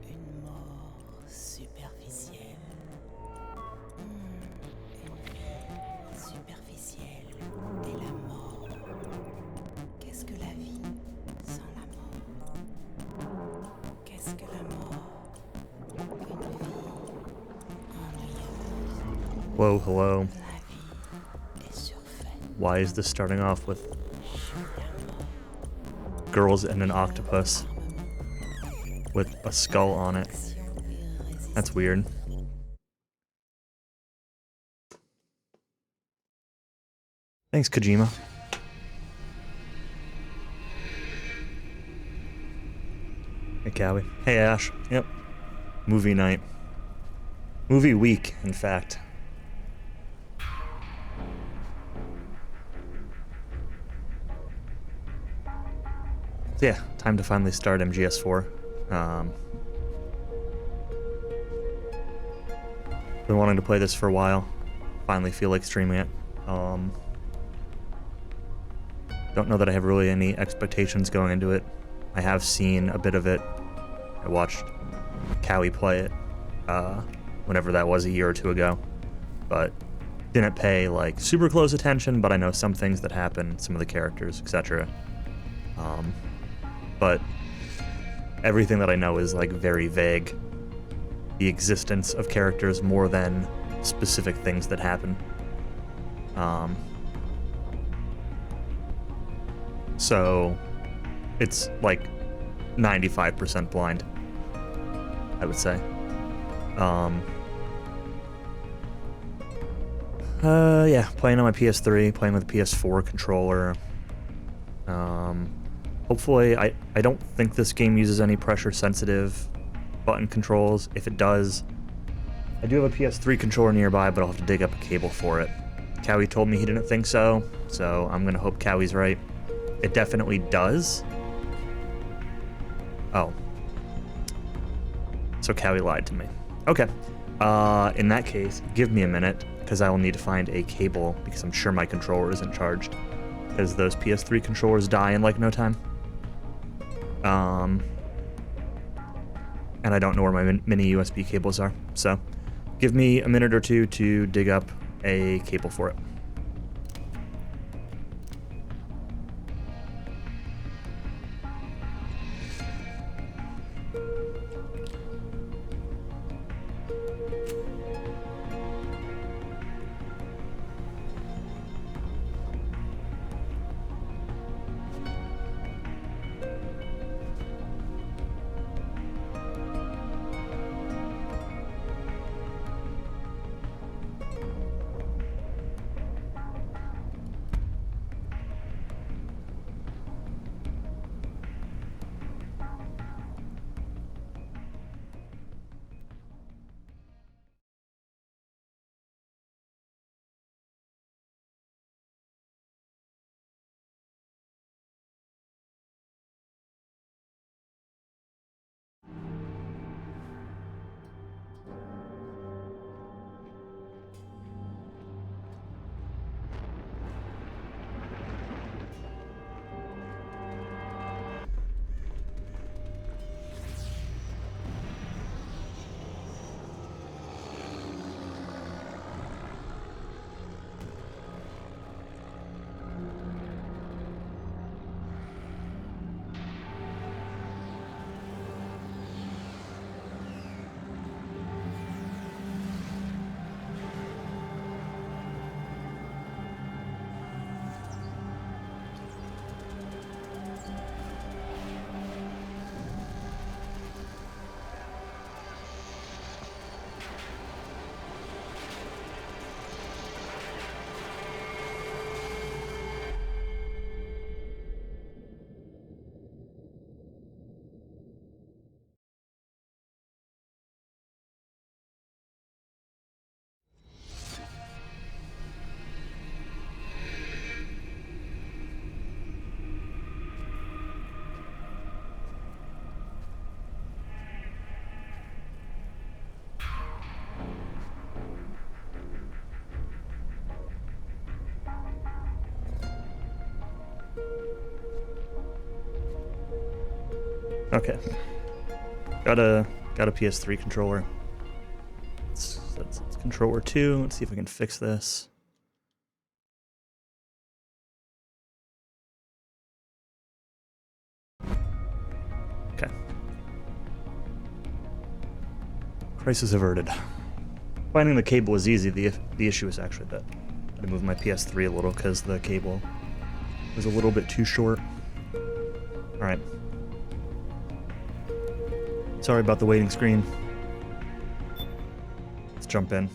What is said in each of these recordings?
Une mort superficielle. Une vie superficielle et la mort. Qu'est-ce que la vie sans la mort? Qu'est-ce que la mort? Une vie ennuyeuse. Whoa, hello. La vie est surfaite. Why is this starting off with girls and an octopus with a skull on it? That's weird. Thanks, Kojima. Hey, Cowie. Hey, Ash. Yep. Movie night. Movie week, in fact. So yeah, time to finally start MGS4. Been wanting to play this for a while. Finally feel like streaming it. Don't know that I have really any expectations going into it. I have seen a bit of it. I watched Cowie play it, whenever that was, a year or two ago. But didn't pay, like, super close attention, but I know some things that happen, some of the characters, etc. But everything that I know is, like, very vague. The existence of characters more than specific things that happen. So it's like 95% blind, I would say. Yeah, playing on my PS3, playing with a PS4 controller. Hopefully, I don't think this game uses any pressure-sensitive button controls. If it does, I do have a PS3 controller nearby, but I'll have to dig up a cable for it. Cowie told me he didn't think so I'm gonna hope Cowie's right. It definitely does. Oh. So Cowie lied to me. Okay. In that case, give me a minute, because I will need to find a cable, because I'm sure my controller isn't charged. Because those PS3 controllers die in, like, no time. And I don't know where my mini USB cables are. So, give me a minute or two to dig up a cable for it. Okay. Got a PS3 controller. That's controller 2. Let's see if I can fix this. Okay. Crisis averted. Finding the cable was easy. The issue is actually that I had to move my PS3 a little because the cable was a little bit too short. Alright. Sorry about the waiting screen. Let's jump in.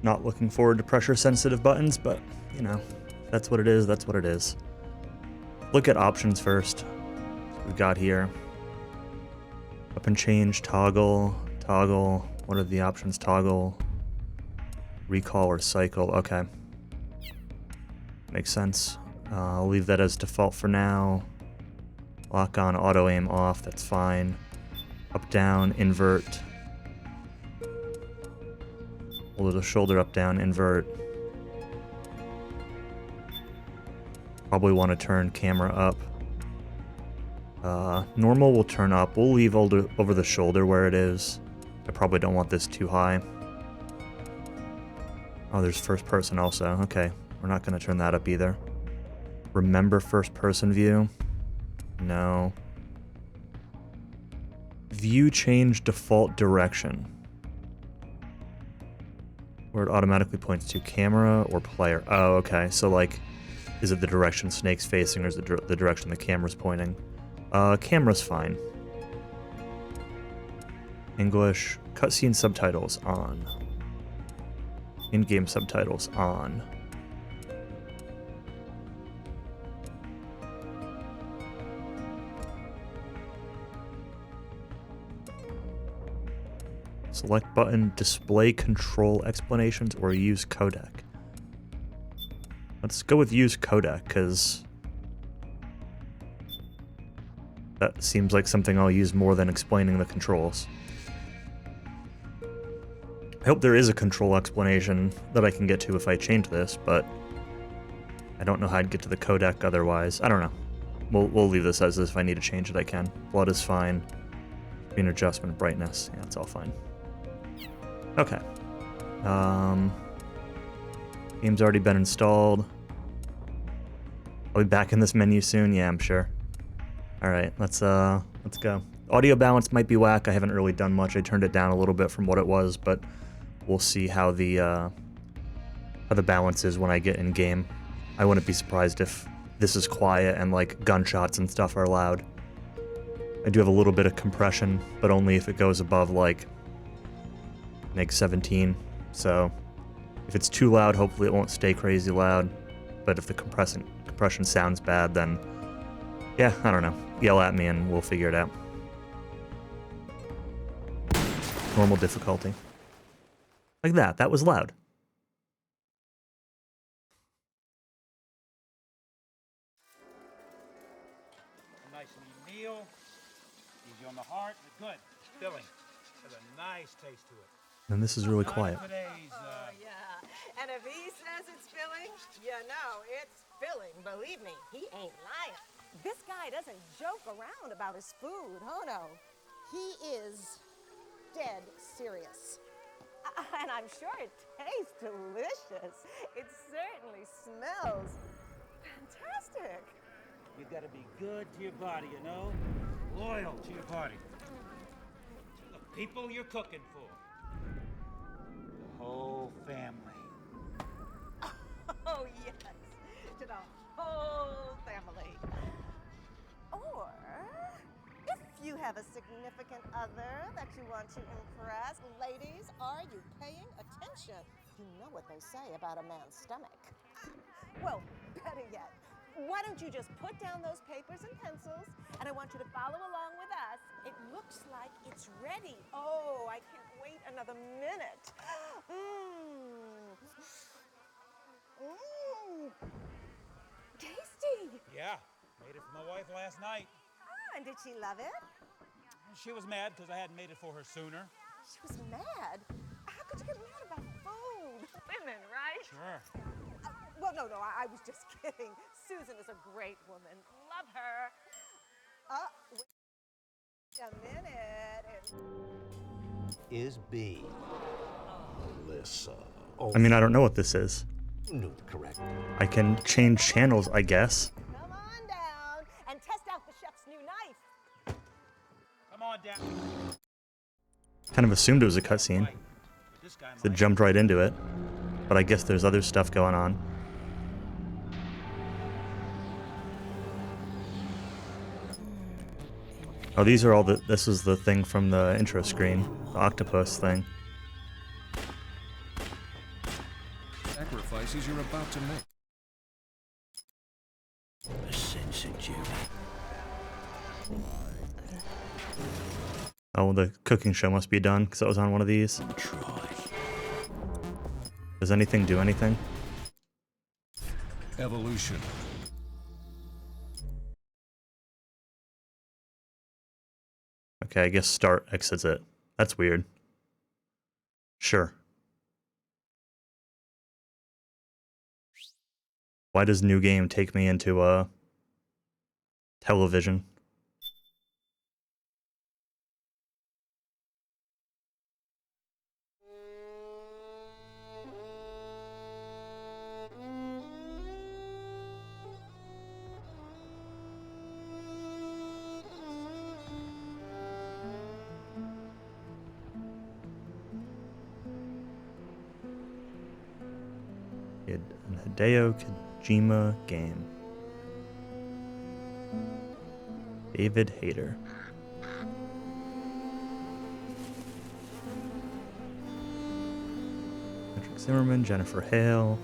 Not looking forward to pressure-sensitive buttons, but, you know, that's what it is, that's what it is. Look at options first. So we've got here. Weapon change, toggle, toggle. What are the options? Toggle, recall, or cycle. Okay. Makes sense. I'll leave that as default for now. Lock on, auto aim off, that's fine. Up, down, invert. Hold the shoulder up, down, invert. Probably want to turn camera up. Normal will turn up. We'll leave over the shoulder where it is. I probably don't want this too high. Oh, there's first person also. Okay, we're not going to turn that up either. Remember first person view? No. View change default direction. Where it automatically points to camera or player. Oh, okay. So, like, is it the direction Snake's facing or is it the direction the camera's pointing? Camera's fine. English. Cutscene subtitles on. In-game subtitles on. Select button, display control explanations, or use codec. Let's go with use codec, because that seems like something I'll use more than explaining the controls. I hope there is a control explanation that I can get to if I change this, but I don't know how I'd get to the codec otherwise. I don't know. We'll leave this as is. If I need to change it, I can. Blood is fine. Screen adjustment, brightness. Yeah, it's all fine. Okay. Game's already been installed. I'll be back in this menu soon. Yeah, I'm sure. All right, let's go. Audio balance might be whack. I haven't really done much. I turned it down a little bit from what it was, but we'll see how the balance is when I get in game. I wouldn't be surprised if this is quiet and like gunshots and stuff are loud. I do have a little bit of compression, but only if it goes above like 17. So if it's too loud, hopefully it won't stay crazy loud. But if the compression sounds bad, then yeah, I don't know. Yell at me and we'll figure it out. Normal difficulty. Like that. That was loud. Nice and meal, easy on the heart, but good, filling. Has a nice taste to it. And this is really quiet. Oh, yeah. And if he says it's filling, you know it's filling. Believe me, he ain't lying. This guy doesn't joke around about his food. Oh, no. He is dead serious. And I'm sure it tastes delicious. It certainly smells fantastic. You gotta be good to your body, you know? Loyal to your body. To the people you're cooking for. The whole family. Oh, yes. To the whole family. Or, if you have a significant other that you want to impress, ladies, are you paying attention? You know what they say about a man's stomach. Well, better yet, why don't you just put down those papers and pencils, and I want you to follow along with us. It looks like it's ready. Oh, I can't wait another minute. Tasty. Yeah, made it for my wife last night. Ah, and did she love it? She was mad because I hadn't made it for her sooner. She was mad? How could you get mad about food? Women, right? Sure. Well, no, I was just kidding. Susan is a great woman. Love her. A minute. Is B. Melissa. Oh, I mean, I don't know what this is. no, correct. I can change channels, I guess. Come on down and test out the chef's new knife. Come on down. Kind of assumed it was a cutscene. This guy It might. jumped right into it. But I guess there's other stuff going on. Oh, these are all the. This was the thing from the intro screen. The octopus thing. Sacrifices you're about to make. A sense of duty. Oh, the cooking show must be done because it was on one of these. Try. Does anything do anything? Evolution. Okay, I guess start exits it. That's weird. Sure. Why does new game take me into television? An Hideo Kojima game. David Hayter. Patrick Zimmerman, Jennifer Hale.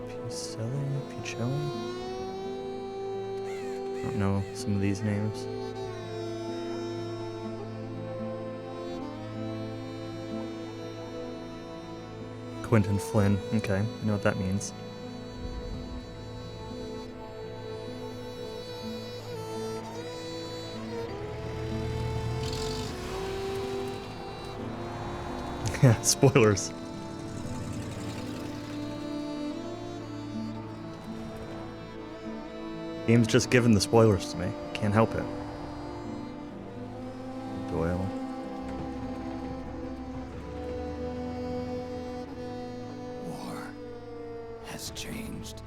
Picelli? I don't know some of these names. Quentin Flynn. Okay, I know what that means. Yeah, spoilers. Game's just giving the spoilers to me. Can't help it. Doyle. War has changed.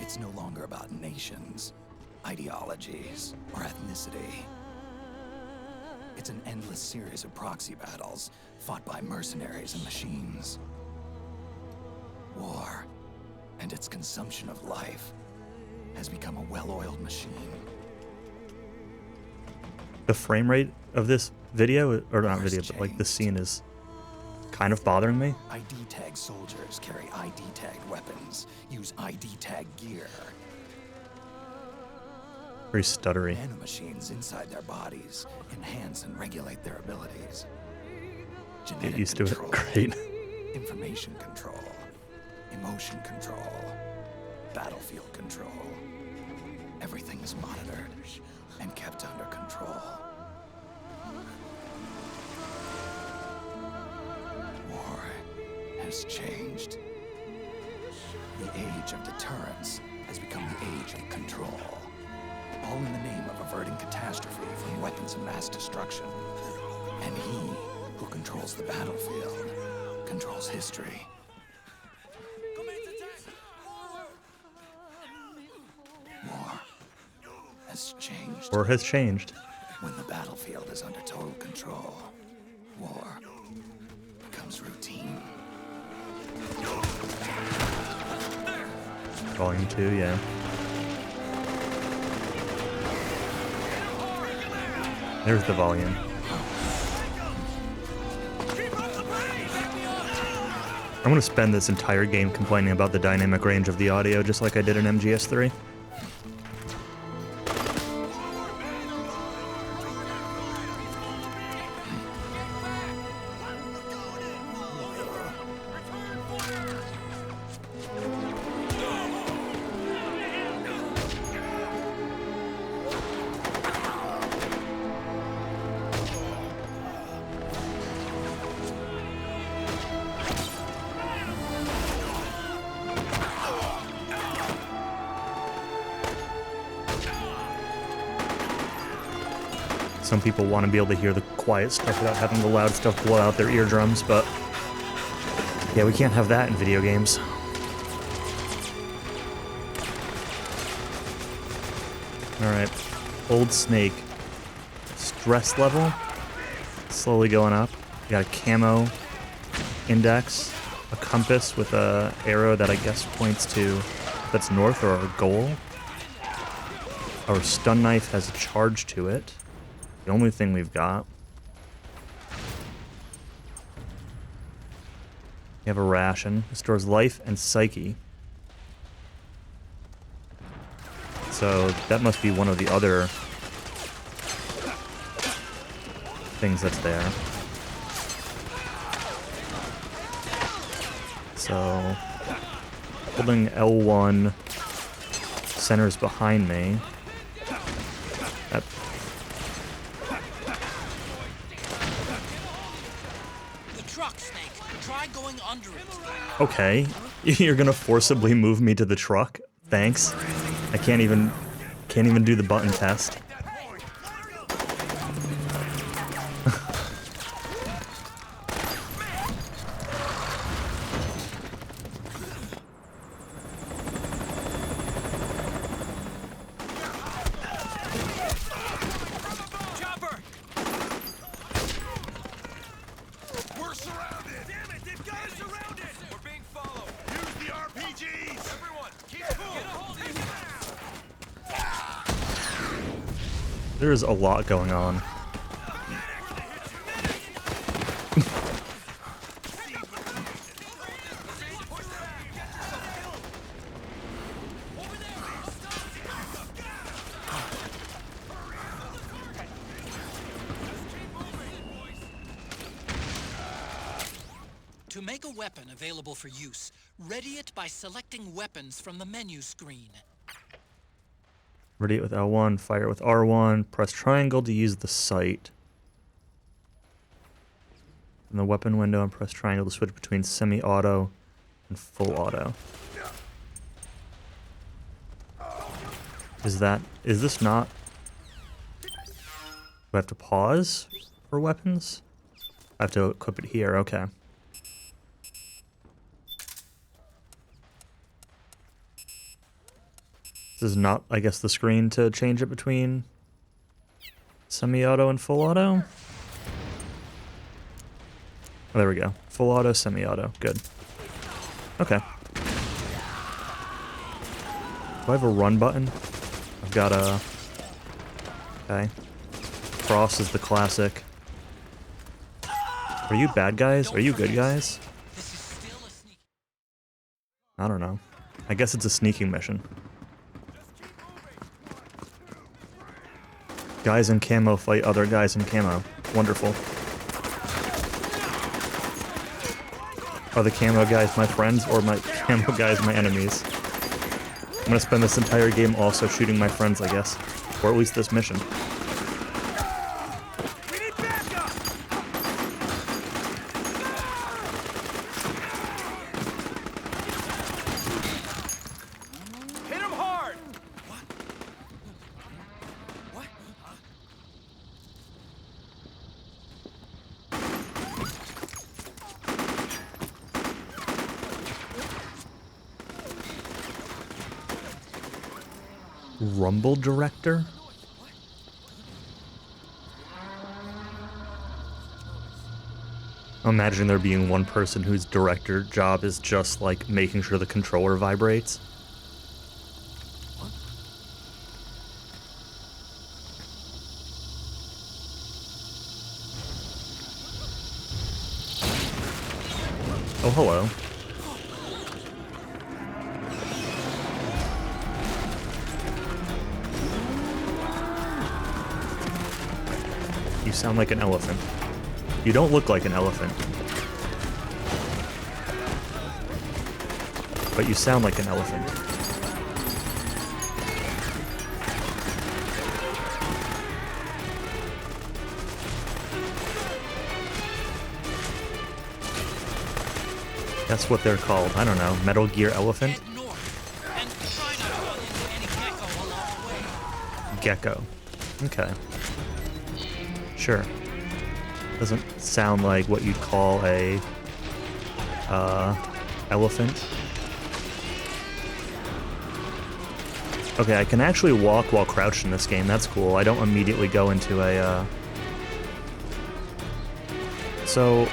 It's no longer about nations, ideologies, or ethnicity. It's an endless series of proxy battles fought by mercenaries and machines. War and its consumption of life has become a well-oiled machine. The frame rate of this video, or not War's video, but like the changed. scene is kind of bothering me. ID tag soldiers carry ID tagged weapons, use ID tag gear. Very stuttery. Nanomachines inside their bodies enhance and regulate their abilities. Get Genetic used to it. control, Great. information control, emotion control, battlefield control. Everything is monitored and kept under control. War has changed. The age of deterrence has become the age of control. All in the name of averting catastrophe from weapons of mass destruction. And he who controls the battlefield controls history. War has changed. Or has changed. When the battlefield is under total control, war becomes routine. Volume 2, yeah. There's the volume. I'm gonna spend this entire game complaining about the dynamic range of the audio, just like I did in MGS3. some people want to be able to hear the quiet stuff without having the loud stuff blow out their eardrums, but yeah, we can't have that in video games. Alright, Old Snake. Stress level, slowly going up. We got a camo index, a compass with a arrow that I guess points to that's north or our goal. Our stun knife has a charge to it. The only thing we've got. We have a ration. It stores life and psyche. So that must be one of the other things that's there. So holding L1 centers behind me. That the truck, Snake. Try going under it. okay. You're gonna forcibly move me to the truck? Thanks. I can't even do the button test. Chopper! We're surrounded! Damn it, they've got us surrounded! We're being followed! Use the RPGs! Everyone, keep cool! Get a hold of him now! There's a lot going on. To make a weapon available for use, ready it by selecting weapons from the menu screen. Ready it with L1, fire it with R1, press triangle to use the sight. In the weapon window, and press triangle to switch between semi-auto and full auto. Is this not... Do I have to pause for weapons? I have to equip it here, okay. This is not, I guess, the screen to change it between semi-auto and full auto. Oh, there we go. Full auto, semi-auto. Good. Okay. Do I have a run button? I've got a... Okay. Cross is the classic. Are you bad guys? Are you good guys? This is still a sneak. I don't know. I guess it's a sneaking mission. Guys in camo fight other guys in camo. Wonderful. Are the camo guys my friends or my camo guys my enemies? I'm gonna spend this entire game also shooting my friends, I guess. Or at least this mission. We need backup! Hit him hard! What? What? Rumble director? Imagine there being one person whose director job is just like making sure the controller vibrates. Oh, hello. You sound like an elephant. You don't look like an elephant. But you sound like an elephant. That's what they're called. I don't know. Metal Gear Elephant? Head north, and try not to run into any gecko along the way. Gecko. Okay. Sure. Doesn't sound like what you'd call a elephant. Okay, I can actually walk while crouched in this game. That's cool. I don't immediately go into a So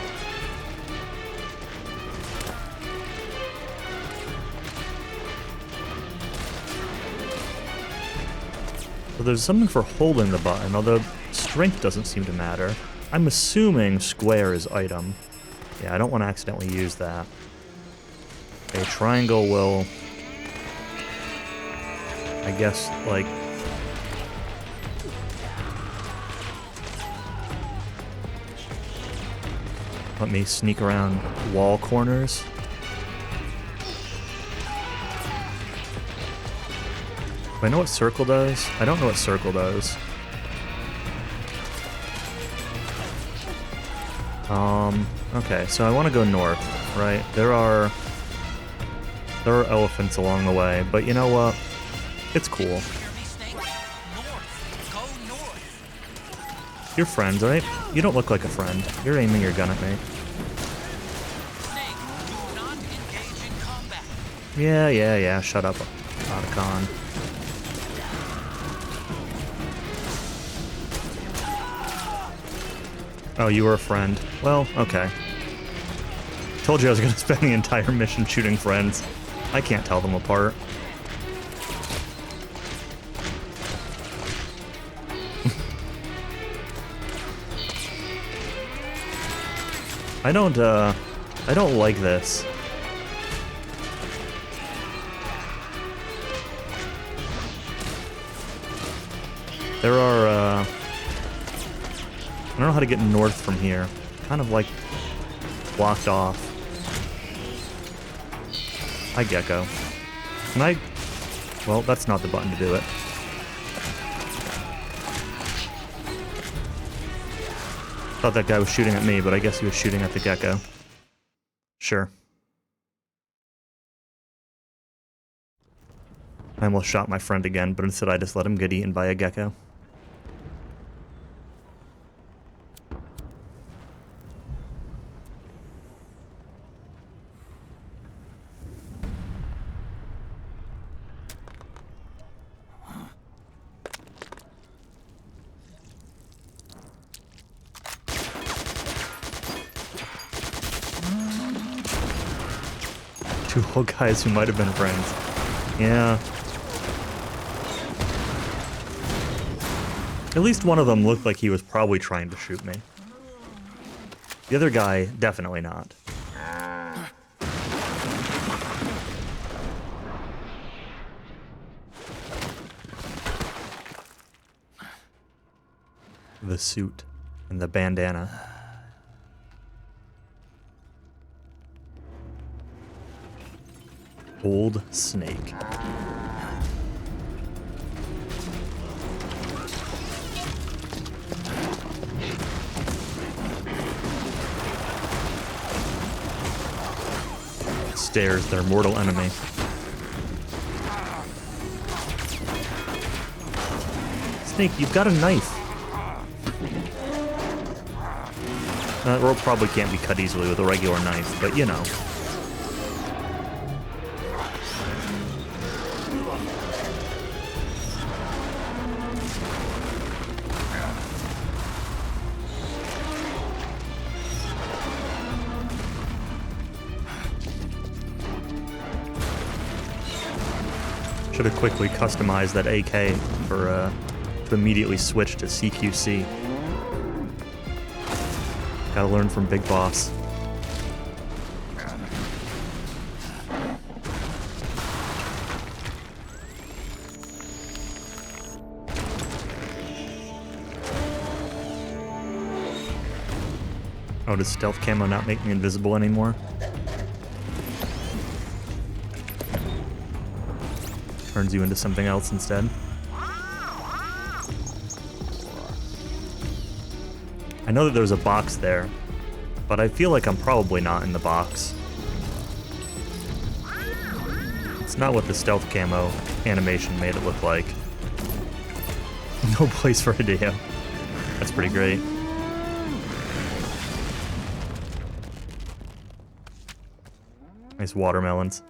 there's something for holding the button, although strength doesn't seem to matter. I'm assuming square is item. Yeah, I don't want to accidentally use that. Okay, triangle will, I guess, like, let me sneak around wall corners. Do I know what circle does? I don't know what circle does. Okay, so I want to go north, right? There are elephants along the way, but you know what? It's cool. You're friends, right? You don't look like a friend. You're aiming your gun at me. Yeah, shut up, Otacon. Oh, you were a friend. Well, okay. Told you I was gonna spend the entire mission shooting friends. I can't tell them apart. I don't like this. There are, I don't know how to get north from here. Kind of like blocked off. Hi, Gecko. Can I? Well, that's not the button to do it. Thought that guy was shooting at me, but I guess he was shooting at the gecko. Sure. I almost shot my friend again, but instead I just let him get eaten by a gecko. Two old guys who might have been friends. Yeah. At least one of them looked like he was probably trying to shoot me. The other guy, definitely not. The suit and the bandana. Old Snake. Stairs, their mortal enemy. Snake, you've got a knife. That rope probably can't be cut easily with a regular knife, but you know. Should have quickly customized that AK for to immediately switch to CQC. Gotta learn from Big Boss. Oh, does stealth camo not make me invisible anymore? Turns you into something else instead. I know that there's a box there, but I feel like I'm probably not in the box. It's not what the stealth camo animation made it look like. No place for Hideo. That's pretty great. Nice watermelons.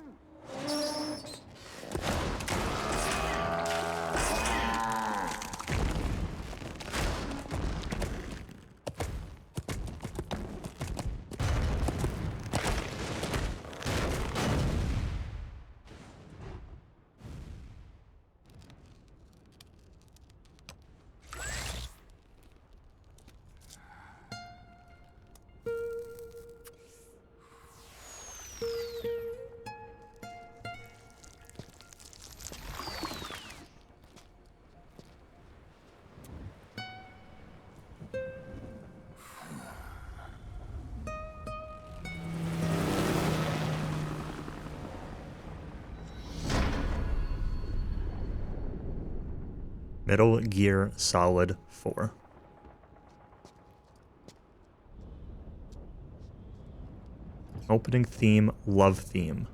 Metal Gear Solid 4. Opening theme, love theme.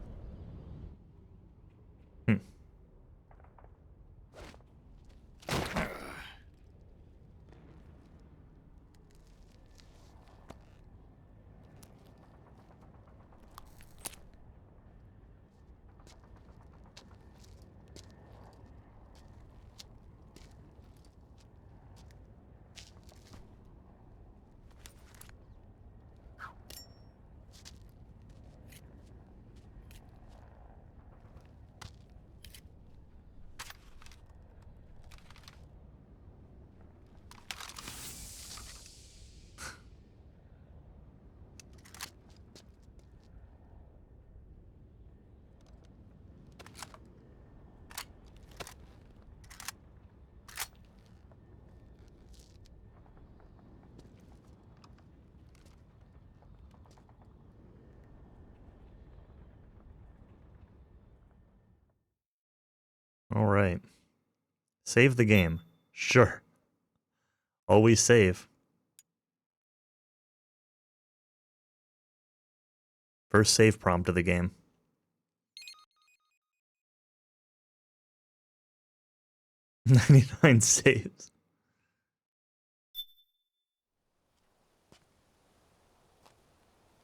All right. Save the game. Sure. Always save. First save prompt of the game. "99 saves.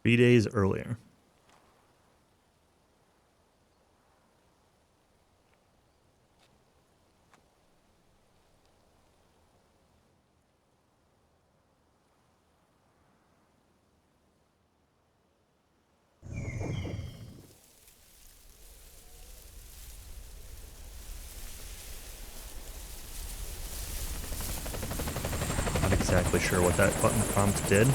Three days earlier. Not exactly sure what that button prompt did.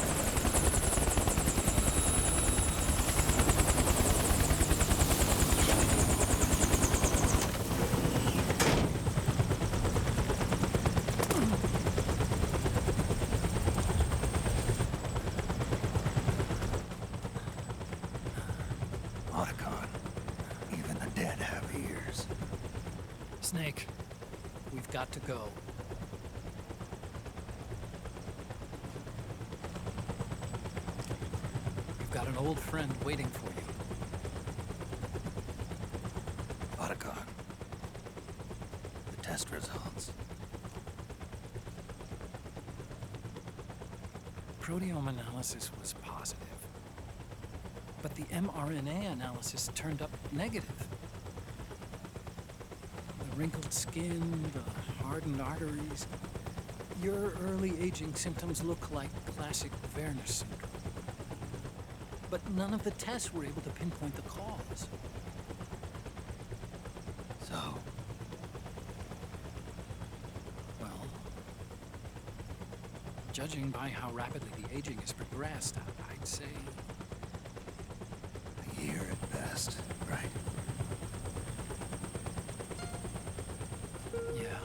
Otacon, even the dead have ears. Snake, we've got to go. You've got an old friend waiting for you. Otacon, the test results. Proteome analysis was positive, but the mRNA analysis turned up negative. The wrinkled skin, the hardened arteries. Your early aging symptoms look like classic Werner syndrome. But none of the tests were able to pinpoint the cause. So, Well, judging by how rapidly the aging has progressed, I'd say a year at best, right? yeah.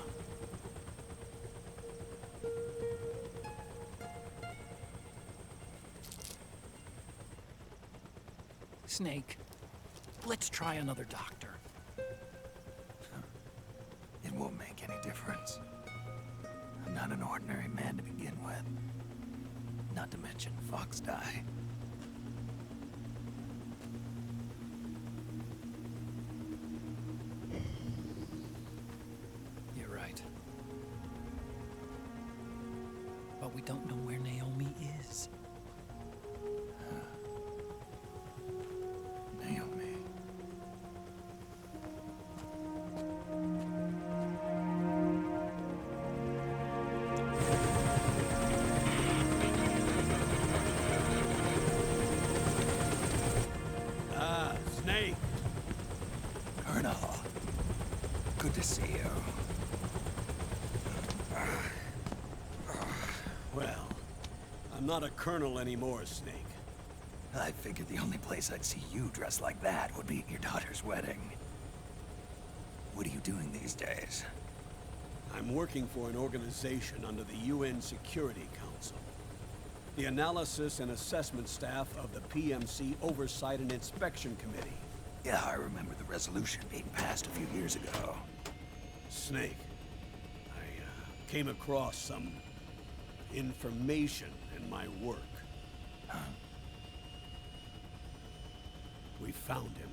Snake, let's try another doctor. It won't make any difference. I'm not an ordinary man to begin with. Not to mention Fox die. You're right. But we don't know where Naomi is. Naomi. Well, I'm not a colonel anymore, Snake. I figured the only place I'd see you dressed like that would be at your daughter's wedding. What are you doing these days? I'm working for an organization under the UN Security Council. The Analysis and Assessment Staff of the PMC Oversight and Inspection Committee. Yeah, I remember the resolution being passed a few years ago. Snake, I came across some information in my work. Huh? We found him.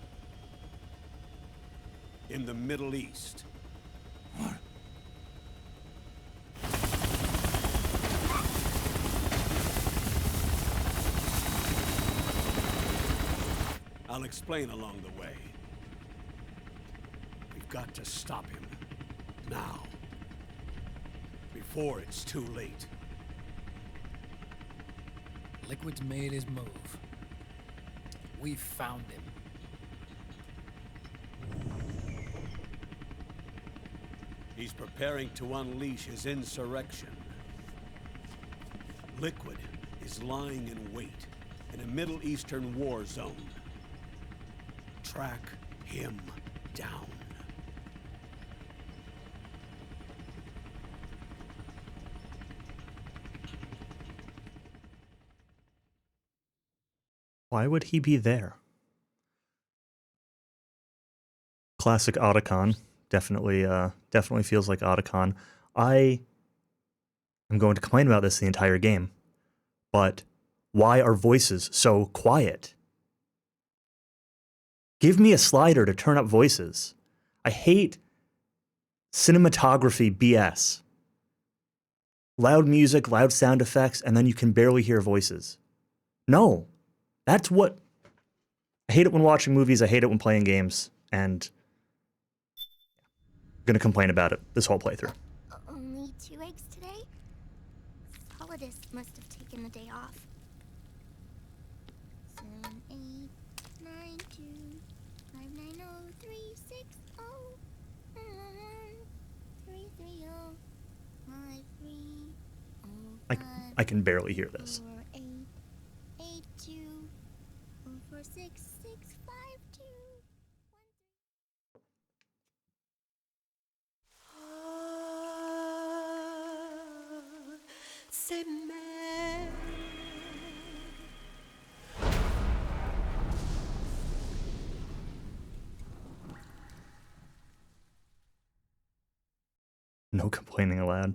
In the Middle East. What? I'll explain along the way. We've got to stop him. Now. Before it's too late. Liquid's made his move. We found him. He's preparing to unleash his insurrection. Liquid is lying in wait in a Middle Eastern war zone. Track him down. Why would he be there? Classic Otacon. Definitely feels like Otacon. I am going to complain about this the entire game, but why are voices so quiet? Give me a slider to turn up voices. I hate cinematography BS. Loud music, loud sound effects, and then you can barely hear voices. No. That's what... I hate it when watching movies, I hate it when playing games, and I'm gonna complain about it this whole playthrough. Only 2 eggs today? Solidus must have taken the day off. 7, 8, 9, 2, 5, 9, 0, 3, 6, 0, 1, 3, 3, 0, 5, 3, 0, 5, I can barely hear this. 4, 8, 8, 2, 4, 4, 6, 6, 5, 2, 1, 3. C'est mère. No complaining allowed.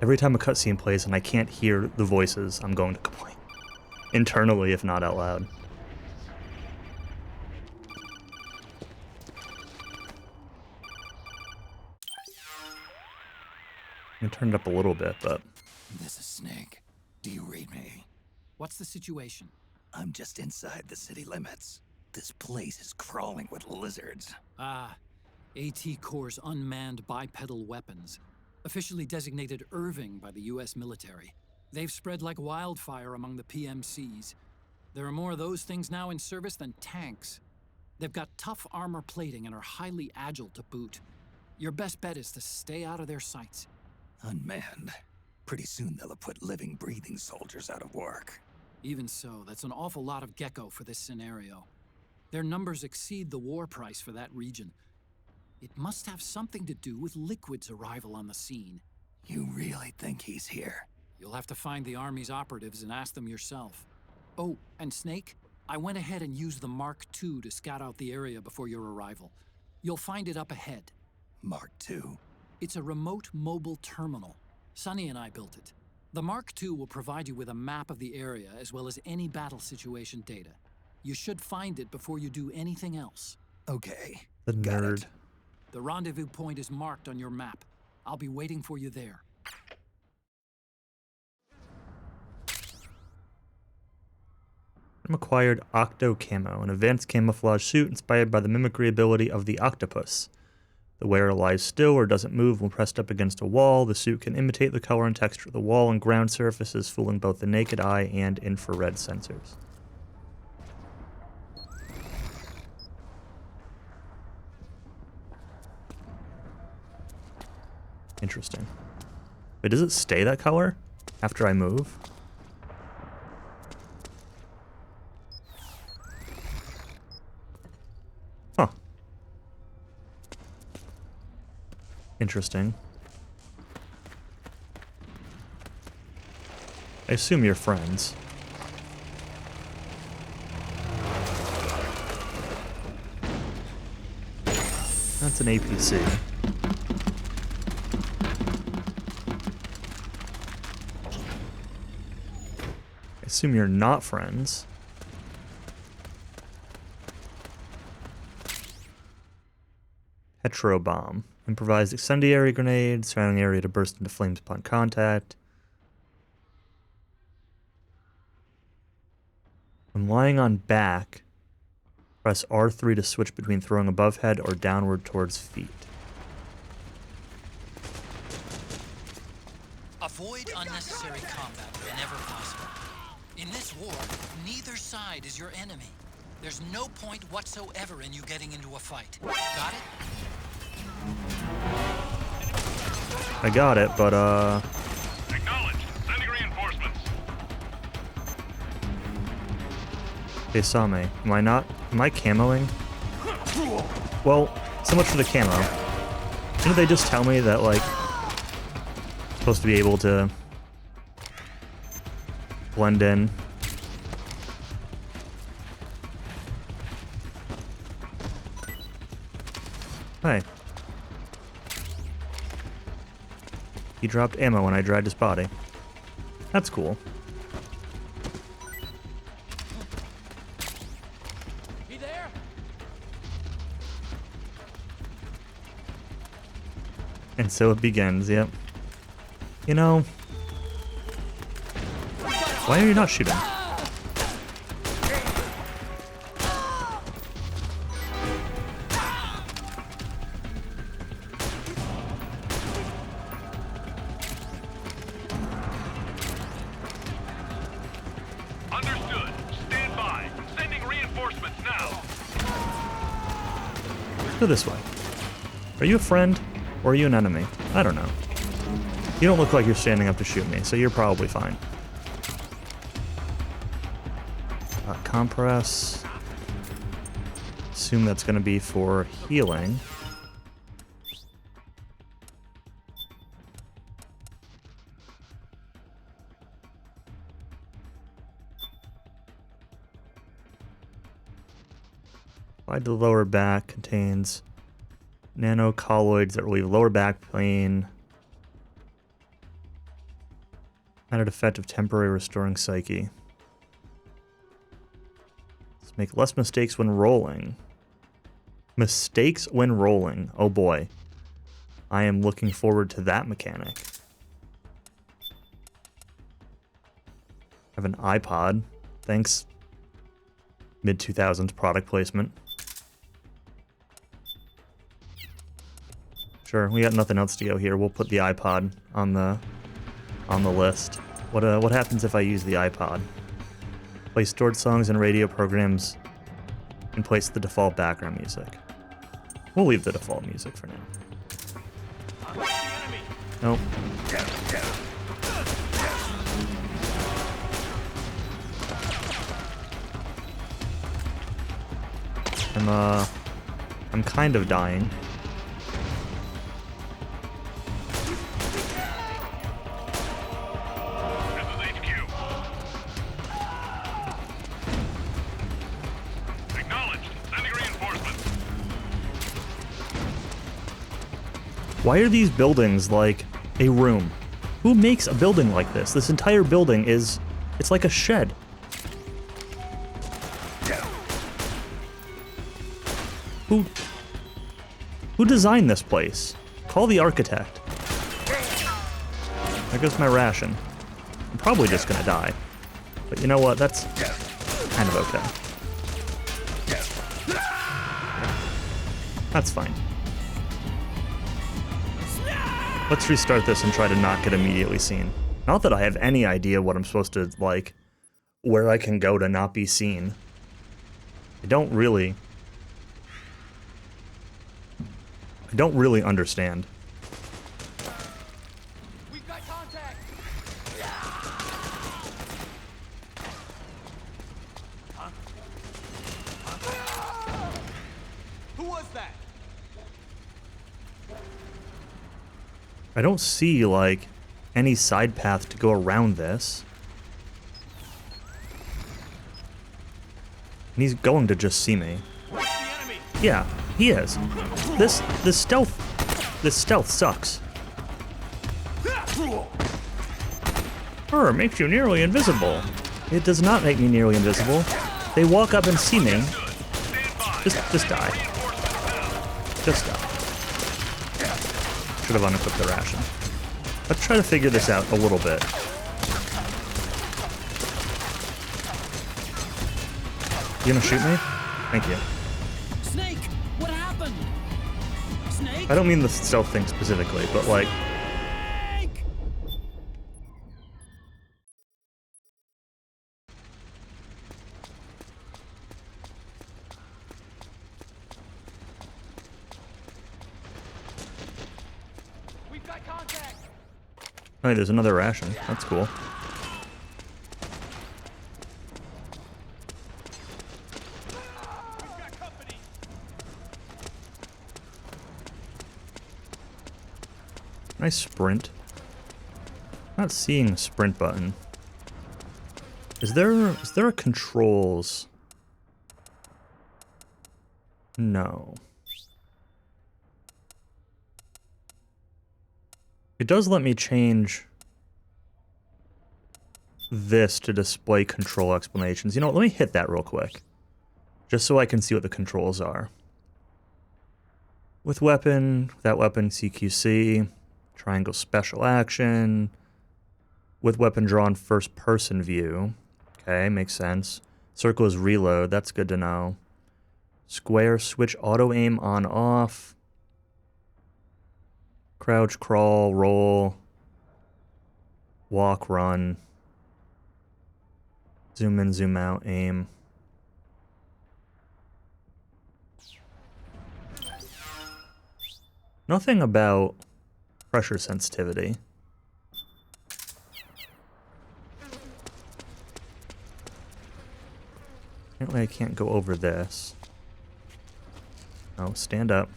Every time a cutscene plays and I can't hear the voices, I'm going to complain. Internally, if not out loud. I turned it up a little bit, but... This is Snake. Do you read me? What's the situation? I'm just inside the city limits. This place is crawling with lizards. Ah, AT Corps' unmanned bipedal weapons. Officially designated Irving by the US military. They've spread like wildfire among the PMCs. There are more of those things now in service than tanks. They've got tough armor plating and are highly agile to boot. Your best bet is to stay out of their sights. Unmanned. Pretty soon they'll have put living, breathing soldiers out of work. Even so, that's an awful lot of gecko for this scenario. Their numbers exceed the war price for that region. It must have something to do with Liquid's arrival on the scene. You really think he's here? You'll have to find the Army's operatives and ask them yourself. Oh, and Snake, I went ahead and used the Mark II to scout out the area before your arrival. You'll find it up ahead. Mark II? It's a remote mobile terminal. Sonny and I built it. The Mark II will provide you with a map of the area as well as any battle situation data. You should find it before you do anything else. Okay. The got nerd. it. The rendezvous point is marked on your map. I'll be waiting for you there. Acquired Octo Camo, an advanced camouflage suit inspired by the mimicry ability of the octopus. The wearer lies still or doesn't move when pressed up against a wall. The suit can imitate the color and texture of the wall and ground surfaces, fooling both the naked eye and infrared sensors. Interesting. Wait, does it stay that color after I move? Huh. Interesting. I assume you're friends. That's an APC. I assume you're not friends. Petro bomb. Improvised incendiary grenade. Surrounding area to burst into flames upon contact. When lying on back, press R3 to switch between throwing above head or downward towards feet. Avoid unnecessary combat whenever possible. In this war, neither side is your enemy. There's no point whatsoever in you getting into a fight. Got it? I got it, but Acknowledged. Sending reinforcements. they saw me. Am I camoing? Well, so much for the camo. Didn't they just tell me that, like, supposed to be able to blend in? Hey. He dropped ammo when I dragged his body. That's cool. He there? And so it begins, yep. You know, why are you not shooting? Understood. Stand by. Sending reinforcements now. Go this way. Are you a friend or are you an enemy? I don't know. You don't look like you're standing up to shoot me, so you're probably fine. Compress. Assume that's going to be for healing. Applied to the lower back, contains nanocolloids that relieve lower back pain. Added effect of temporary restoring psyche. Let's make less mistakes when rolling. Mistakes when rolling. Oh boy. I am looking forward to that mechanic. I have an iPod. Thanks. Mid-2000s product placement. Sure, we got nothing else to go here. We'll put the iPod on the list. What happens if I use the iPod? Play stored songs and radio programs and place the default background music. We'll leave the default music for now. Nope. I'm kind of dying. Why are these buildings like a room? Who makes a building like this? This entire building it's like a shed. Who designed this place? Call the architect. There goes my ration. I'm probably just gonna die. But you know what? That's kind of okay. That's fine. Let's restart this and try to not get immediately seen. Not that I have any idea what I'm supposed to, like, where I can go to not be seen. I don't really understand. that? I don't see, like, any side path to go around this. And he's going to just see me. Where's the enemy? Yeah, he is. This stealth sucks. It makes you nearly invisible. It does not make me nearly invisible. They walk up and see me. Just die. Just die. Should have unequipped the ration. Let's try to figure this out a little bit. You gonna shoot me? Thank you. Snake, what happened? Snake? I don't mean the stealth thing specifically, but like... Snake! We've got contact. Oh, there's another ration. That's cool. We've got company. Can I sprint? Not seeing the sprint button. Is there a controls? No. It does let me change this to display control explanations. You know what, let me hit that real quick. Just so I can see what the controls are. With weapon, without weapon, CQC. Triangle special action. With weapon drawn first person view. Okay, makes sense. Circle is reload, that's good to know. Square, switch auto aim on off. Crouch, crawl, roll. Walk, run. Zoom in, zoom out, aim. Nothing about pressure sensitivity. Apparently I can't go over this. Oh, stand up.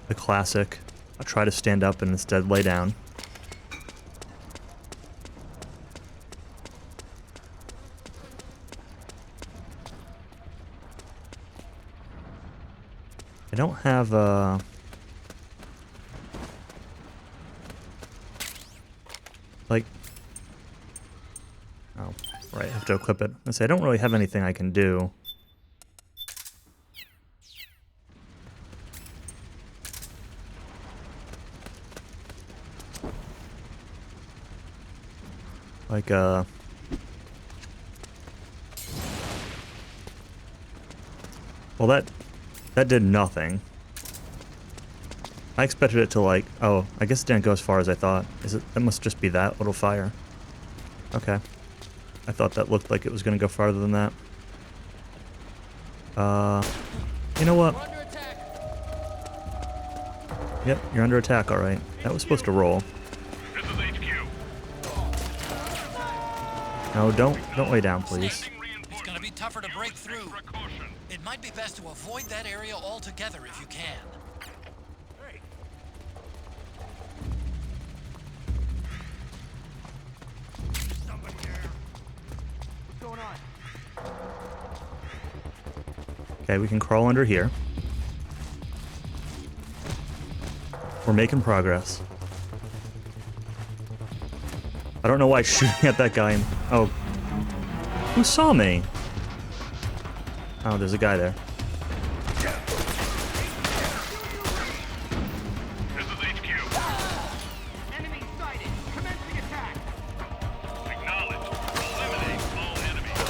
The classic. I'll try to stand up and instead lay down. I don't have like, oh, right, I have to equip it. I say I don't really have anything I can do. Like, well, that did nothing. I expected it to like, oh, I guess it didn't go as far as I thought. That must just be that little fire. Okay. I thought that looked like it was gonna go farther than that. You know what? Yep, you're under attack, alright. That was supposed to roll. This is HQ. No, don't lay down, please. It's gonna be tougher to break through. It might be best to avoid that area altogether if you can. Okay, we can crawl under here. We're making progress. I don't know why shooting at that guy. Oh. Who saw me? Oh, there's a guy there. This is HQ. Enemy sighted. Commencing attack. Acknowledge. Eliminate all enemies.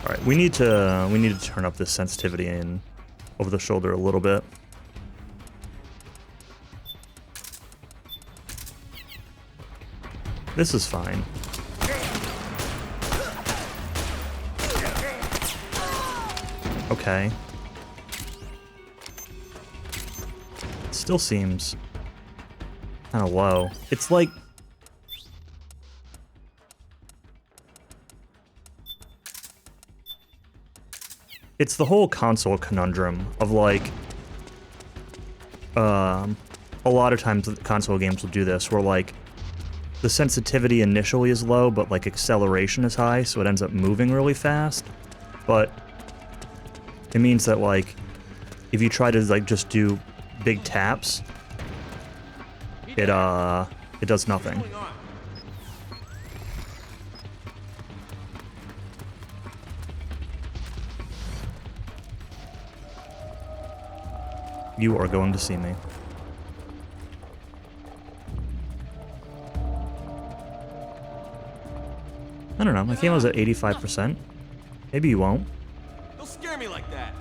All right, we need to turn up this sensitivity in over the shoulder a little bit. This is fine. Okay. It still seems kind of low. It's like... it's the whole console conundrum of like, a lot of times console games will do this, where like, the sensitivity initially is low, but like acceleration is high, so it ends up moving really fast. But it means that like, if you try to like just do big taps, it does nothing. You are going to see me. I don't know, my camo's at 85%. Maybe you won't. Don't scare me like that.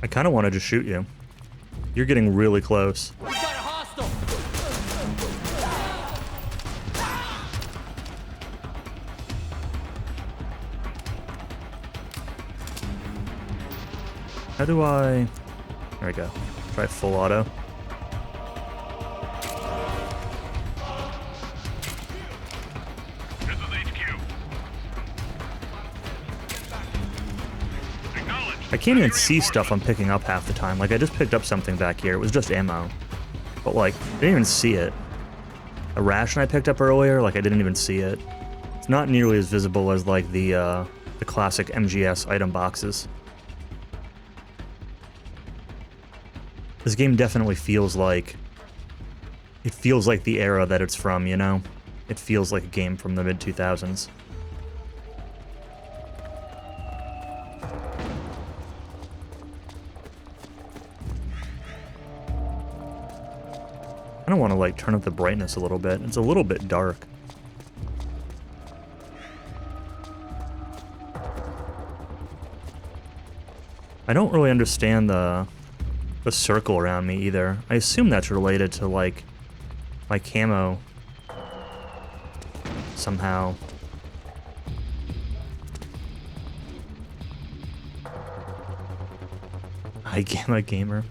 I kind of want to just shoot you. You're getting really close. We got a hostile. How do I... There we go. Try full auto. This is HQ. I can't even see stuff I'm picking up half the time. Like, I just picked up something back here. It was just ammo. But, like, I didn't even see it. A ration I picked up earlier, like, I didn't even see it. It's not nearly as visible as, like, the classic MGS item boxes. This game definitely feels like... It feels like the era that it's from, you know? It feels like a game from the mid-2000s. I don't want to, like, turn up the brightness a little bit. It's a little bit dark. I don't really understand the circle around me either. I assume that's related to, like, my camo somehow. Hi, Gamma Gamer.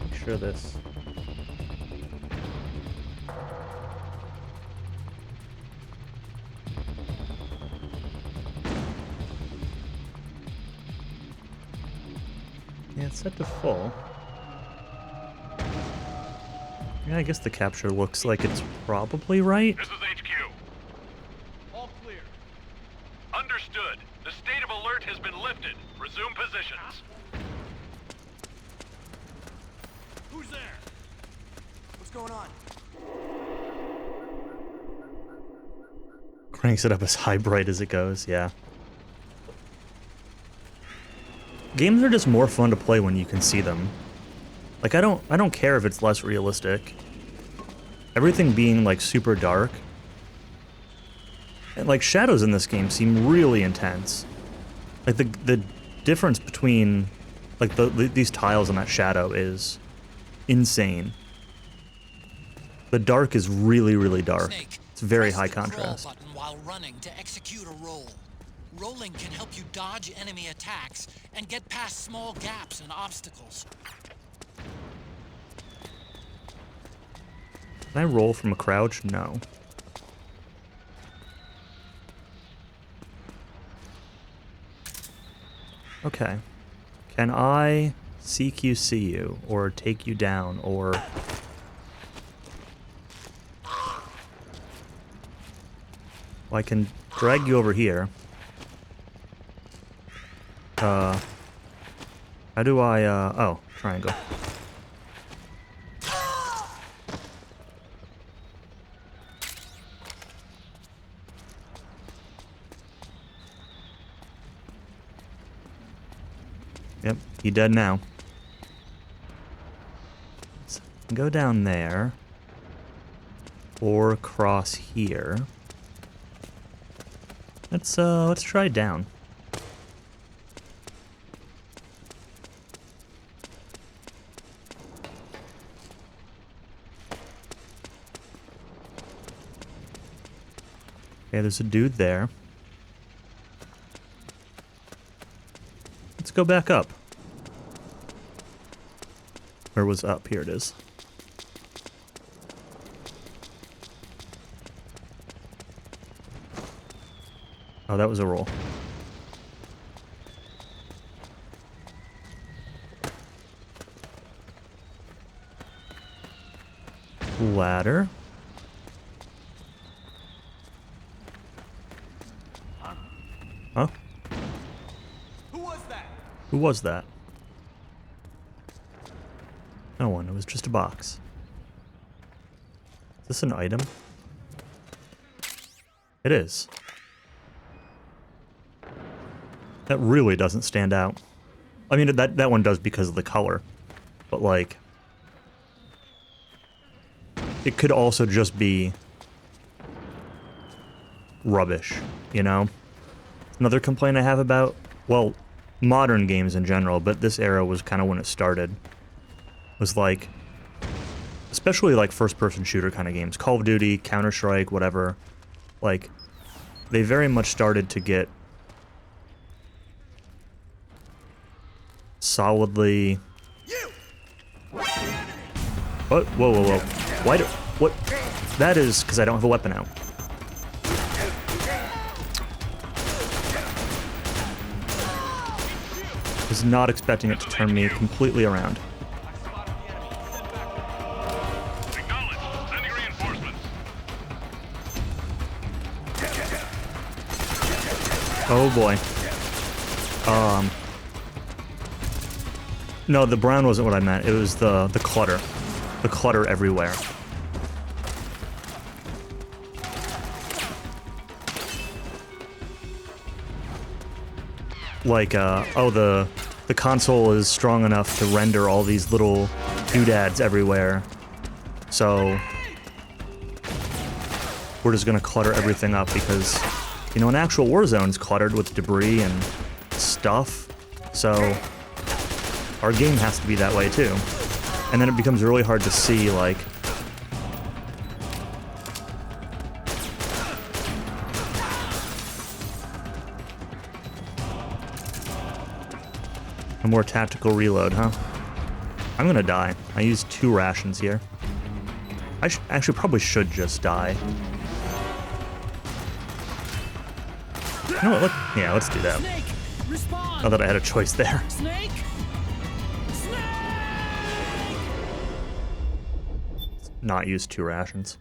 Make sure this... Yeah, it's set to full. Yeah, I guess the capture looks like it's probably right. This is HQ. All clear. Understood. The state of alert has been lifted. Resume positions. Who's there? What's going on? Cranks it up as high bright as it goes, yeah. Games are just more fun to play when you can see them. Like, I don't care if it's less realistic. Everything being, like, super dark. And, like, shadows in this game seem really intense. Like, the difference between, like, these tiles and that shadow is insane. The dark is really, really dark. Snake, It's very press high the crawl contrast. button while running to execute a roll. Rolling can help you dodge enemy attacks and get past small gaps and obstacles. Can I roll from a crouch? No. Okay. Can I CQC you, or take you down, or... Well, I can drag you over here. How do I, oh, triangle. Yep, you dead now. Let's go down there. Or cross here. Let's try down. Okay, there's a dude there. Let's go back up. Where was up? Here it is. Oh, that was a roll. Ladder. Huh? Who was that? Who was that? No one. It was just a box. Is this an item? It is. That really doesn't stand out. I mean, that one does because of the color. But, like... it could also just be... rubbish, you know? Another complaint I have about... well, modern games in general, but this era was kind of when it started. Was like... especially like first-person shooter kind of games. Call of Duty, Counter-Strike, whatever. Like, they very much started to get... solidly... What? Whoa, whoa, whoa. Why do... what? That is because I don't have a weapon out. Was not expecting it to turn me completely around. Oh boy. No, the brown wasn't what I meant. It was the clutter. The clutter everywhere. Like, oh, the console is strong enough to render all these little doodads everywhere. So, we're just gonna clutter everything up because, you know, an actual Warzone's cluttered with debris and stuff. So, our game has to be that way too. And then it becomes really hard to see, like... a more tactical reload, huh? I'm gonna die. I used 2 rations here. I actually probably should just die. You know what? Yeah, let's do that. Snake, respond. Not that I had a choice there. Snake. Not use 2 rations.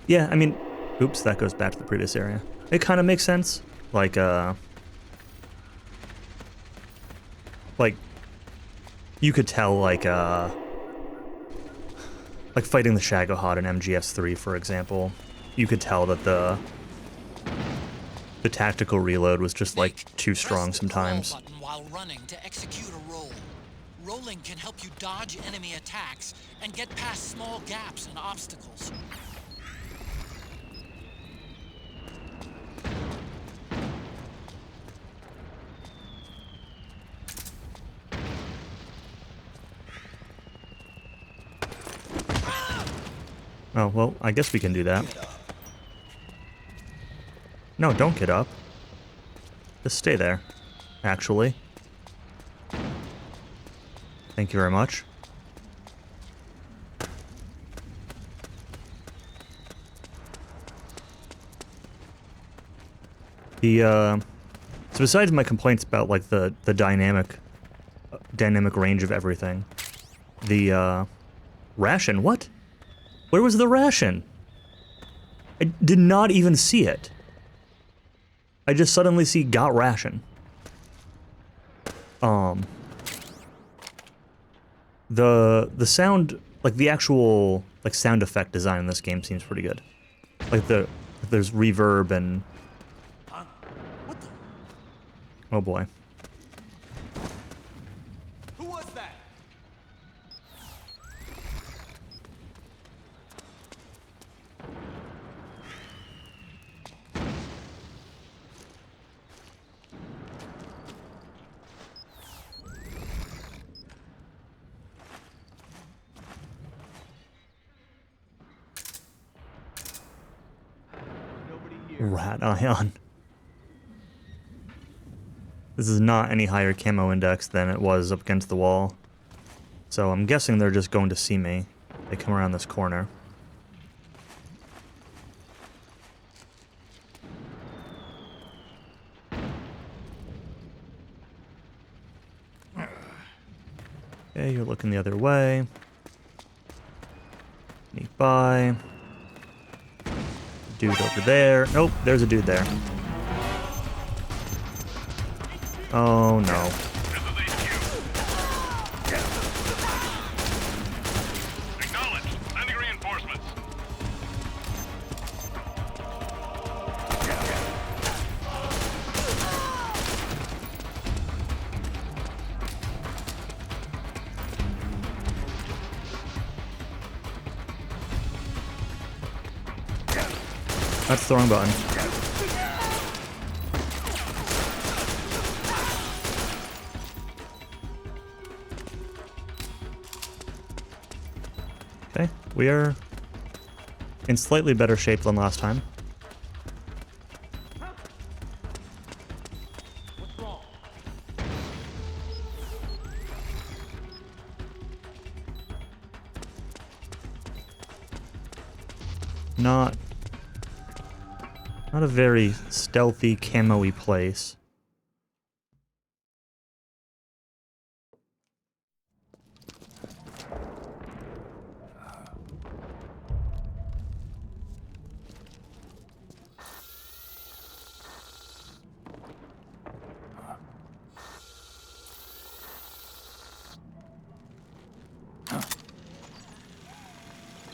Yeah, I mean, oops, that goes back to the previous area. It kind of makes sense. Like, you could tell, like fighting the Shagohod in MGS3, for example. You could tell that the tactical reload was just, like, too strong sometimes. Press the crawl button while running to execute a roll. Rolling can help you dodge enemy attacks and get past small gaps and obstacles. Oh, well, I guess we can do that. No, don't get up. Just stay there, actually. Thank you very much. So besides my complaints about, like, the dynamic range of everything, the, ration, what? Where was the ration? I did not even see it. I just suddenly see got ration. The sound, like the actual, like, sound effect design in this game seems pretty good. Like there's reverb and... oh boy. Who was that? Rat Ion. This is not any higher camo index than it was up against the wall. So I'm guessing they're just going to see me. They come around this corner. Okay, you're looking the other way. Sneak by. Dude over there. Nope, there's a dude there. Oh no. Acknowledged. Sending reinforcements. That's the wrong button. Okay, we are in slightly better shape than last time. Not a very stealthy, camo-y place.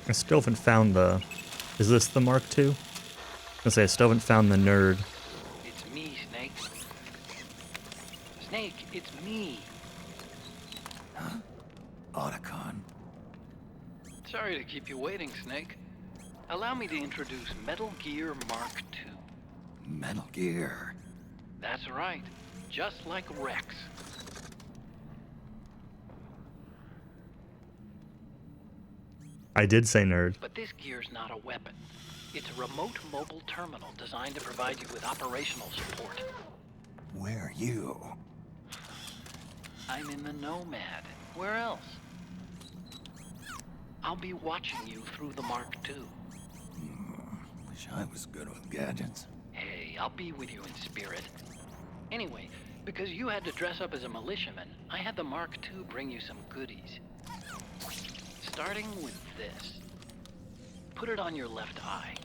I still haven't found the... Is this the Mark II? I still haven't found the nerd. It's me, Snake. Snake, it's me. Huh? Otacon. Sorry to keep you waiting, Snake. Allow me to introduce Metal Gear Mark II. Metal Gear. That's right. Just like Rex. I did say nerd. But this gear's not a weapon. It's a remote mobile terminal designed to provide you with operational support. Where are you? I'm in the Nomad. Where else? I'll be watching you through the Mark II. Wish I was good with gadgets. Hey, I'll be with you in spirit. Anyway, because you had to dress up as a militiaman, I had the Mark II bring you some goodies. Starting with this. Put it on your left eye.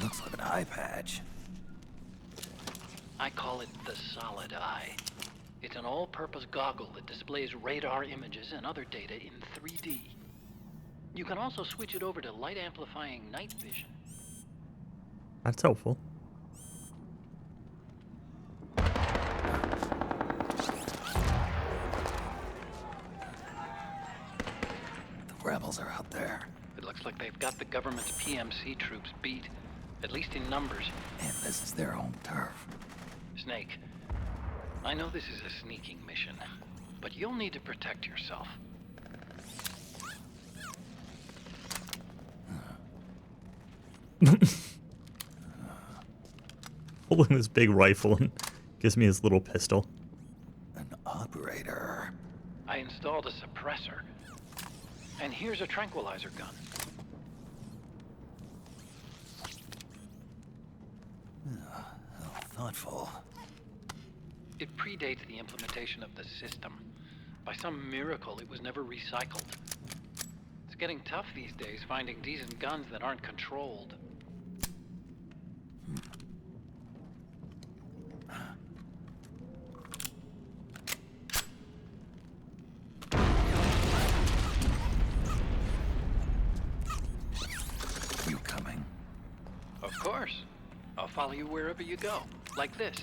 Looks like an eye patch. I call it the Solid Eye. It's an all-purpose goggle that displays radar images and other data in 3D. You can also switch it over to light-amplifying night vision. That's helpful. The rebels are out there. It looks like they've got the government's PMC troops beat, at least in numbers. And this is their home turf. Snake, I know this is a sneaking mission, but you'll need to protect yourself. Holding this big rifle and gives me his little pistol. An operator. I installed a suppressor. And here's a tranquilizer gun. How thoughtful. It predates the implementation of the system. By some miracle, it was never recycled. It's getting tough these days finding decent guns that aren't controlled. You coming? Of course. I'll follow you wherever you go, like this.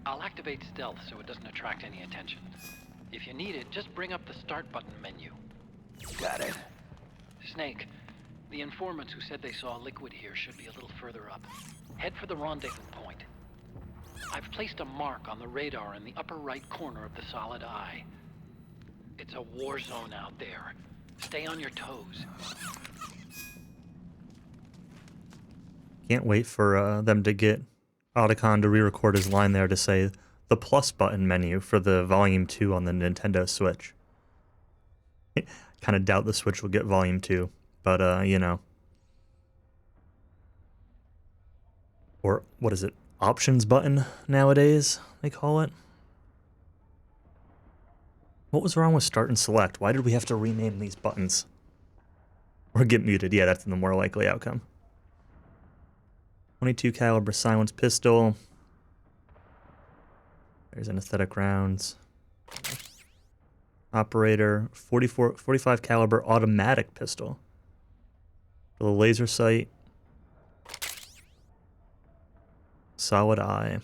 I'll activate stealth so it doesn't attract any attention. If you need it, just bring up the start button menu. Got it. Snake, the informants who said they saw liquid here should be a little further up. Head for the rendezvous point. I've placed a mark on the radar in the upper right corner of the Solid Eye. It's a war zone out there. Stay on your toes. Can't wait for them to get Otacon to re-record his line there to say the plus button menu for the Volume 2 on the Nintendo Switch. Kind of doubt the Switch will get Volume 2, but, you know. Or, what is it? Options button nowadays, they call it. What was wrong with Start and Select? Why did we have to rename these buttons? Or get muted. Yeah, that's the more likely outcome. 22 caliber silenced pistol. There's anesthetic rounds. Operator, 45 caliber automatic pistol. For the laser sight. Solid eye.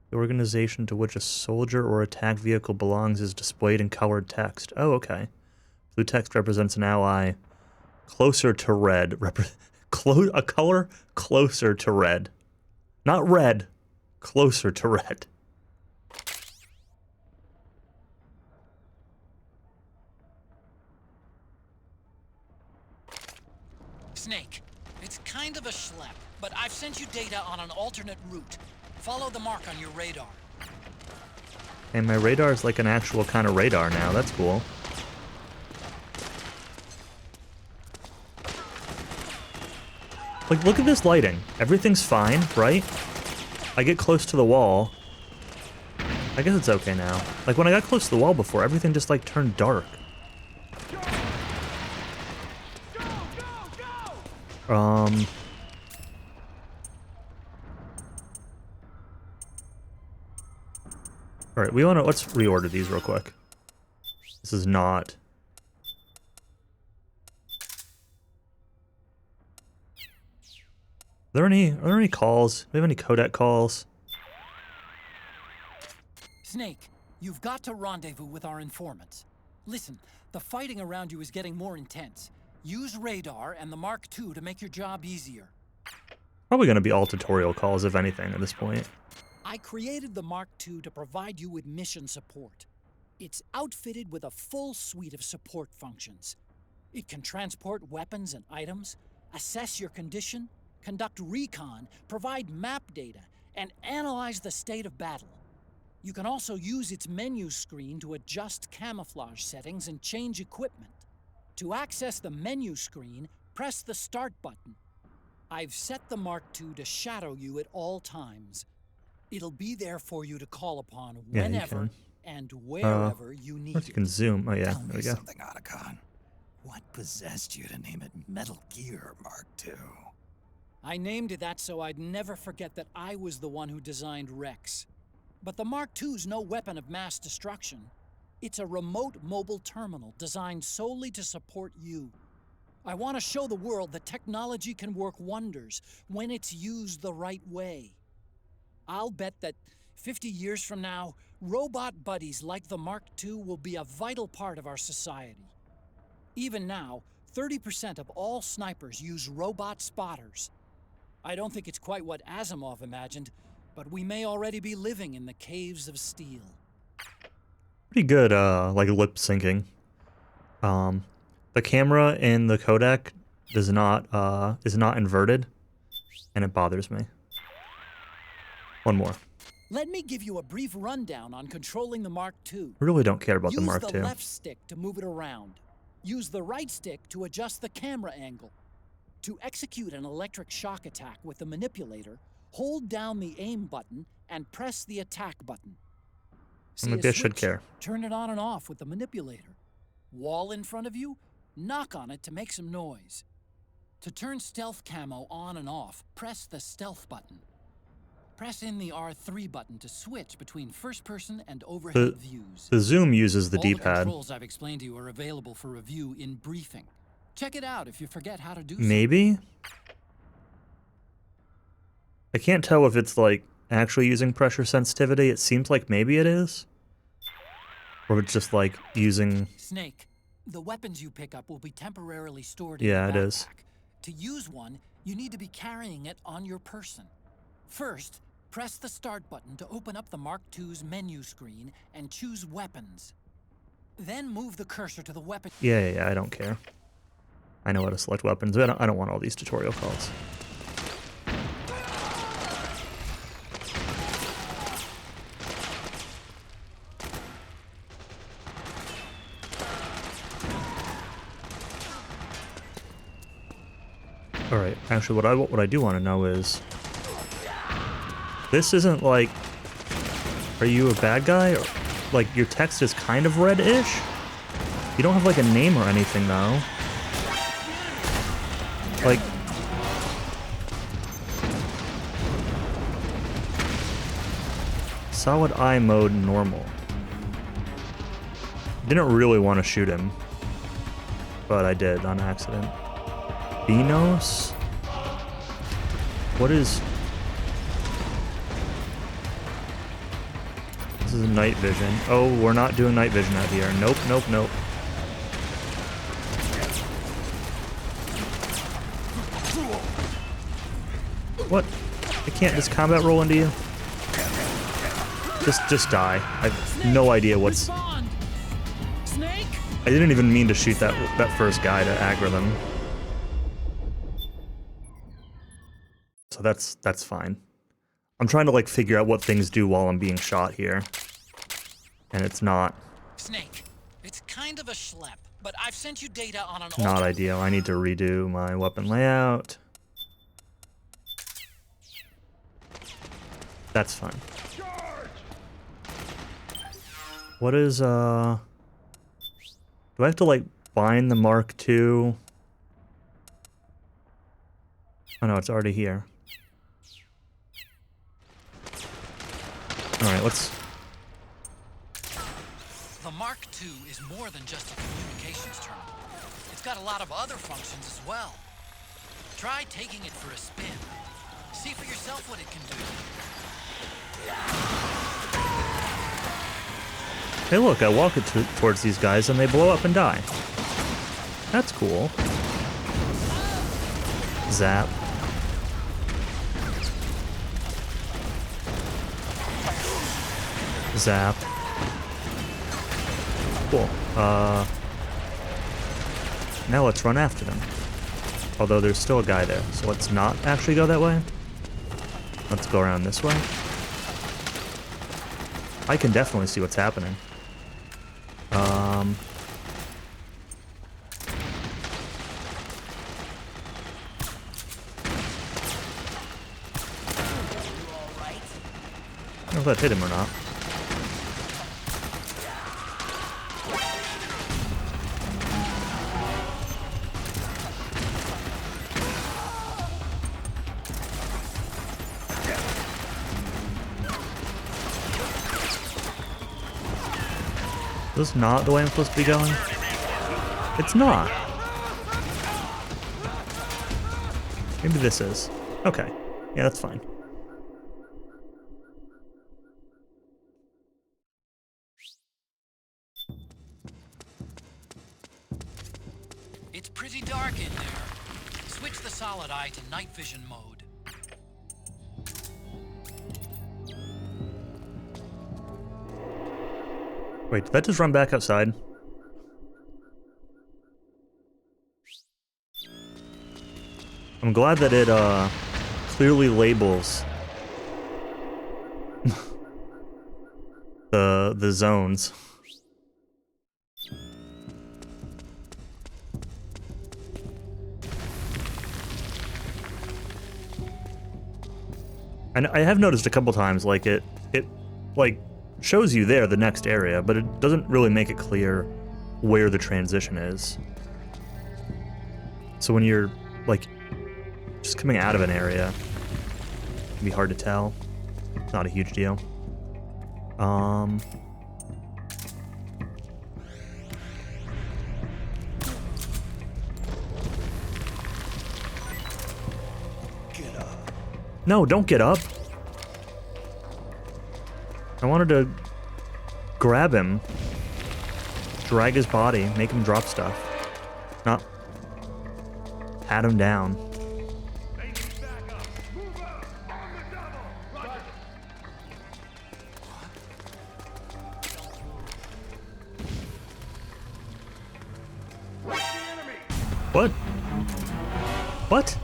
The organization to which a soldier or attack vehicle belongs is displayed in colored text. Oh, okay. Blue text represents an ally closer to red. A color closer to red. Not red. Closer to red. Snake, it's kind of a schlep, but I've sent you data on an alternate route. Follow the mark on your radar. And my radar is like an actual kind of radar now. That's cool. Like, look at this lighting. Everything's fine, right? I get close to the wall. I guess it's okay now. Like, when I got close to the wall before, everything just, like, turned dark. Alright, let's reorder these real quick. This is not... Are there any calls? Do we have any codec calls? Snake, you've got to rendezvous with our informants. Listen, the fighting around you is getting more intense. Use radar and the Mark II to make your job easier. Probably going to be all tutorial calls, if anything, at this point. I created the Mark II to provide you with mission support. It's outfitted with a full suite of support functions. It can transport weapons and items, assess your condition, conduct recon, provide map data, and analyze the state of battle. You can also use its menu screen to adjust camouflage settings and change equipment. To access the menu screen, press the Start button. I've set the Mark II to shadow you at all times. It'll be there for you to call upon whenever and wherever you need it. You can zoom. Oh, yeah. Tell There we me go. something, Otacon. What possessed you to name it Metal Gear Mark II? I named it that so I'd never forget that I was the one who designed Rex. But the Mark II's no weapon of mass destruction. It's a remote mobile terminal designed solely to support you. I want to show the world that technology can work wonders when it's used the right way. I'll bet that 50 years from now, robot buddies like the Mark II will be a vital part of our society. Even now, 30% of all snipers use robot spotters. I don't think it's quite what Asimov imagined, but we may already be living in the caves of steel. Pretty good, like, lip syncing. The camera in the codec is not inverted, and it bothers me. One more. Let me give you a brief rundown on controlling the Mark II. I really don't care about the Mark Use II. the left stick to move it around. Use the right stick to adjust the camera angle. To execute an electric shock attack with the manipulator, hold down the aim button and press the attack button. See Maybe a I should switch? care. Turn it on and off with the manipulator. Wall in front of you? Knock on it to make some noise. To turn stealth camo on and off, press the stealth button. Press in the R3 button to switch between first-person and overhead views. The zoom uses the All the D-pad. controls I've explained to you are available for review in briefing. Check it out if you forget how to do so. Maybe? I can't tell if it's, like, actually using pressure sensitivity. It seems like maybe it is. Or it's just, like, using... Snake, the weapons you pick up will be temporarily stored in your Yeah, backpack. it is. To use one, you need to be carrying it on your person. First, press the Start button to open up the Mark II's menu screen and choose Weapons. Then move the cursor to the weapon... Yeah, I don't care. I know how to select weapons. I don't want all these tutorial calls. All right, actually, what I do want to know is, this isn't like, are you a bad guy? Or, like, your text is kind of red-ish? You don't have, like, a name or anything, though. Like... Solid eye mode normal. Didn't really want to shoot him, but I did on accident. Benos? What is... This is night vision. Oh, we're not doing night vision out here. Nope, nope, nope. What? I can't just combat roll into you? Just die. I have no idea what's... Snake? I didn't even mean to shoot that first guy to aggro them. So that's fine. I'm trying to like figure out what things do while I'm being shot here. And it's not. Snake, it's kind of a schlep, but I've sent you data on an Not ideal. I need to redo my weapon layout. That's fine. What is do I have to like bind the Mark II? Oh no, it's already here. Alright, let's... The Mark II is more than just a communications terminal. It's got a lot of other functions as well. Try taking it for a spin. See for yourself what it can do. Hey look, I walk it towards these guys and they blow up and die. That's cool. Zap. Zap. Cool. Now let's run after them. Although there's still a guy there, so let's not actually go that way. Let's go around this way. I can definitely see what's happening. I don't know if that hit him or not. Is this not the way I'm supposed to be going? It's not. Maybe this is. Okay. Yeah, that's fine. It's pretty dark in there. Switch the solid eye to night vision mode. Wait, did that just run back outside? I'm glad that it clearly labels the zones. And I have noticed a couple times, like it like shows you there the next area, but it doesn't really make it clear where the transition is. So when you're like just coming out of an area, it can be hard to tell. It's not a huge deal. Get up. No, don't get up. I wanted to grab him, drag his body, make him drop stuff, not pat him down. What? What?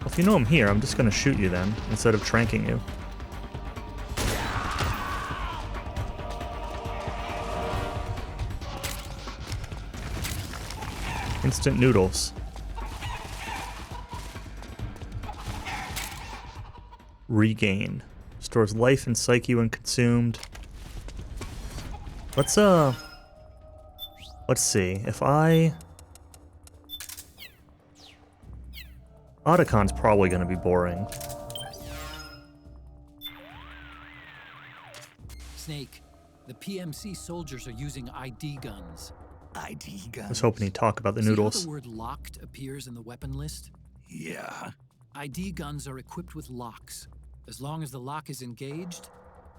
Well, if you know I'm here, I'm just gonna shoot you then, instead of tranking you. Instant noodles. Regain. Stores life and psyche when consumed. Let's see. If Otacon's probably gonna be boring. Snake, the PMC soldiers are using ID guns. ID guns? I was hoping he'd talk about the See how noodles. the word locked appears in the weapon list? Yeah. ID guns are equipped with locks. As long as the lock is engaged,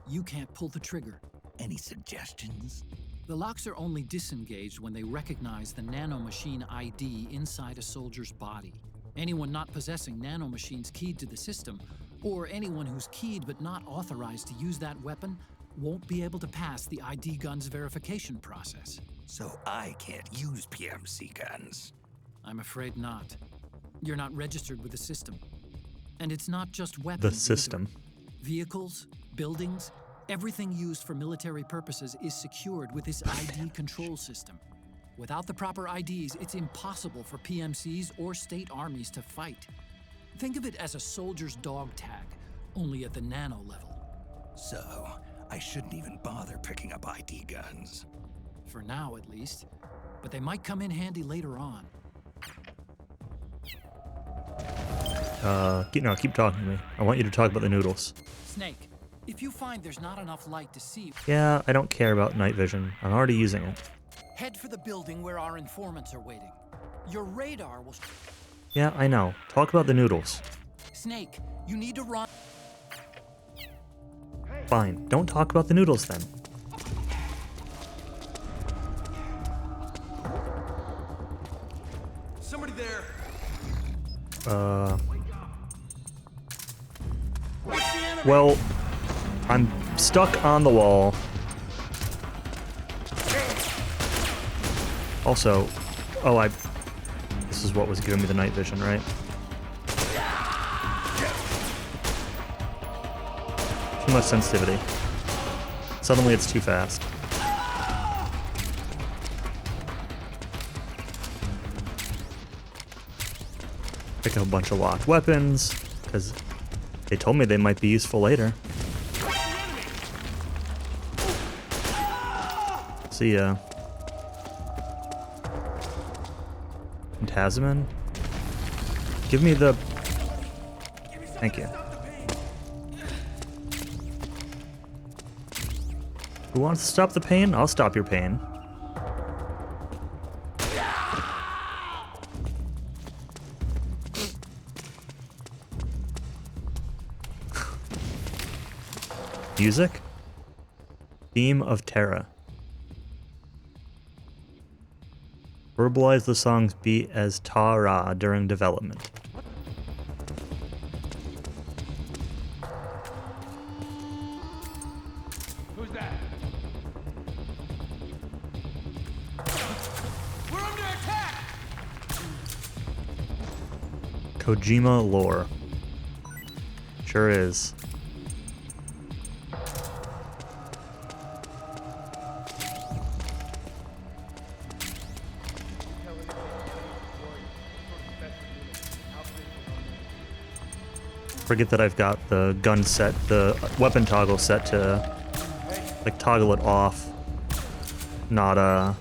you can't pull the trigger. Any suggestions? The locks are only disengaged when they recognize the nanomachine ID inside a soldier's body. Anyone not possessing nanomachines keyed to the system, or anyone who's keyed but not authorized to use that weapon, won't be able to pass the ID gun's verification process. So I can't use PMC guns? I'm afraid not. You're not registered with the system. And it's not just weapons. The either. system. Vehicles, buildings, everything used for military purposes is secured with this ID control system. Without the proper IDs, it's impossible for PMCs or state armies to fight. Think of it as a soldier's dog tag, only at the nano level. So, I shouldn't even bother picking up ID guns. For now, at least. But they might come in handy later on. Keep talking to me. I want you to talk about the noodles. Snake, if you find there's not enough light to see, Yeah, I don't care about night vision. I'm already using it. head for the building where our informants are waiting. Your radar will... Yeah, I know. Talk about the noodles. Snake, you need to run... Fine. Don't talk about the noodles then. Somebody there. Well, I'm stuck on the wall. Also, this is what was giving me the night vision, right? Too much sensitivity. Suddenly it's too fast. Pick up a bunch of locked weapons, because they told me they might be useful later. See ya. Phantasmin? Give me the... Thank you. Who wants to stop the pain? I'll stop your pain. Music? Theme of Terra. Verbalize the song's beat as Ta-Ra during development. Who's that? We're under attack! Kojima lore. Sure is. Forget that I've got the gun set, the weapon toggle set to like toggle it off, not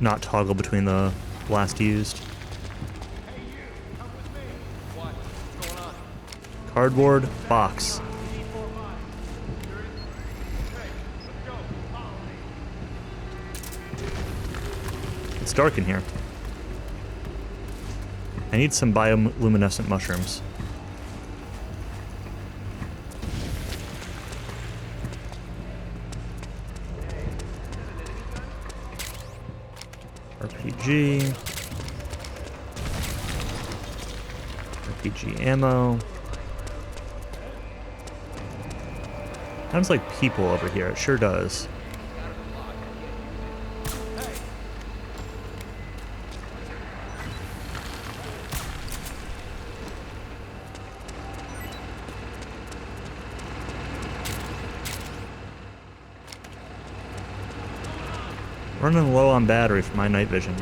not toggle between the last used. Cardboard box. It's dark in here. I need some bioluminescent mushrooms. RPG. RPG ammo. Sounds like people over here. It sure does. Running low on battery for my night vision.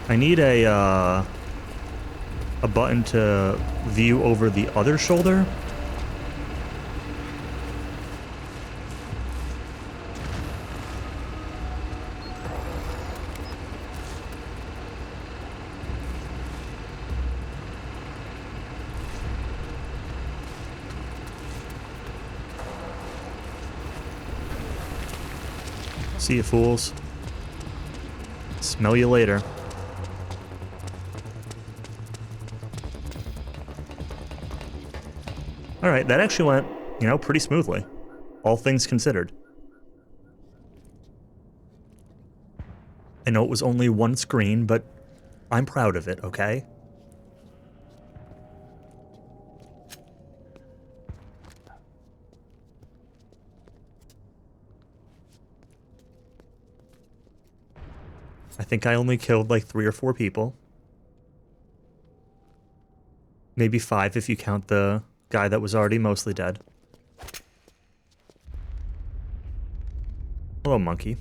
I need a button to view over the other shoulder. See you, fools. Smell you later. Alright, that actually went, you know, pretty smoothly. All things considered. I know it was only one screen, but I'm proud of it, okay? I think I only killed like 3 or 4 people. Maybe 5 if you count the guy that was already mostly dead. Hello, monkey.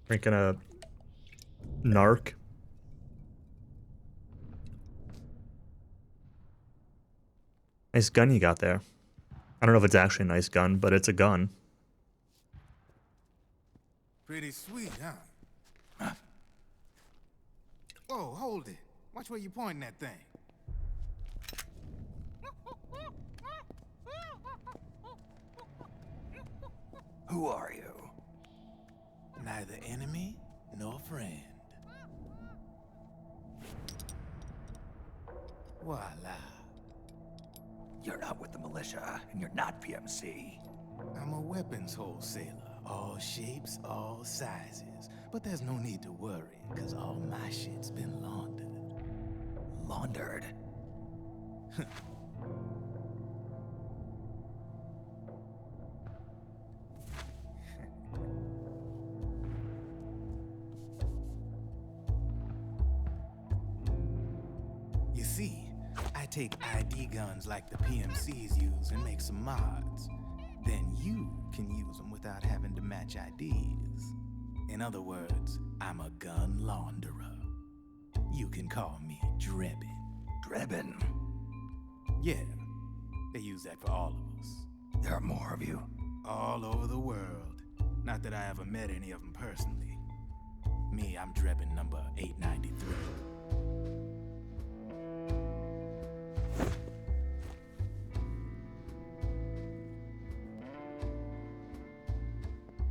Drinking a narc. Nice gun you got there. I don't know if it's actually a nice gun, but it's a gun. Pretty sweet, huh? Oh, hold it. Watch where you pointing that thing. Who are you? Neither enemy nor friend. Voila. You're not with the militia, and you're not PMC. I'm a weapons wholesaler. All shapes, all sizes. But there's no need to worry, because all my shit's been laundered. Laundered? You see, I take ID guns like the PMCs use and make some mods. Then you can use them without having to match IDs. In other words, I'm a gun launderer. You can call me Drebin. Drebin? Yeah, they use that for all of us. There are more of you? All over the world. Not that I ever met any of them personally. Me, I'm Drebin number 893.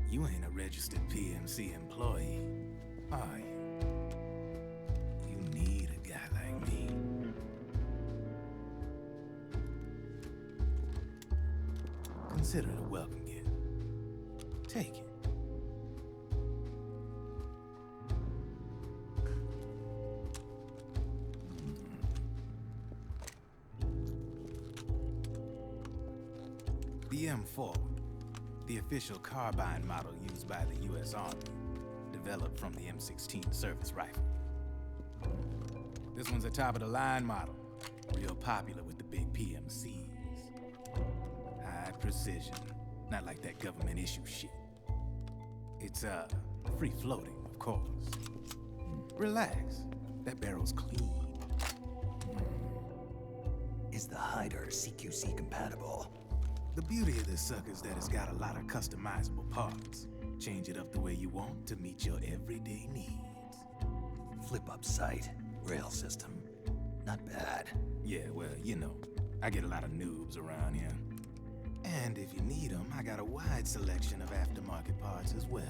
You ain't a registered PMC employee, are you? You need a guy like me. Consider it a welcome gift. Take it. The M4. The official carbine model used by the U.S. Army, developed from the M16 service rifle. This one's a top-of-the-line model, real popular with the big PMCs. High precision, not like that government-issue shit. It's, free-floating, of course. Relax, that barrel's clean. Is the hider CQC compatible? The beauty of this sucker is that it's got a lot of customizable parts. Change it up the way you want to meet your everyday needs. Flip-up sight, rail system. Not bad. Yeah, well, you know, I get a lot of noobs around here. And if you need them, I got a wide selection of aftermarket parts as well.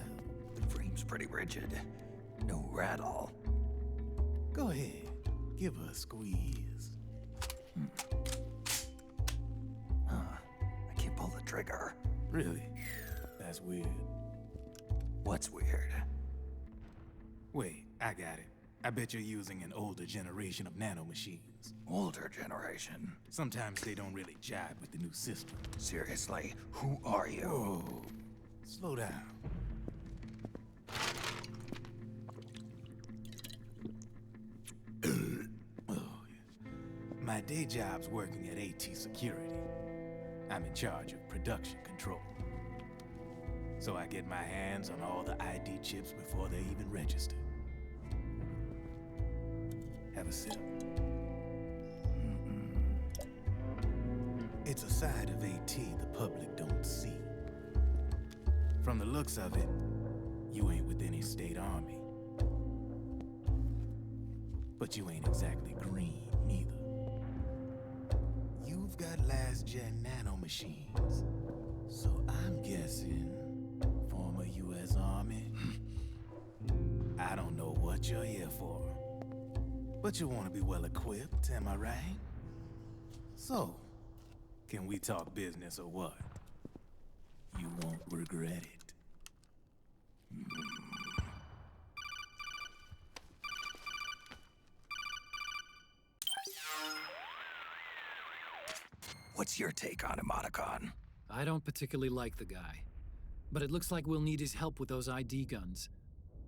The frame's pretty rigid. No rattle. Go ahead, give her a squeeze. I can't pull the trigger. Really? That's weird. What's weird? Wait, I got it. I bet you're using an older generation of nanomachines. Older generation. Sometimes they don't really jive with the new system. Seriously, who are you? Whoa. Slow down. My day job's working at AT Security. I'm in charge of production control. So I get my hands on all the ID chips before they're even registered. Have a sip. It's a side of AT the public don't see. From the looks of it, you ain't with any state army. But you ain't exactly green, neither. You've got last-gen nanomachines. So I'm guessing former U.S. Army. I don't know what you're here for. But you want to be well-equipped, am I right? So, can we talk business or what? You won't regret it. What's your take on him, Otacon? I don't particularly like the guy, but it looks like we'll need his help with those ID guns.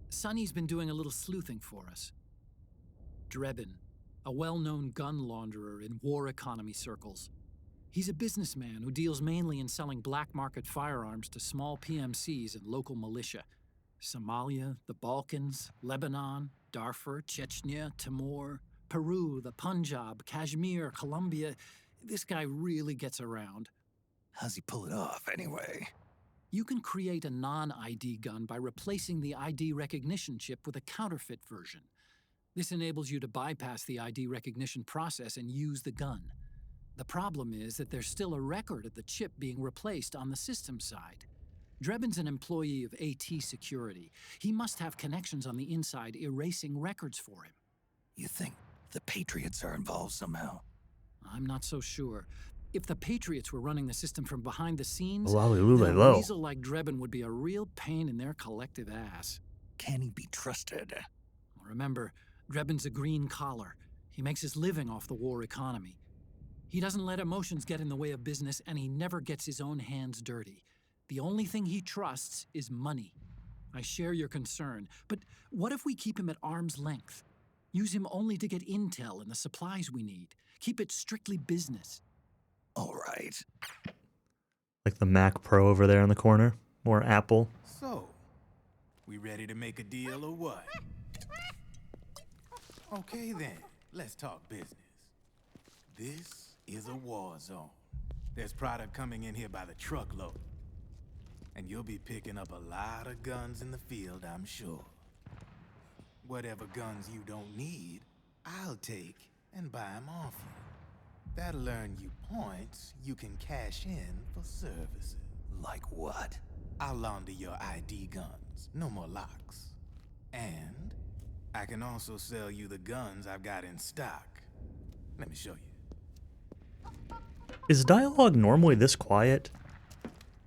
Sonny's been doing a little sleuthing for us. Drebin, a well-known gun launderer in war economy circles. He's a businessman who deals mainly in selling black market firearms to small PMCs and local militia. Somalia, the Balkans, Lebanon, Darfur, Chechnya, Timor, Peru, the Punjab, Kashmir, Colombia. This guy really gets around. How's he pull it off, anyway? You can create a non-ID gun by replacing the ID recognition chip with a counterfeit version. This enables you to bypass the ID recognition process and use the gun. The problem is that there's still a record of the chip being replaced on the system side. Drebin's an employee of AT Security. He must have connections on the inside erasing records for him. You think the Patriots are involved somehow? I'm not so sure. If the Patriots were running the system from behind the scenes, then Lolly-loo-lay-lo. a weasel like Drebin would be a real pain in their collective ass. Can he be trusted? Remember, Drebin's a green collar. He makes his living off the war economy. He doesn't let emotions get in the way of business, and he never gets his own hands dirty. The only thing he trusts is money. I share your concern, but what if we keep him at arm's length? Use him only to get intel and the supplies we need. Keep it strictly business. All right. Like the Mac Pro over there in the corner. More Apple. So, we ready to make a deal or what? Okay then, let's talk business. This is a war zone. There's product coming in here by the truckload. And you'll be picking up a lot of guns in the field, I'm sure. Whatever guns you don't need, I'll take and buy them off you. That'll earn you points you can cash in for services. Like what? I'll launder your ID guns, no more locks. And I can also sell you the guns I've got in stock. Let me show you. Is dialogue normally this quiet?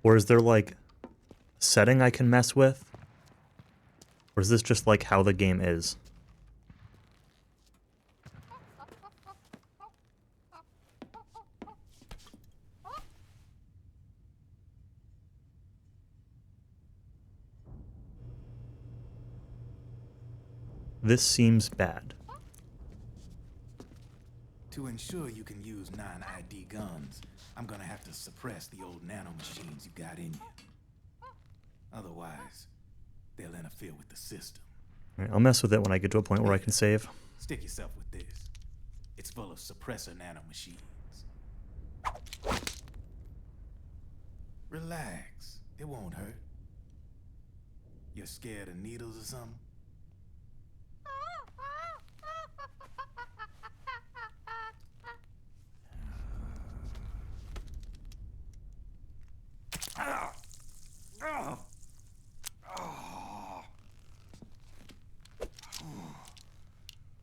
Or is there like a setting I can mess with? Or is this just like how the game is? This seems bad. To ensure you can use non-ID guns, I'm gonna have to suppress the old nanomachines you got in you. Otherwise, they'll interfere with the system. All right, I'll mess with it when I get to a point where I can save. Stick yourself with this. It's full of suppressor nanomachines. Relax. It won't hurt. You're scared of needles or something?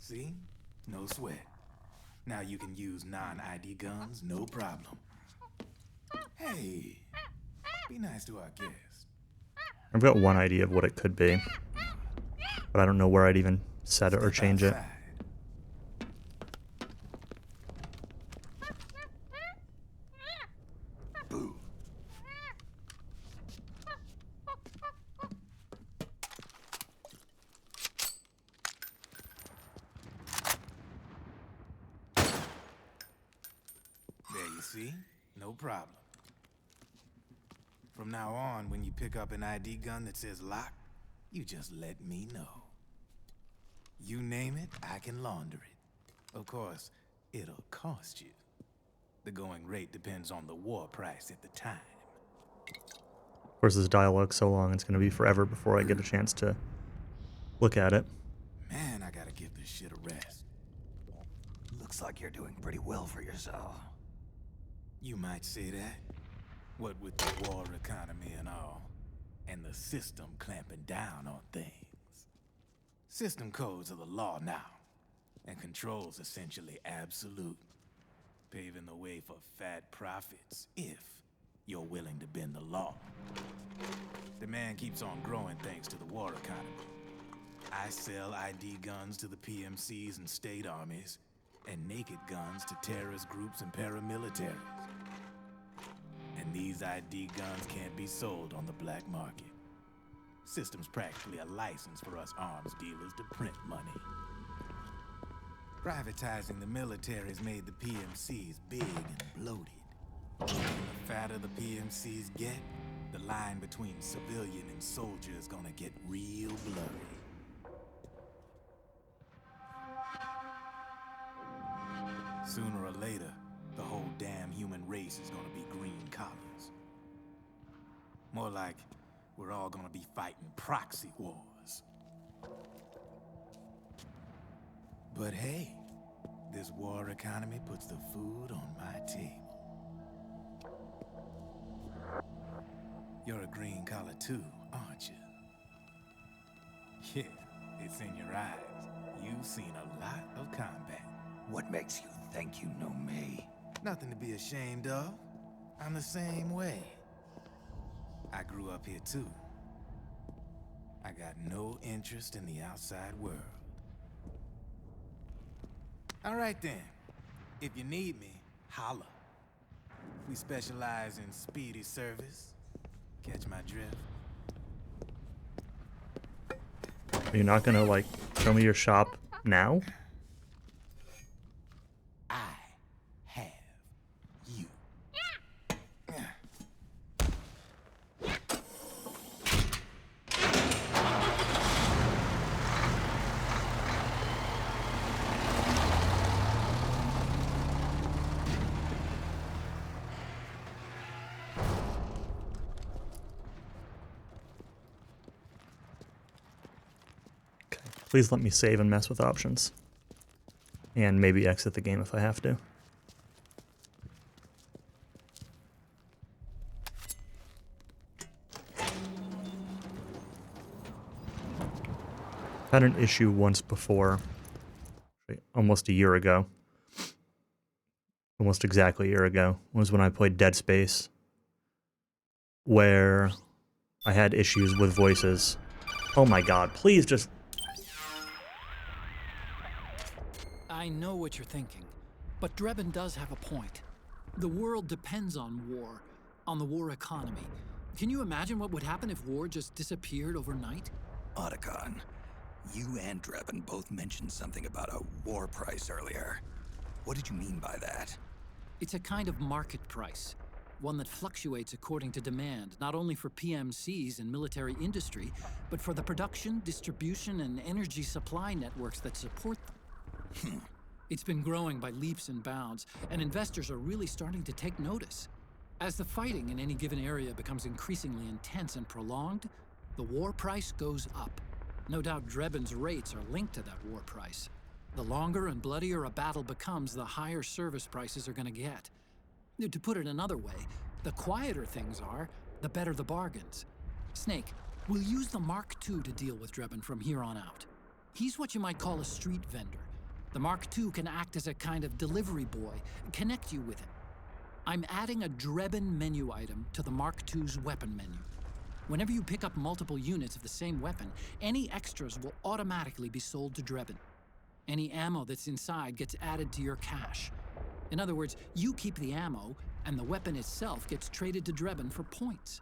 See? No sweat. Now you can use non-ID guns, no problem. Hey, be nice to our guest. I've got one idea of what it could be, but I don't know where I'd even set it or change it. There you see? No problem. From now on, when you pick up an ID gun that says lock, you just let me know. You name it, I can launder it. Of course, it'll cost you. The going rate depends on the war price at the time. Of course, this dialogue's so long, it's going to be forever before I get a chance to look at it. Man, I gotta give this shit a rest. Looks like you're doing pretty well for yourself. You might say that. What with the war economy and all, and the system clamping down on things. System codes are the law now, and control's essentially absolute, paving the way for fat profits if you're willing to bend the law. Demand keeps on growing thanks to the war economy. I sell ID guns to the PMCs and state armies, and naked guns to terrorist groups and paramilitaries. And these ID guns can't be sold on the black market. System's practically a license for us arms dealers to print money. Privatizing the military's made the PMCs big and bloated. And the fatter the PMCs get, the line between civilian and soldier is gonna get real blurry. Sooner or later, the whole damn human race is gonna be green collars. More like we're all gonna be fighting proxy wars. But hey, this war economy puts the food on my table. You're a green collar too, aren't you? Yeah, it's in your eyes. You've seen a lot of combat. What makes you think you know me? Nothing to be ashamed of. I'm the same way. I grew up here too. I got no interest in the outside world. All right then. If you need me, holla. We specialize in speedy service. Catch my drift? Are you not gonna, like, show me your shop now? I have you. Please let me save and mess with options. And maybe exit the game if I have to. Had an issue once before, almost a year ago. Almost exactly a year ago was when I played Dead Space, where I had issues with voices. Oh my god, please just... I know what you're thinking, but Drebin does have a point. The world depends on war, on the war economy. Can you imagine what would happen if war just disappeared overnight? Otacon, you and Drebin both mentioned something about a war price earlier. What did you mean by that? It's a kind of market price, one that fluctuates according to demand, not only for PMCs and military industry, but for the production, distribution, and energy supply networks that support them. It's been growing by leaps and bounds, and investors are really starting to take notice. As the fighting in any given area becomes increasingly intense and prolonged, the war price goes up. No doubt Drebin's rates are linked to that war price. The longer and bloodier a battle becomes, the higher service prices are going to get. To put it another way, the quieter things are, the better the bargains. Snake, we'll use the Mark II to deal with Drebin from here on out. He's what you might call a street vendor. The Mark II can act as a kind of delivery boy and connect you with him. I'm adding a Drebin menu item to the Mark II's weapon menu. Whenever you pick up multiple units of the same weapon, any extras will automatically be sold to Drebin. Any ammo that's inside gets added to your cache. In other words, you keep the ammo, and the weapon itself gets traded to Drebin for points.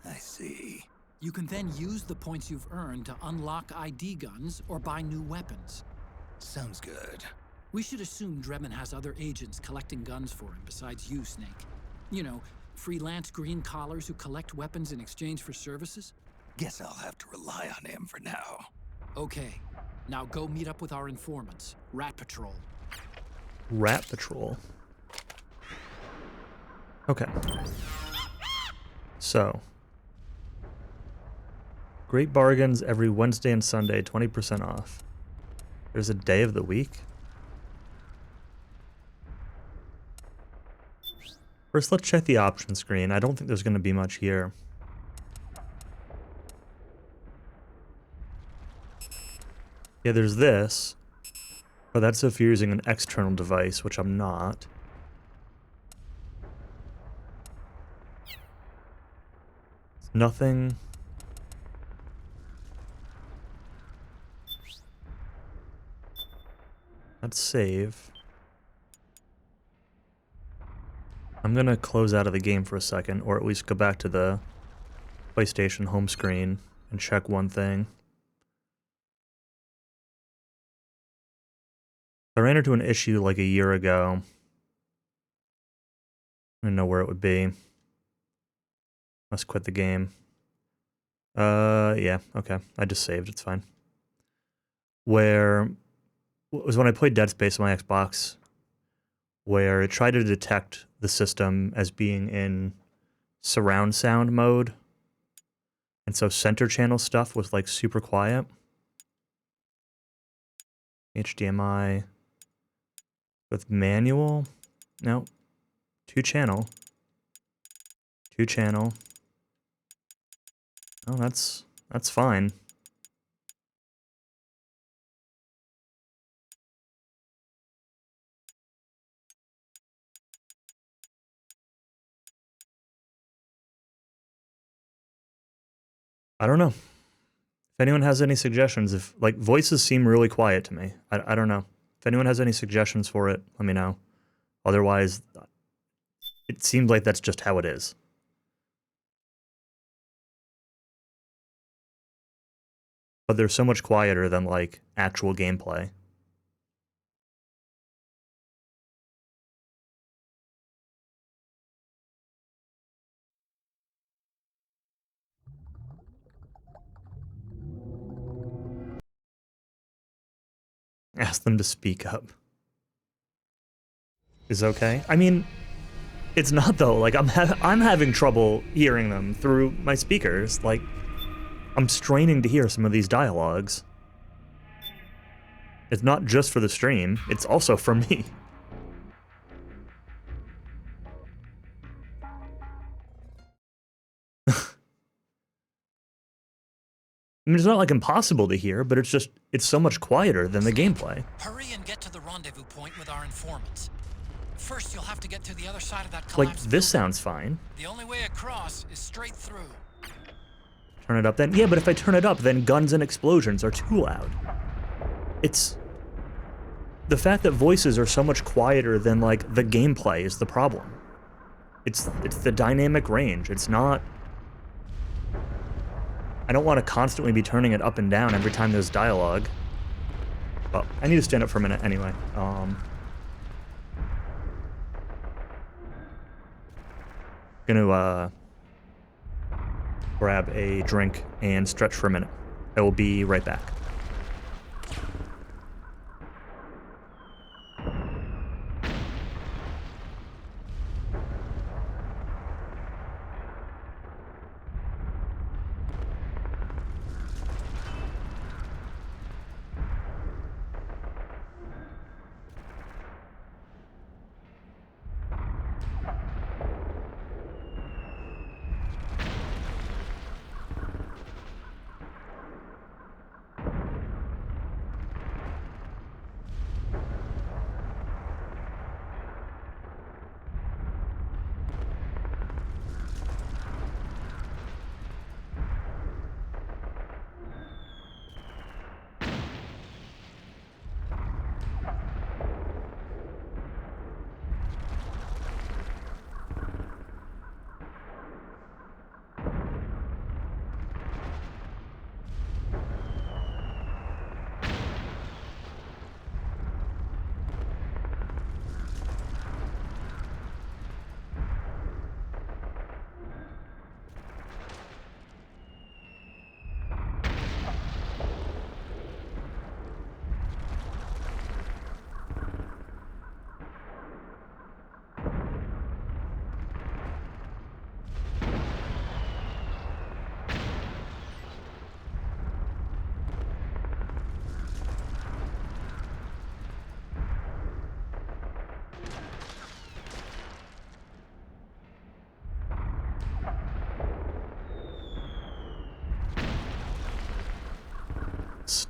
I see. You can then use the points you've earned to unlock ID guns or buy new weapons. Sounds good. We should assume Drebin has other agents collecting guns for him besides you, Snake. You know, freelance green collars who collect weapons in exchange for services? Guess I'll have to rely on him for now. Okay. Now go meet up with our informants, Rat Patrol. Rat Patrol. Okay. So. Great bargains every Wednesday and Sunday, 20% off. There's a day of the week? First, let's check the options screen. I don't think there's going to be much here. Yeah, there's this. But that's if you're using an external device, which I'm not. Nothing. Let's save. I'm gonna close out of the game for a second, or at least go back to the PlayStation home screen and check one thing. I ran into an issue like a year ago. I don't know where it would be. Must quit the game. Yeah, okay. I just saved, it's fine. Where it was when I played Dead Space on my Xbox, where it tried to detect the system as being in surround sound mode. And so center channel stuff was like super quiet. HDMI with manual. No. 2-channel. 2-channel. Oh, that's fine. I don't know. If anyone has any suggestions, if like voices seem really quiet to me. I don't know. If anyone has any suggestions for it, let me know. Otherwise, it seems like that's just how it is. But they're so much quieter than like actual gameplay. Ask them to speak up. Is okay? I mean, it's not though. Like I'm having trouble hearing them through my speakers. Like I'm straining to hear some of these dialogues. It's not just for the stream, it's also for me. I mean, it's not like impossible to hear, but it's so much quieter than the gameplay. Hurry and get to the rendezvous point with our informants. First, you'll have to get to the other side of that collapsed Like, this building. sounds fine. The only way across is straight through. Turn it up then? Yeah, but if I turn it up, then guns and explosions are too loud. It's... The fact that voices are so much quieter than, like, the gameplay is the problem. It's the dynamic range. It's not... I don't want to constantly be turning it up and down every time there's dialogue. Well, I need to stand up for a minute anyway. Gonna grab a drink and stretch for a minute. I will be right back.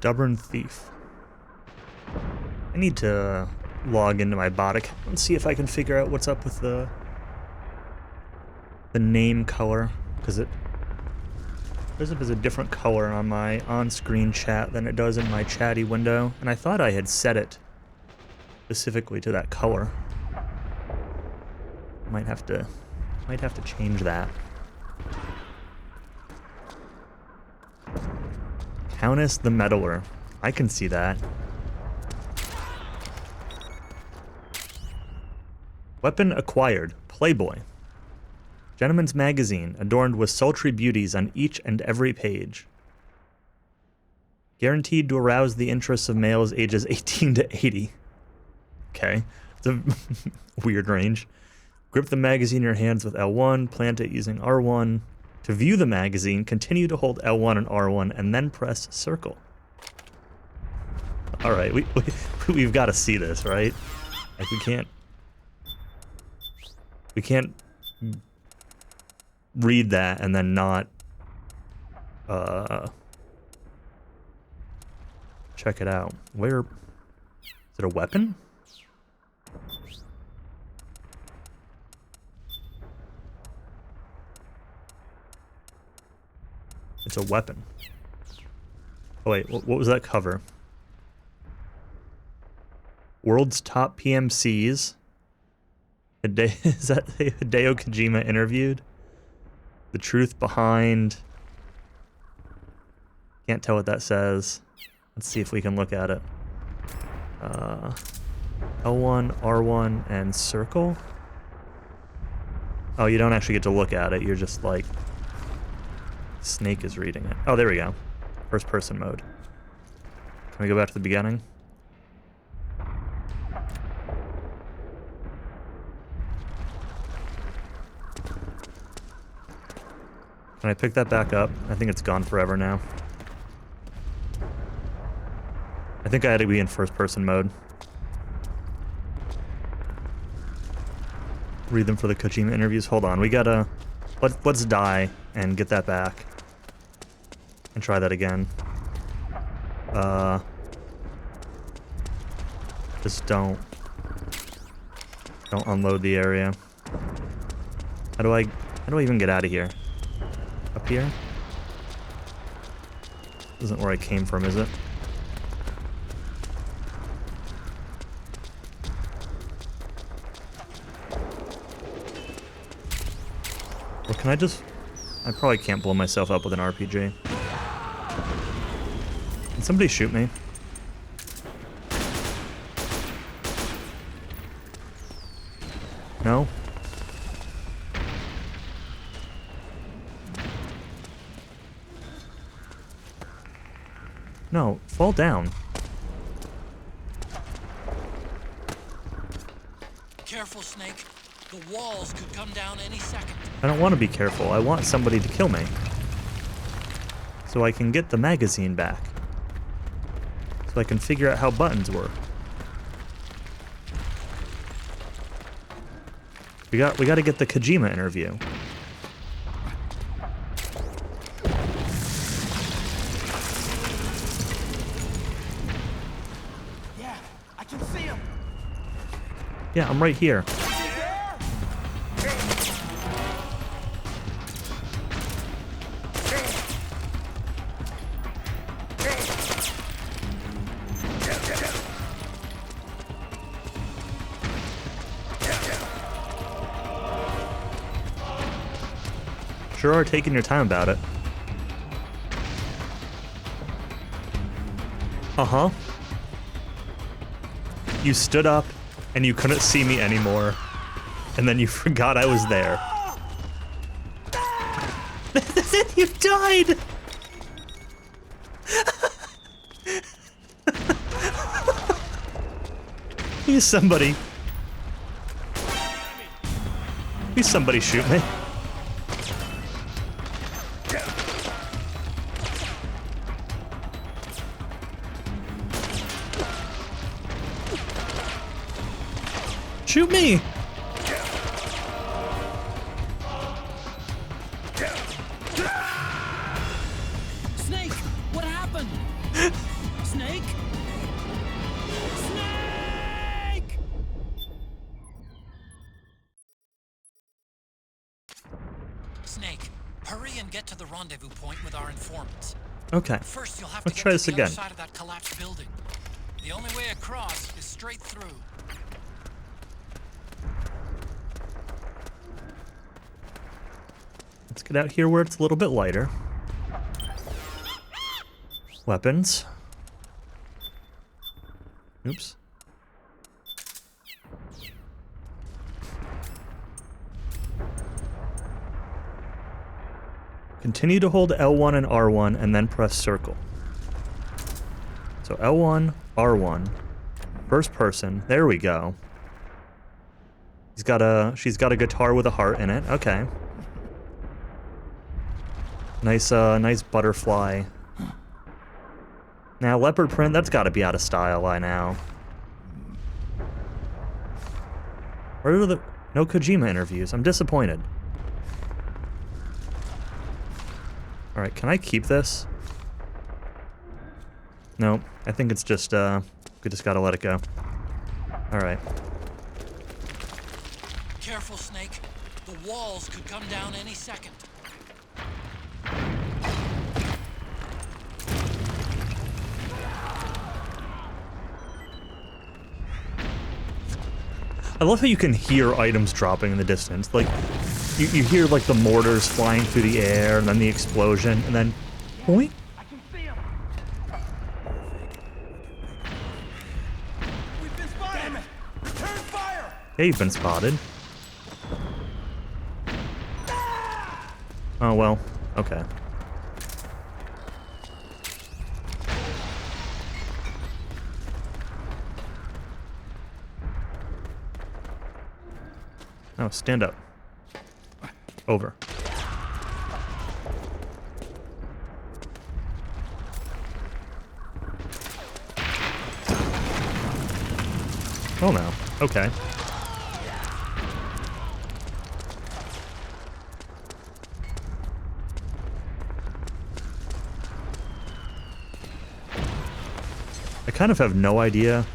Stubborn thief. I need to log into my bot account and see if I can figure out what's up with the name color, because it shows up as a different color on my on-screen chat than it does in my chatty window, and I thought I had set it specifically to that color. Might have to change that. Countess the Meddler. I can see that. Weapon acquired. Playboy. Gentleman's Magazine, adorned with sultry beauties on each and every page. Guaranteed to arouse the interests of males ages 18 to 80. Okay, it's a weird range. Grip the magazine in your hands with L1, plant it using R1. To view the magazine, continue to hold L1 and R1, and then press circle. All right, we've got to see this, right? Like, we can't read that and then not check it out. Where is it? A weapon? It's a weapon. Oh wait, what was that cover? World's top PMCs. Is that Hideo Kojima interviewed? The truth behind... Can't tell what that says. Let's see if we can look at it. L1, R1, and circle? Oh, you don't actually get to look at it. You're just like... Snake is reading it. Oh, there we go. First person mode. Can we go back to the beginning? Can I pick that back up? I think it's gone forever now. I think I had to be in first person mode. Read them for the Kojima interviews. Hold on, we gotta... Let's die and get that back. And try that again. Just don't unload the area. How do I even get out of here? Up here? This isn't where I came from, is it? Or can I just... I probably can't blow myself up with an RPG. Can somebody shoot me? No? No, fall down. Careful, Snake. The walls could come down any second. I don't want to be careful. I want somebody to kill me. So I can get the magazine back. So I can figure out how buttons work. We got to get the Kojima interview. Yeah, I can see him. Yeah, I'm right here. Sure are taking your time about it. Uh-huh. You stood up and you couldn't see me anymore. And then you forgot I was there. Then you died! Please somebody. Please somebody shoot me. Shoot me! Snake, what happened? Snake! Snake! Snake, hurry and get to the rendezvous point with our informants. Okay. First, you'll have Let's to try get this to the again. other side of that collapsed building. The only way across is straight through. Let's get out here where it's a little bit lighter. Weapons. Oops. Continue to hold L1 and R1 and then press circle. So L1, R1, first person. There we go. She's got a guitar with a heart in it. Okay. Nice butterfly. Now leopard print, that's got to be out of style by now. Where are no Kojima interviews? I'm disappointed. All right, can I keep this? No, I think it's just we just gotta let it go. All right. Careful, Snake. The walls could come down any second. I love how you can hear items dropping in the distance. Like, you hear, like, the mortars flying through the air, and then the explosion, and then... Boing? I can see him. We've been spotted. Damn it! Return fire! Yeah, you've been spotted. Oh, well. Okay. Oh, stand up. Over. Oh no. Okay. I kind of have no idea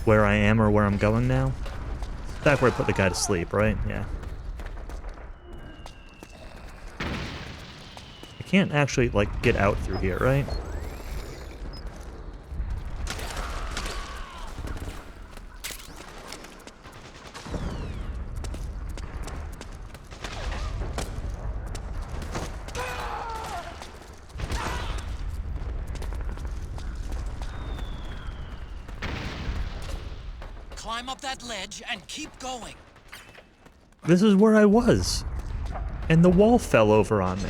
where I am or where I'm going now. Back where I put the guy to sleep, right? Yeah. I can't actually, like, get out through here, right? Climb up that ledge and keep going. This is where I was. And the wall fell over on me.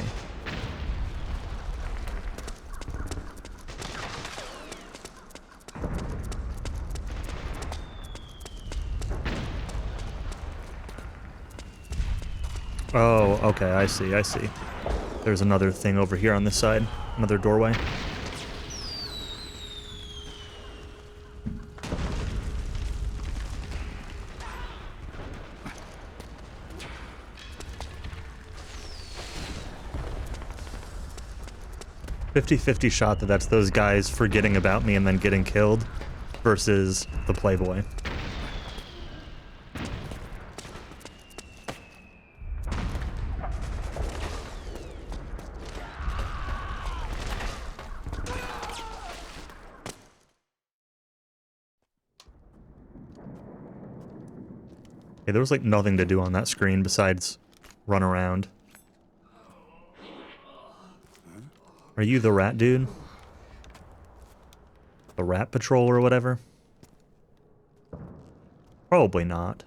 Oh, okay, I see, I see. There's another thing over here on this side. Another doorway. .50-50 shot that that's those guys forgetting about me and then getting killed versus the Playboy. Hey, there was like nothing to do on that screen besides run around. Are you the rat dude? The rat patrol or whatever? Probably not.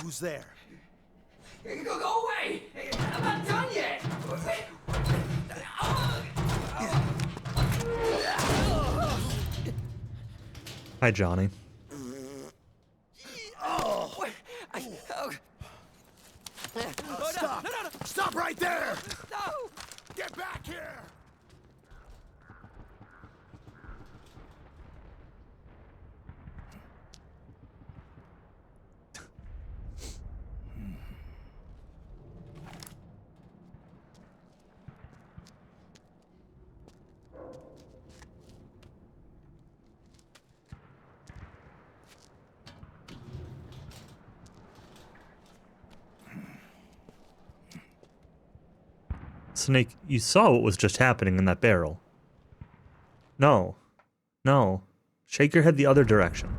Who's there? Go away! I'm not done yet! Hi, Johnny. Stop! No. Stop right there! No! Get back here! Snake, you saw what was just happening in that barrel. No. No. Shake your head the other direction.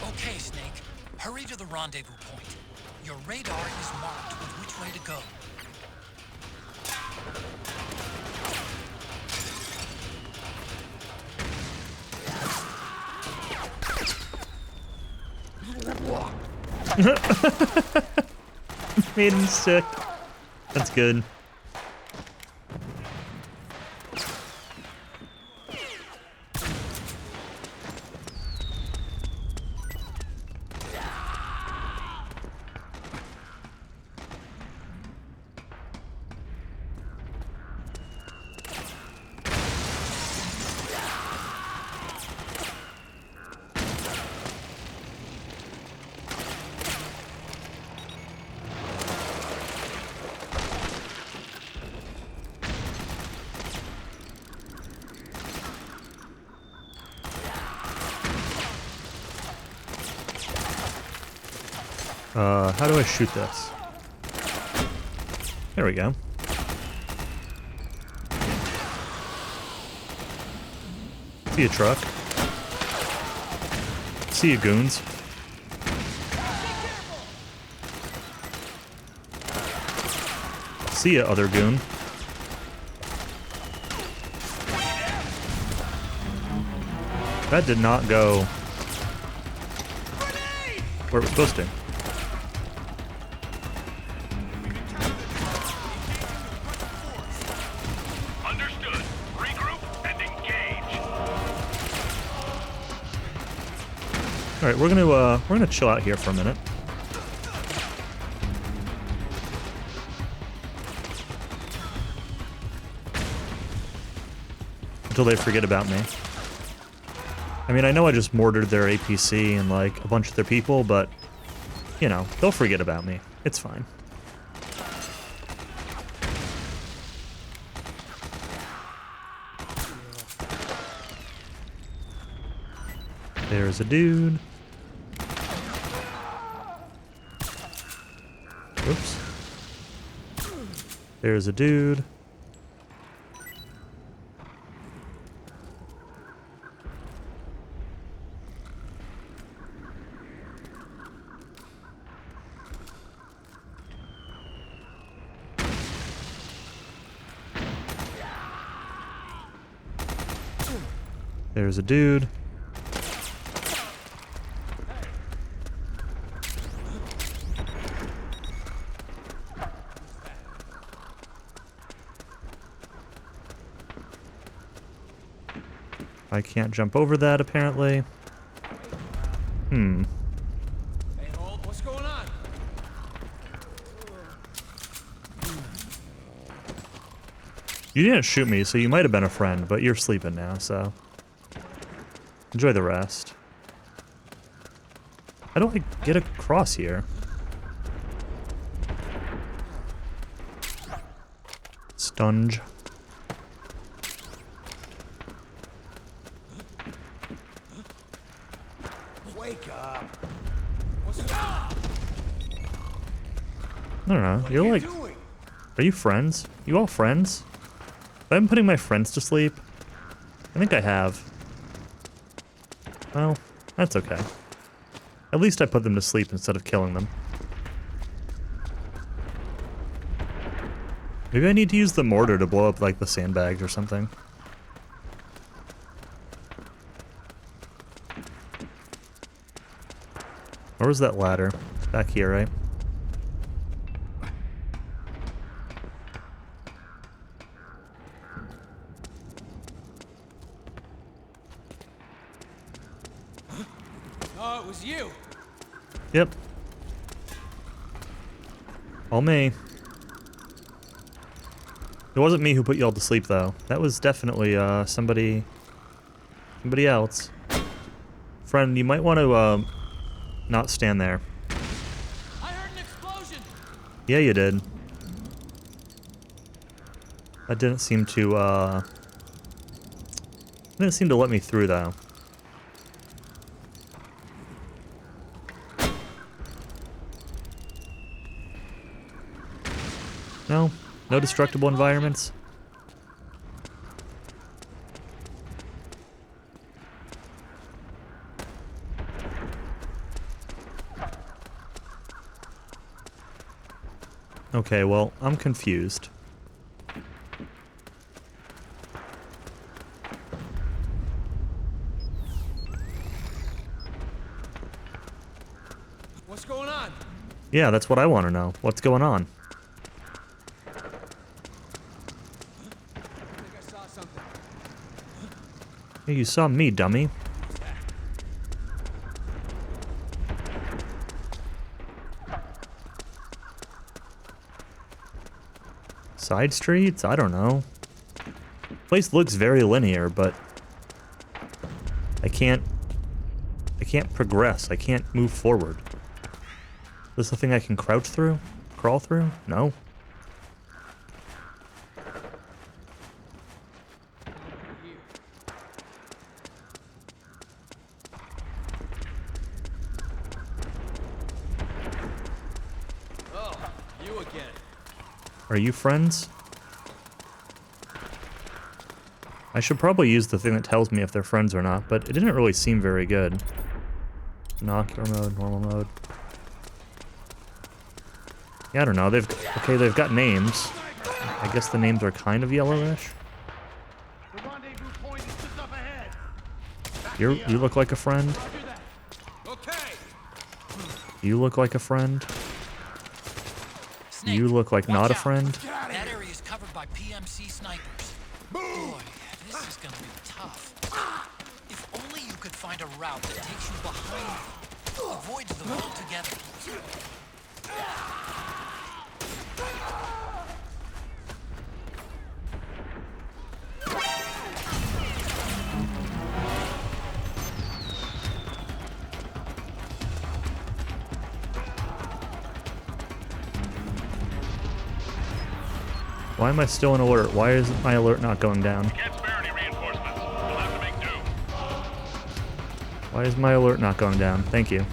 Okay, Snake. Hurry to the rendezvous point. Your radar is marked with which way to go. Made him sick. That's good. How do I shoot this? There we go. See you, truck. See you, goons. See ya, other goon. That did not go where it was supposed to. All right, we're gonna chill out here for a minute. Until they forget about me. I mean, I know I just mortared their APC and like a bunch of their people, but you know, they'll forget about me. It's fine. There's a dude. Oops. There's a dude. There's a dude. I can't jump over that, apparently. Hey, hold. What's going on? You didn't shoot me, so you might have been a friend, but you're sleeping now, so... enjoy the rest. How do I get across here? Stunge. Wake up. I don't know. You're like... are you friends? You all friends? Have I been putting my friends to sleep? I think I have. Well, that's okay. At least I put them to sleep instead of killing them. Maybe I need to use the mortar to blow up, like, the sandbags or something. Where was that ladder? Back here, right? Oh, it was you. Yep. All me. It wasn't me who put you all to sleep, though. That was definitely, somebody else. Friend, you might want to, not stand there. I heard an explosion. Yeah, you did. That didn't seem to let me through though. No? No destructible environments? Okay, well, I'm confused. What's going on? Yeah, that's what I want to know. What's going on? I think I saw something. Hey, you saw me, dummy. Side streets? I don't know. Place looks very linear, but I can't progress. I can't move forward. Is this a thing I can crouch through? Crawl through? No. Oh, you again. Are you friends? I should probably use the thing that tells me if they're friends or not, but it didn't really seem very good. Binocular mode, normal mode. Yeah, I don't know. They've got names. I guess the names are kind of yellowish. The rendezvous point is just up ahead. You look like a friend. Okay. You look like a friend. You look like not a friend. That area is covered by PMC snipers. Boy, this is gonna be tough. If only you could find a route that takes you behind them. Avoid them altogether. Why am I still in alert? Why is my alert not going down? Why is my alert not going down? Thank you.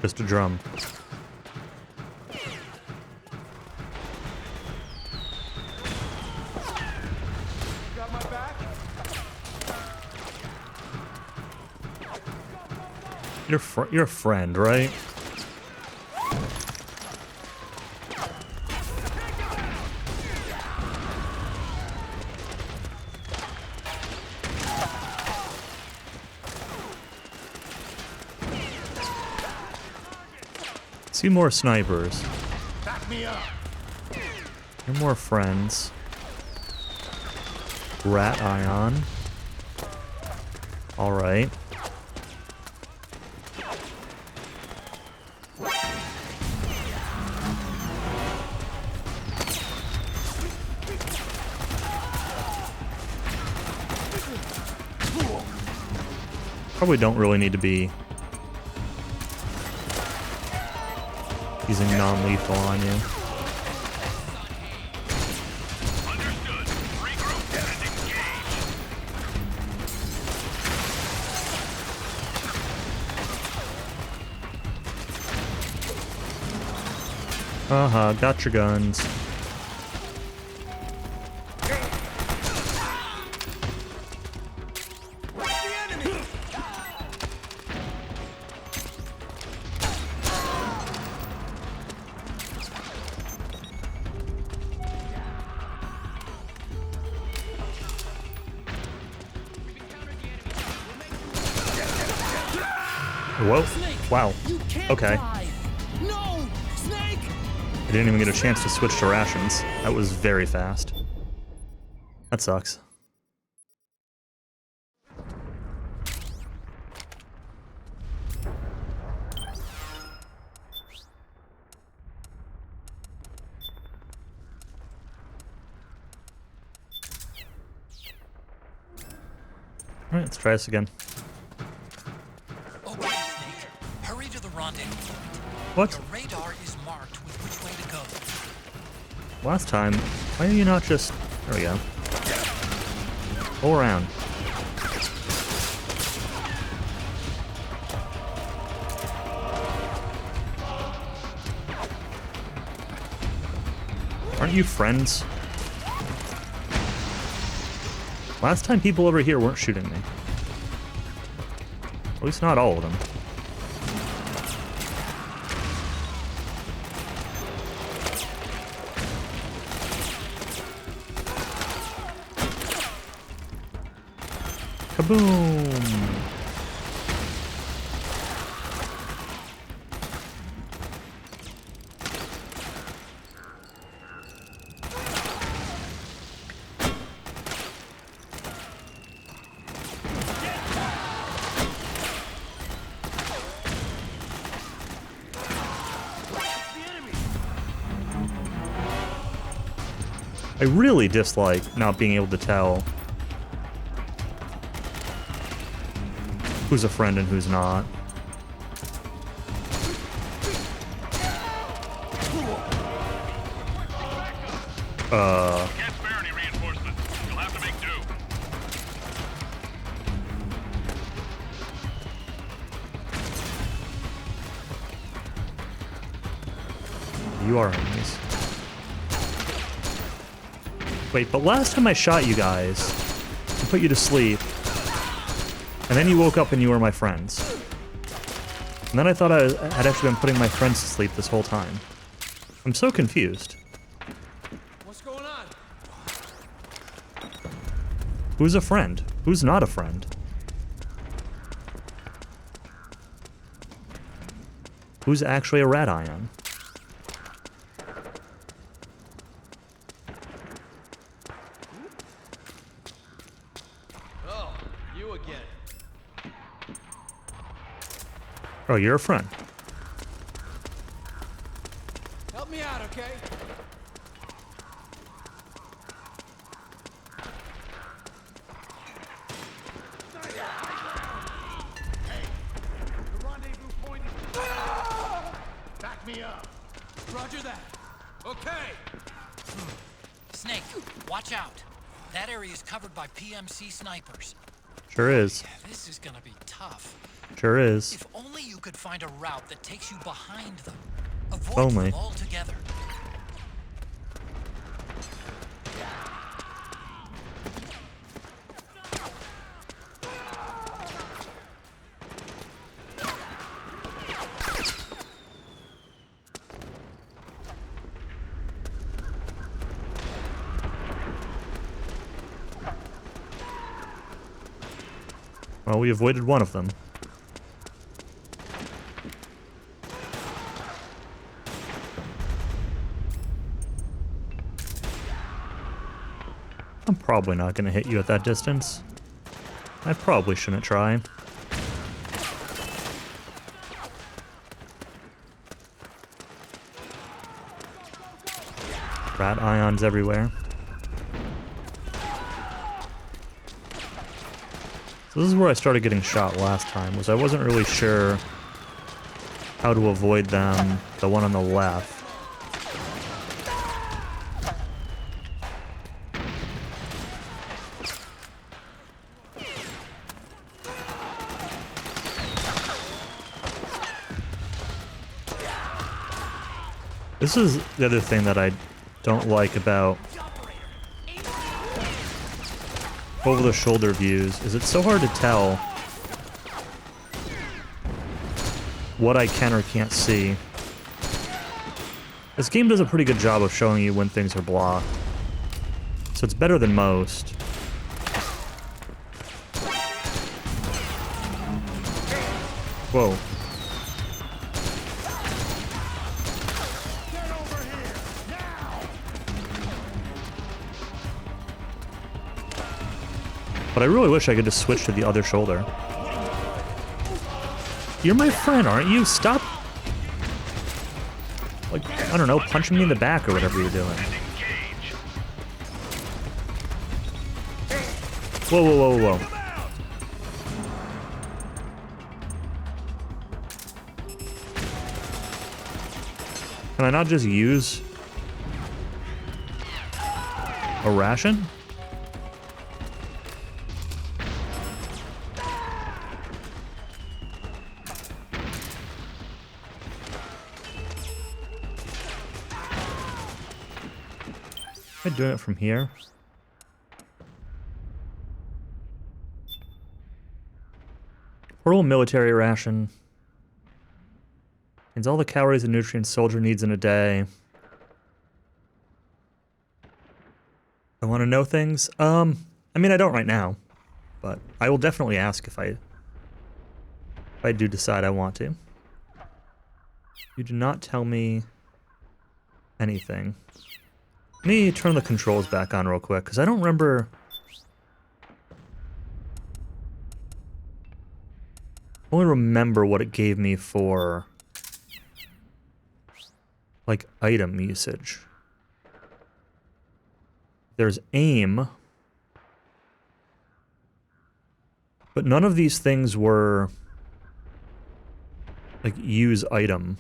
Just a drum. Got my back? You're a friend, right? See more snipers. Back me up. You're more friends. Rat Ion. Alright. Probably don't really need to be using non-lethal on you. Understood. Regroup and engage. Uh-huh, got your guns. Whoa. Snake, Wow. you can't Okay. die. No! Snake! I didn't even get a chance to switch to rations. That was very fast. That sucks. Alright, let's try this again. Okay, Snake. Hurry to the rendezvous point. What? Your radar is marked with which way to go. Last time, why are you not just... There we go. Go around. Aren't you friends? Last time people over here weren't shooting me. At least not all of them. Kaboom! I really dislike not being able to tell who's a friend and who's not. Can't spare any reinforcements. You'll have to make do. You are enemies. Wait, but last time I shot you guys, I put you to sleep, and then you woke up and you were my friends. And then I thought I had actually been putting my friends to sleep this whole time. I'm so confused. What's going on? Who's a friend? Who's not a friend? Who's actually a rat ion? Oh, you again. Oh, you're a friend. Help me out, okay? The rendezvous point is... Back me up. Roger that. Okay. Snake, watch out. That area is covered by PMC snipers. Sure is. This is gonna be tough. Sure is. If only you could find a route that takes you behind them. Avoid Only. them altogether. Well, we avoided one of them. I'm probably not going to hit you at that distance. I probably shouldn't try. Rat ions everywhere. So this is where I started getting shot last time, was I wasn't really sure how to avoid them, the one on the left. This is the other thing that I don't like about over-the-shoulder views, is it's so hard to tell what I can or can't see. This game does a pretty good job of showing you when things are blocked, so it's better than most. Whoa. But I really wish I could just switch to the other shoulder. You're my friend, aren't you? Stop, like, I don't know, punching me in the back or whatever you're doing. Whoa, whoa, whoa, whoa. Can I not just use a ration? Am I doing it from here? Portable military ration. Contains all the calories and nutrients soldier needs in a day. I want to know things? I mean, I don't right now. But I will definitely ask if I do decide I want to. You do not tell me anything. Let me turn the controls back on real quick, because I don't remember... I only remember what it gave me for... like, item usage. There's aim. But none of these things were... like, use item.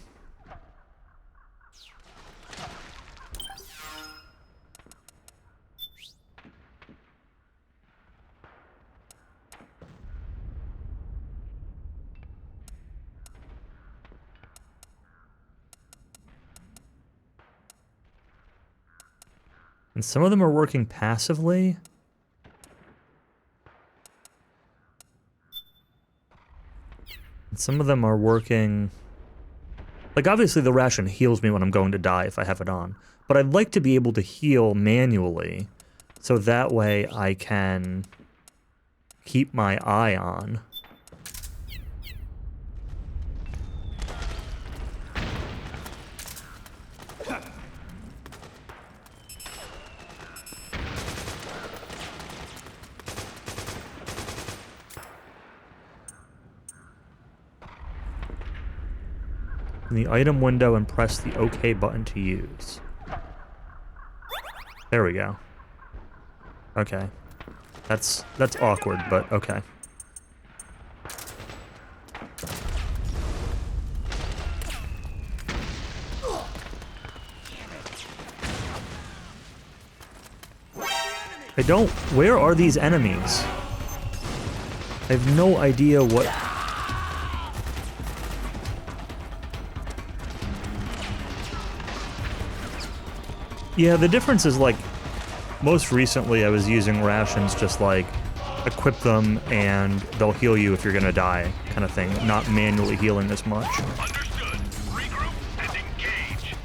And some of them are working passively. And some of them are working... like, obviously the ration heals me when I'm going to die if I have it on. But I'd like to be able to heal manually, so that way I can keep my eye on. In the item window and press the OK button to use. There we go. Okay. That's awkward, but okay. I don't... where are these enemies? I have no idea what... Yeah, the difference is, like, most recently I was using rations just, like, equip them and they'll heal you if you're gonna die, kind of thing. Not manually healing as much. Understood. Regroup and engage.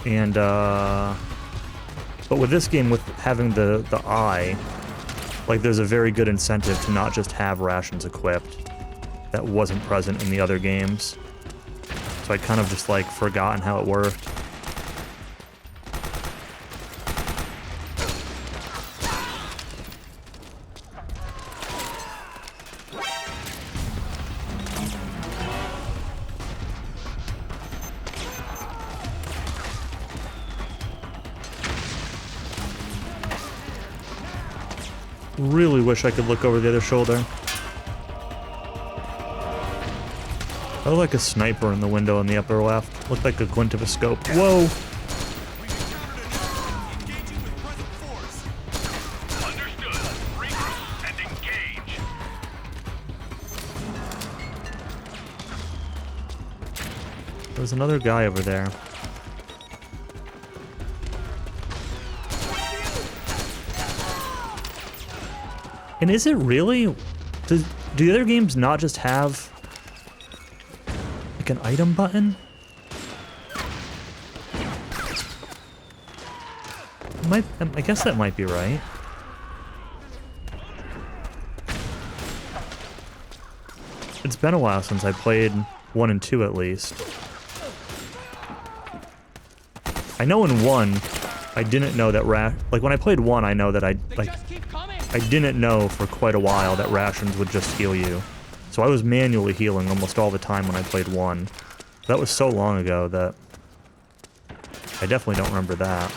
And, but with this game, with having the eye, like, there's a very good incentive to not just have rations equipped. That wasn't present in the other games. So I kind of just, like, forgotten how it worked. Really wish I could look over the other shoulder. I look like a sniper in the window in the upper left. Looked like a glint of a scope. Whoa! There's another guy over there. And is it really? Do the other games not just have like an item button? I guess that might be right. It's been a while since I played 1 and 2 at least. I know in 1, I didn't know that like when I played 1, I know that I didn't know for quite a while that rations would just heal you. So I was manually healing almost all the time when I played 1. That was so long ago that I definitely don't remember that.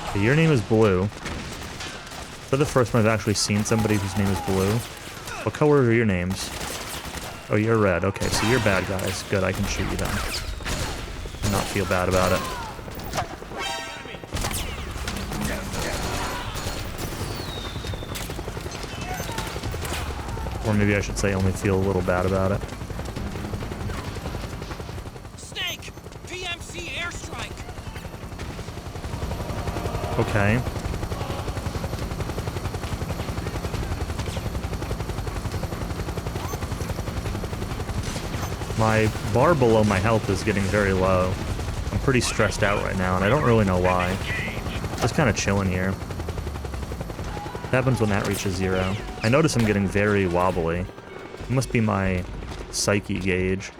Okay, your name is Blue. For the first time I've actually seen somebody whose name is Blue. What color are your names? Oh, you're red. Okay, so you're bad guys. Good, I can shoot you then. And not feel bad about it. Or maybe I should say only feel a little bad about it. Snake! PMC airstrike! Okay. My bar below my health is getting very low. I'm pretty stressed out right now, and I don't really know why. Just kind of chilling here. What happens when that reaches 0? I notice I'm getting very wobbly. It must be my psyche gauge.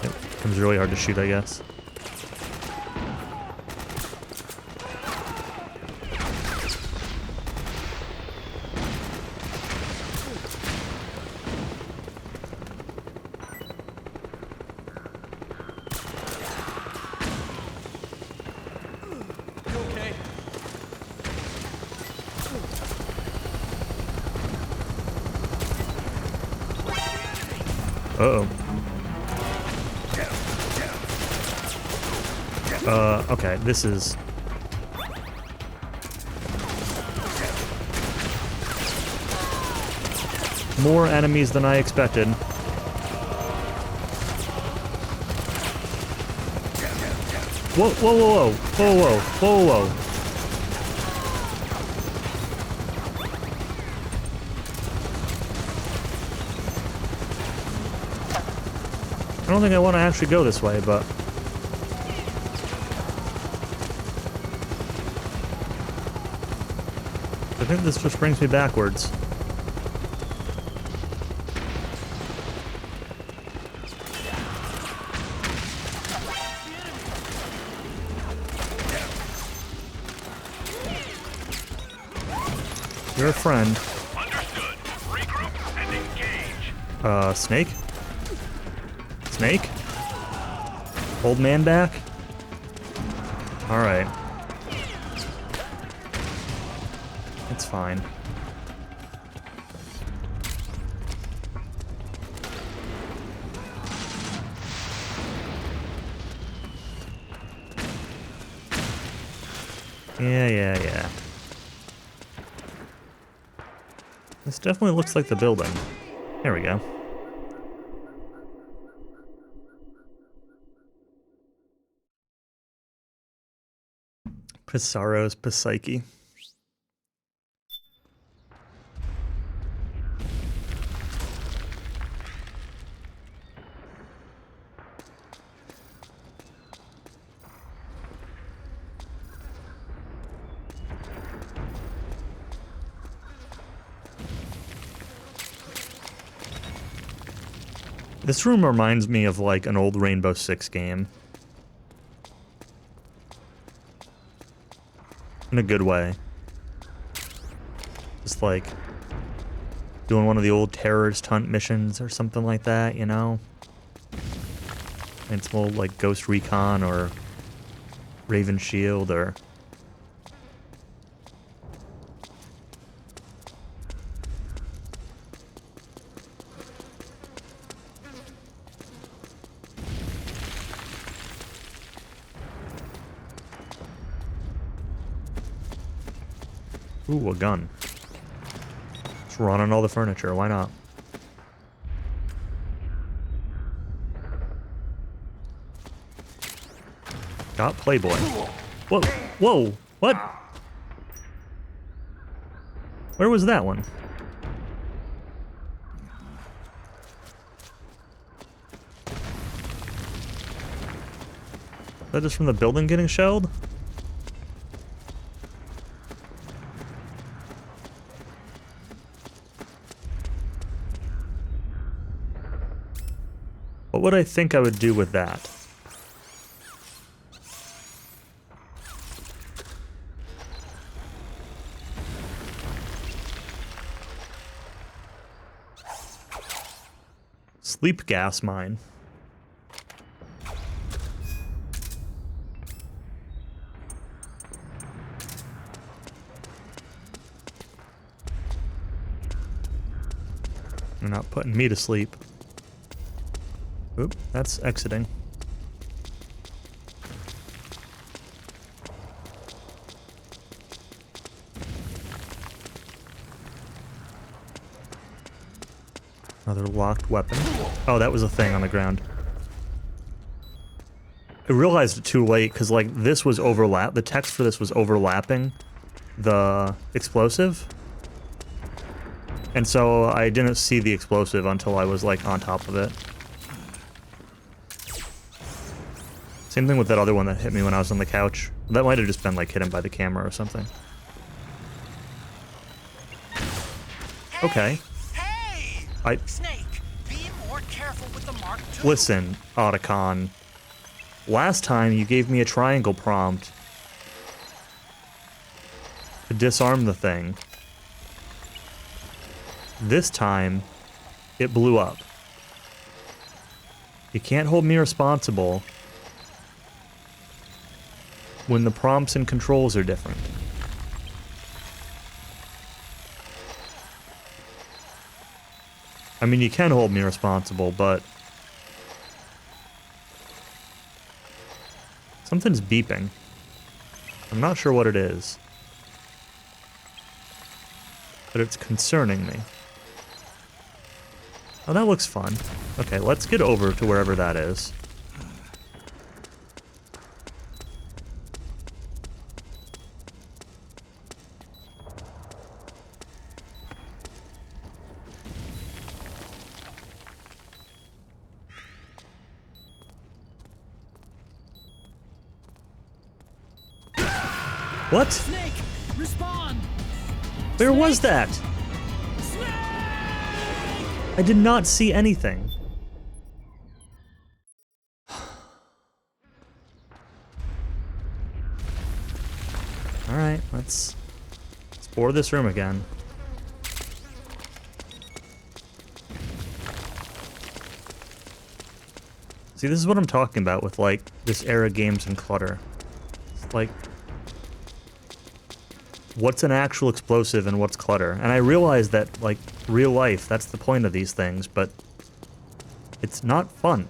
It becomes really hard to shoot, I guess. Uh-oh. Okay, this is... more enemies than I expected. Whoa, whoa, whoa, whoa, whoa, whoa, whoa, whoa. I don't think I want to actually go this way, but... I think this just brings me backwards. You're a friend. Understood. Regroup and engage. Snake? Snake? Old man back? Alright. It's fine. Yeah. This definitely looks like the building. There we go. Pissarro's Psyche. This room reminds me of like an old Rainbow Six game. In a good way. Just like doing one of the old terrorist hunt missions or something like that, you know? And it's more like Ghost Recon or Raven Shield or... Ooh, a gun. Just run on all the furniture, why not? Got Playboy. Whoa, whoa, what? Where was that one? Is that just from the building getting shelled? What would I think I would do with that? Sleep gas mine. They're not putting me to sleep. Oop, that's exiting. Another locked weapon. Oh, that was a thing on the ground. I realized it too late because, like, this was the text for this was overlapping the explosive. And so I didn't see the explosive until I was, like, on top of it. Same thing with that other one that hit me when I was on the couch. That might have just been, like, hidden by the camera or something. Okay. Snake, be more careful with the Mark II. Listen, Otacon. Last time you gave me a triangle prompt to disarm the thing. This time, it blew up. You can't hold me responsible when the prompts and controls are different. I mean, you can hold me responsible, but something's beeping. I'm not sure what it is, but it's concerning me. Oh, that looks fun. Okay, let's get over to wherever that is. What? Snake, respond. Where was that? I did not see anything. Alright, let's explore this room again. See, this is what I'm talking about with, like, this era games and clutter. It's like, what's an actual explosive and what's clutter? And I realize that, like, real life, that's the point of these things, but it's not fun.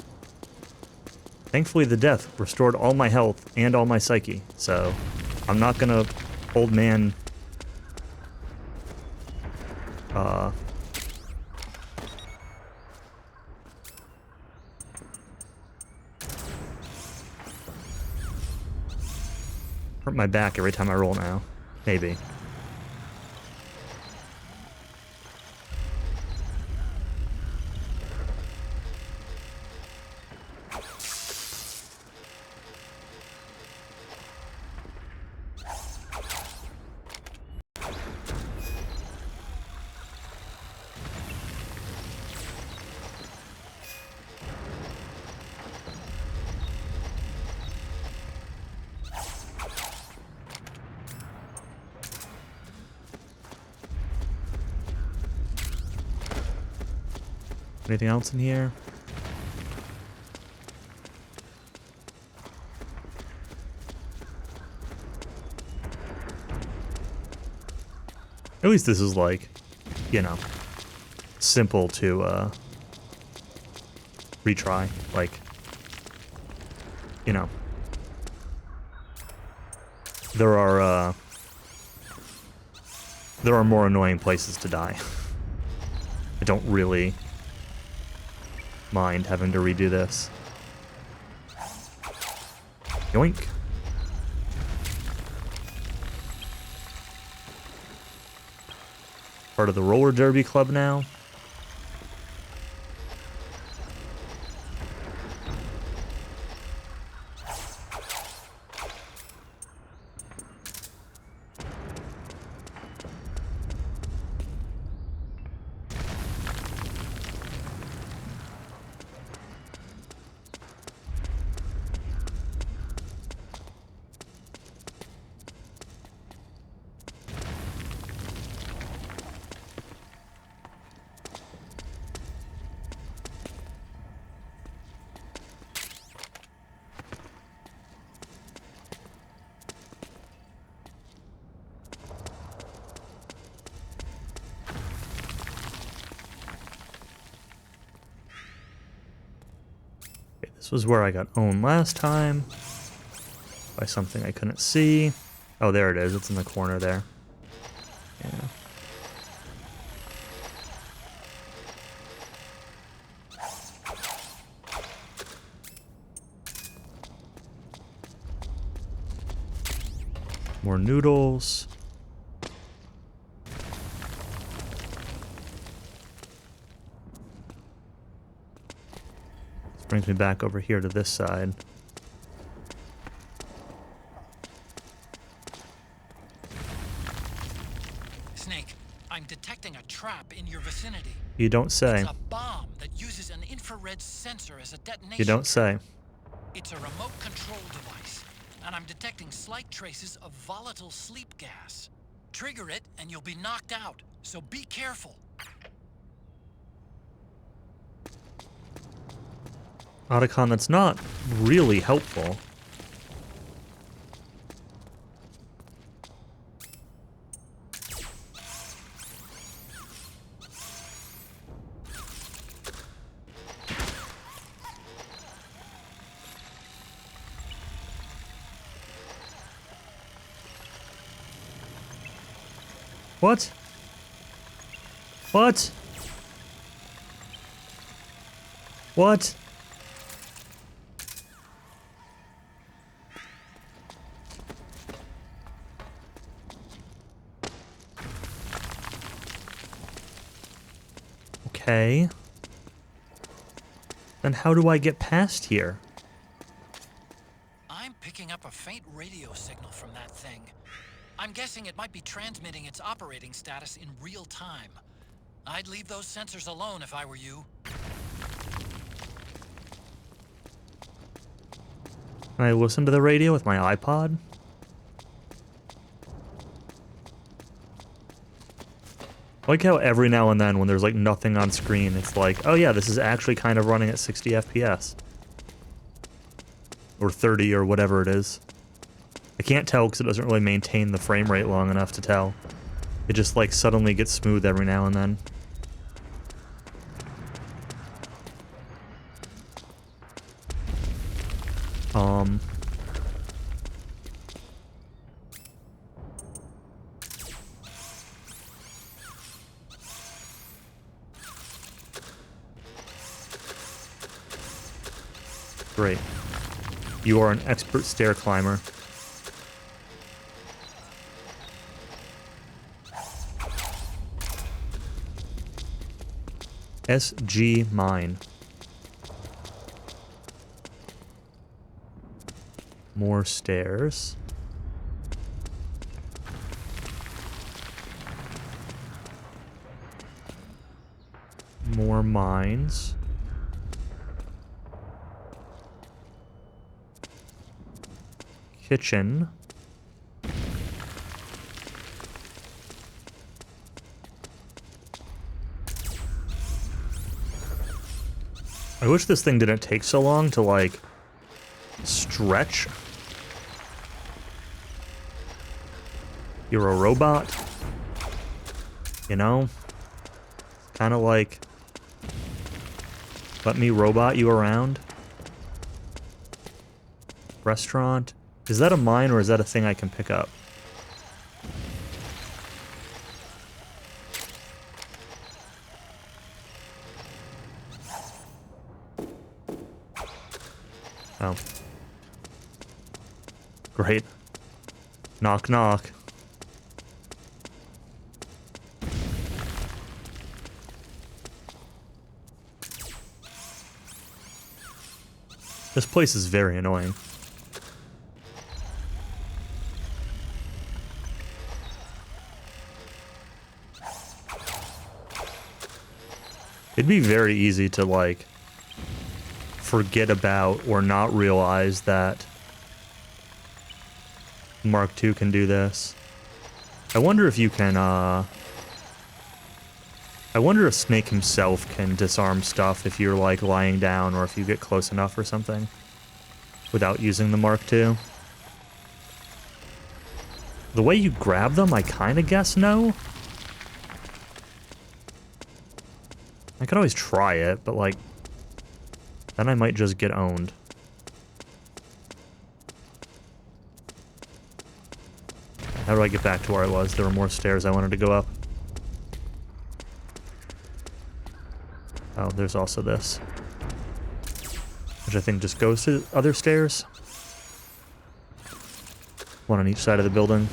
Thankfully, the death restored all my health and all my psyche, so I'm not gonna old man hurt my back every time I roll now. Maybe. Anything else in here? At least this is like, you know, simple to retry. Like, you know, there are more annoying places to die. I don't really mind having to redo this. Yoink. Part of the roller derby club now. This was where I got owned last time. By something I couldn't see. Oh, there it is. It's in the corner there. Yeah. More noodles. This brings me back over here to this side. Snake, I'm detecting a trap in your vicinity. You don't say. It's a bomb that uses an infrared sensor as a detonation. You don't say. It's a remote control device, and I'm detecting slight traces of volatile sleep gas. Trigger it, and you'll be knocked out, so be careful. Otacon, that's not really helpful. What? What? What? Okay. Then how do I get past here? I'm picking up a faint radio signal from that thing. I'm guessing it might be transmitting its operating status in real time. I'd leave those sensors alone if I were you. Can I listen to the radio with my iPod? I like how every now and then when there's like nothing on screen, it's like, oh yeah, this is actually kind of running at 60 FPS. Or 30 or whatever it is. I can't tell because it doesn't really maintain the frame rate long enough to tell. It just like suddenly gets smooth every now and then. Great. You are an expert stair climber. SG Mine. More stairs. More mines. Kitchen. I wish this thing didn't take so long to, like, stretch. You're a robot. You know? Kind of like, let me robot you around. Restaurant. Is that a mine or is that a thing I can pick up? Oh. Great. Knock, knock. This place is very annoying. It'd be very easy to, like, forget about or not realize that Mark II can do this. I wonder if you can, I wonder if Snake himself can disarm stuff if you're, like, lying down or if you get close enough or something without using the Mark II. The way you grab them, I kind of guess no. I could always try it, but, like, then I might just get owned. How do I get back to where I was? There were more stairs I wanted to go up. Oh, there's also this. Which I think just goes to other stairs. One on each side of the building.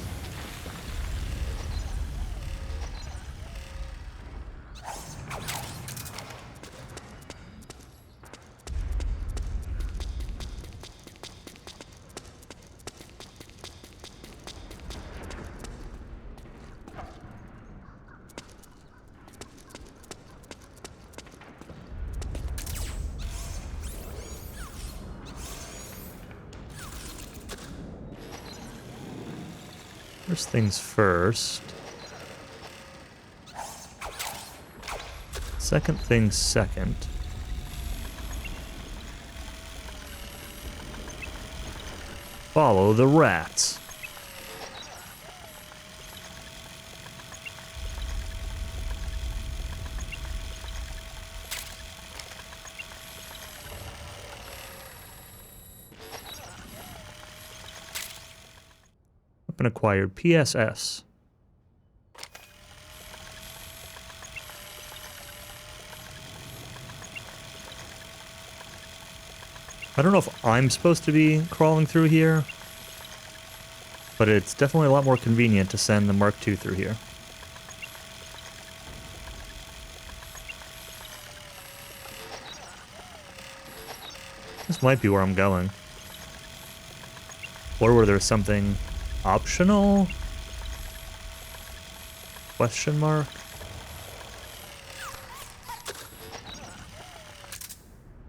First things first. Second things second. Follow the rats. Weapon acquired. PSS. I don't know if I'm supposed to be crawling through here, but it's definitely a lot more convenient to send the Mark II through here. This might be where I'm going. Or were there something optional? Question mark?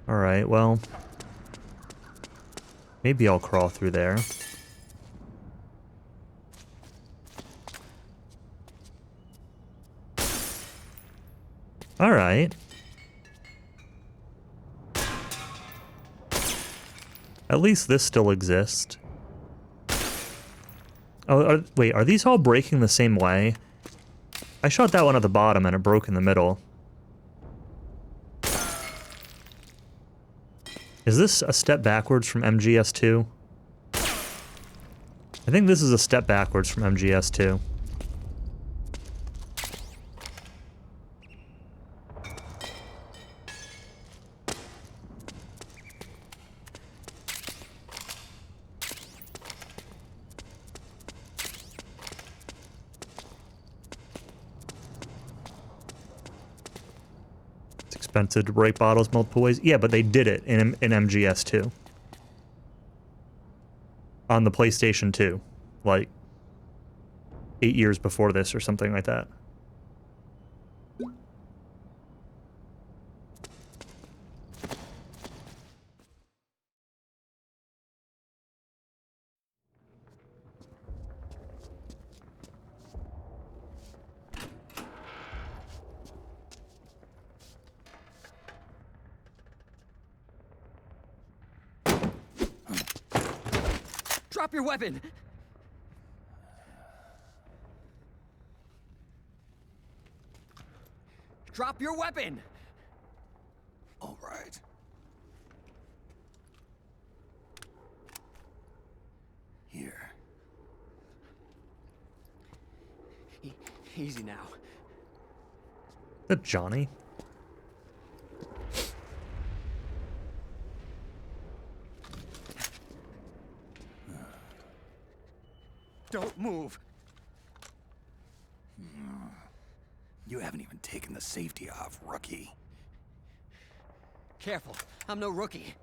Alright, well, maybe I'll crawl through there. Alright. At least this still exists. Oh, wait, are these all breaking the same way? I shot that one at the bottom and it broke in the middle. Is this a step backwards from MGS2? I think this is a step backwards from MGS2. Expensive to break bottles multiple ways. Yeah, but they did it in MGS2. On the PlayStation 2. Like 8 years before this or something like that. Drop your weapon! Drop your weapon! All right. Here. Easy now. Is that Johnny? Don't move. You haven't even taken the safety off, rookie. Careful, I'm no rookie.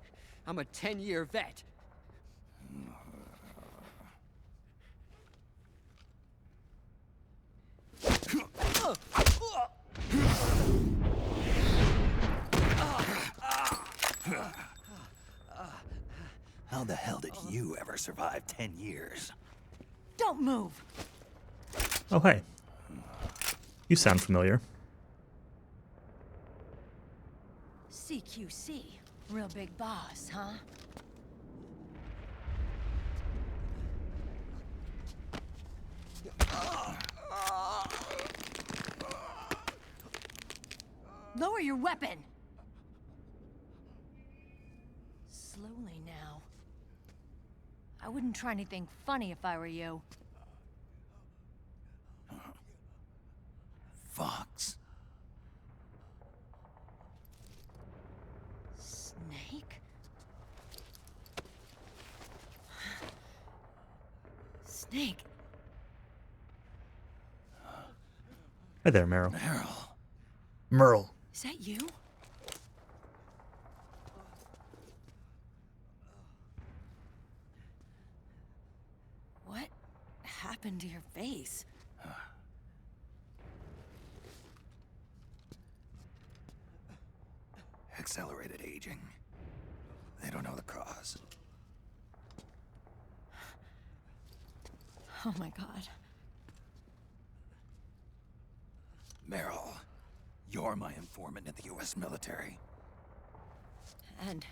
I'm a 10-year vet. How the hell did you ever survive 10 years? Don't move. Oh, hey. You sound familiar. CQC. Real big boss, huh? Lower your weapon! Slowly now. I wouldn't try anything funny if I were you. Snake. Hi there, Meryl. Meryl. Merle. Is that you? What happened to your face? Accelerated aging. They don't know the cause. Oh my god. Meryl, you're my informant in the U.S. military. And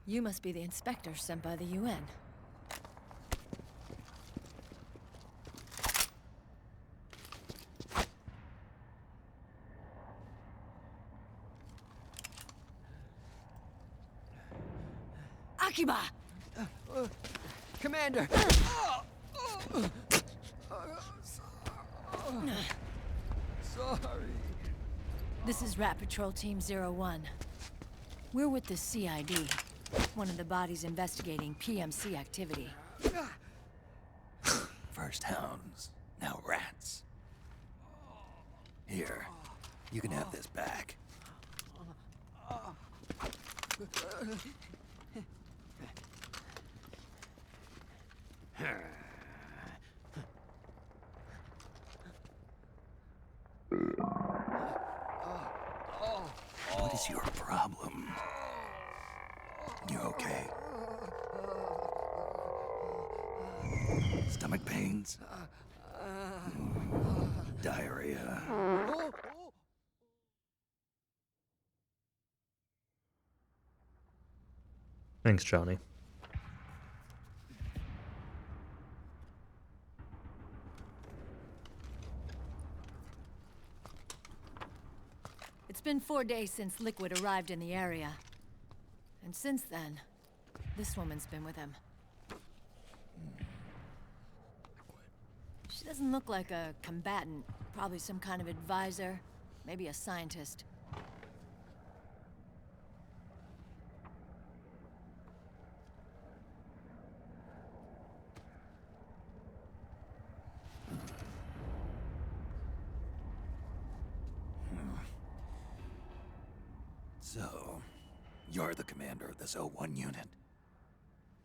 you must be the inspector sent by the UN. Akiba! Commander! Sorry. This is Rat Patrol Team 01. We're with the CID, one of the bodies investigating PMC activity. First hounds, now rats. Here, you can have this back. What is your problem? You okay? Stomach pains? Diarrhea? Thanks, Johnny. It's been 4 days since Liquid arrived in the area. And since then, this woman's been with him. She doesn't look like a combatant. Probably some kind of advisor. Maybe a scientist. So, you're the commander of this O1 unit?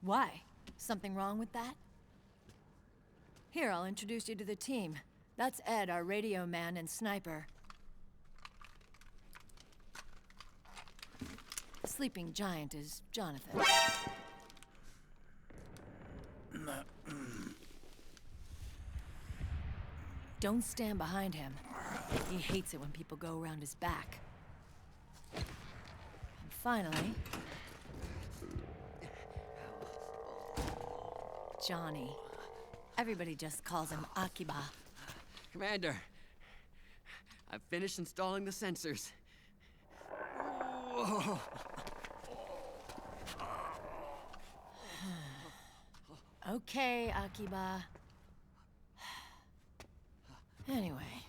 Why? Something wrong with that? Here, I'll introduce you to the team. That's Ed, our radio man and sniper. The sleeping giant is Jonathan. Don't stand behind him. He hates it when people go around his back. And finally... Johnny. Everybody just calls him Akiba. Commander, I've finished installing the sensors. Whoa. Okay, Akiba. Anyway.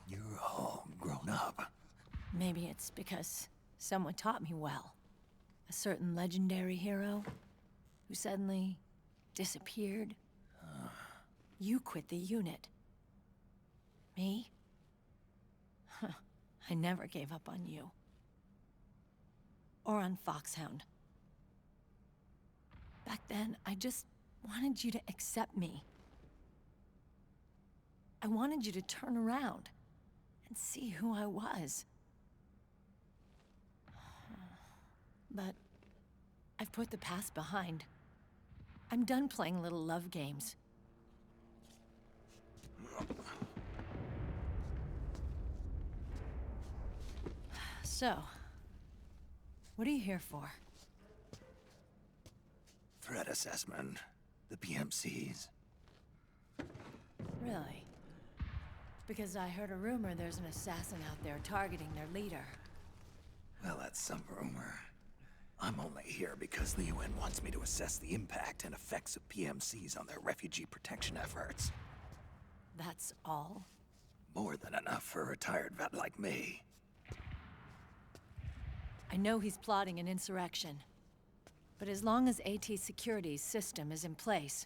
You're all grown up. Maybe it's because someone taught me well. A certain legendary hero who suddenly disappeared. You quit the unit. Me? Huh. I never gave up on you. Or on Foxhound. Back then, I just wanted you to accept me. I wanted you to turn around and see who I was. But I've put the past behind. I'm done playing little love games. So, what are you here for? Threat assessment. The PMCs. Really? Because I heard a rumor there's an assassin out there targeting their leader. Well, that's some rumor. I'm only here because the UN wants me to assess the impact and effects of PMCs on their refugee protection efforts. That's all? More than enough for a retired vet like me. I know he's plotting an insurrection. But as long as AT Security's system is in place,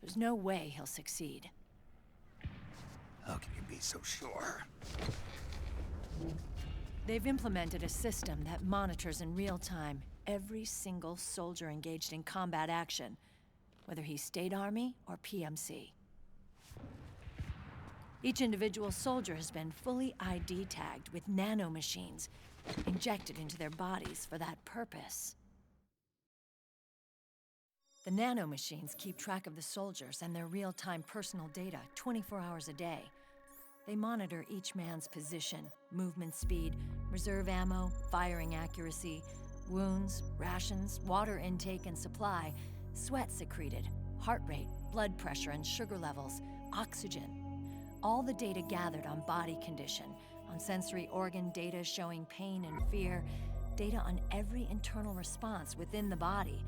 there's no way he'll succeed. How can you be so sure? They've implemented a system that monitors in real time every single soldier engaged in combat action, whether he's State Army or PMC. Each individual soldier has been fully ID tagged with nanomachines injected into their bodies for that purpose. The nanomachines keep track of the soldiers and their real-time personal data 24 hours a day. They monitor each man's position, movement speed, reserve ammo, firing accuracy, wounds, rations, water intake and supply, sweat secreted, heart rate, blood pressure and sugar levels, oxygen. All the data gathered on body condition, on sensory organ data showing pain and fear, data on every internal response within the body.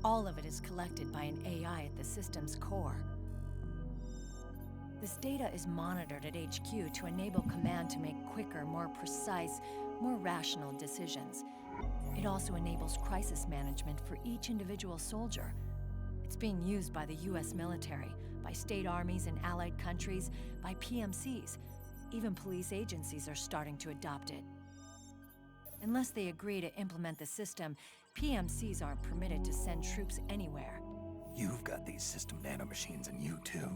All of it is collected by an AI at the system's core. This data is monitored at HQ to enable command to make quicker, more precise, more rational decisions. It also enables crisis management for each individual soldier. It's being used by the US military, by state armies in allied countries, by PMCs. Even police agencies are starting to adopt it. Unless they agree to implement the system, PMCs aren't permitted to send troops anywhere. You've got these system nanomachines in you too.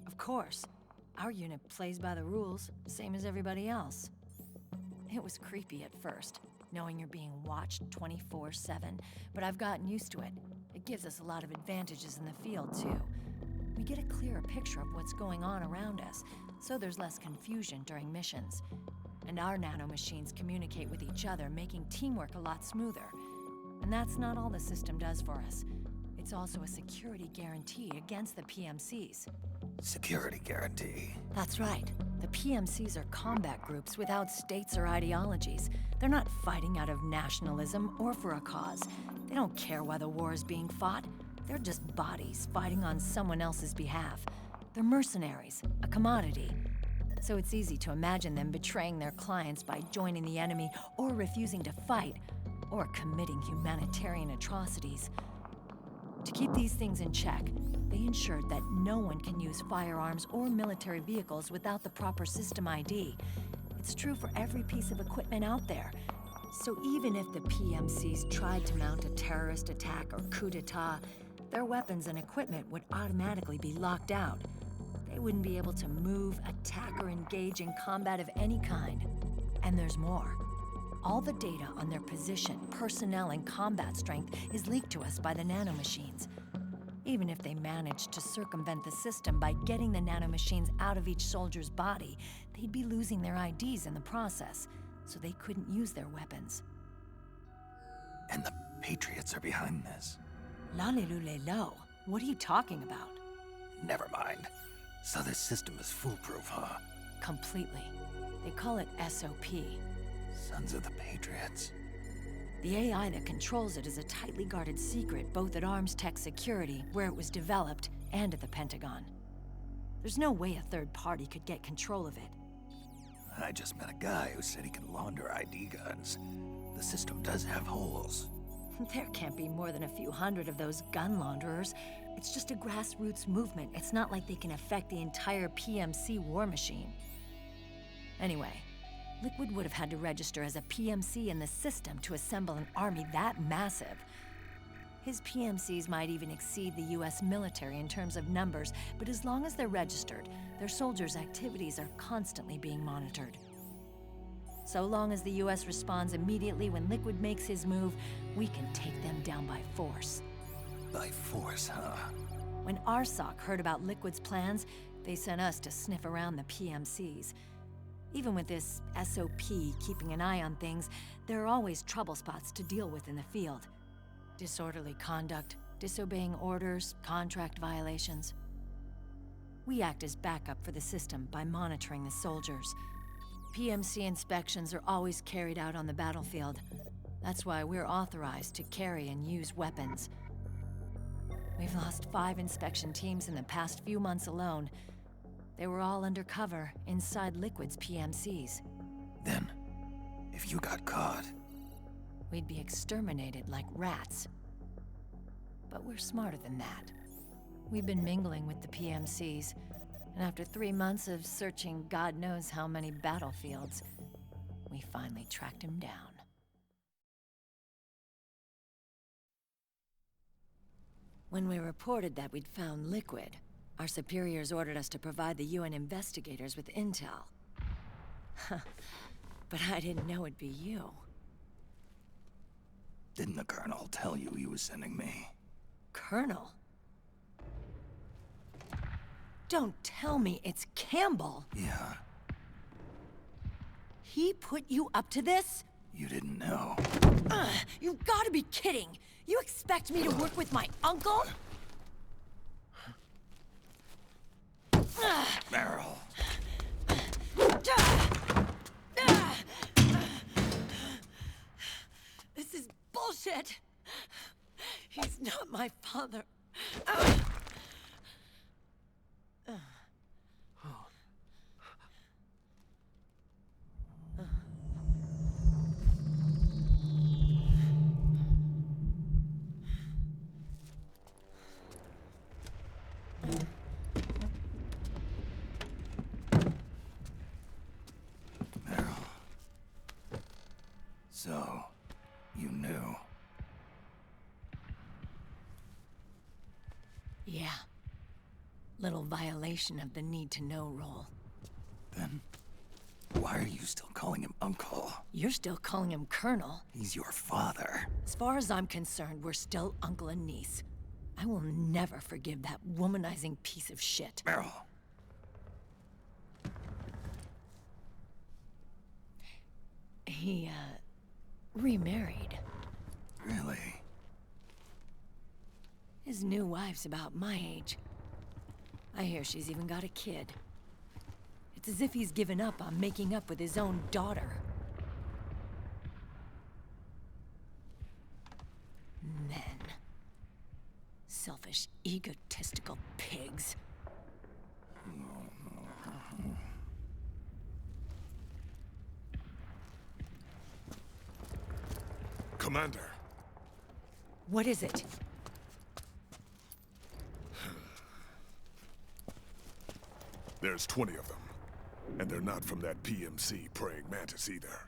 Of course. Our unit plays by the rules, same as everybody else. It was creepy at first, knowing you're being watched 24/7, but I've gotten used to it. It gives us a lot of advantages in the field, too. We get a clearer picture of what's going on around us, so there's less confusion during missions. And our nanomachines communicate with each other, making teamwork a lot smoother. And that's not all the system does for us. It's also a security guarantee against the PMCs. Security guarantee. That's right. The PMCs are combat groups without states or ideologies. They're not fighting out of nationalism or for a cause. They don't care why the war is being fought. They're just bodies fighting on someone else's behalf. They're mercenaries, a commodity. So it's easy to imagine them betraying their clients by joining the enemy or refusing to fight, or committing humanitarian atrocities. To keep these things in check, they ensured that no one can use firearms or military vehicles without the proper system ID. It's true for every piece of equipment out there. So even if the PMCs tried to mount a terrorist attack or coup d'etat, their weapons and equipment would automatically be locked out. They wouldn't be able to move, attack, or engage in combat of any kind. And there's more. All the data on their position, personnel, and combat strength is leaked to us by the nanomachines. Even if they managed to circumvent the system by getting the nanomachines out of each soldier's body, they'd be losing their IDs in the process, so they couldn't use their weapons. And the Patriots are behind this. Lalilulelo, what are you talking about? Never mind. So this system is foolproof, huh? Completely. They call it SOP. Sons of the Patriots. The AI that controls it is a tightly guarded secret both at Arms Tech Security, where it was developed, and at the Pentagon. There's no way a third party could get control of it. I just met a guy who said he can launder ID guns. The system does have holes. There can't be more than a few hundred of those gun launderers. It's just a grassroots movement. It's not like they can affect the entire PMC war machine. Anyway, Liquid would have had to register as a PMC in the system to assemble an army that massive. His PMCs might even exceed the US military in terms of numbers, but as long as they're registered, their soldiers' activities are constantly being monitored. So long as the US responds immediately when Liquid makes his move, we can take them down by force. By force, huh? When RSOC heard about Liquid's plans, they sent us to sniff around the PMCs. Even with this SOP keeping an eye on things, there are always trouble spots to deal with in the field. Disorderly conduct, disobeying orders, contract violations. We act as backup for the system by monitoring the soldiers. PMC inspections are always carried out on the battlefield. That's why we're authorized to carry and use weapons. We've lost 5 inspection teams in the past few months alone. They were all undercover inside Liquid's PMCs. Then, if you got caught... We'd be exterminated like rats. But we're smarter than that. We've been mingling with the PMCs, and after 3 months of searching God knows how many battlefields, we finally tracked him down. When we reported that we'd found Liquid, our superiors ordered us to provide the UN investigators with intel. But I didn't know it'd be you. Didn't the Colonel tell you he was sending me? Colonel? Don't tell me it's Campbell. Yeah. He put you up to this? You didn't know. You've got to be kidding! You expect me to work with my uncle? Meryl. This is bullshit! He's not my father. So, you knew. Yeah. Little violation of the need-to-know rule. Then, why are you still calling him Uncle? You're still calling him Colonel. He's your father. As far as I'm concerned, we're still uncle and niece. I will never forgive that womanizing piece of shit. Meryl. He, remarried. Really? His new wife's about my age. I hear she's even got a kid. It's as if he's given up on making up with his own daughter. Men. Selfish, egotistical pigs. Commander. What is it? There's 20 of them. And they're not from that PMC praying mantis either.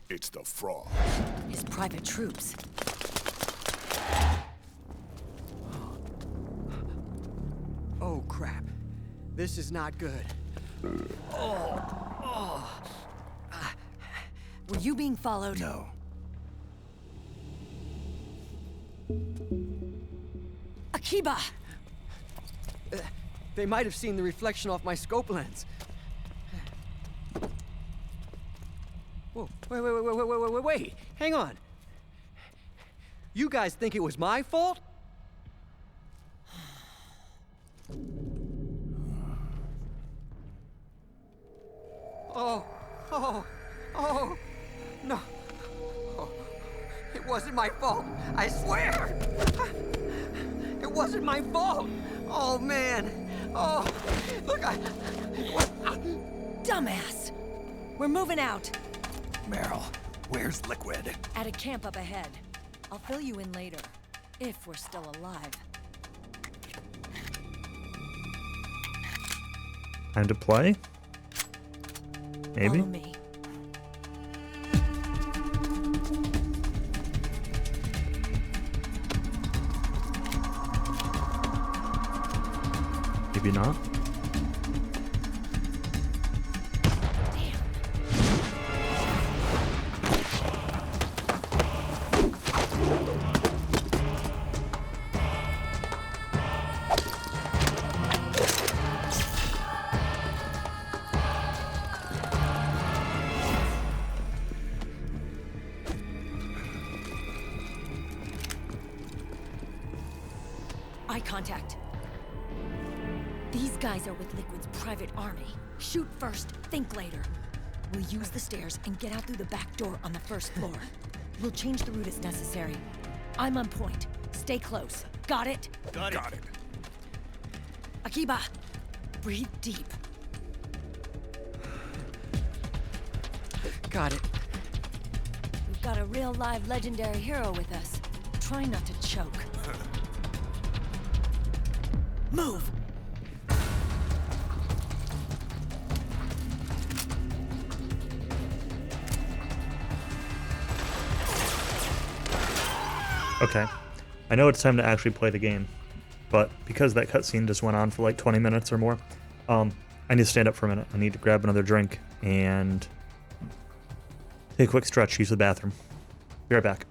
It's the Frog. His private troops. Oh, crap. This is not good. Were you being followed? No. Akiba! They might have seen the reflection off my scope lens. Whoa, wait. Hang on. You guys think it was my fault? Oh, no. Oh, it wasn't my fault, I swear! It wasn't my fault! Oh, man. Oh, look, Dumbass! We're moving out. Meryl, where's Liquid? At a camp up ahead. I'll fill you in later. If we're still alive. Time to play? Maybe? Follow me. Maybe not. Eye contact. These guys are with Liquid's private army. Shoot first, think later. We'll use the stairs and get out through the back door on the first floor. We'll change the route as necessary. I'm on point. Stay close. Got it? Got it. Akiba, breathe deep. got it. We've got a real live legendary hero with us. Try not to choke. Move! Okay. I know it's time to actually play the game, but because that cutscene just went on for like 20 minutes or more, I need to stand up for a minute. I need to grab another drink and take a quick stretch, use the bathroom. Be right back.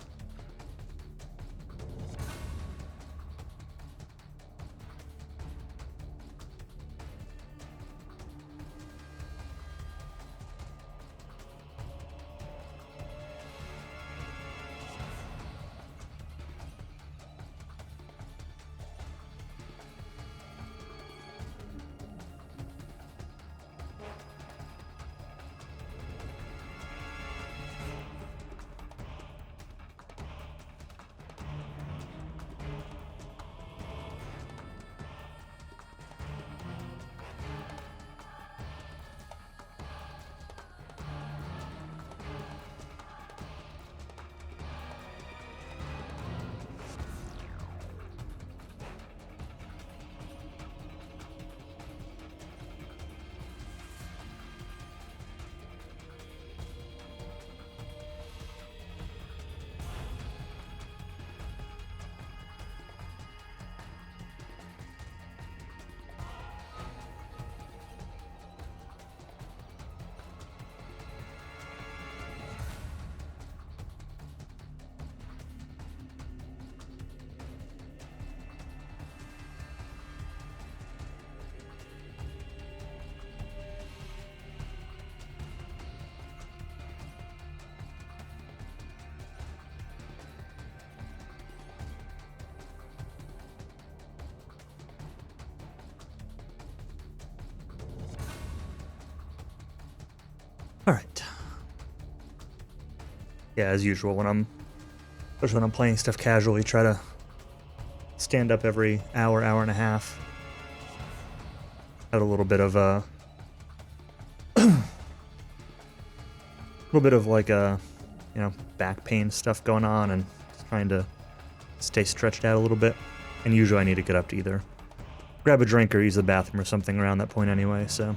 Alright. Yeah, as usual, especially when I'm playing stuff casually, try to stand up every hour, hour and a half. Had a little bit of like back pain stuff going on, and just trying to stay stretched out a little bit. And usually I need to get up to either grab a drink or use the bathroom or something around that point anyway, so.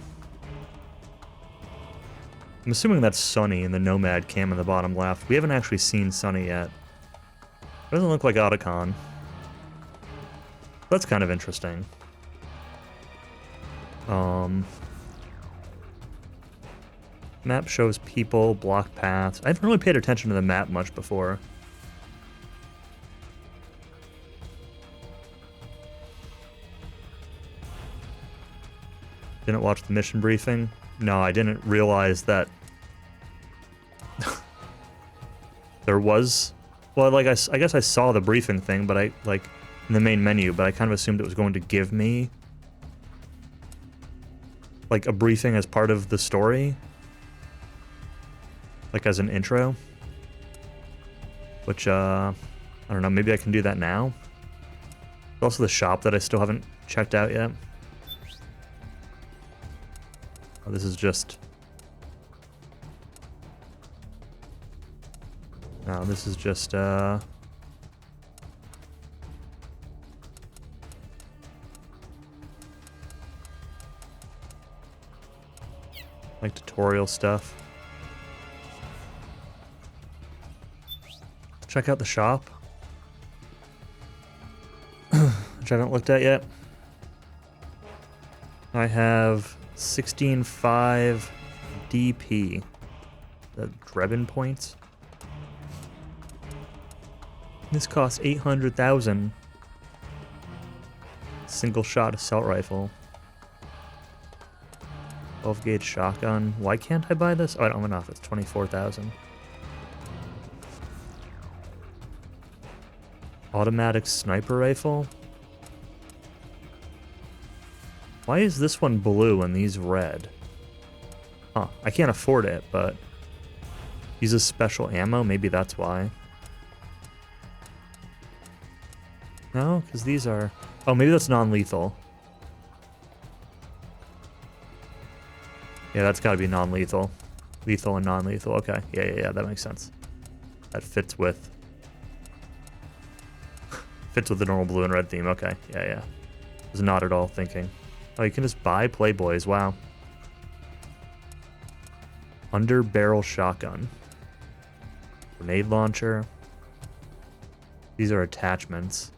I'm assuming that's Sonny in the Nomad cam in the bottom left. We haven't actually seen Sonny yet. Doesn't look like Otacon. That's kind of interesting. Map shows people, block paths. I haven't really paid attention to the map much before. Didn't watch the mission briefing. No, I didn't realize that there was, well, like I guess I saw the briefing thing, but I, like, in the main menu, but I kind of assumed it was going to give me like a briefing as part of the story, like as an intro, which I don't know, maybe I can do that now. There's also the shop that I still haven't checked out yet. Oh, this is just... No, this is just, like tutorial stuff. Check out the shop, which I haven't looked at yet. I have 16.5 DP, the Drebin points. This costs 800,000. Single shot assault rifle. 12 gauge shotgun. Why can't I buy this? Oh, I don't have enough. It's 24,000. Automatic sniper rifle. Why is this one blue and these red? Huh. I can't afford it, but uses special ammo. Maybe that's why. No, because these are... Oh, maybe that's non-lethal. Yeah, that's got to be non-lethal. Lethal and non-lethal. Okay. Yeah, that makes sense. That fits with Fits with the normal blue and red theme. Okay, yeah. Was not at all thinking. Oh, you can just buy Playboys. Wow. Under barrel shotgun. Grenade launcher. These are attachments.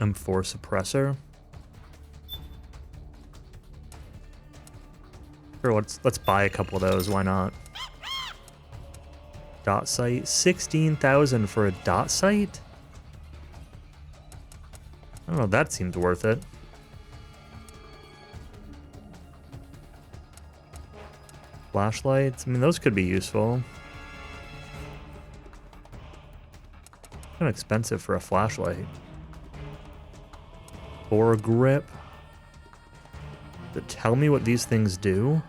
M4 suppressor. Sure, let's buy a couple of those. Why not? Dot sight. 16,000 for a dot sight? I don't know. That seems worth it. Flashlights. I mean, those could be useful. Kind of expensive for a flashlight. Or a grip. To tell me what these things do?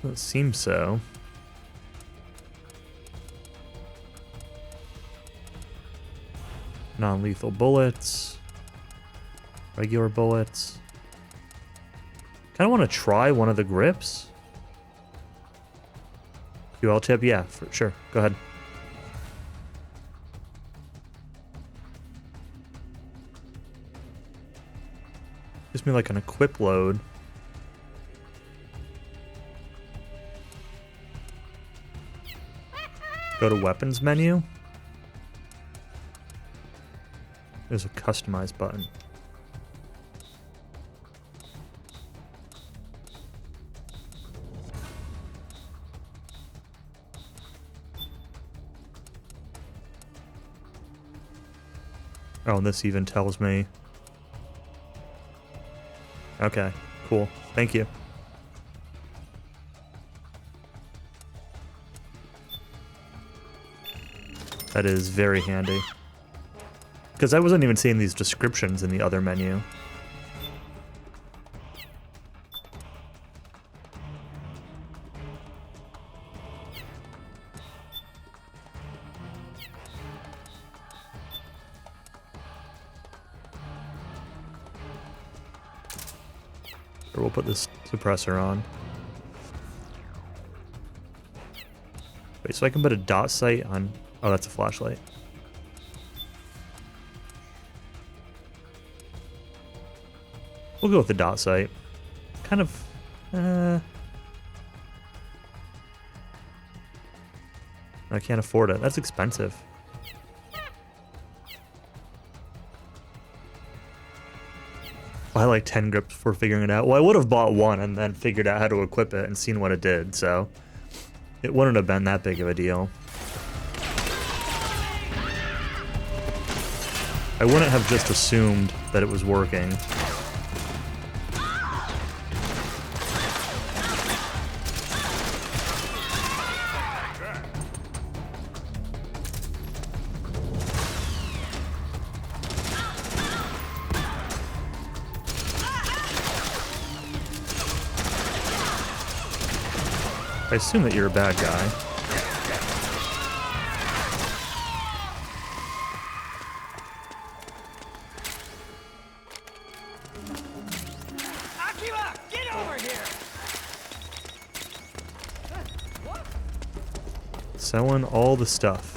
It seems so. Non-lethal bullets. Regular bullets. Kind of want to try one of the grips. UL tip? Yeah, for sure. Go ahead. Gives me like an equip load. Go to weapons menu. There's a customize button. Oh, and this even tells me. Okay, cool. Thank you. That is very handy. Because I wasn't even seeing these descriptions in the other menu. Or we'll put this suppressor on. Wait, so I can put a dot sight on... Oh, that's a flashlight. We'll go with the dot sight. Kind of... I can't afford it. That's expensive. I like 10 grips before figuring it out. Well, I would have bought one and then figured out how to equip it and seen what it did, so... It wouldn't have been that big of a deal. I wouldn't have just assumed that it was working. I assume that you're a bad guy. Akira, get over here! Selling all the stuff.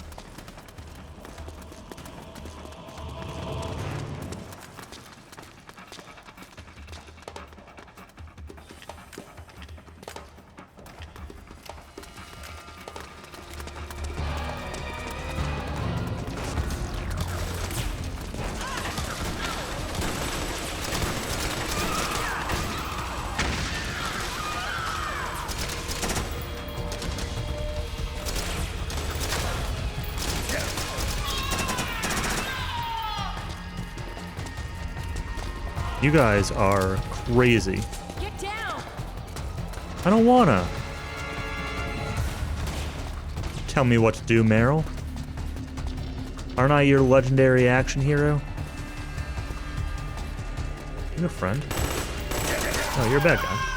You guys are crazy. Get down! I don't wanna. Tell me what to do, Meryl. Aren't I your legendary action hero? You're a friend. Oh, you're a bad guy.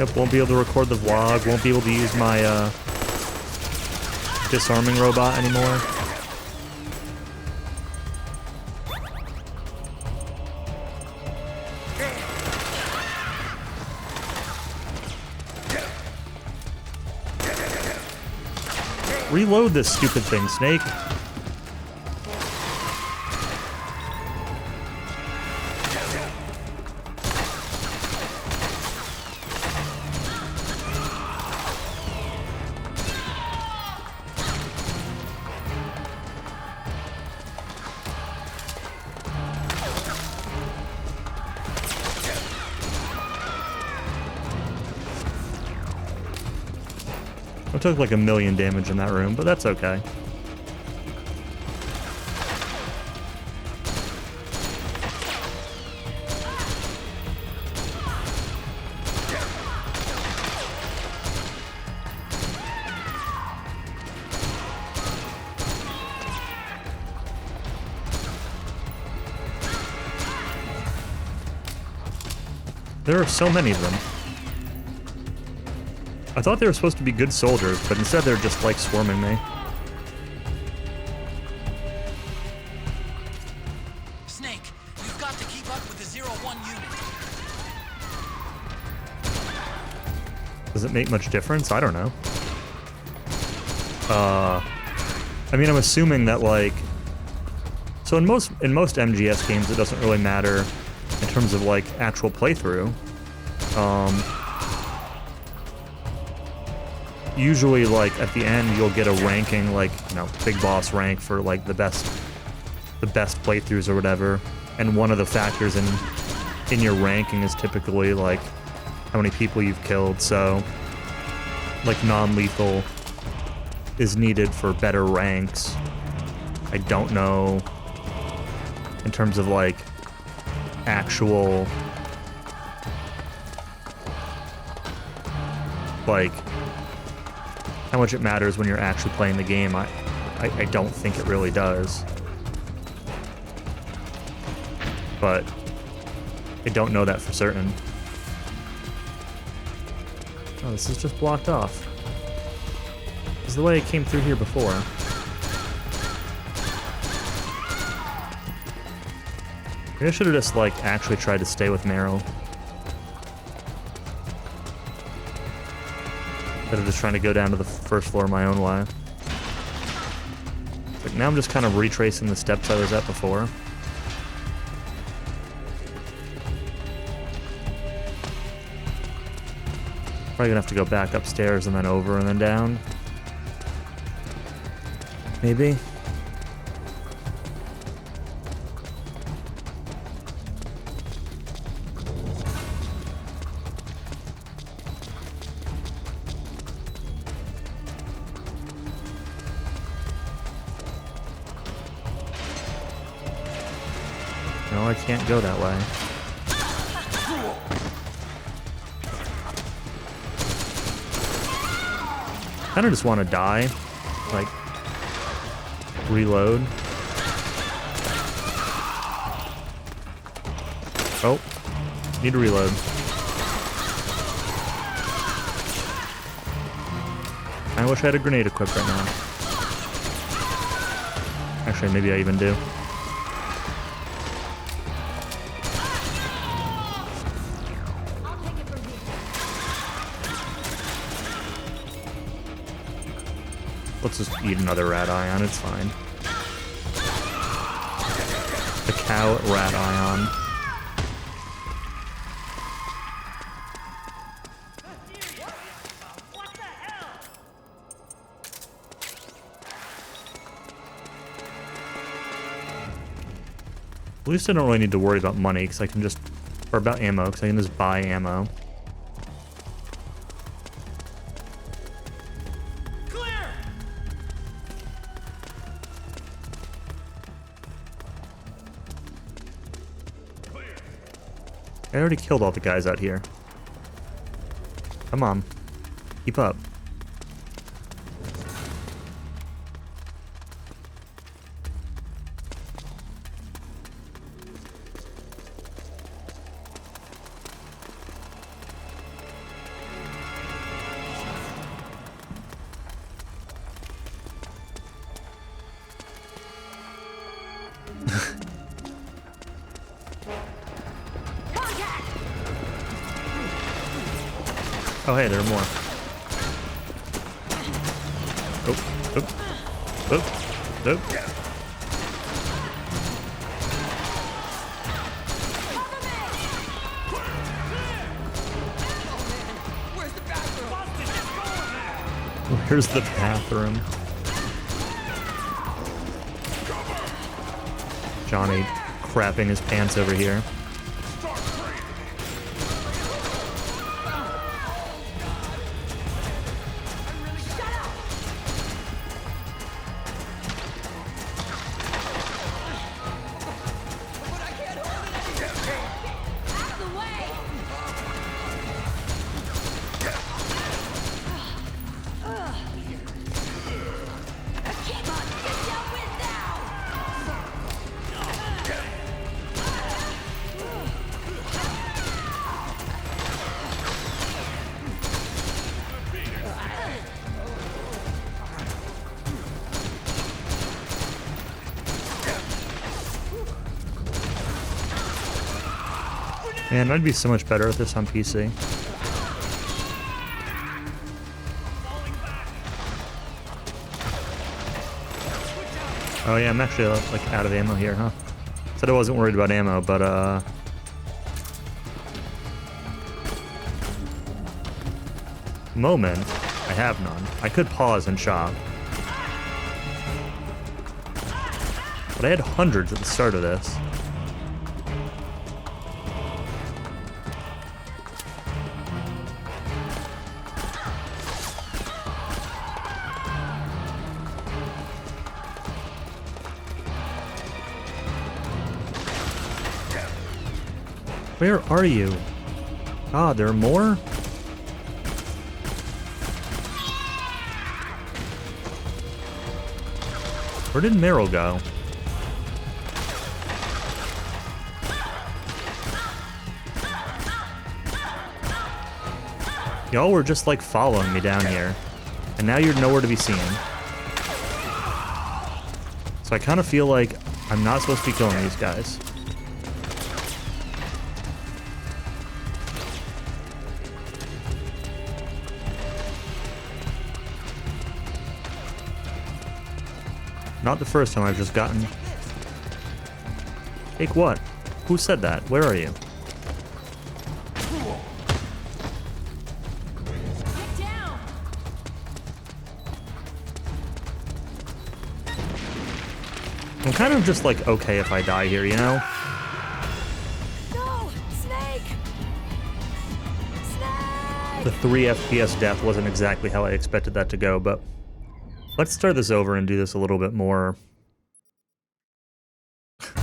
Yep, won't be able to record the vlog, won't be able to use my disarming robot anymore. Reload this stupid thing, Snake. I took like 1,000,000 damage in that room, but that's okay. There are so many of them. I thought they were supposed to be good soldiers, but instead they're just like swarming me. Snake, you've got to keep up with the 0-1 unit. Does it make much difference? I don't know. I mean, I'm assuming that like, so in most MGS games it doesn't really matter in terms of like actual playthrough. Usually, like, at the end, you'll get a ranking, like, you know, big boss rank for, like, the best playthroughs or whatever. And one of the factors in your ranking is typically, like, how many people you've killed. So, like, non-lethal is needed for better ranks. I don't know in terms of, like, actual, like, how much it matters when you're actually playing the game. I don't think it really does. But I don't know that for certain. Oh, this is just blocked off. This is the way it came through here before. Maybe I should have just, like, actually tried to stay with Meryl. Instead of just trying to go down to the first floor my own way. But now I'm just kind of retracing the steps I was at before. Probably gonna have to go back upstairs and then over and then down. Maybe. No, I can't go that way. I kind of just want to die. Like, reload. Oh, need to reload. I wish I had a grenade equipped right now. Actually, maybe I even do. Let's just eat another rat ion, it's fine. The cow rat ion. At least I don't really need to worry about money, because I can just, or about ammo, because I can just buy ammo. I already killed all the guys out here. Come on. Keep up. Oh, hey, there are more. Oh, oh, oh, oh. Where's the bathroom? Johnny crapping his pants over here. Man, I'd be so much better at this on PC. Oh yeah, I'm actually like out of ammo here, huh? Said I wasn't worried about ammo, but moment, I have none. I could pause and shop. But I had hundreds at the start of this. Where are you? Ah, there are more? Where did Meryl go? Y'all were just like following me down here, and now you're nowhere to be seen. So I kind of feel like I'm not supposed to be killing these guys. Not the first time I've just gotten... Take what? Who said that? Where are you? I'm kind of just like okay if I die here, you know? No! Snake! Snake! The 3 FPS death wasn't exactly how I expected that to go, but let's start this over and do this a little bit more.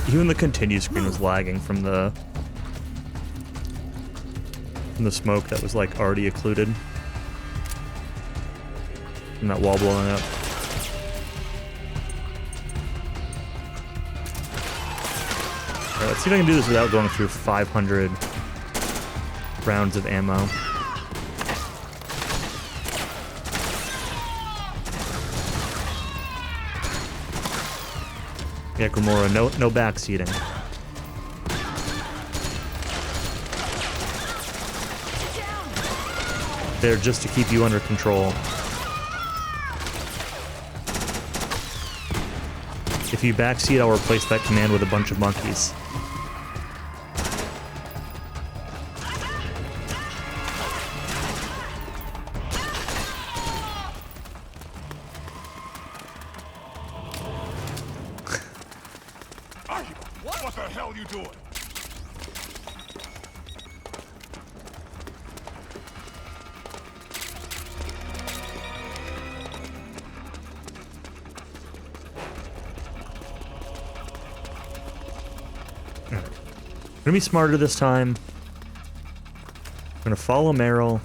Even the continue screen was lagging from the smoke that was like already occluded from that wall blowing up. Alright, let's see if I can do this without going through 500 rounds of ammo. Yeah, Gamora, no backseating. There just to keep you under control. If you backseat, I'll replace that command with a bunch of monkeys. What the hell you doing? I'm gonna be smarter this time. I'm gonna follow Meryl.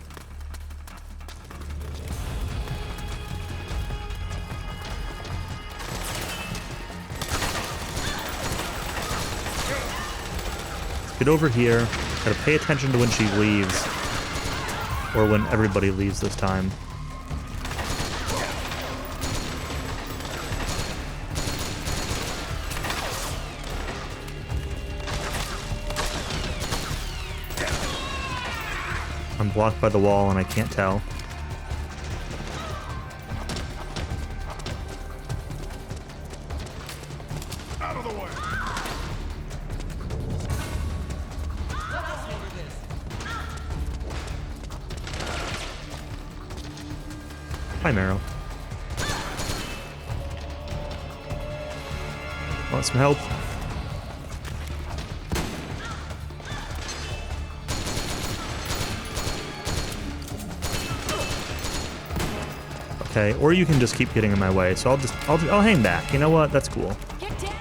Let's get over here. Gotta pay attention to when she leaves. Or when everybody leaves this time. I'm blocked by the wall and I can't tell. Out of the way. Hi, Meryl. Want some help? Okay, or you can just keep getting in my way. So I'll hang back. You know what? That's cool. Get down!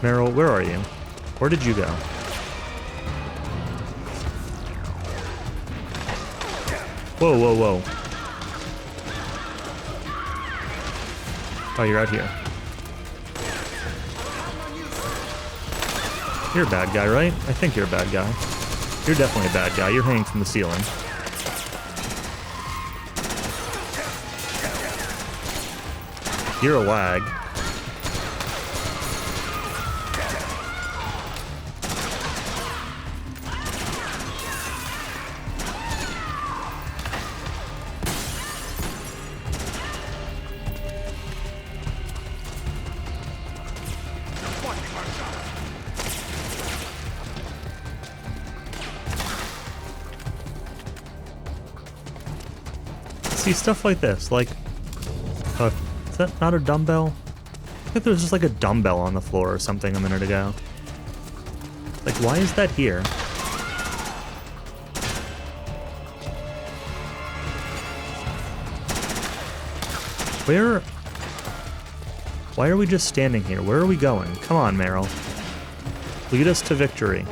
Meryl, where are you? Where did you go? Whoa, whoa, whoa. Oh, you're out here. You're a bad guy, right? I think you're a bad guy. You're definitely a bad guy. You're hanging from the ceiling. You're a lag. See, stuff like this, like, is that not a dumbbell? I think there was just like a dumbbell on the floor or something a minute ago. Like, why is that here? Why are we just standing here? Where are we going? Come on, Meryl. Lead us to victory.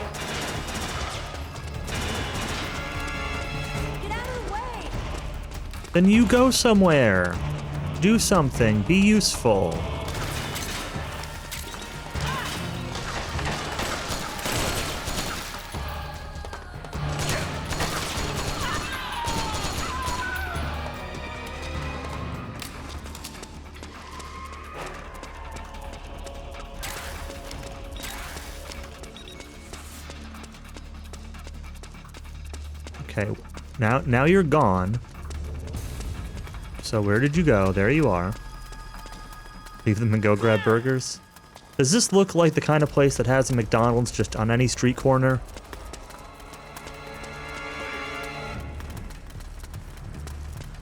Then you go somewhere. Do something. Be useful. Okay, now you're gone. So where did you go? There you are. Leave them and go grab burgers. Does this look like the kind of place that has a McDonald's just on any street corner?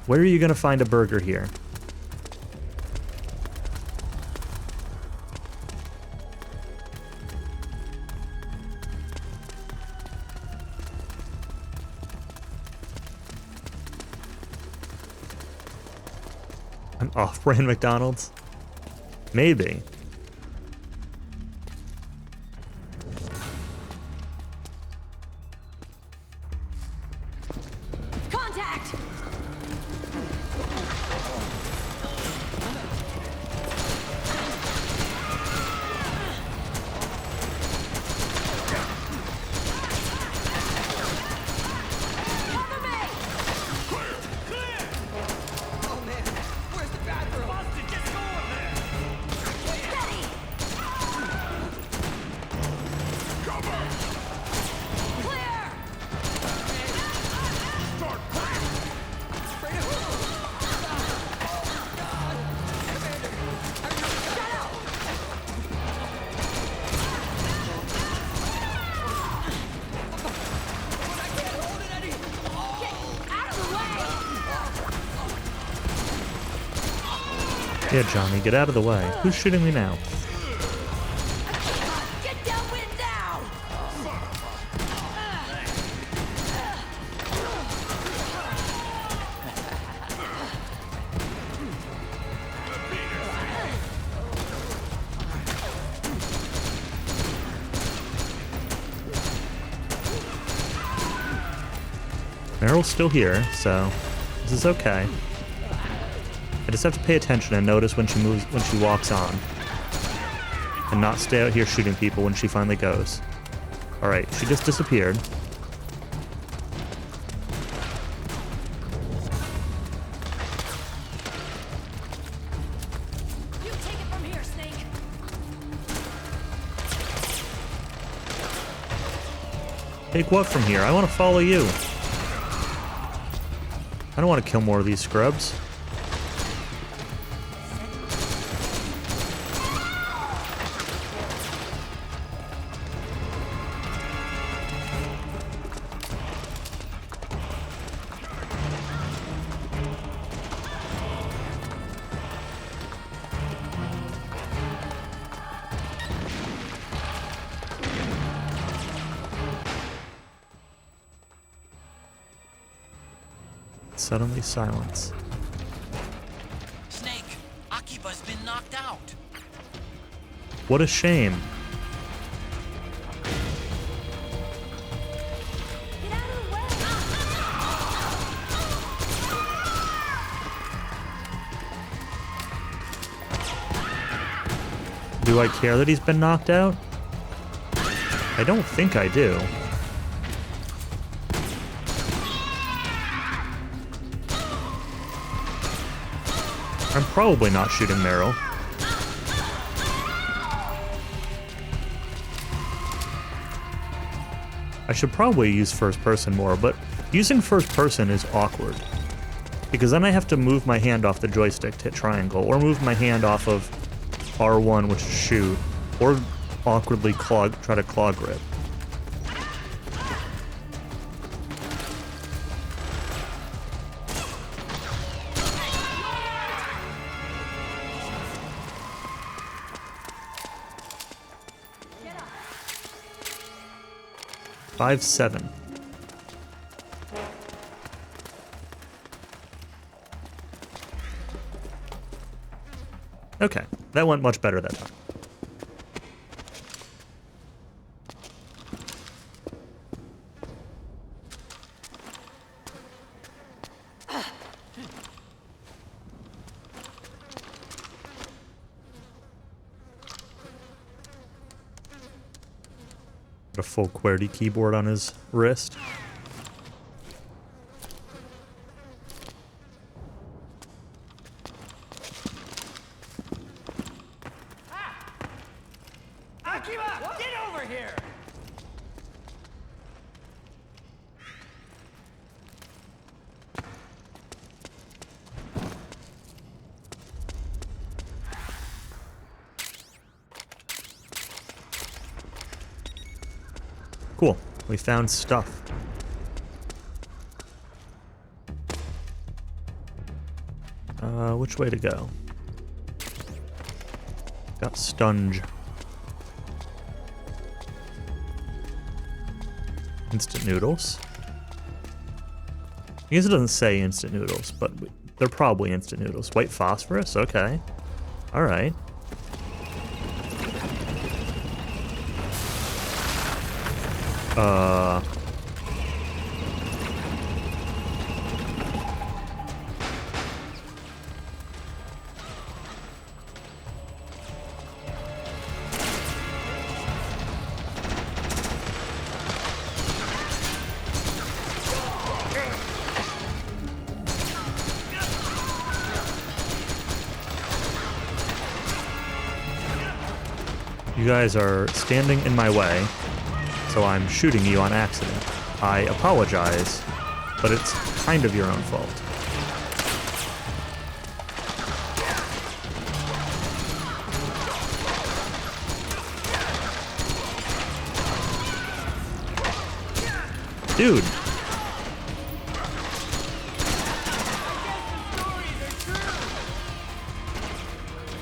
Where are you gonna find a burger here? An off-brand McDonald's? Maybe. Contact! Yeah, Johnny, get out of the way. Who's shooting me now? Get downwind now! Meryl's still here, so this is okay. I just have to pay attention and notice when she moves, when she walks on. And not stay out here shooting people when she finally goes. Alright, she just disappeared. Take what from here? I want to follow you. I don't want to kill more of these scrubs. Suddenly silence. Snake, Akiba's been knocked out. What a shame. Do I care that he's been knocked out? I don't think I do. I'm probably not shooting Meryl. I should probably use first person more, but using first person is awkward. Because then I have to move my hand off the joystick to hit triangle, or move my hand off of R1, which is shoot, or awkwardly try to claw grip. Five, 7. Okay, that went much better that time. A full QWERTY keyboard on his wrist. Akiba, get over here! Cool. We found stuff. Which way to go? Got Stunge. Instant noodles. I guess it doesn't say instant noodles, but they're probably instant noodles. White phosphorus? Okay. Alright. You guys are standing in my way, so I'm shooting you on accident. I apologize, but it's kind of your own fault. Dude!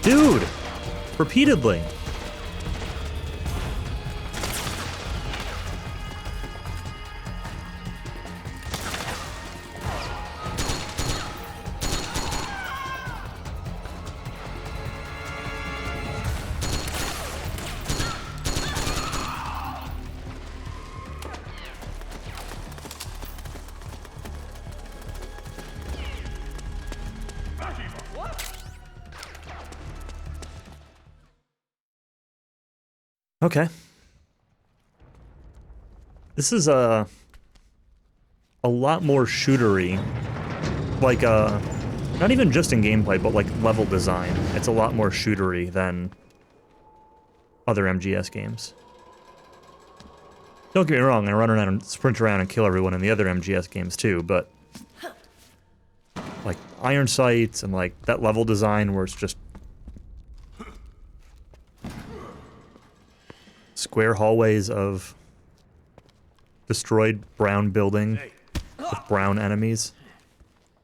Dude! Repeatedly! Okay. This is a lot more shootery. Like, not even just in gameplay, but like level design. It's a lot more shootery than other MGS games. Don't get me wrong, I run around and sprint around and kill everyone in the other MGS games too, but like iron sights and like that level design where it's just square hallways of destroyed brown building with brown enemies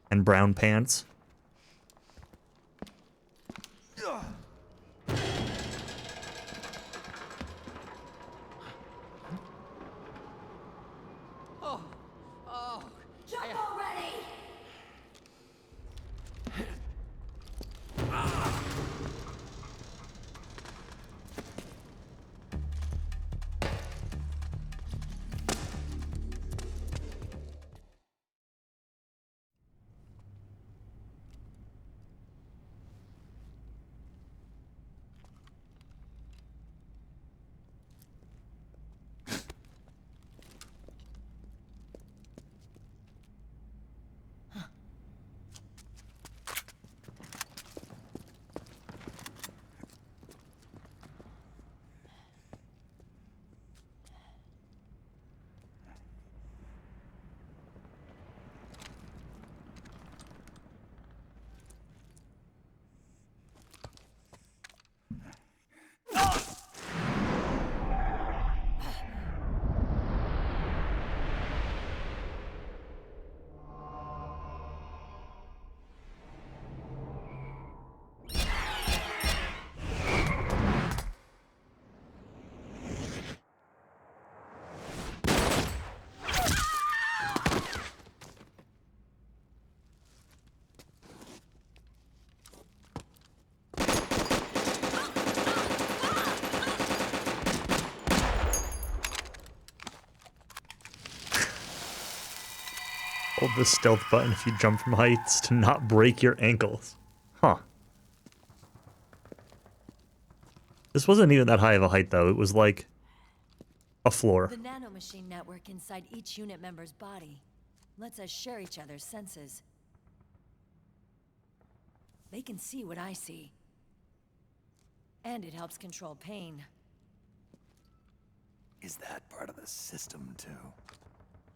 and brown pants. Jump already! Hold the stealth button if you jump from heights to not break your ankles. Huh. This wasn't even that high of a height, though. It was like a floor. The nanomachine network inside each unit member's body lets us share each other's senses. They can see what I see. And it helps control pain. Is that part of the system, too?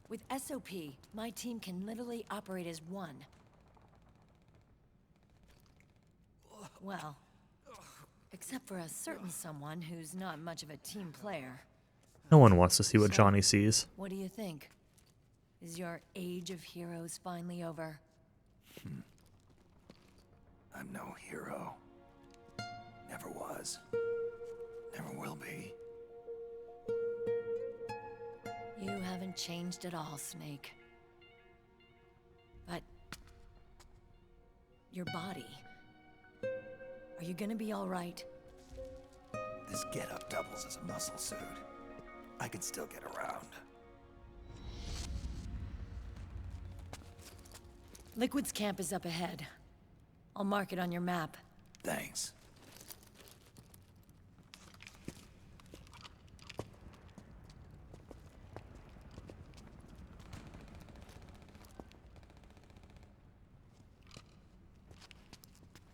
With SOP, my team can literally operate as one. Well, except for a certain someone who's not much of a team player. No one wants to see what Johnny sees. What do you think? Is your age of heroes finally over? I'm no hero. Never was. Never will be. You haven't changed at all, Snake. But... your body... are you gonna be all right? This getup doubles as a muscle suit. I can still get around. Liquid's camp is up ahead. I'll mark it on your map. Thanks.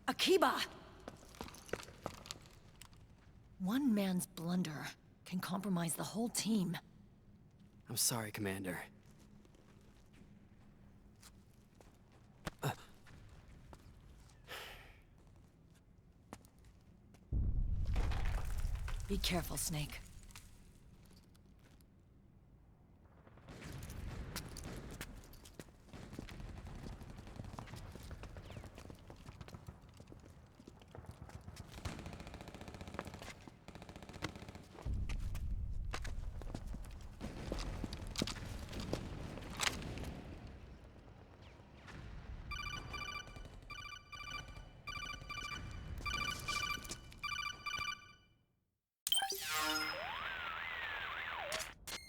Akiba! One man's blunder can compromise the whole team. I'm sorry, Commander. Be careful, Snake.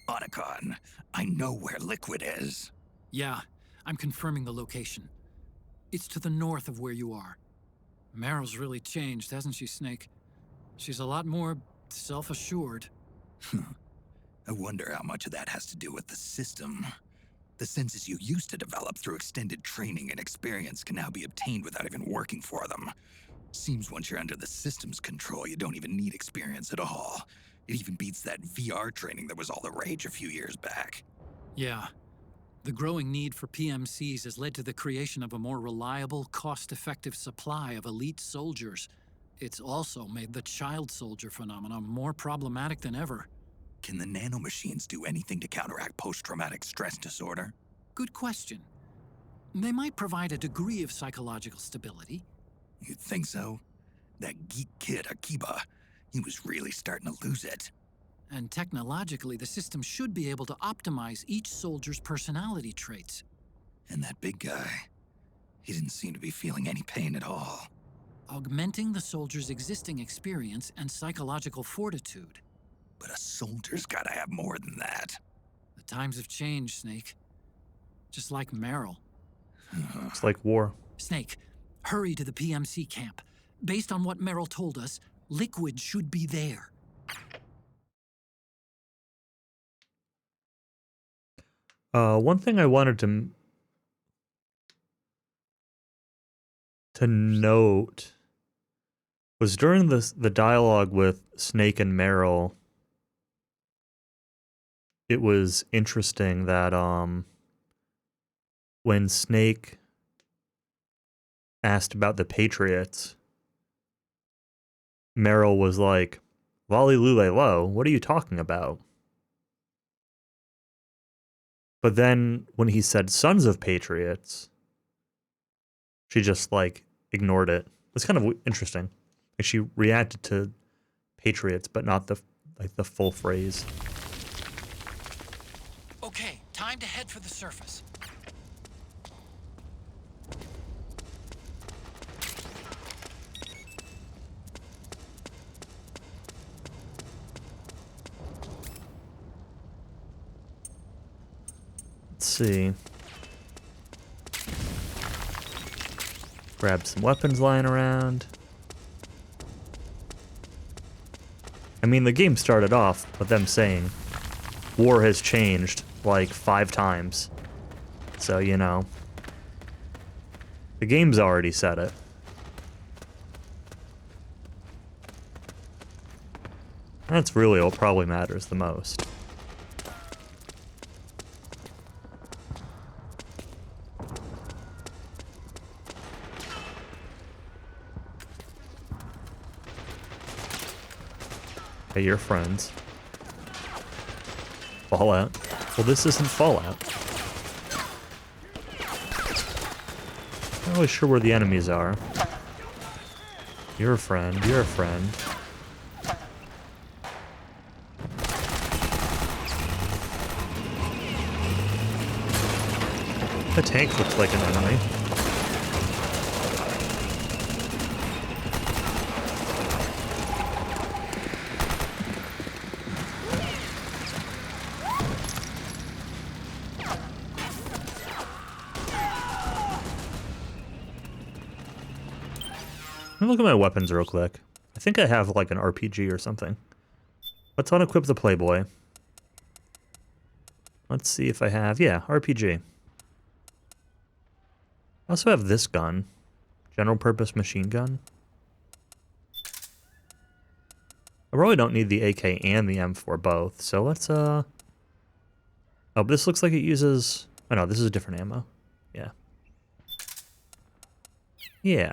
Otacon, I know where Liquid is. Yeah, I'm confirming the location. It's to the north of where you are. Meryl's really changed, hasn't she, Snake? She's a lot more self-assured. I wonder how much of that has to do with the system. The senses you used to develop through extended training and experience can now be obtained without even working for them. Seems once you're under the system's control, you don't even need experience at all. It even beats that VR training that was all the rage a few years back. Yeah. The growing need for PMCs has led to the creation of a more reliable, cost-effective supply of elite soldiers. It's also made the child soldier phenomenon more problematic than ever. Can the nanomachines do anything to counteract post-traumatic stress disorder? Good question. They might provide a degree of psychological stability. You'd think so? That geek kid, Akiba, he was really starting to lose it. And technologically, the system should be able to optimize each soldier's personality traits. And that big guy, he didn't seem to be feeling any pain at all. Augmenting the soldier's existing experience and psychological fortitude. But a soldier's gotta have more than that. The times have changed, Snake. Just like Meryl. It's like war. Snake, hurry to the PMC camp. Based on what Meryl told us, Liquid should be there. One thing I wanted to note was during the dialogue with Snake and Meryl, it was interesting that when Snake asked about the Patriots, Meryl was like, "Lolly Lule Lo, what are you talking about?" But then when he said Sons of Patriots, she just like ignored it. It's kind of interesting. Like she reacted to Patriots, but not the full phrase. Okay, time to head for the surface. Let's see. Grab some weapons lying around. I mean, the game started off with them saying war has changed like 5 times. So, you know, the game's already said it. That's really what probably matters the most. Hey, you're friends. Fallout. Well, this isn't Fallout. Not really sure where the enemies are. You're a friend. You're a friend. The tank looks like an enemy. Let me look at my weapons real quick. I think I have like an RPG or something. Let's unequip the Playboy. Let's see if I have... Yeah, RPG. I also have this gun. General purpose machine gun. I really don't need the AK and the M4 both, so let's, Oh, but this looks like it uses... Oh no, this is a different ammo. Yeah. Yeah.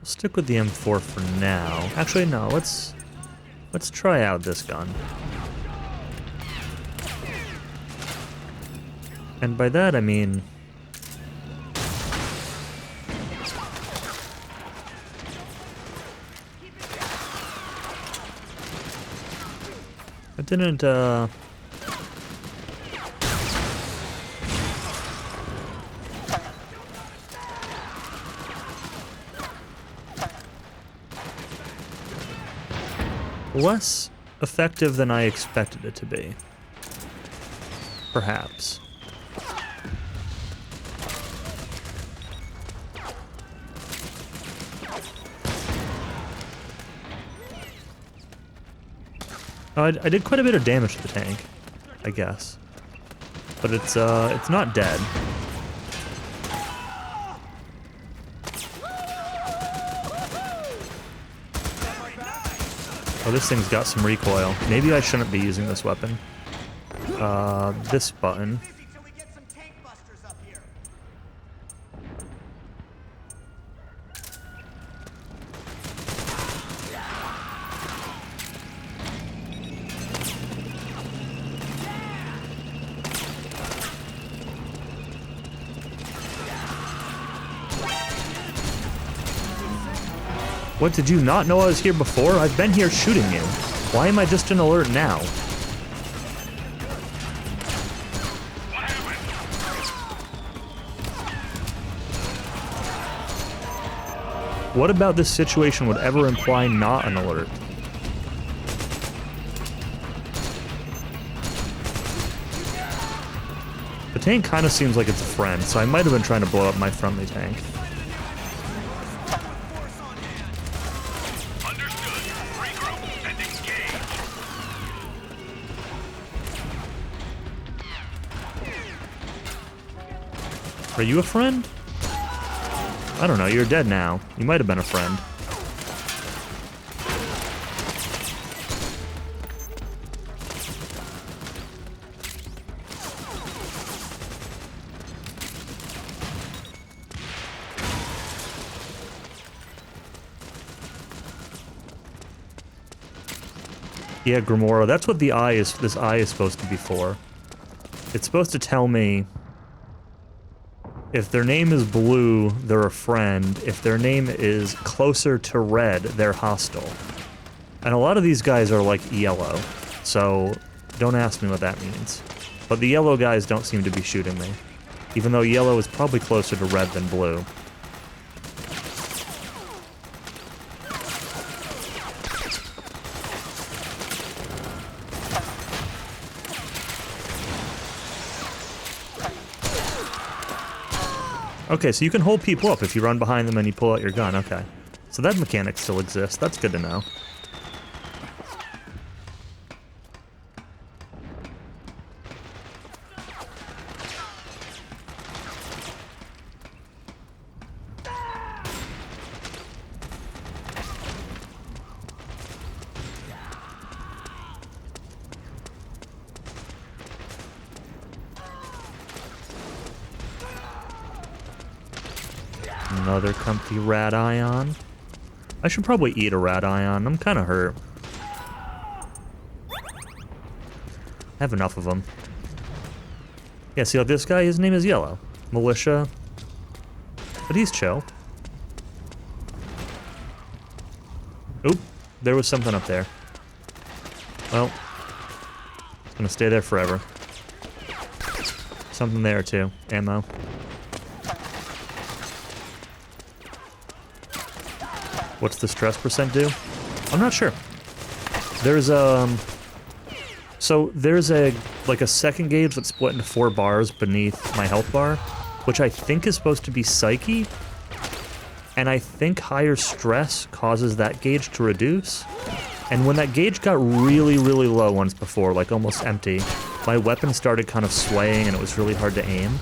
We'll stick with the M4 for now. Actually, no, let's try out this gun. And by that, I mean... I didn't, less effective than I expected it to be. Perhaps. I did quite a bit of damage to the tank, I guess. But it's not dead. Oh, this thing's got some recoil. Maybe I shouldn't be using this weapon. This button. What, did you not know I was here before? I've been here shooting you. Why am I just in alert now? What about this situation would ever imply not an alert? The tank kind of seems like it's a friend, so I might have been trying to blow up my friendly tank. Are you a friend? I don't know, you're dead now. You might have been a friend. Yeah, Grimora, that's what the eye is, this eye is supposed to be for. It's supposed to tell me if their name is blue, they're a friend. If their name is closer to red, they're hostile. And a lot of these guys are like yellow, so don't ask me what that means. But the yellow guys don't seem to be shooting me, even though yellow is probably closer to red than blue. Okay, so you can hold people up if you run behind them and you pull out your gun. Okay. So that mechanic still exists. That's good to know. Another comfy rat ion. I should probably eat a rat ion. I'm kind of hurt. I have enough of them. Yeah, see, like this guy, his name is Yellow. Militia. But he's chill. Oop, there was something up there. Well, it's gonna stay there forever. Something there too. Ammo. What's the stress percent do? I'm not sure. There's so there's like a second gauge that's split into 4 bars beneath my health bar, which I think is supposed to be psyche. And I think higher stress causes that gauge to reduce. And when that gauge got really, really low once before, like almost empty, my weapon started kind of swaying and it was really hard to aim.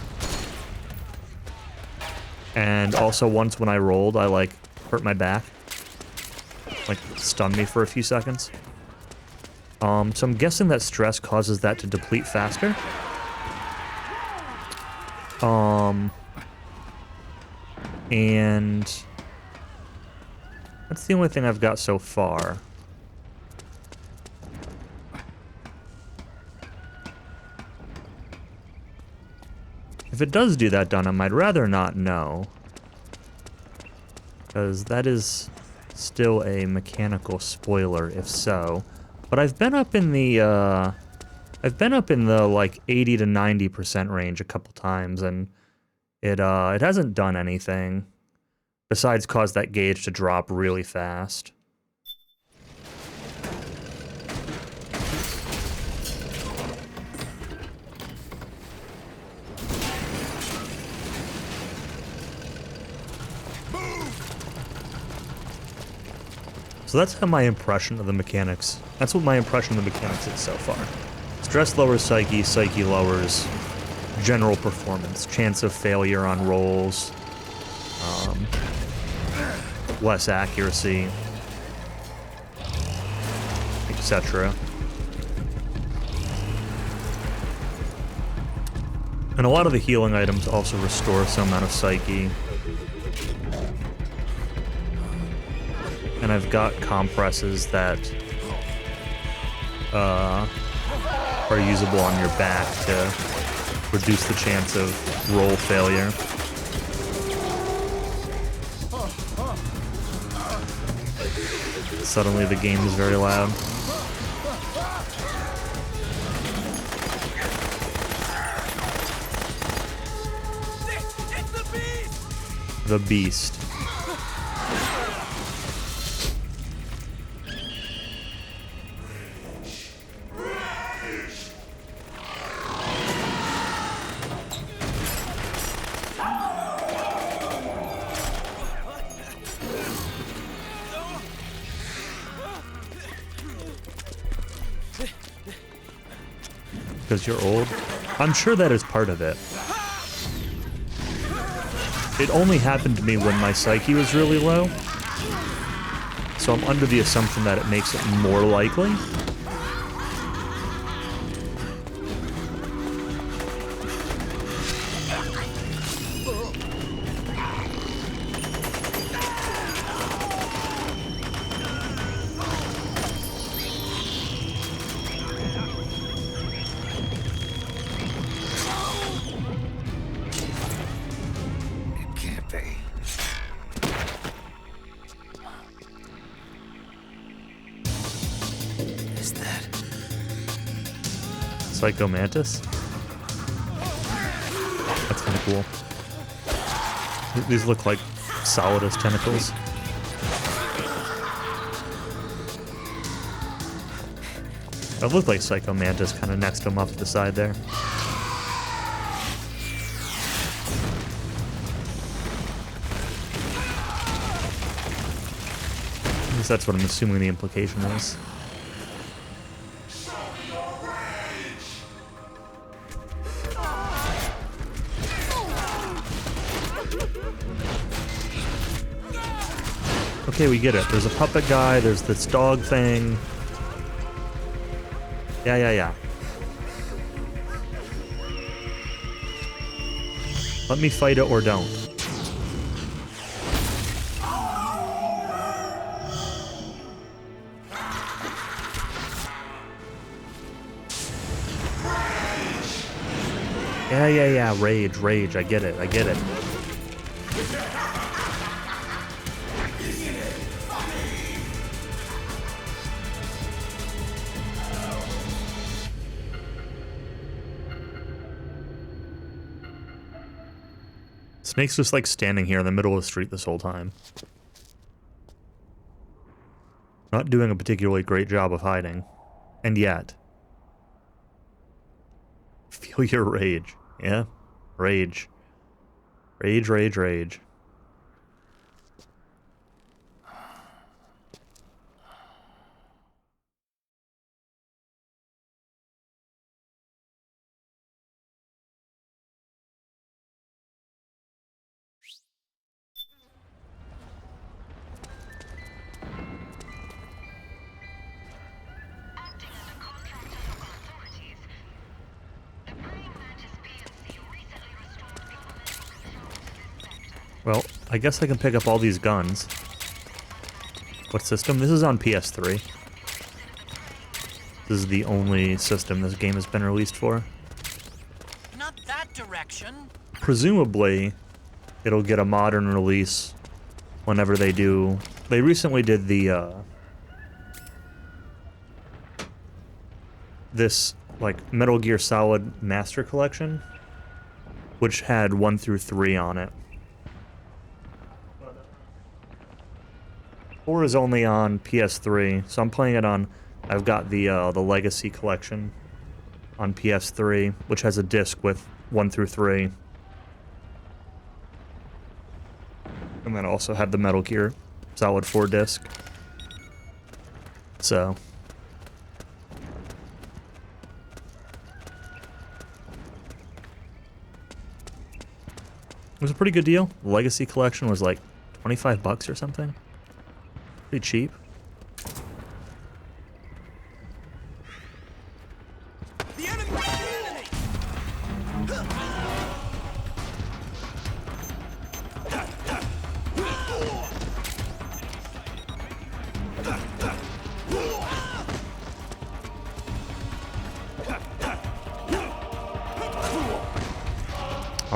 And also once when I rolled, I like hurt my back. Like stunned me for a few seconds. So I'm guessing that stress causes that to deplete faster. And that's the only thing I've got so far. If it does do that, Dunham, I'd rather not know. Because that is still a mechanical spoiler, if so. But I've been up in the like 80 to 90% range a couple times, and it hasn't done anything besides cause that gauge to drop really fast. So that's how my impression of the mechanics. That's what my impression of the mechanics is so far. Stress lowers psyche, psyche lowers general performance, chance of failure on rolls, less accuracy. etc. And a lot of the healing items also restore some amount of psyche. And I've got compresses that are usable on your back to reduce the chance of roll failure. Suddenly the game is very loud. The Beast. Because you're old? I'm sure that is part of it. It only happened to me when my psyche was really low. So I'm under the assumption that it makes it more likely. Psycho Mantis? That's kind of cool. These look like solid as tentacles. It looked like Psycho Mantis kind of next to him off to the side there. At least that's what I'm assuming the implication is. Okay, we get it. There's a puppet guy, there's this dog thing. Yeah. Let me fight it or don't. Yeah. Rage. I get it. Snake's just like standing here in the middle of the street this whole time. Not doing a particularly great job of hiding. And yet. Feel your rage. Yeah? Rage. Rage. Well, I guess I can pick up all these guns. What system? This is on PS3. This is the only system this game has been released for. Not that direction. Presumably, it'll get a modern release whenever they do. They recently did the this like Metal Gear Solid Master Collection, which had 1 through 3 on it. 4 is only on PS3, so I'm playing it on. I've got the Legacy Collection on PS3, which has a disc with 1 through 3, and then I also have the Metal Gear Solid 4 disc. So it was a pretty good deal. The Legacy Collection was like $25 or something. Pretty cheap.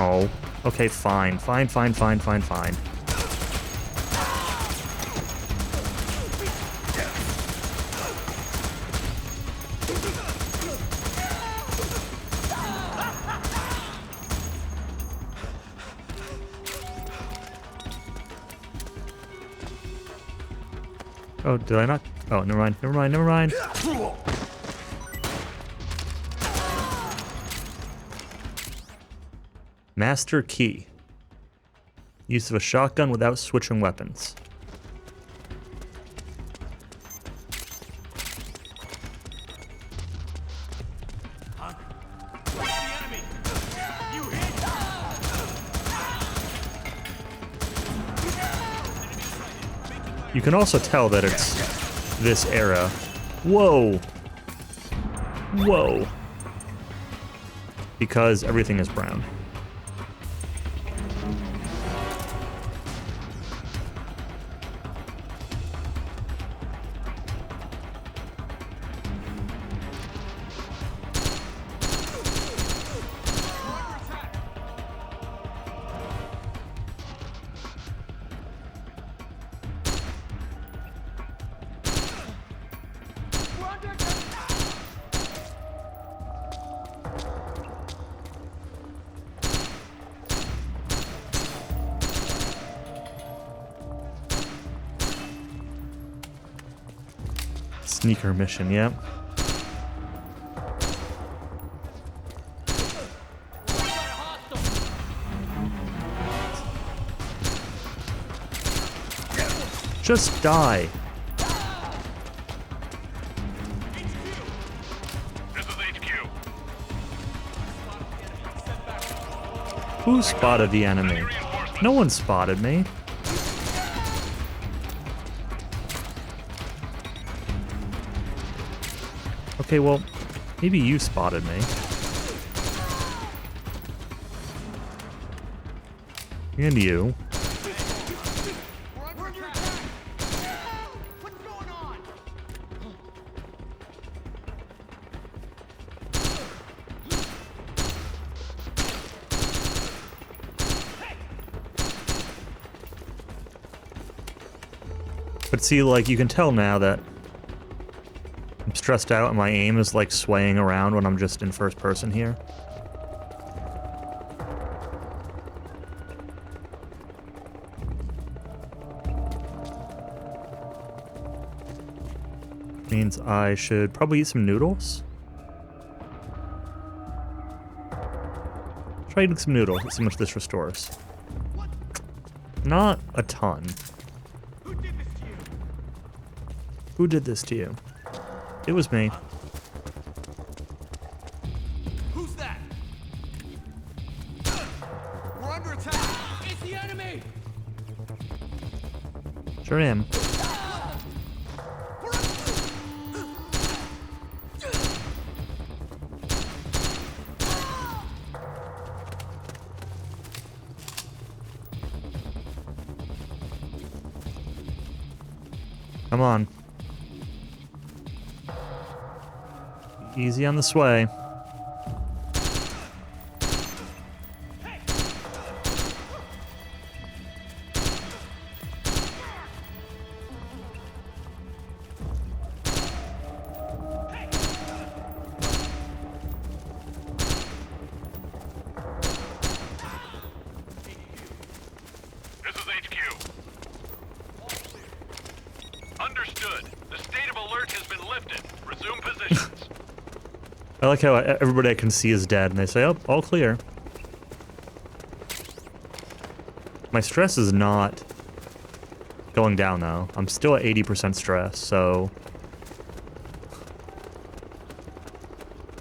Oh. Okay, fine. Fine. Oh, did I not? Oh, never mind. Master Key. Use of a shotgun without switching weapons. You can also tell that it's this era. Whoa! Whoa! Because everything is brown. Sneaker mission, yep. Just die. This is HQ. Who spotted the enemy? No one spotted me. Okay, well, maybe you spotted me. And you. But see, like, you can tell now that I'm stressed out and my aim is like swaying around when I'm just in first person here. Means I should probably eat some noodles. Try eating some noodles, let's see how much this restores. Not a ton. Who did this to you? It was me. Who's that? We're under attack. It's the enemy. Sure am. Come on. Easy on the sway. This is HQ. Understood. The state of alert has been lifted. Resume positions. I like how everybody I can see is dead, and they say, oh, all clear. My stress is not going down, though. I'm still at 80% stress, so...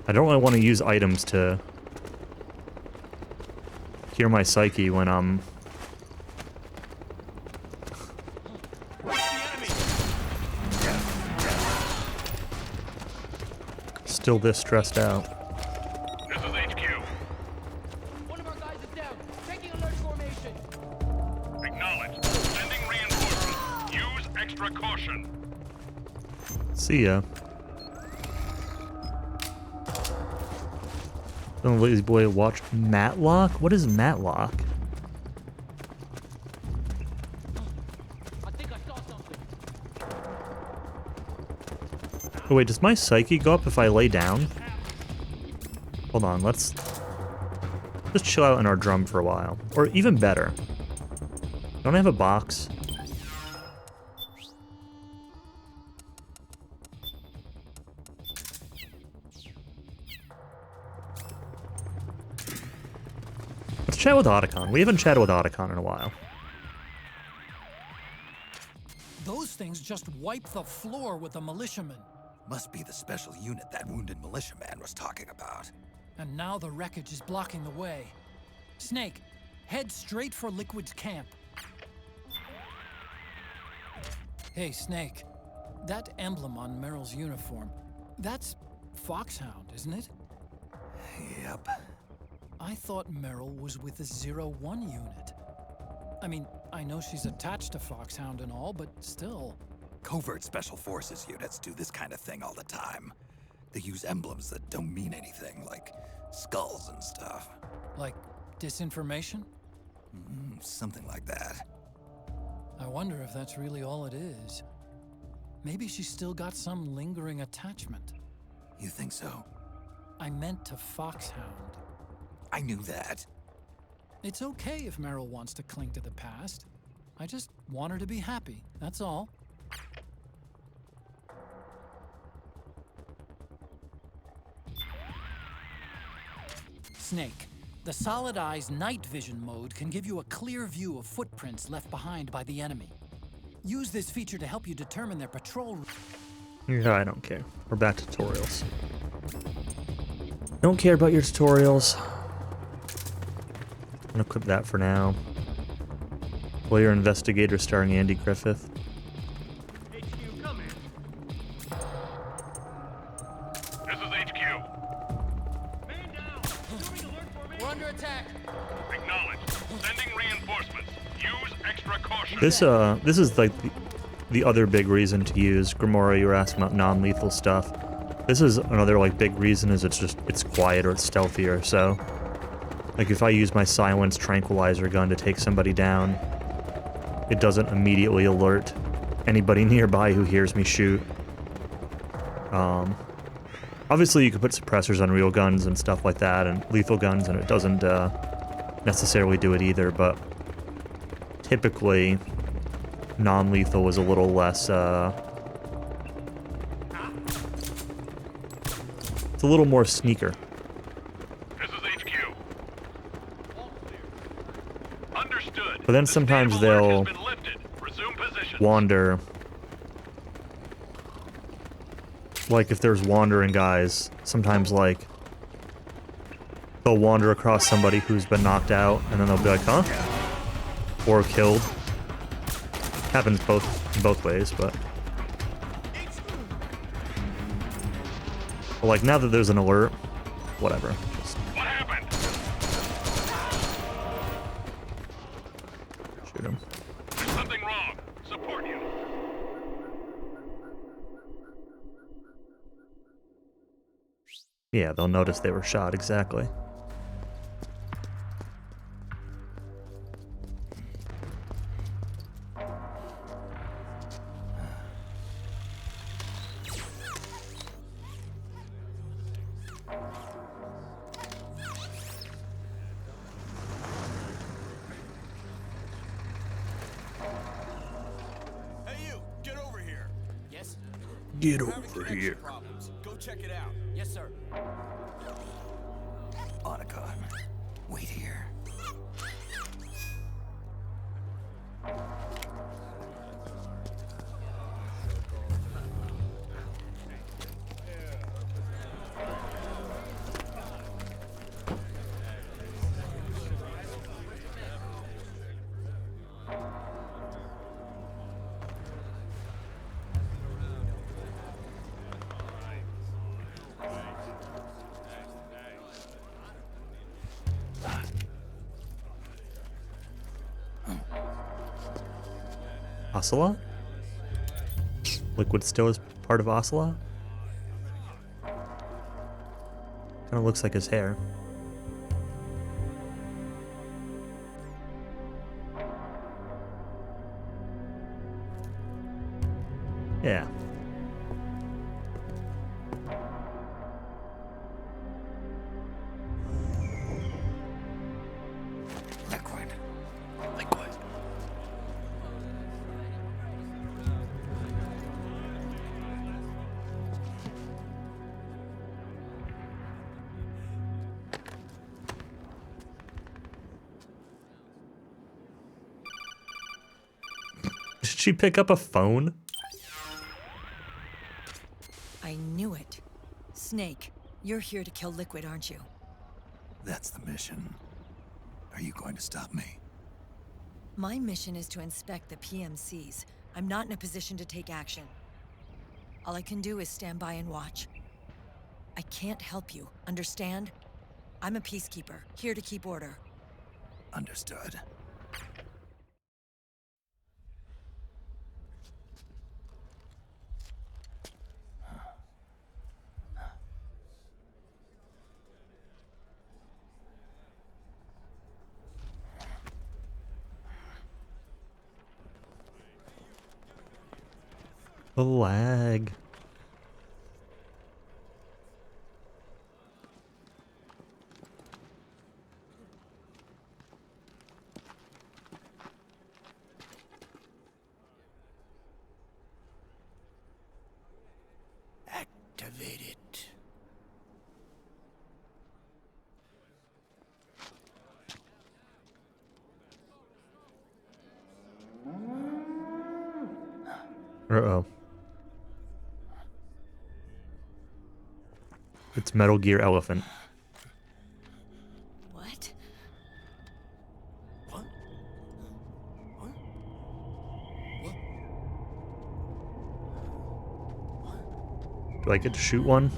I don't really want to use items to cure my psyche when I'm... still this stressed out. This is HQ. One of our guys is down. Taking alert formation. Acknowledged. Sending reinforcements. Use extra caution. See ya. Some lazy boy watch Matlock? What is Matlock? I think I saw something. Oh wait, does my psyche go up if I lay down? Hold on, let's just chill out in our drum for a while. Or even better. Don't I have a box? Let's chat with Otacon. We haven't chatted with Otacon in a while. Those things just wipe the floor with the militiamen. Must be the special unit that wounded militiaman was talking about. And now the wreckage is blocking the way. Snake, head straight for Liquid's camp. Hey, Snake. That emblem on Meryl's uniform, that's Foxhound, isn't it? Yep. I thought Meryl was with the 01 unit. I mean, I know she's attached to Foxhound and all, but still. Covert Special Forces units do this kind of thing all the time. They use emblems that don't mean anything, like skulls and stuff. Like disinformation? Something like that. I wonder if that's really all it is. Maybe she's still got some lingering attachment. You think so? I meant to Foxhound. I knew that. It's okay if Meryl wants to cling to the past. I just want her to be happy, that's all. Snake, the Solid Eye's night vision mode can give you a clear view of footprints left behind by the enemy. Use this feature to help you determine their patrol route. Yeah, I don't care. We're back to tutorials. Don't care about your tutorials. I'm gonna equip that for now. Player Investigator starring Andy Griffith. HQ, come in. This is HQ. Man down! Assuming alert formation. We're under attack. Acknowledged. Sending reinforcements. Use extra caution. This is like the other big reason to use Grimoire. You were asking about non-lethal stuff. This is another like big reason is it's quieter, it's stealthier. So, like if I use my silenced tranquilizer gun to take somebody down, it doesn't immediately alert anybody nearby who hears me shoot. Obviously, you could put suppressors on real guns and stuff like that, and lethal guns, and it doesn't necessarily do it either. But typically, non-lethal is a little less. It's a little more sneaker. This is HQ. Understood. But then sometimes they'll wander. Like if there's wandering guys, sometimes like they'll wander across somebody who's been knocked out, and then they'll be like, huh? Or killed. Happens both ways, but like now that there's an alert, whatever. Just what happened? shoot him. There's something wrong. Support you. Yeah, they'll notice they were shot, exactly. Get over here. Go check it out. Yes, sir. Otacon, wait here. Ocelot? Liquid still is part of Ocelot? Kinda looks like his hair. Yeah. Liquid. Liquid. Did she pick up a phone? I knew it. Snake, you're here to kill Liquid, aren't you? That's the mission. Are you going to stop me? My mission is to inspect the PMCs. I'm not in a position to take action. All I can do is stand by and watch. I can't help you, understand? I'm a peacekeeper, here to keep order. Understood. The lag. Activate it. Uh-oh. It's Metal Gear Elephant. What? Do I get to shoot one?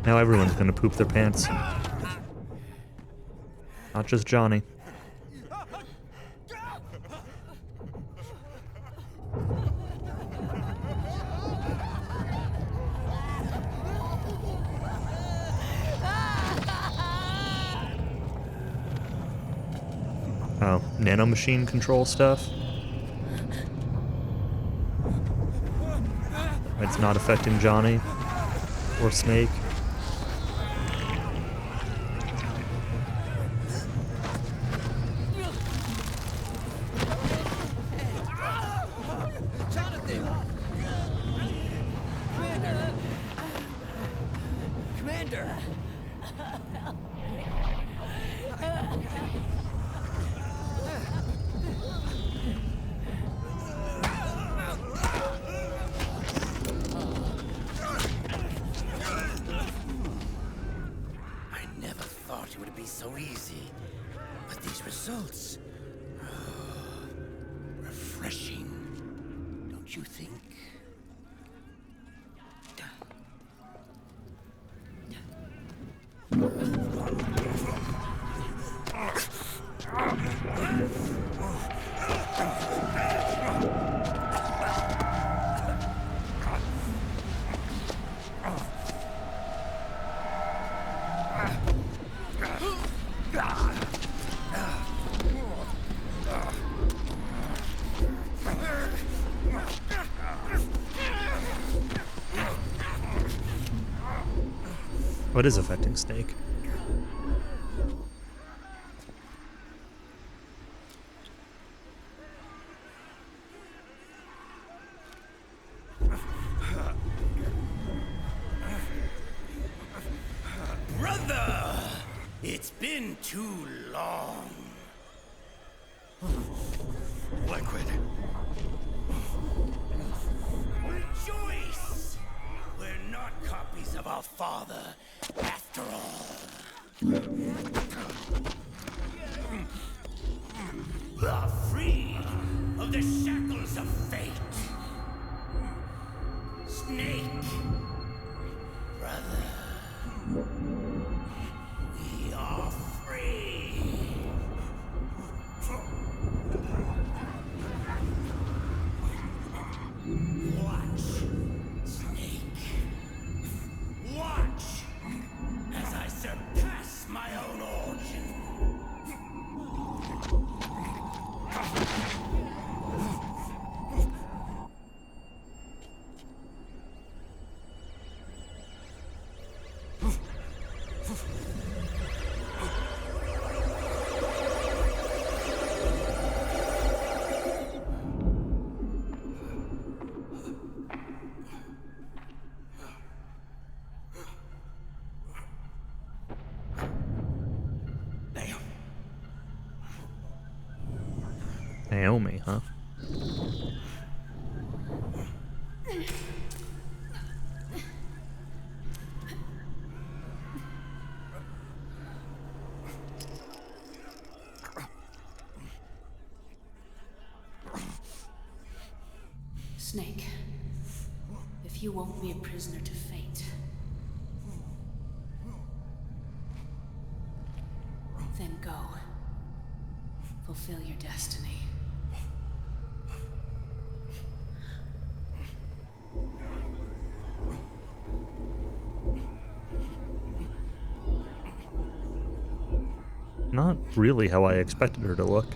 Now everyone's gonna poop their pants. Not just Johnny. Oh, nanomachine control stuff? It's not affecting Johnny or Snake. Commander! I never thought it would be so easy. But these results... refreshing. Don't you think? What is affecting Snake? Brother! It's been too long. Liquid. Rejoice! We're not copies of our father, after all. Are free of the shackles of fate. Snake, brother, we are free. Naomi, huh? Snake, if you won't be a prisoner to fate, then go. Fulfill your destiny. Not really how I expected her to look.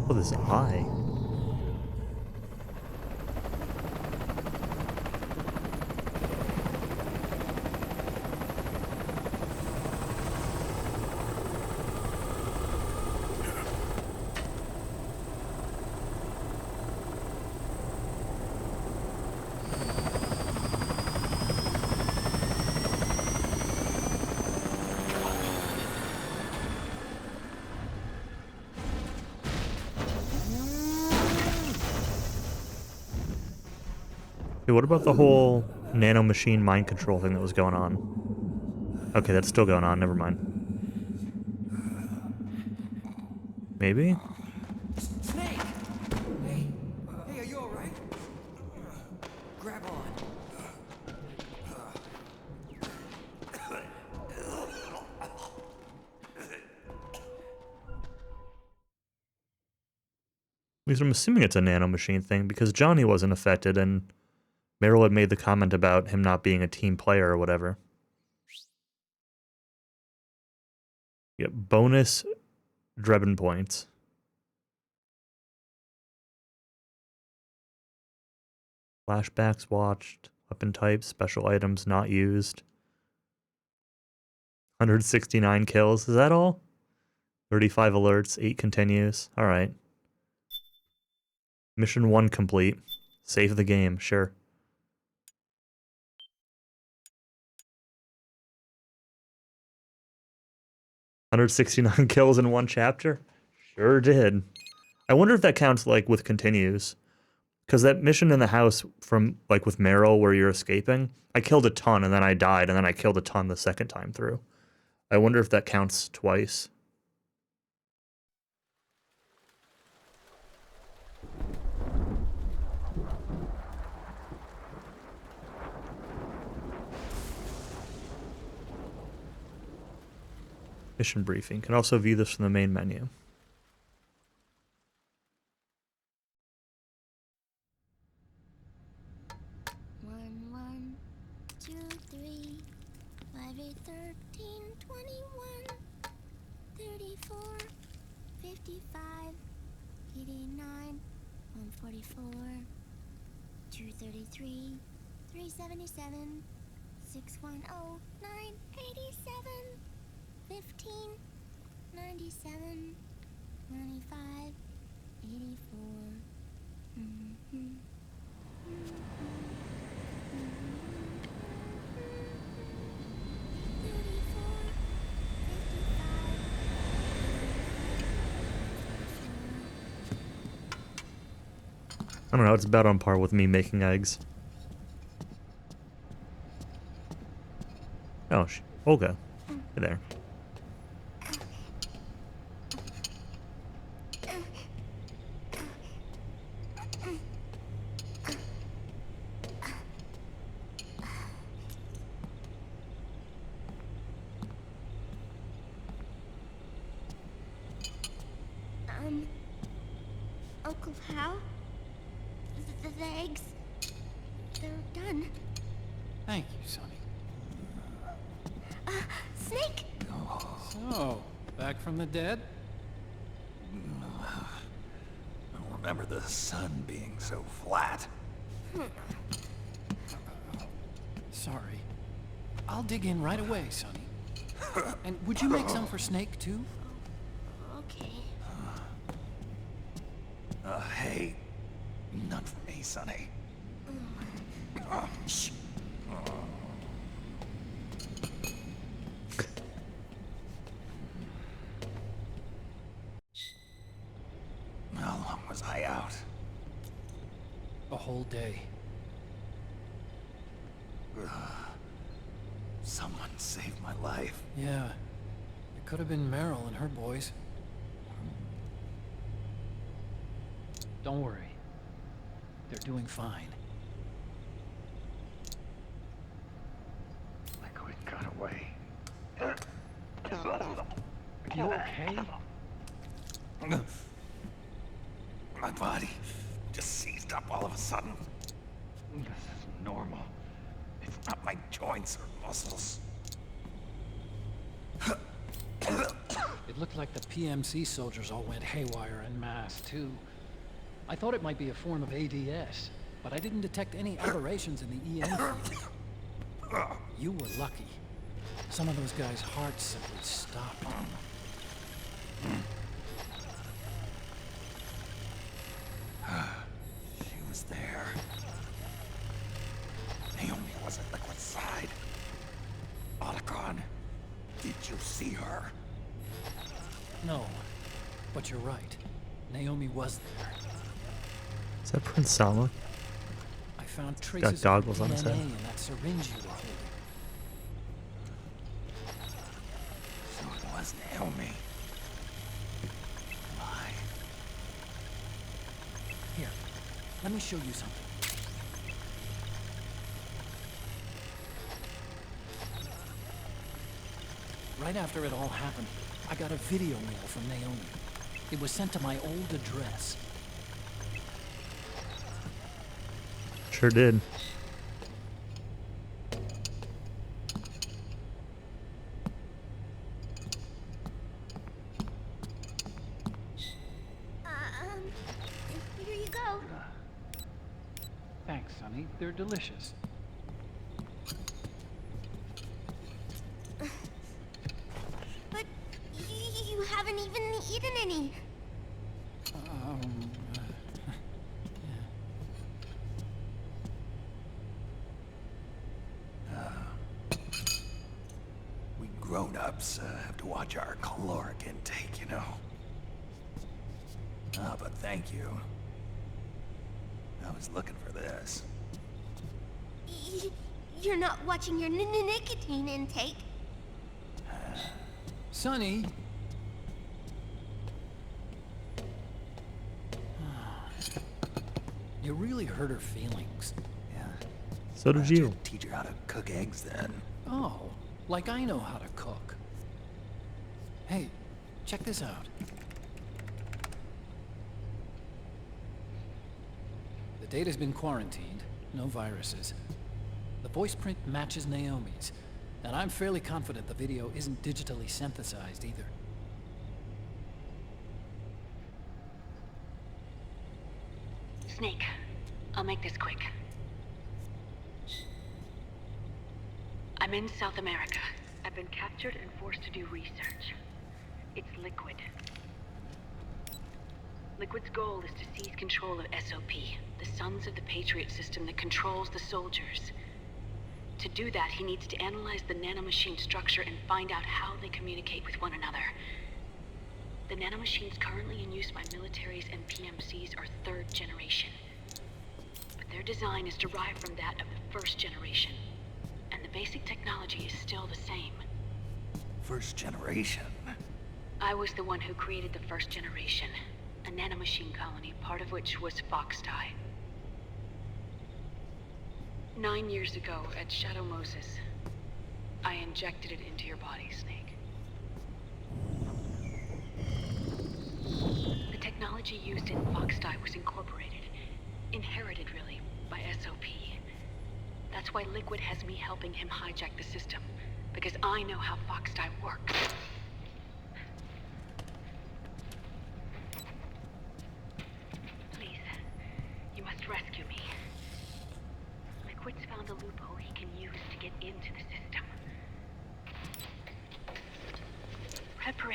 Oh, this eye. Hey, what about the whole nanomachine mind control thing that was going on? Okay, that's still going on. Never mind. Maybe? Snake! Hey, are you alright? Grab on. At least I'm assuming it's a nanomachine thing because Johnny wasn't affected and Meryl had made the comment about him not being a team player or whatever. Yep, bonus Drebin points. Flashbacks watched, weapon types, special items not used. 169 kills, is that all? 35 alerts, 8 continues. Alright. Mission 1 complete. Save the game, sure. $169 kills in one chapter? Sure did. I wonder if that counts, like, with continues. Because that mission in the house from, like, with Meryl where you're escaping, I killed a ton and then I died and then I killed a ton the second time through. I wonder if that counts twice. Mission briefing. Can also view this from the main menu. One, 2, 3, 5, 8, 13, 21, 34, 55, 89, 144, 233, 377, 610, 987. 15, 97, 95, 84. I don't know, it's about on par with me making eggs. Oh, Olga. Hey there. Uncle Hal? The eggs? They're done. Thank you, Sonny. Snake! So, Back from the dead? I don't remember the sun being so flat. Sorry. I'll dig in right away, Sonny. And would you make some for Snake, too? Okay. Hey. None for me, Sonny. Shh. How long was I out? A whole day. Someone saved my life. Yeah. It could have been Meryl and her boys. Don't worry. They're doing fine. Liquid got away. You okay? My body just seized up all of a sudden. This is normal. It's not my joints or muscles. It looked like the PMC soldiers all went haywire en masse, too. I thought it might be a form of ADS, but I didn't detect any aberrations in the EM field. You were lucky. Some of those guys' hearts simply stopped. She was there. Naomi was at Liquid's side. Otacon, did you see her? No, but you're right. Naomi was there. Is that Prince Salma? I found Got traces goggles of on his DNA head. in that syringe you were holding. So it was Naomi. Why? Here, let me show you something. Right after it all happened, I got a video mail from Naomi. It was sent to my old address. Sure did. Here you go. Thanks, Sonny. They're delicious. But you haven't even eaten any. We grown-ups have to watch our caloric intake, you know. But thank you. I was looking for this. You're not watching your nicotine intake. Sonny! You really hurt her feelings. Yeah. So did you. Teach her how to cook eggs then. Oh, like I know how to cook. Hey, check this out. The data's been quarantined, no viruses. The voice print matches Naomi's, and I'm fairly confident the video isn't digitally synthesized either. Snake, I'll make this quick. I'm in South America. I've been captured and forced to do research. It's Liquid. Liquid's goal is to seize control of SOP, the Sons of the Patriot system that controls the soldiers. To do that, he needs to analyze the nanomachine structure and find out how they communicate with one another. The nanomachines currently in use by militaries and PMCs are third generation. But their design is derived from that of the first generation. And the basic technology is still the same. First generation? I was the one who created the first generation. A nanomachine colony, part of which was Foxdie. 9 years ago, at Shadow Moses, I injected it into your body, Snake. The technology used in Foxdie was incorporated, inherited really, by SOP. That's why Liquid has me helping him hijack the system, because I know how Foxdie works.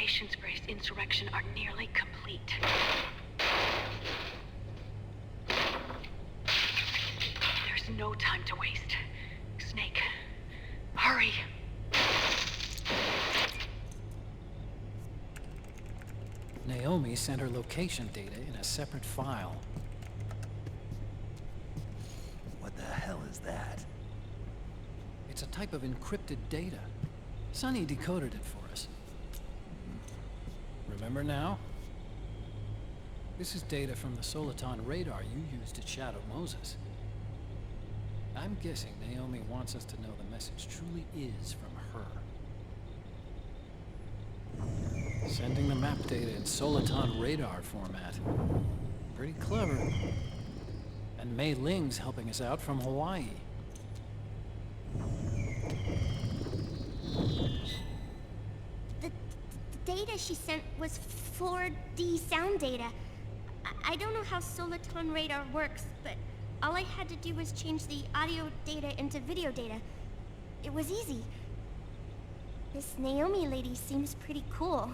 preparations for his insurrection are nearly complete. There's no time to waste. Snake, hurry! Naomi sent her location data in a separate file. What the hell is that? It's a type of encrypted data. Sonny decoded it for us. Remember now? This is data from the Soliton radar you used at Shadow Moses. I'm guessing Naomi wants us to know the message truly is from her. Sending the map data in Soliton radar format. Pretty clever. And Mei Ling's helping us out from Hawaii. The data she sent was 4D sound data. I don't know how Soliton radar works, but all I had to do was change the audio data into video data. It was easy. This Naomi lady seems pretty cool.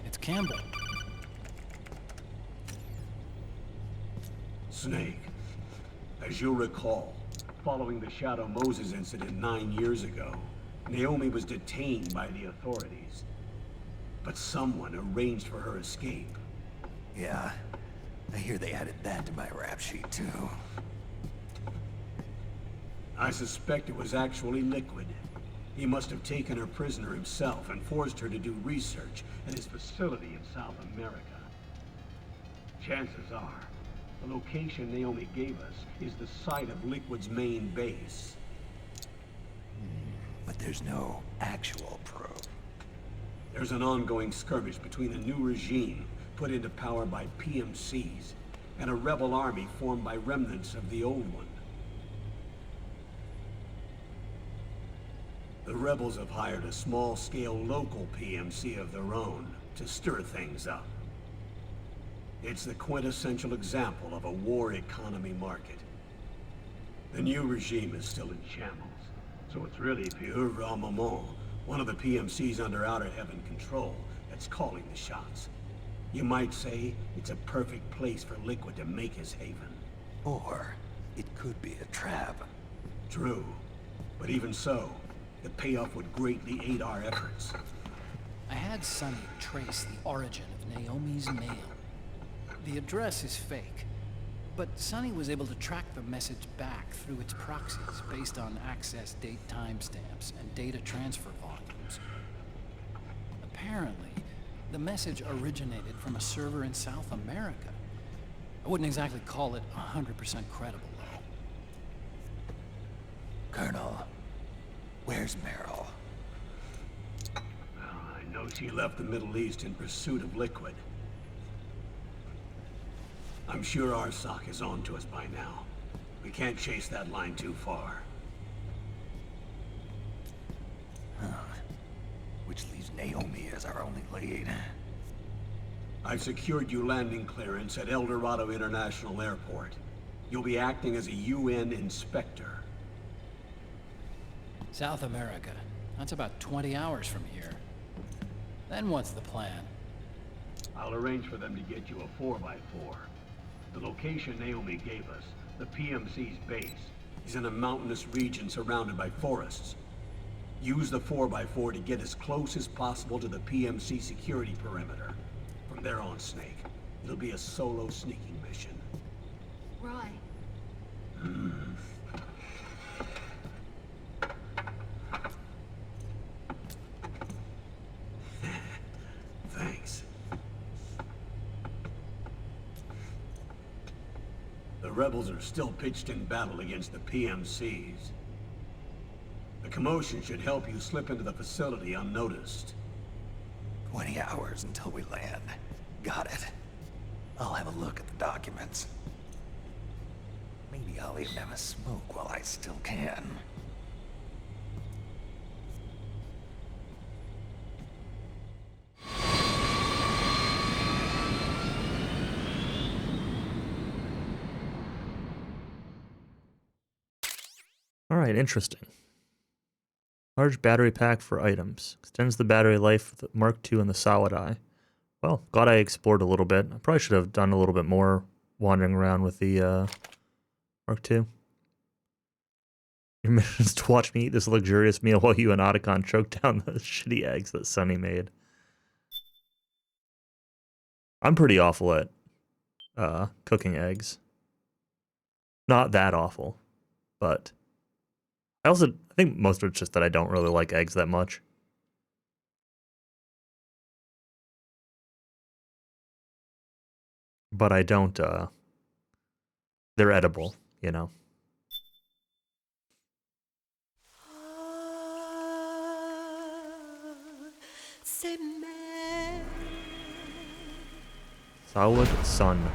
It's Campbell. Snake, as you'll recall, following the Shadow Moses incident 9 years ago, Naomi was detained by the authorities. But someone arranged for her escape. Yeah, I hear they added that to my rap sheet, too. I suspect it was actually Liquid. He must have taken her prisoner himself and forced her to do research at his facility in South America. Chances are, the location Naomi gave us is the site of Liquid's main base. But there's no actual proof. There's an ongoing skirmish between a new regime put into power by PMCs and a rebel army formed by remnants of the old one. The rebels have hired a small-scale local PMC of their own to stir things up. It's the quintessential example of a war economy market. The new regime is still in shambles, so it's really Pieuvre Moment, one of the PMCs under Outer Heaven control, that's calling the shots. You might say it's a perfect place for Liquid to make his haven. Or it could be a trap. True, but even so, the payoff would greatly aid our efforts. I had Sonny trace the origin of Naomi's mail. The address is fake, but Sonny was able to track the message back through its proxies based on access date timestamps and data transfer volumes. Apparently, the message originated from a server in South America. I wouldn't exactly call it 100% credible, though. Colonel, where's Meryl? I know she left the Middle East in pursuit of Liquid. I'm sure Arsak is on to us by now. We can't chase that line too far. Which leaves Naomi as our only lead. I've secured you landing clearance at El Dorado International Airport. You'll be acting as a UN inspector. South America. That's about 20 hours from here. Then what's the plan? I'll arrange for them to get you a 4x4. The location Naomi gave us, the PMC's base, is in a mountainous region surrounded by forests. Use the 4x4 to get as close as possible to the PMC security perimeter. From there on, Snake, it'll be a solo sneaking mission. Roy. Thanks. The rebels are still pitched in battle against the PMCs. The commotion should help you slip into the facility unnoticed. 20 hours until we land. Got it. I'll have a look at the documents. Maybe I'll even have a smoke while I still can. All right. Alright, interesting. Large battery pack for items. Extends the battery life of the Mark II and the Solid Eye. Well, glad I explored a little bit. I probably should have done a little bit more wandering around with the Mark II. Your mission is to watch me eat this luxurious meal while you and Otacon choke down the shitty eggs that Sonny made. I'm pretty awful at cooking eggs. Not that awful, but I think most of it's just that I don't really like eggs that much. But I don't, they're edible, you know. Solid Sun.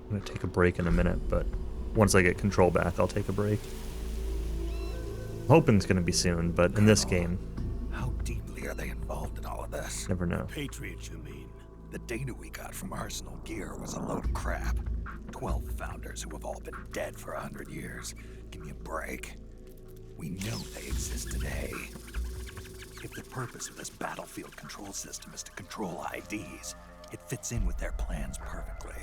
I'm gonna take a break in a minute, but once I get control back, I'll take a break. I'm hoping it's gonna be soon, but in this game, how deeply are they involved in all of this? Never know. Patriots, you mean? The data we got from Arsenal Gear was a load of crap. 12 founders who have all been dead for 100 years. Give me a break. We know they exist today. If the purpose of this battlefield control system is to control IDs, it fits in with their plans perfectly.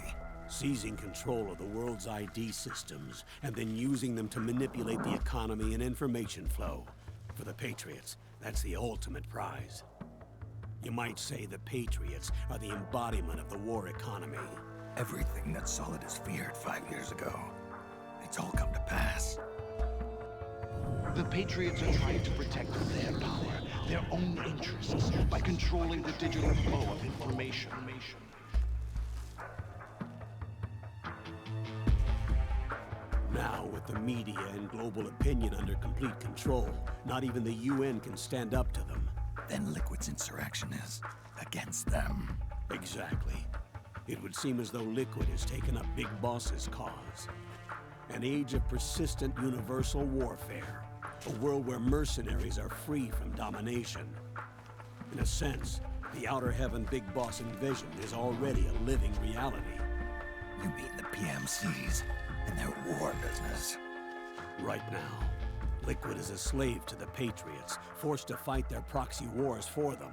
Seizing control of the world's ID systems and then using them to manipulate the economy and information flow. For the Patriots, that's the ultimate prize. You might say the Patriots are the embodiment of the war economy. Everything that Solidus feared 5 years ago, it's all come to pass. The Patriots are trying to protect their power, their own interests, by controlling the digital flow of information. Now, with the media and global opinion under complete control, not even the UN can stand up to them. Then Liquid's insurrection is against them. Exactly. It would seem as though Liquid has taken up Big Boss's cause. An age of persistent universal warfare. A world where mercenaries are free from domination. In a sense, the Outer Heaven Big Boss envision is already a living reality. You mean the PMCs and their war business? Right now, Liquid is a slave to the Patriots, forced to fight their proxy wars for them.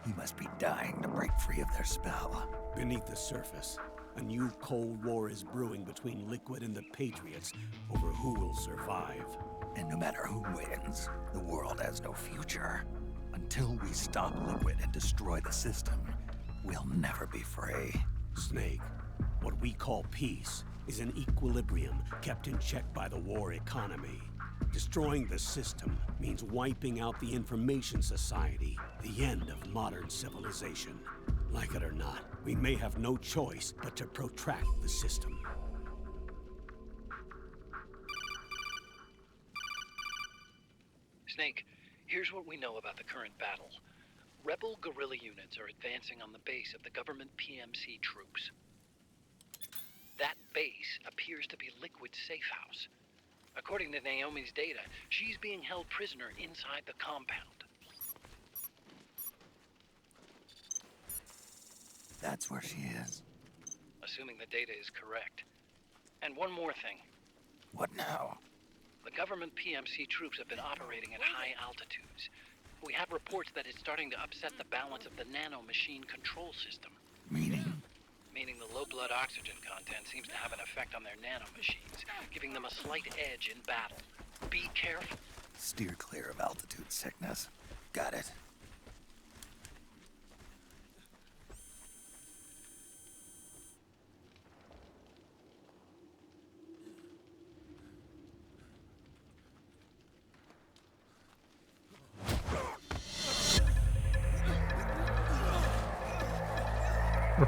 He must be dying to break free of their spell. Beneath the surface, a new Cold War is brewing between Liquid and the Patriots over who will survive. And no matter who wins, the world has no future. Until we stop Liquid and destroy the system, we'll never be free. Snake, what we call peace is an equilibrium kept in check by the war economy. Destroying the system means wiping out the information society, the end of modern civilization. Like it or not, we may have no choice but to protract the system. Snake, here's what we know about the current battle. Rebel guerrilla units are advancing on the base of the government PMC troops. That base appears to be Liquid's safe house. According to Naomi's data, she's being held prisoner inside the compound. That's where she is. Assuming the data is correct. And one more thing. What now? The government PMC troops have been operating at high altitudes. We have reports that it's starting to upset the balance of the nano-machine control system. Meaning? Meaning the low blood oxygen content seems to have an effect on their nano-machines, giving them a slight edge in battle. Be careful. Steer clear of altitude sickness. Got it.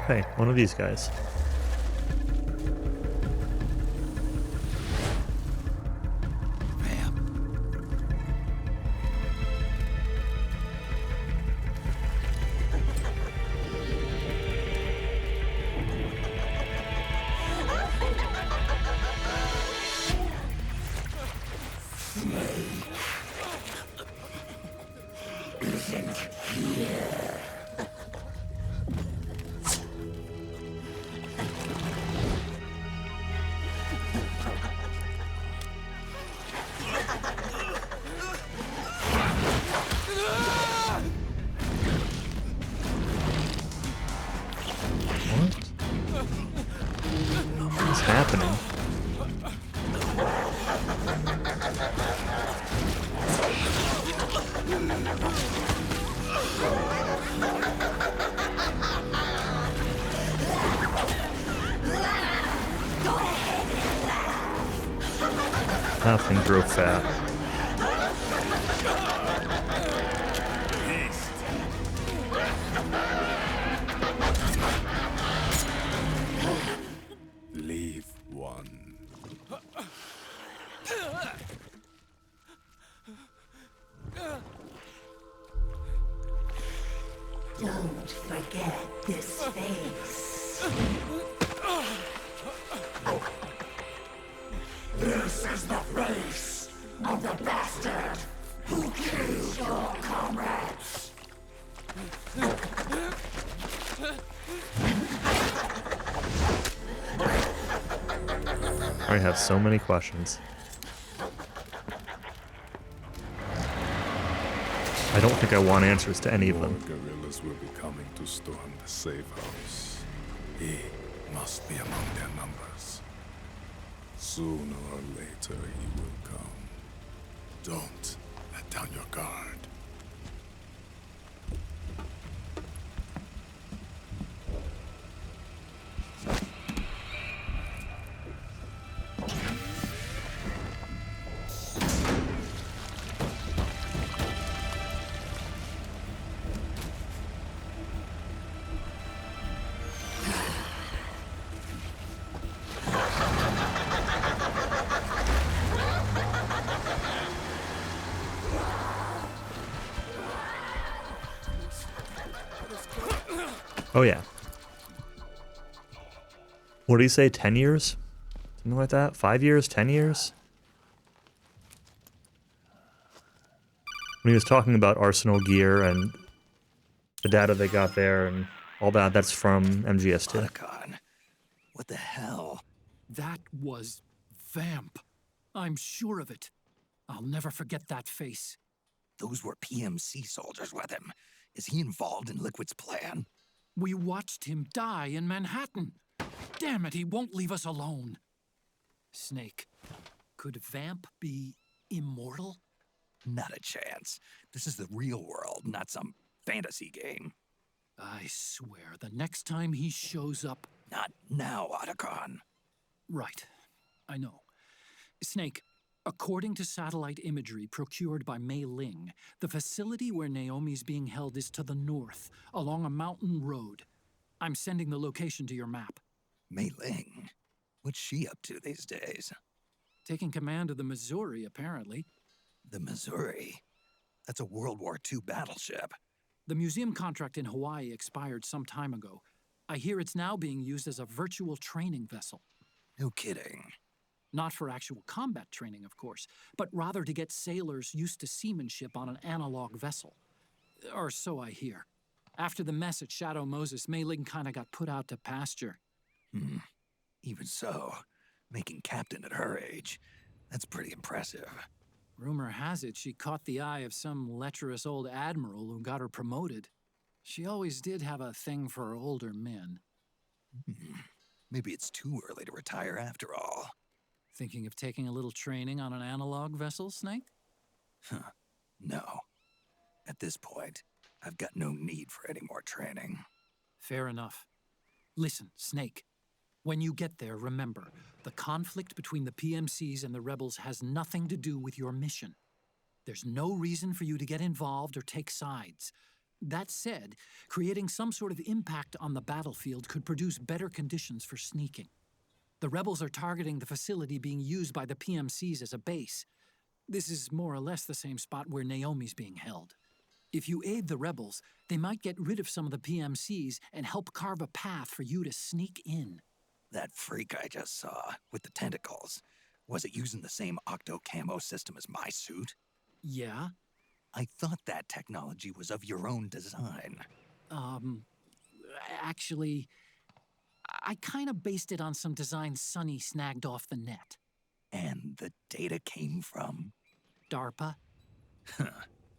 Right, one of these guys. Nothing grew fat. Leave one. Don't forget this face. This is the face of the bastard who killed your comrades. I have so many questions. I don't think I want answers to any of them. Guerrillas will be coming to storm the safe house. He must be among their numbers. Sooner or later he will come. Don't let down your guard. Oh yeah. What do you say, 10 years? Something like that? 5 years? 10 years? When he was talking about Arsenal gear and the data they got there and all that, that's from MGS2. Otacon. What the hell? That was Vamp. I'm sure of it. I'll never forget that face. Those were PMC soldiers with him. Is he involved in Liquid's plan? We watched him die in Manhattan. Damn it, he won't leave us alone. Snake, could Vamp be immortal? Not a chance. This is the real world, not some fantasy game. I swear, the next time he shows up... Not now, Otacon. Right. I know. Snake, according to satellite imagery procured by Mei Ling, the facility where Naomi's being held is to the north, along a mountain road. I'm sending the location to your map. Mei Ling? What's she up to these days? Taking command of the Missouri, apparently. The Missouri? That's a World War II battleship. The museum contract in Hawaii expired some time ago. I hear it's now being used as a virtual training vessel. No kidding. Not for actual combat training, of course, but rather to get sailors used to seamanship on an analog vessel. Or so I hear. After the mess at Shadow Moses, Mei Ling kinda got put out to pasture. Even so, making captain at her age, that's pretty impressive. Rumor has it she caught the eye of some lecherous old admiral who got her promoted. She always did have a thing for older men. Maybe it's too early to retire after all. Thinking of taking a little training on an analog vessel, Snake? No. At this point, I've got no need for any more training. Fair enough. Listen, Snake. When you get there, remember, the conflict between the PMCs and the rebels has nothing to do with your mission. There's no reason for you to get involved or take sides. That said, creating some sort of impact on the battlefield could produce better conditions for sneaking. The rebels are targeting the facility being used by the PMCs as a base. This is more or less the same spot where Naomi's being held. If you aid the rebels, they might get rid of some of the PMCs and help carve a path for you to sneak in. That freak I just saw, with the tentacles, was it using the same octo-camo system as my suit? Yeah? I thought that technology was of your own design. Actually, I kinda based it on some designs Sonny snagged off the net. And the data came from? DARPA.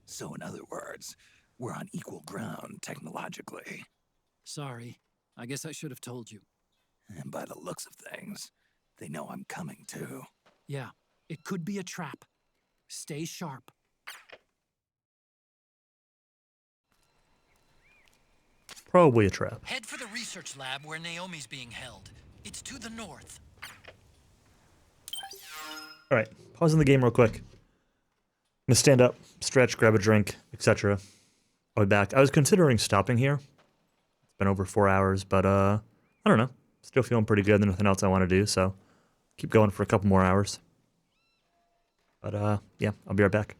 So in other words, we're on equal ground technologically. Sorry, I guess I should have told you. And by the looks of things, they know I'm coming too. Yeah, it could be a trap. Stay sharp. Probably a trap. Head for the research lab where Naomi's being held. It's to the north. Alright, pausing the game real quick. I'm gonna stand up, stretch, grab a drink, etc. I'll be back. I was considering stopping here. It's been over 4 hours, but I don't know. Still feeling pretty good. There's nothing else I want to do, so keep going for a couple more hours. But yeah, I'll be right back.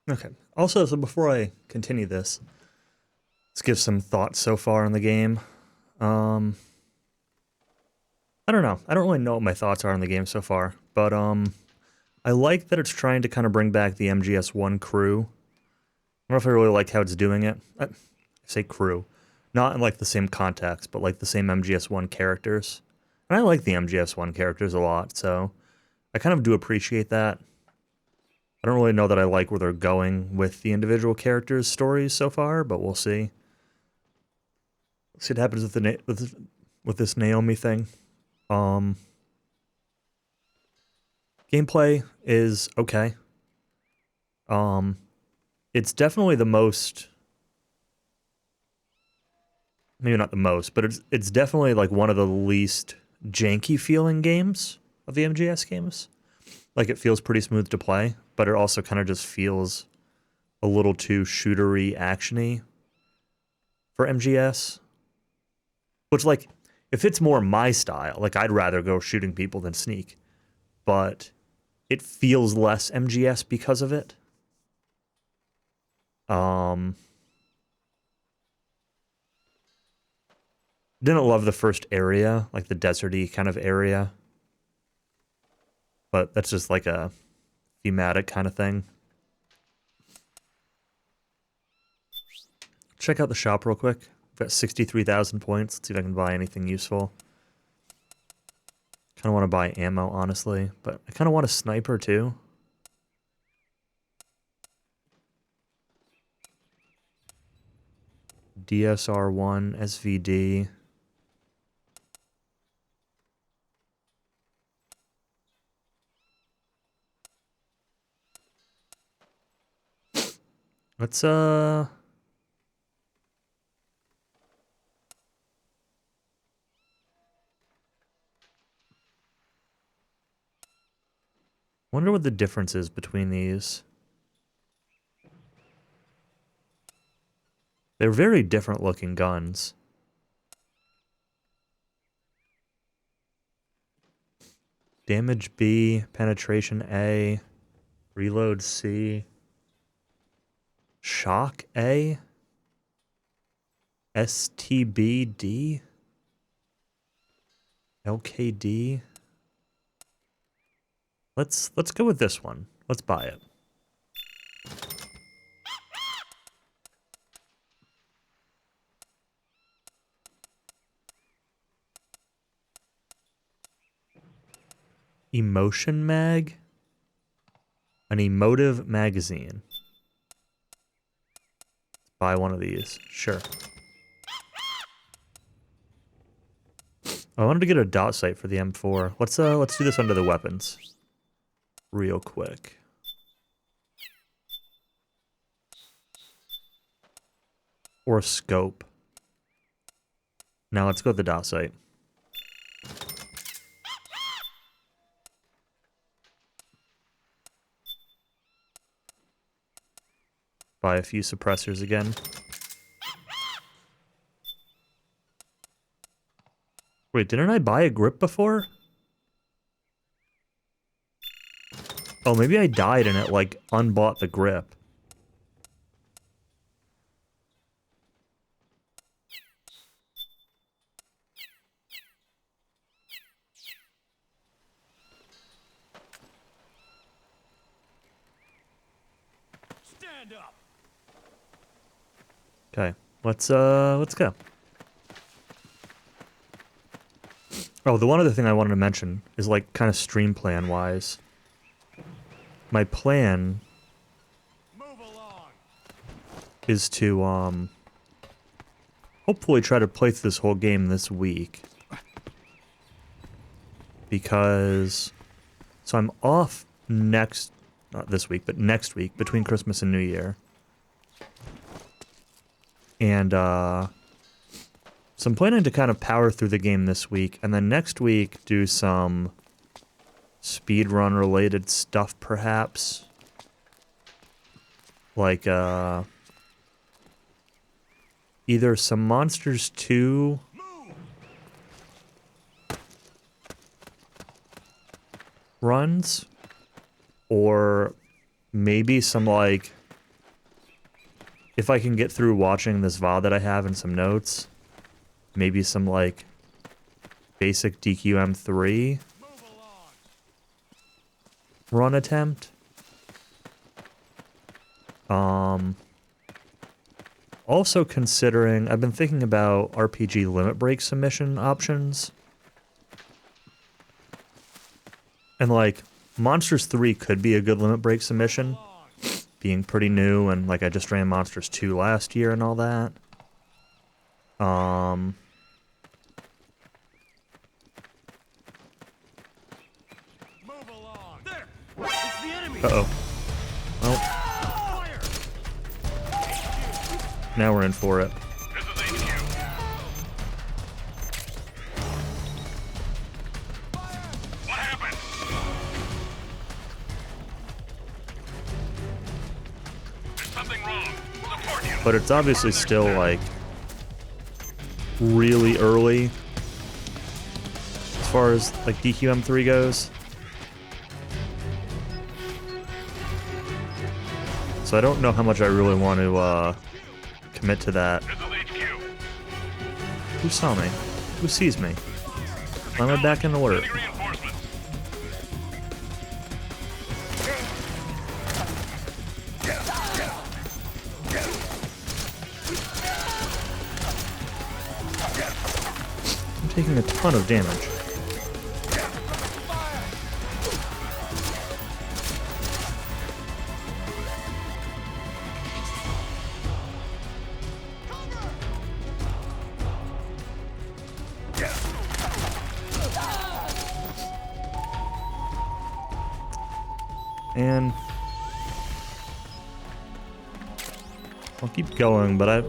Okay. Also, so before I continue this, let's give some thoughts so far on the game. I don't know. I don't really know what my thoughts are on the game so far, but I like that it's trying to kind of bring back the MGS1 crew. I don't know if I really like how it's doing it. I say crew. Not in like the same context, but like the same MGS1 characters. And I like the MGS1 characters a lot, so I kind of do appreciate that. I don't really know that I like where they're going with the individual characters' stories so far, but we'll see. See what happens with the with this Naomi thing. Gameplay is okay. It's definitely the most, maybe not the most, but it's definitely like one of the least janky feeling games of the MGS games. Like it feels pretty smooth to play, but it also kind of just feels a little too shootery, actiony for MGS. Which, like, if it's more my style, like I'd rather go shooting people than sneak, but it feels less MGS because of it. Didn't love the first area, like the deserty kind of area. But that's just like a thematic kind of thing. Check out the shop real quick. I've got 63,000 points. Let's see if I can buy anything useful. kind of want to buy ammo, honestly, but I kind of want a sniper too. DSR-1, SVD. Let's, wonder what the difference is between these. They're very different looking guns. Damage B, penetration A, reload C, shock A, STB D, LKD. Let's go with this one. Let's buy it. Emotion mag? An emotive magazine. Buy one of these. Sure. I wanted to get a dot sight for the M4. Let's do this under the weapons. Real quick. Or a scope. Now let's go with the dot sight. Buy a few suppressors again. Wait, didn't I buy a grip before? Oh, maybe I died and it, like, unbought the grip. Stand up. Okay, let's go. Oh, the one other thing I wanted to mention is, like, kind of stream plan wise. My plan is to hopefully try to play through this whole game this week. Because so I'm off not this week, but next week between Christmas and New Year. And so I'm planning to kind of power through the game this week, and then next week do some speedrun related stuff, perhaps. Like, either some Monsters 2 runs, or maybe some, like, if I can get through watching this VOD that I have and some notes, maybe some, like, basic DQM3 run attempt. Also considering, I've been thinking about RPG limit break submission options. And, like, Monsters 3 could be a good limit break submission, being pretty new, and, like, I just ran Monsters 2 last year and all that. Uh-oh. Well. Now we're in for it. But it's obviously still, like, really early as far as, like, DQM3 goes. So I don't know how much I really want to commit to that. Who saw me? Who sees me? Why am I back in alert? I'm taking a ton of damage. And I'll keep going, but I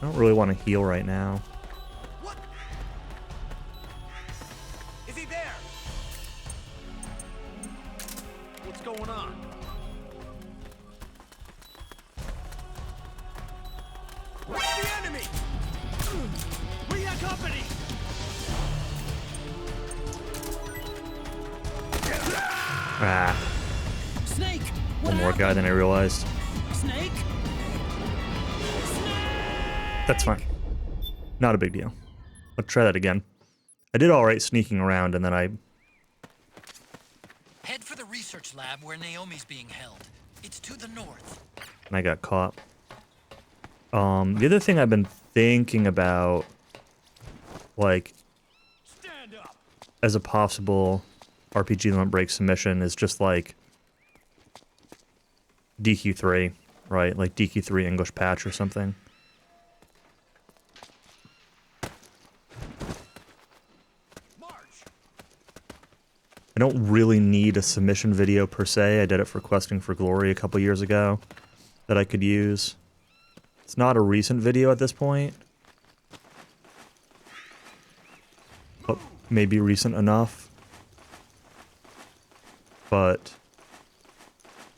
don't really want to heal right now. Is he there? What's going on? Where's the enemy? We got company. Ah. Snake! One more guy than I realized. Snake? That's fine. Not a big deal. Let's try that again. I did alright sneaking around, and then I... Head for the research lab where Naomi's being held. It's to the north. and I got caught. The other thing I've been thinking about, like, as a possible RPG Limit Break submission is just, like, DQ3, right? Like DQ3 English patch or something. I don't really need a submission video per se. I did it for Questing for Glory a couple years ago that I could use. It's not a recent video at this point, but maybe recent enough. But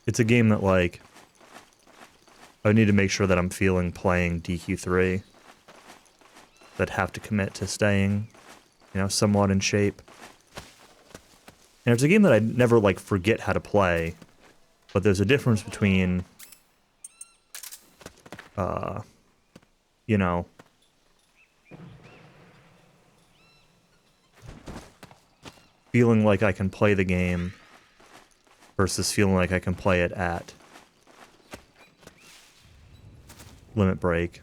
it's a game that, like, I need to make sure that I'm feeling playing DQ3, that have to commit to staying, you know, somewhat in shape. And it's a game that I never, like, forget how to play, but there's a difference between, you know, feeling like I can play the game versus feeling like I can play it at Limit Break.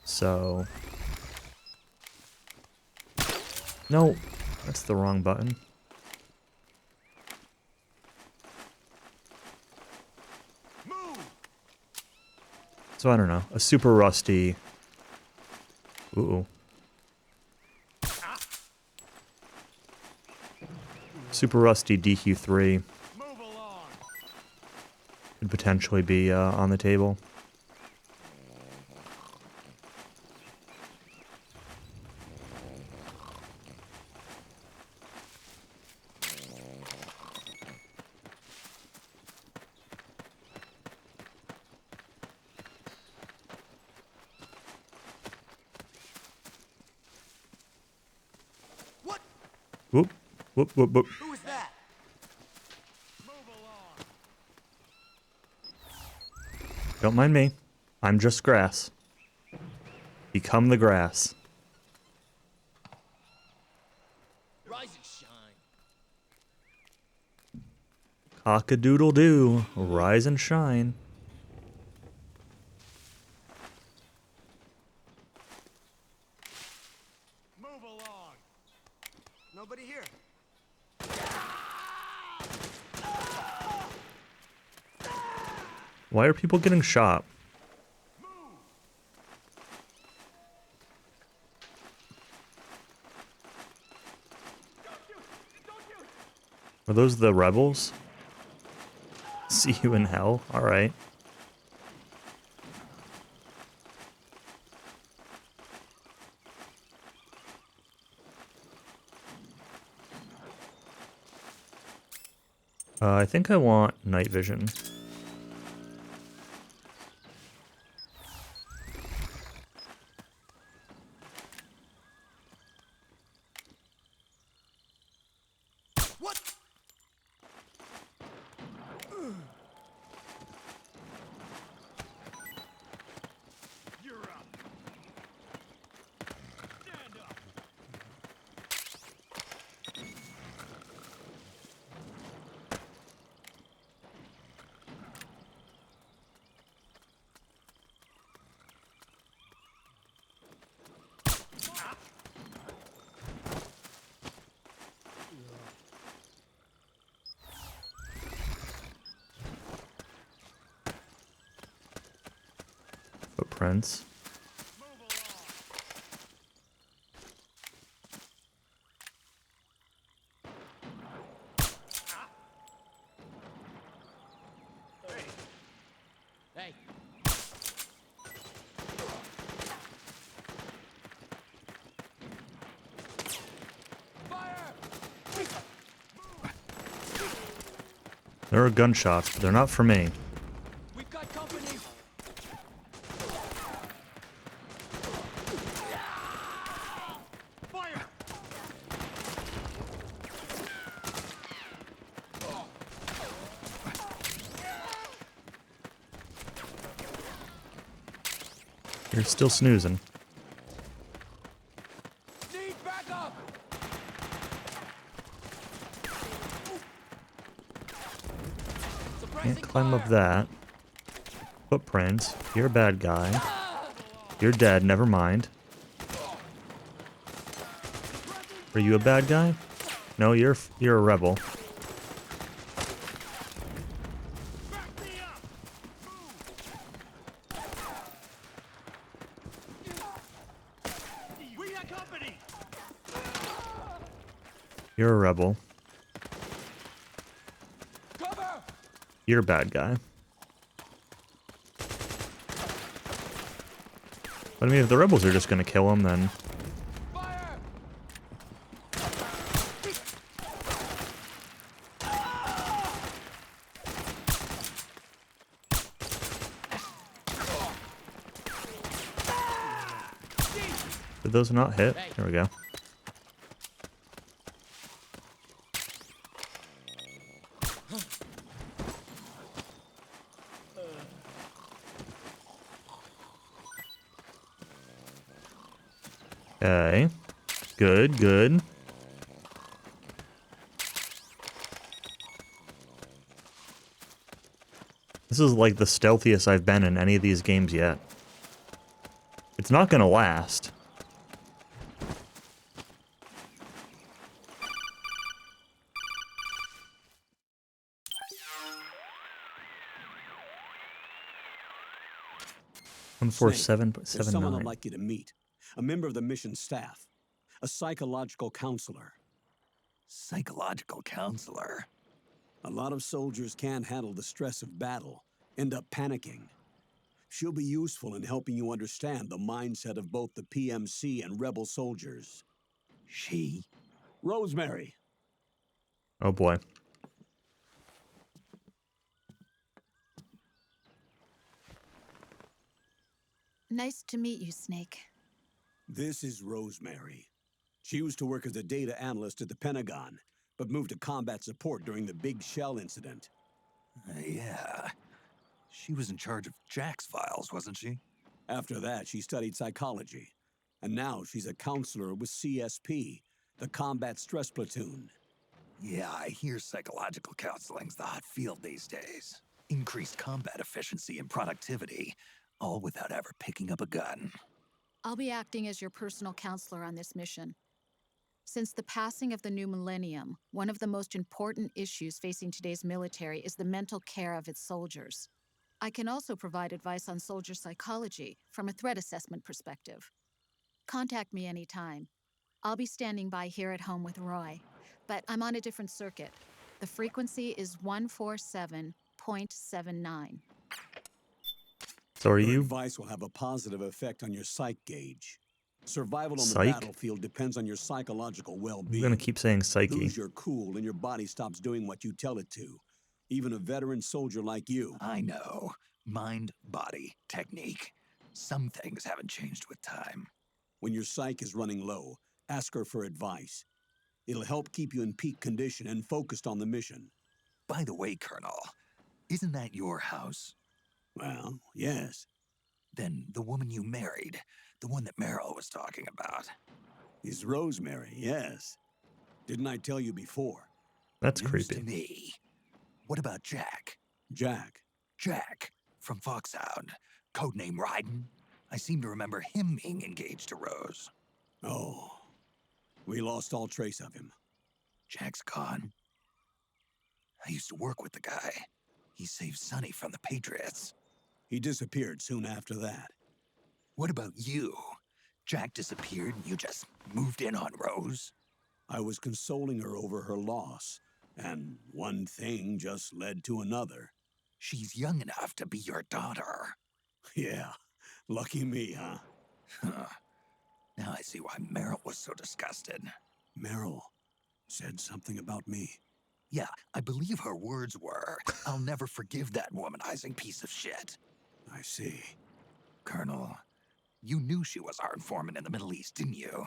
So... No, that's the wrong button. So I don't know, a super rusty... Ooh. Super rusty DQ3 could potentially be on the table. Whoop, whoop, whoop, whoop. Who is that? Don't mind me. I'm just grass. Become the grass. Rise and shine. Cock-a-doodle-doo. Rise and shine. Nobody here. Why are people getting shot? Are those the rebels? See you in hell? Alright. I think I want night vision. What? You're up. Stand up. Footprints. There are gunshots, but they're not for me. We've got company. Fire! You're still snoozing. Need backup. Can't climb up that. Footprints. You're a bad guy. You're dead, never mind. Are you a bad guy? No, you're a rebel. You're a rebel. You're a bad guy. But I mean, if the rebels are just gonna kill him, then... Did those not hit? There we go. Okay. Good, good. This is like the stealthiest I've been in any of these games yet. It's not gonna last. There's 147.79. someone I'd like you to meet. A member of the mission staff. A psychological counselor. Psychological counselor? A lot of soldiers can't handle the stress of battle, end up panicking. She'll be useful in helping you understand the mindset of both the PMC and rebel soldiers. She? Rosemary. Oh boy. Nice to meet you, Snake. This is Rosemary. She used to work as a data analyst at the Pentagon, but moved to combat support during the Big Shell incident. Yeah. She was in charge of Jack's files, wasn't she? After that, she studied psychology. And now she's a counselor with CSP, the Combat Stress Platoon. Yeah, I hear psychological counseling's the hot field these days. Increased combat efficiency and productivity, all without ever picking up a gun. I'll be acting as your personal counselor on this mission. Since the passing of the new millennium, one of the most important issues facing today's military is the mental care of its soldiers. I can also provide advice on soldier psychology from a threat assessment perspective. Contact me anytime. I'll be standing by here at home with Roy, but I'm on a different circuit. The frequency is 147.79. So are Your you? advice will have a positive effect on your psych gauge. Survival on the Psych? battlefield depends on your psychological well-being. I'm gonna keep saying psyche. Lose your cool and your body stops doing what you tell it to. Even a veteran soldier like you. I know. Mind, body, technique. Some things haven't changed with time. When your psyche is running low, ask her for advice. It'll help keep you in peak condition and focused on the mission. By the way, Colonel, isn't that your house? Well, yes. Then the woman you married, the one that Meryl was talking about. Is Rosemary, yes. Didn't I tell you before? That's News creepy. to me. What about Jack? Jack? Jack, from Foxhound. Codename Ryden. I seem to remember him being engaged to Rose. Oh. We lost all trace of him. Jack's gone. I used to work with the guy. He saved Sonny from the Patriots. He disappeared soon after that. What about you? Jack disappeared and you just moved in on Rose? I was consoling her over her loss, and one thing just led to another. She's young enough to be your daughter. Yeah, lucky me, huh? Now I see why Meryl was so disgusted. Meryl said something about me. Yeah, I believe her words were, "I'll never forgive that womanizing piece of shit." I see. Colonel, you knew she was our informant in the Middle East, didn't you?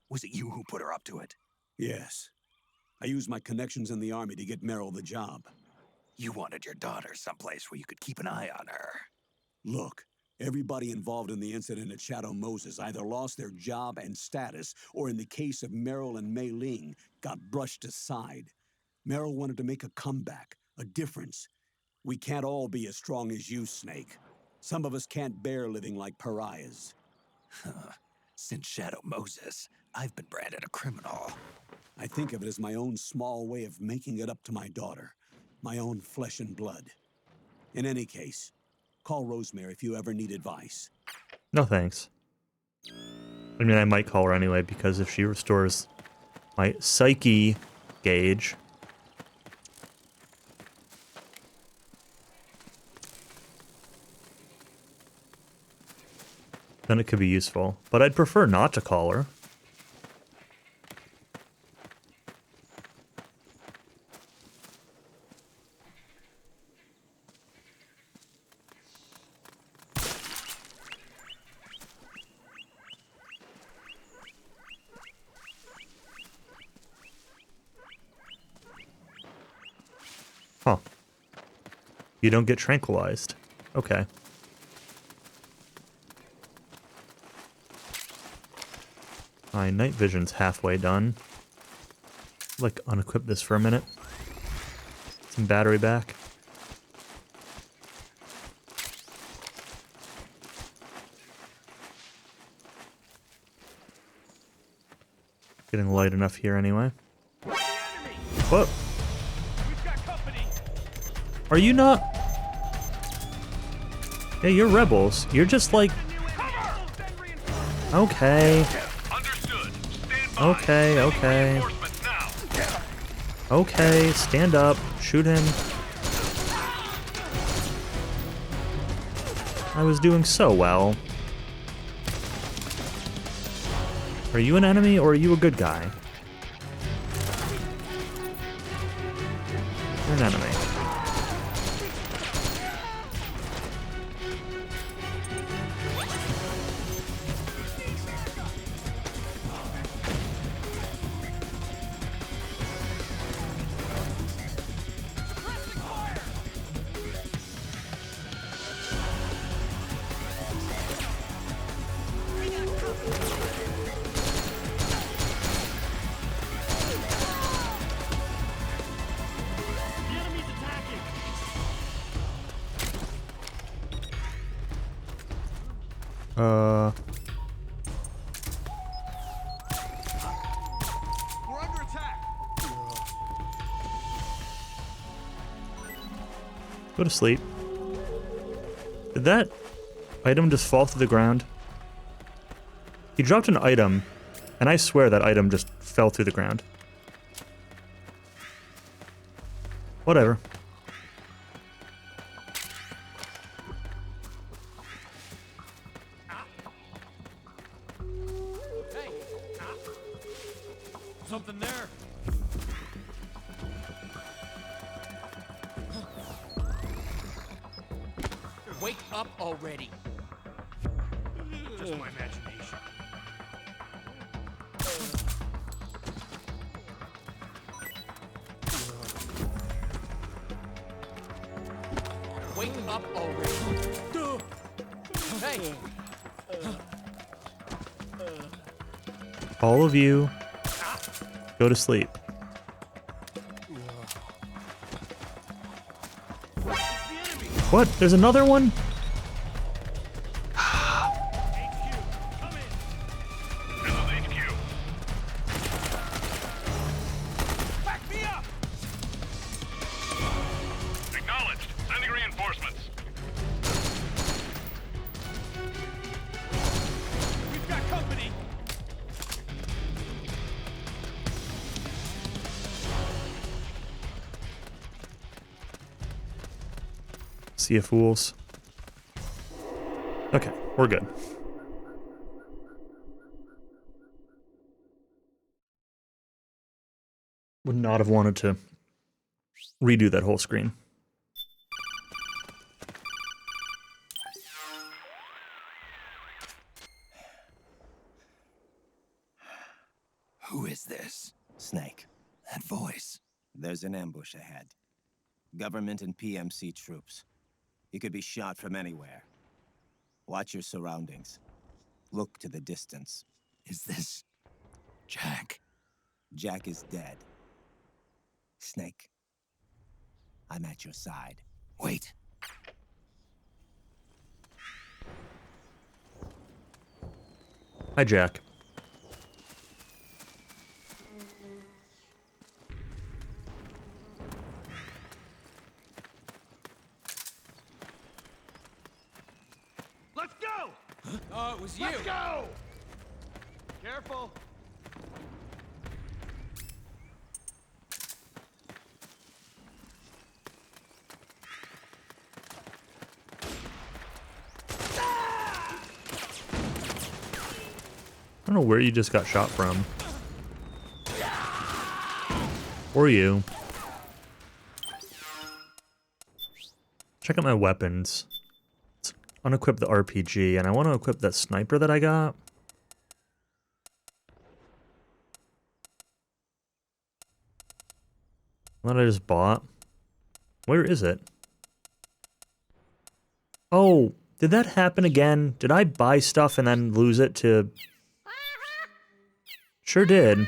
Was it you who put her up to it? Yes. I used my connections in the army to get Meryl the job. You wanted your daughter someplace where you could keep an eye on her. Look, everybody involved in the incident at Shadow Moses either lost their job and status, or in the case of Meryl and Mei Ling, got brushed aside. Meryl wanted to make a comeback, a difference. We can't all be as strong as you, Snake. Some of us can't bear living like pariahs. Since Shadow Moses, I've been branded a criminal. I think of it as my own small way of making it up to my daughter. My own flesh and blood. In any case, call Rosemary if you ever need advice. No thanks. I mean, I might call her anyway, because if she restores my psyche gauge... then it could be useful. But I'd prefer not to call her. Huh. You don't get tranquilized. Okay. My night vision's halfway done. Like, unequip this for a minute. Some battery back. Getting light enough here anyway. Whoa! Are you not? Yeah, you're rebels. You're just like... Okay. Okay, okay. Okay, stand up. Shoot him. I was doing so well. Are you an enemy or are you a good guy? You're an enemy. We're under attack. Go to sleep. Did that item just fall to the ground? He dropped an item, and I swear that item just fell through the ground. Whatever. Something there. Wake up already. Just my imagination. Wake up already. Hey. All of you, go to sleep. What? There's another one? Back me up. Acknowledged. Sending reinforcements. We've got company. See ya, fools. Okay, we're good. Would not have wanted to redo that whole screen. Who is this? Snake. That voice. There's an ambush ahead. Government and PMC troops. You could be shot from anywhere. Watch your surroundings. Look to the distance. Is this Jack? Jack is dead. Snake, I'm at your side. Wait. Hi, Jack. Let's go! Oh, it was you. Let's go! Careful. I don't know where you just got shot from. Or you. Check out my weapons. Let's unequip the RPG, and I want to equip that sniper that I got. What I just bought. Where is it? Oh, did that happen again? Did I buy stuff and then lose it to... Sure did.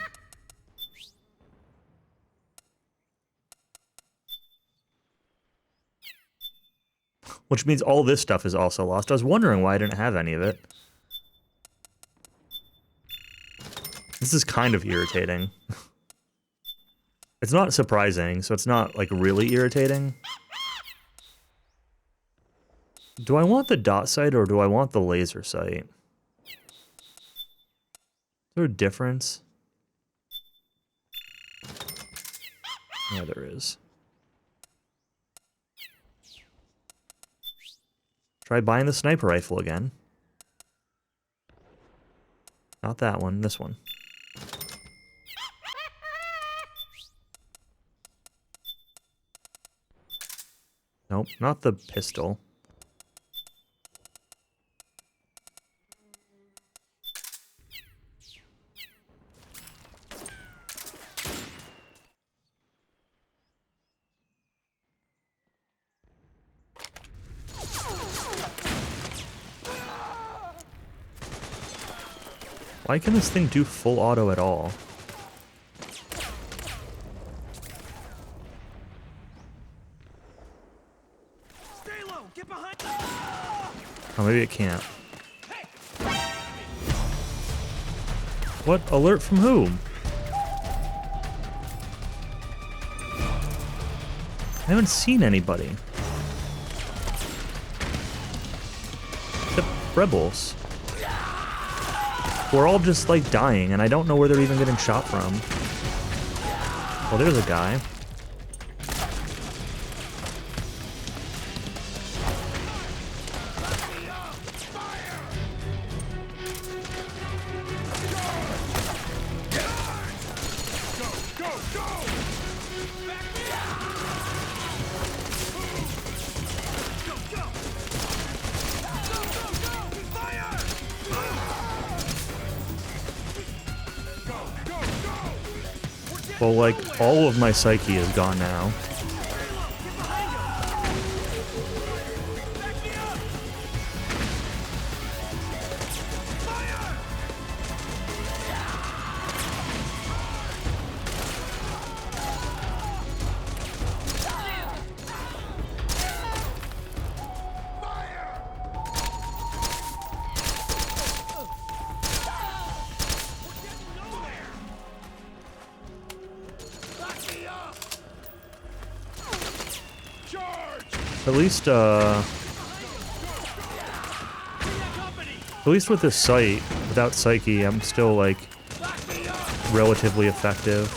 Which means all this stuff is also lost. I was wondering why I didn't have any of it. This is kind of irritating. It's not surprising, so it's not, like, really irritating. Do I want the dot sight or do I want the laser sight? Is there a difference? Yeah, there is. Try buying the sniper rifle again. Not that one, this one. Nope, not the pistol. Why can this thing do full auto at all? Stay low. Get behind. Oh, maybe it can't. What? Alert from whom? I haven't seen anybody. Except rebels. We're all just, like, dying, and I don't know where they're even getting shot from. Well, there's a guy. Well, like, all of my psyche is gone now. At least with this sight, without Psyche, I'm still, like, relatively effective.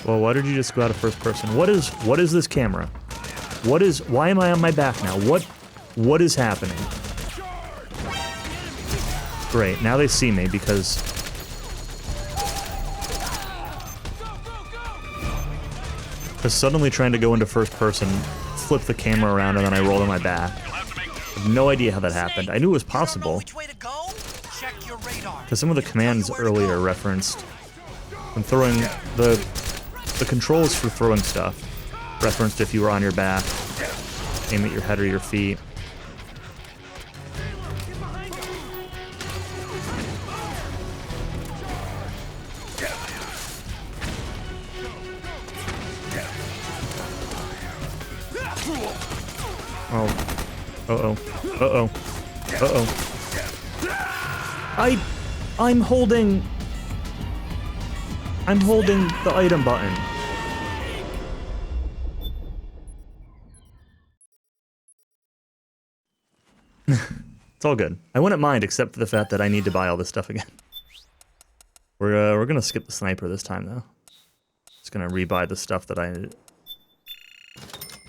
Well, why did you just go out of first person? What is this camera? Why am I on my back now? What is happening? Great, now they see me because suddenly trying to go into first person, flip the camera around, and then I rolled on my back. I have no idea how that happened. I knew it was possible. Because some of the commands earlier referenced when throwing the controls for throwing stuff referenced if you were on your back, aim at your head or your feet. Oh. Uh-oh. Uh-oh. Uh-oh. I'm holding the item button. It's all good. I wouldn't mind except for the fact that I need to buy all this stuff again. We're gonna skip the sniper this time though. Just gonna rebuy the stuff that I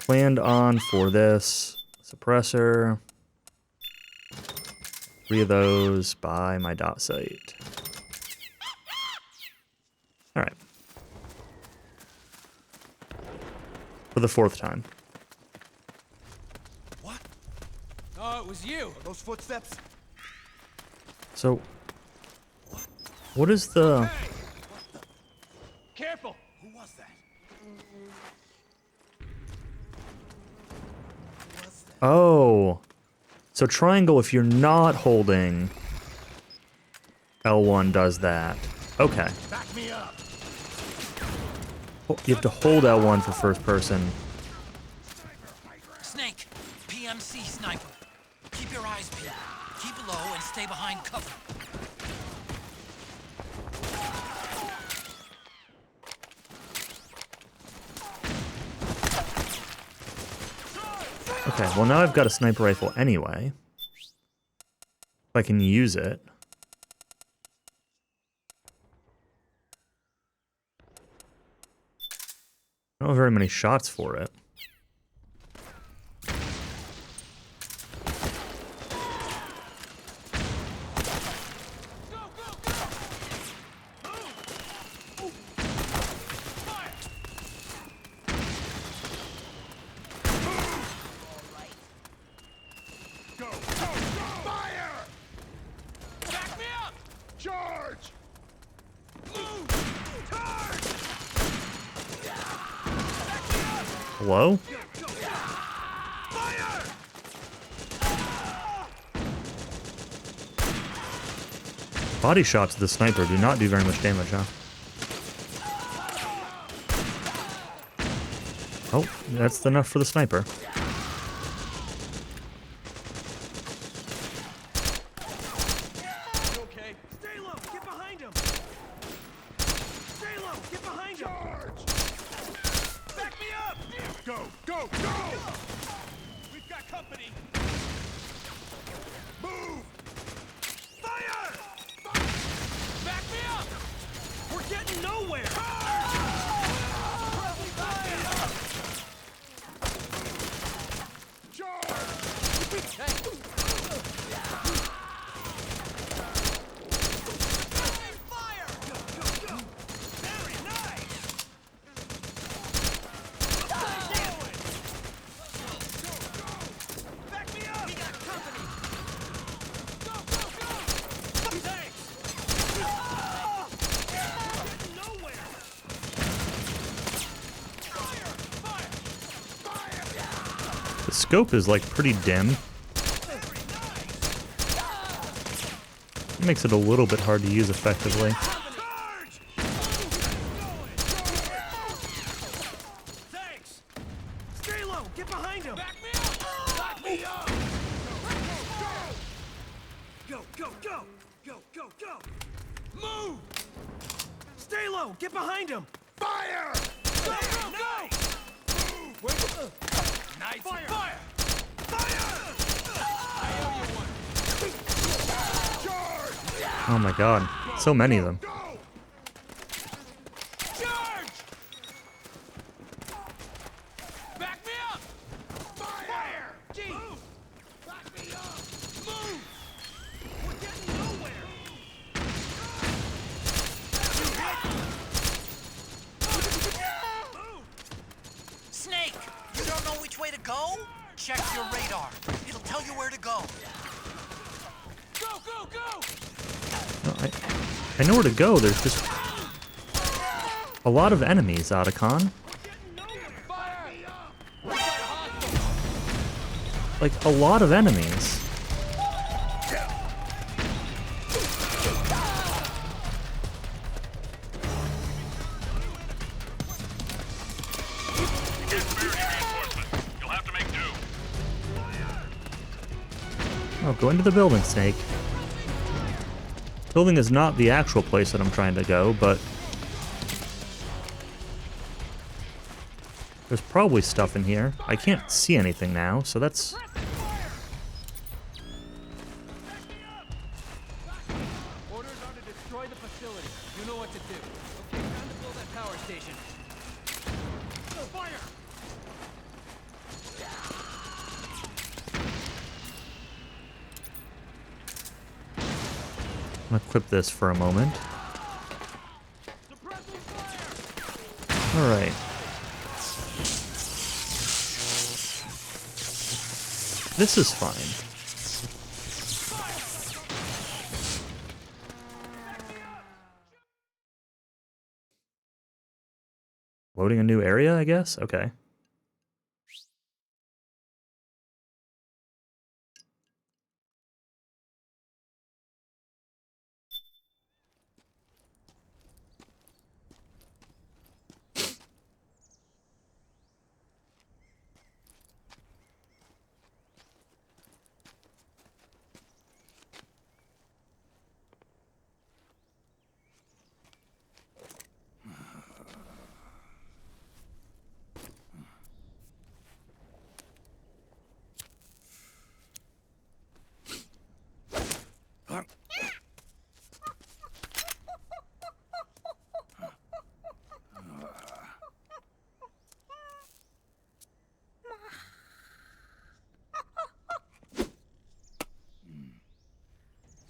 planned on for this. Suppressor. 3 of those by my dot site. Alright. For the 4th time. Oh, it was you. Those footsteps. So, what is the... Careful. Who was that? Oh. So triangle, if you're not holding L1 does that. Okay. Back me up. You have to hold L1 for first person. Snake, PMC sniper. Keep your eyes peeled. Keep low and stay behind cover. Okay, well now I've got a sniper rifle anyway. If I can use it. I don't have very many shots for it. Hello? Body shots of the sniper do not do very much damage, huh? Oh, that's enough for the sniper. Okay. Stay low. Get behind him. Stay low. Get behind him. Back me up. Go, go, go. We've got company. Move. Fire. Back me up. We're getting nowhere. The scope is like pretty dim. It makes it a little bit hard to use effectively. Thanks. Stay low. Get behind him. Back me up. Back me up. Go, go, go. Go, go, go. Move. Stay low. Get behind him. Fire. Go, go, go. Move. Wait. Nice. Fire. Fire. Fire. I owe you one. Oh my god, so many of them. Charge. radar. It'll tell you where to go. Go, go, go! No, I know where to go. There's just a lot of enemies, Otacon. Like, a lot of enemies. Oh, go into the building, Snake. Building is not the actual place that I'm trying to go, but there's probably stuff in here. I can't see anything now, so that's... Orders are to destroy the facility. You know what to do. Okay, time to blow that power station. Fire! I'm gonna equip this for a moment. Alright. This is fine. Loading a new area, I guess? Okay.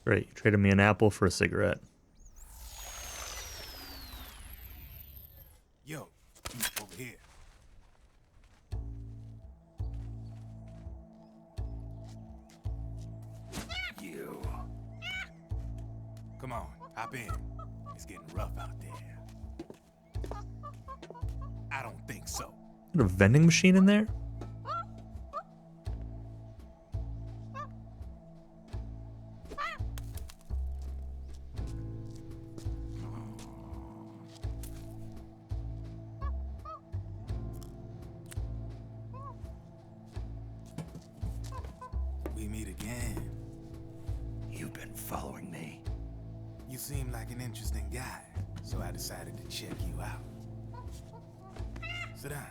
Great, you traded me an apple for a cigarette. Yo, over here. You. Come on, hop in. It's getting rough out there. I don't think so. Is there a vending machine in there? We meet again. You've been following me. You seem like an interesting guy, so I decided to check you out. Sit down.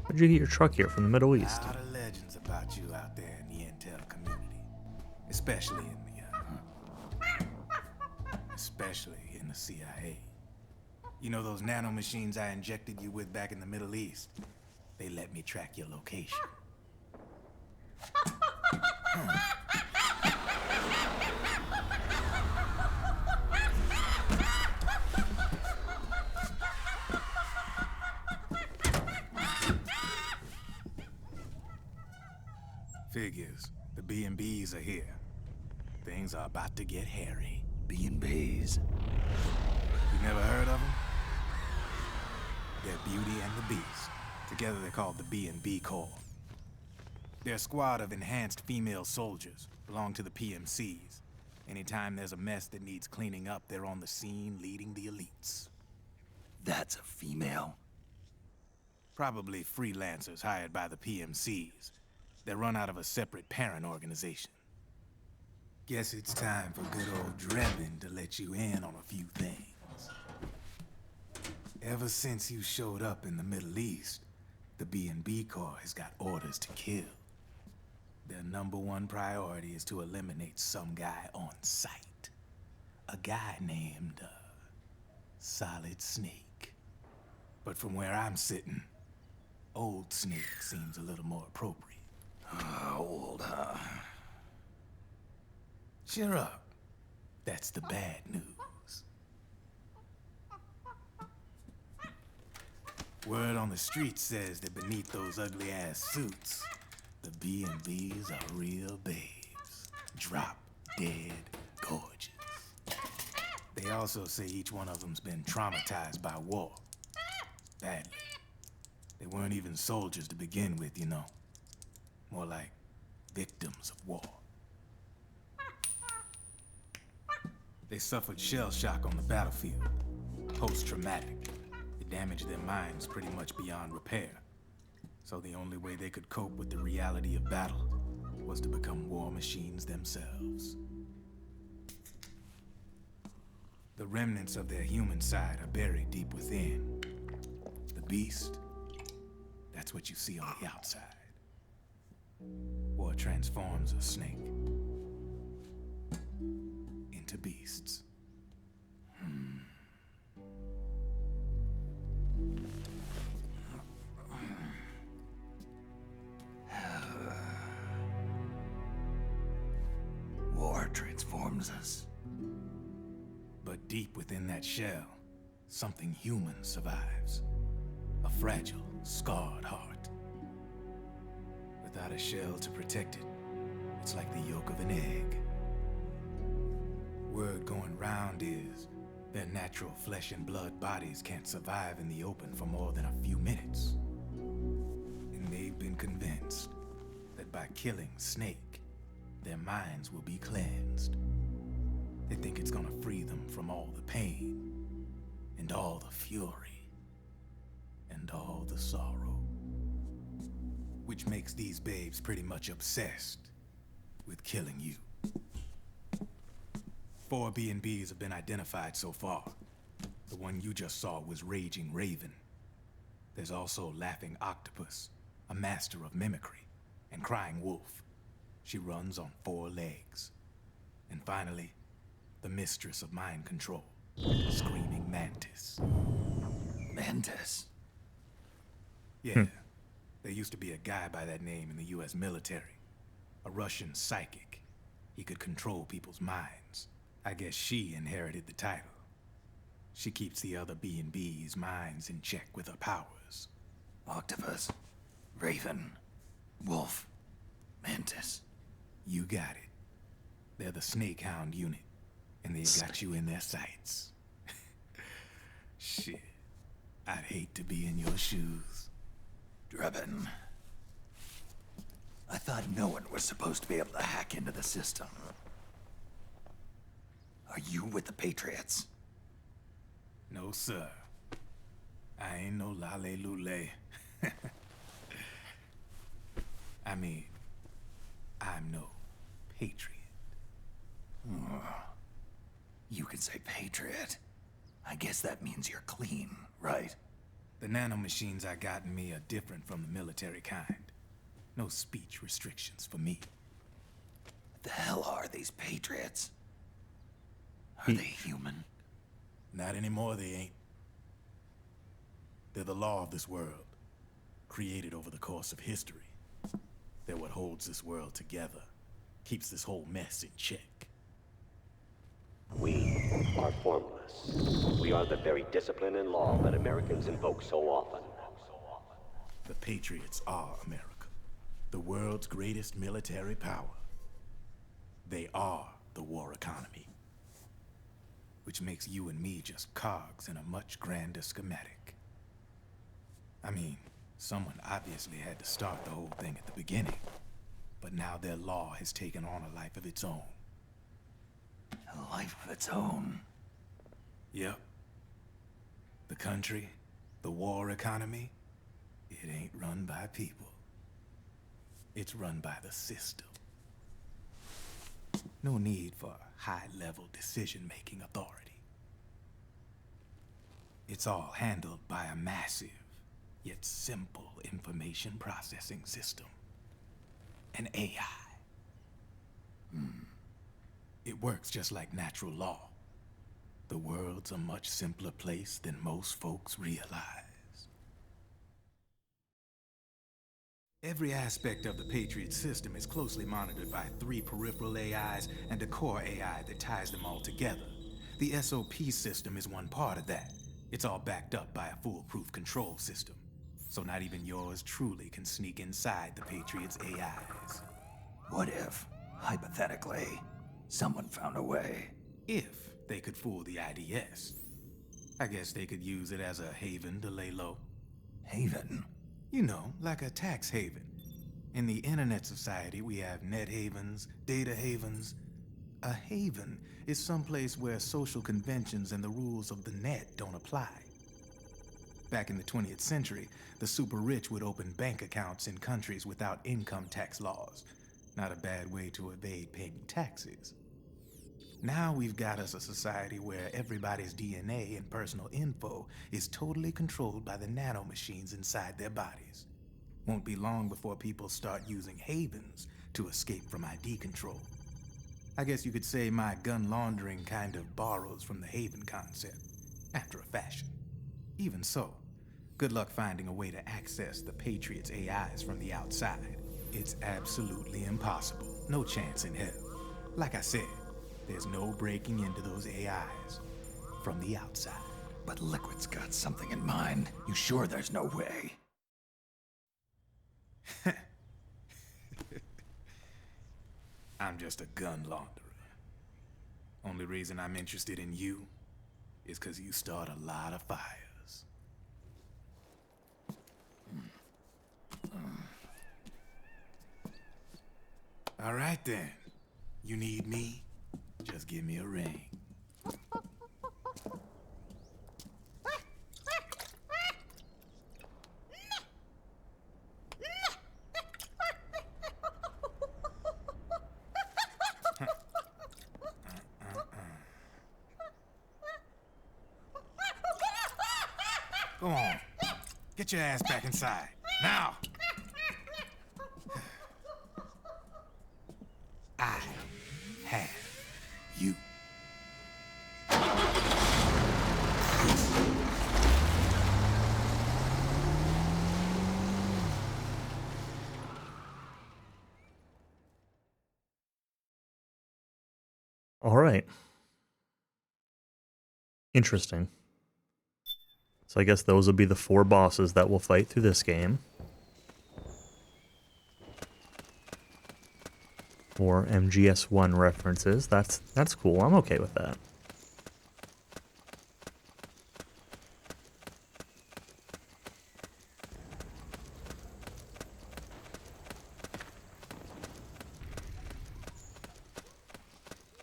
Where'd you get your truck here from the Middle East? A lot of legends about you out there in the intel community, especially in the CIA. You know those nanomachines I injected you with back in the Middle East? They let me track your location. Figures. The B&Bs are here. Things are about to get hairy. B&Bs. You never heard of them? They're Beauty and the Beast. Together they're called the B&B Corps. They're a squad of enhanced female soldiers, belong to the PMCs. Anytime there's a mess that needs cleaning up, they're on the scene leading the elites. That's a female? Probably freelancers hired by the PMCs. They run out of a separate parent organization. Guess it's time for good old Drebin to let you in on a few things. Ever since you showed up in the Middle East, the B&B Corps has got orders to kill. Their #1 priority is to eliminate some guy on sight. A guy named, Solid Snake. But from where I'm sitting, Old Snake seems a little more appropriate. Old, huh? Cheer up. That's the bad news. Word on the street says that beneath those ugly-ass suits, The B&Bs are real babes. Drop dead gorgeous. They also say each one of them's been traumatized by war. Badly. They weren't even soldiers to begin with, you know. More like victims of war. They suffered shell shock on the battlefield. Post-traumatic. It damaged their minds pretty much beyond repair. So the only way they could cope with the reality of battle was to become war machines themselves. The remnants of their human side are buried deep within. The beast, that's what you see on the outside. War transforms a snake into beasts. War transforms us. But deep within that shell, something human survives. A fragile, scarred heart. Without a shell to protect it, it's like the yolk of an egg. Word going round is their natural flesh and blood bodies can't survive in the open for more than a few minutes. And they've been convinced that by killing Snake, their minds will be cleansed. They think it's gonna free them from all the pain, and all the fury, and all the sorrow. Which makes these babes pretty much obsessed with killing you. 4 B&Bs have been identified so far. The one you just saw was Raging Raven. There's also Laughing Octopus, a master of mimicry, and Crying Wolf. She runs on 4 legs. And finally, the mistress of mind control, Screaming Mantis. Mantis? Yeah. There used to be a guy by that name in the US military. A Russian psychic. He could control people's minds. I guess she inherited the title. She keeps the other B&B's minds in check with her powers. Octopus, Raven, Wolf, Mantis. You got it. They're the Snake Hound unit, and they've got you in their sights. Shit. I'd hate to be in your shoes. Drebin. I thought no one was supposed to be able to hack into the system. Are you with the Patriots? No, sir. I ain't no lale-lule. I mean, I'm no patriot. You can say patriot. I guess that means you're clean, right? The nanomachines I got in me are different from the military kind. No speech restrictions for me. What the hell are these Patriots? Are they human? Not anymore, they ain't. They're the law of this world, created over the course of history. They're what holds this world together, keeps this whole mess in check. We are formless. We are the very discipline and law that Americans invoke so often. The Patriots are America, the world's greatest military power. They are the war economy. Which makes you and me just cogs in a much grander schematic. I mean, someone obviously had to start the whole thing at the beginning. But now their law has taken on a life of its own. A life of its own? Yep. The country, the war economy, it ain't run by people. It's run by the system. No need for high-level decision-making authority. It's all handled by a massive, yet simple information processing system. An AI. It works just like natural law. The world's a much simpler place than most folks realize. Every aspect of the Patriot system is closely monitored by 3 peripheral AIs and a core AI that ties them all together. The SOP system is one part of that. It's all backed up by a foolproof control system. so not even yours truly can sneak inside the Patriots' AIs. What if, hypothetically, someone found a way? If they could fool the IDS. I guess they could use it as a haven to lay low. Haven? You know, like a tax haven. In the internet society, we have net havens, data havens. A haven is someplace where social conventions and the rules of the net don't apply. Back in the 20th century, the super rich would open bank accounts in countries without income tax laws. Not a bad way to evade paying taxes. Now we've got us a society where everybody's DNA and personal info is totally controlled by the nanomachines inside their bodies. Won't be long before people start using havens to escape from ID control. I guess you could say my gun laundering kind of borrows from the haven concept, after a fashion. Even so, good luck finding a way to access the Patriots' AIs from the outside. It's absolutely impossible. No chance in hell. Like I said, there's no breaking into those AIs from the outside. But Liquid's got something in mind. You sure there's no way? I'm just a gun launderer. Only reason I'm interested in you is because you start a lot of fires. All right then. You need me? Just give me a ring. Go on. Get your ass back inside. Now! I have you. All right. Interesting. So I guess those will be the 4 bosses that we'll fight through this game. Or MGS1 references. That's cool. I'm okay with that.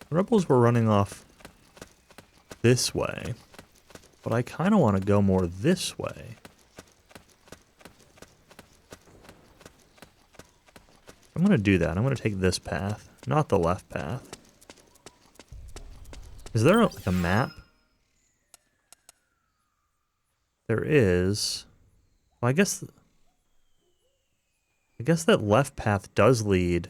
The rebels were running off this way, but I kind of want to go more this way. I'm going to do that. I'm going to take this path, not the left path. Is there like a map? There is. Well, I guess that left path does lead.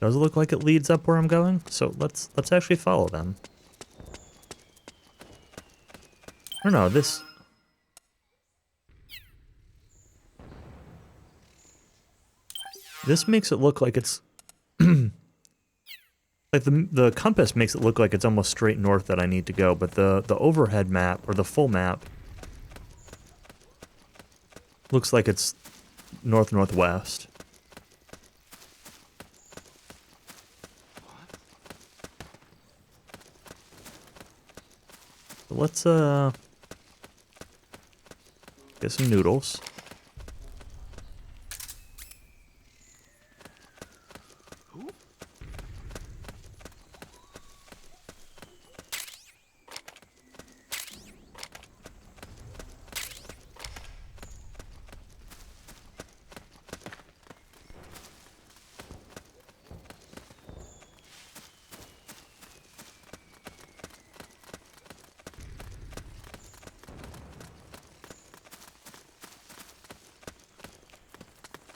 Does look like it leads up where I'm going, so let's actually follow them. I don't know, this... This makes it look like it's... like the compass makes it look like it's almost straight north that I need to go, but the overhead map, or the full map, looks like it's north-northwest. Let's get some noodles.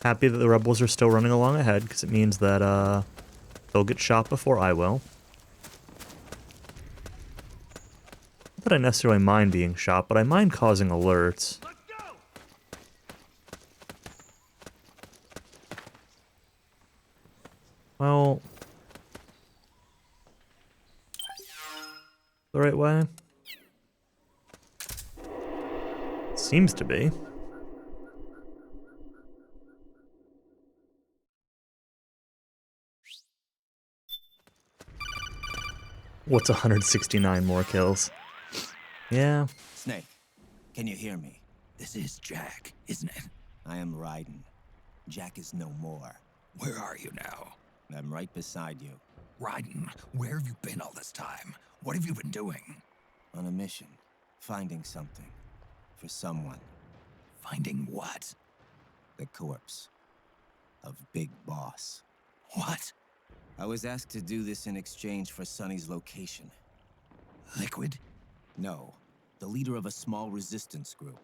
Happy that the rebels are still running along ahead, because it means that they'll get shot before I will. Not that I necessarily mind being shot, but I mind causing alerts. Well... the right way? Seems to be. What's 169 more kills? Yeah. Snake, can you hear me? This is Jack, isn't it? I am Raiden. Jack is no more. Where are you now? I'm right beside you. Raiden, where have you been all this time? What have you been doing? On a mission. Finding something. For someone. Finding what? The corpse. Of Big Boss. What? I was asked to do this in exchange for Sonny's location. Liquid? No. The leader of a small resistance group.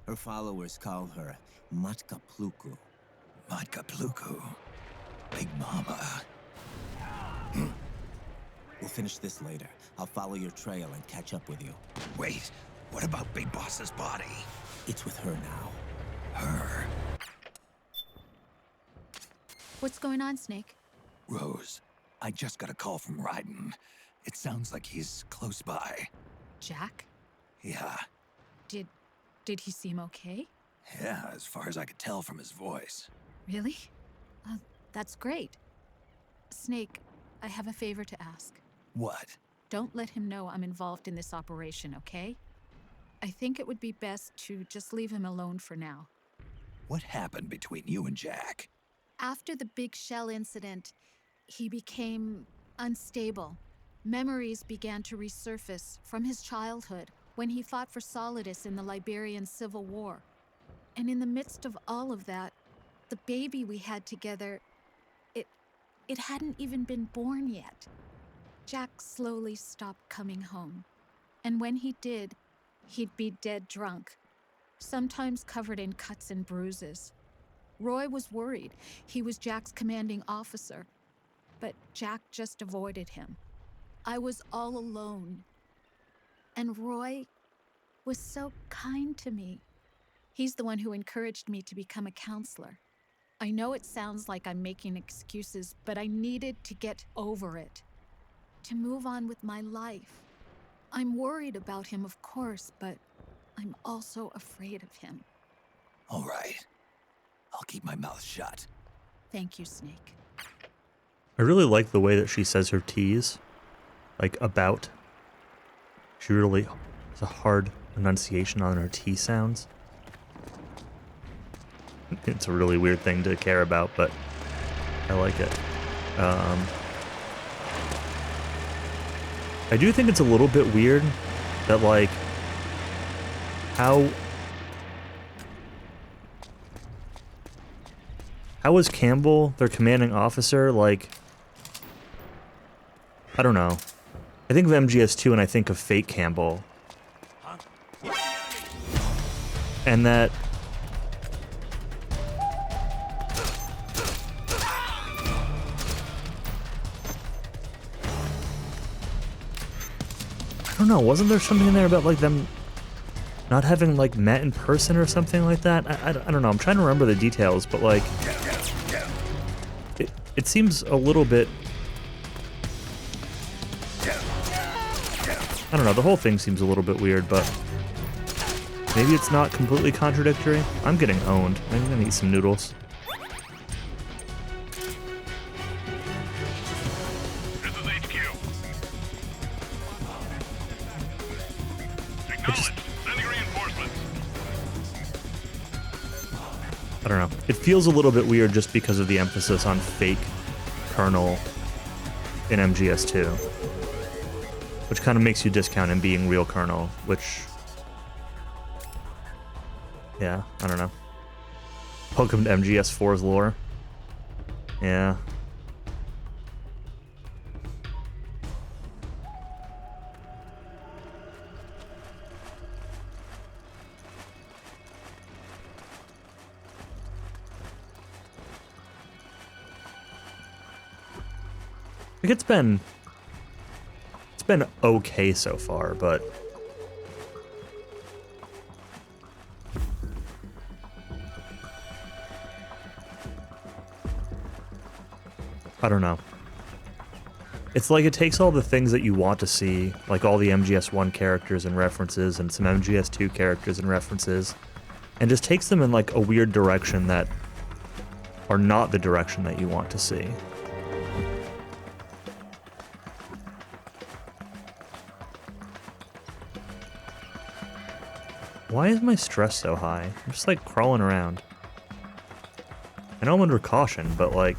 Her followers call her Matka Pluku. Matka Pluku? Big Mama. We'll finish this later. I'll follow your trail and catch up with you. Wait, what about Big Boss's body? It's with her now. Her? What's going on, Snake? Rose, I just got a call from Raiden. It sounds like he's close by. Jack? Yeah. Did he seem okay? Yeah, as far as I could tell from his voice. Really? That's great. Snake, I have a favor to ask. What? Don't let him know I'm involved in this operation, okay? I think it would be best to just leave him alone for now. What happened between you and Jack? After the Big Shell incident, he became unstable. Memories began to resurface from his childhood when he fought for Solidus in the Liberian Civil War. And in the midst of all of that, the baby we had together, it hadn't even been born yet. Jack slowly stopped coming home. And when he did, he'd be dead drunk, sometimes covered in cuts and bruises. Roy was worried. He was Jack's commanding officer. But Jack just avoided him. I was all alone. And Roy was so kind to me. He's the one who encouraged me to become a counselor. I know it sounds like I'm making excuses, but I needed to get over it. To move on with my life. I'm worried about him, of course, but I'm also afraid of him. All right. I'll keep my mouth shut. Thank you, Snake. I really like the way that she says her T's. Like, about. She really has a hard enunciation on her T sounds. It's a really weird thing to care about, but I like it. I do think it's a little bit weird that, like, how is Campbell, their commanding officer, like, I don't know. I think of MGS2 and I think of fake Campbell. And that I don't know, wasn't there something in there about, like, them not having, like, met in person or something like that? I don't know, I'm trying to remember the details, but, like, it seems a little bit, I don't know, the whole thing seems a little bit weird, but maybe it's not completely contradictory. I'm getting owned. I'm gonna eat some noodles. I don't know. It feels a little bit weird just because of the emphasis on fake Colonel in MGS2. Which kind of makes you discount him being real Colonel, which... yeah, I don't know. Welcome to MGS4's lore. Yeah. Like, it's been okay so far, but I don't know. It's like it takes all the things that you want to see, like all the MGS1 characters and references and some MGS2 characters and references, and just takes them in like a weird direction that are not the direction that you want to see. Why is my stress so high? I'm just like crawling around. I know I'm under caution, but like...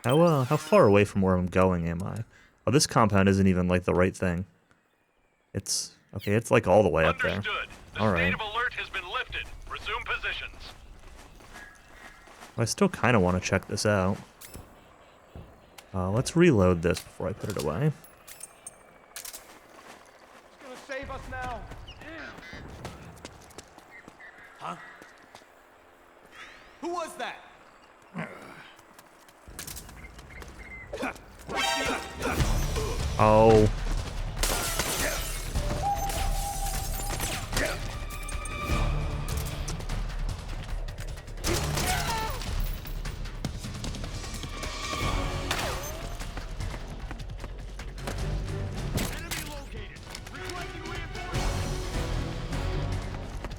How far away from where I'm going am I? Oh, this compound isn't even like the right thing. It's... okay, it's like all the way up there. Alright. Alert has been lifted. Resume positions. I still kind of want to check this out. Let's reload this before I put it away. It's gonna save us now. Huh? Who was that? Oh.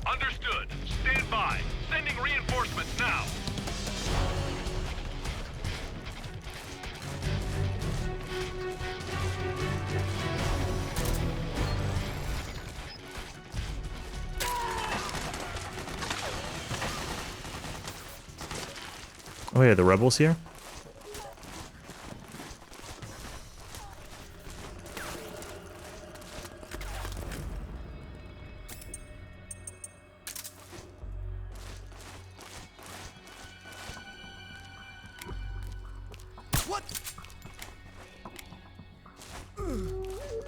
Understood. Stand by. Sending reinforcements now. Oh yeah, the rebels here? What?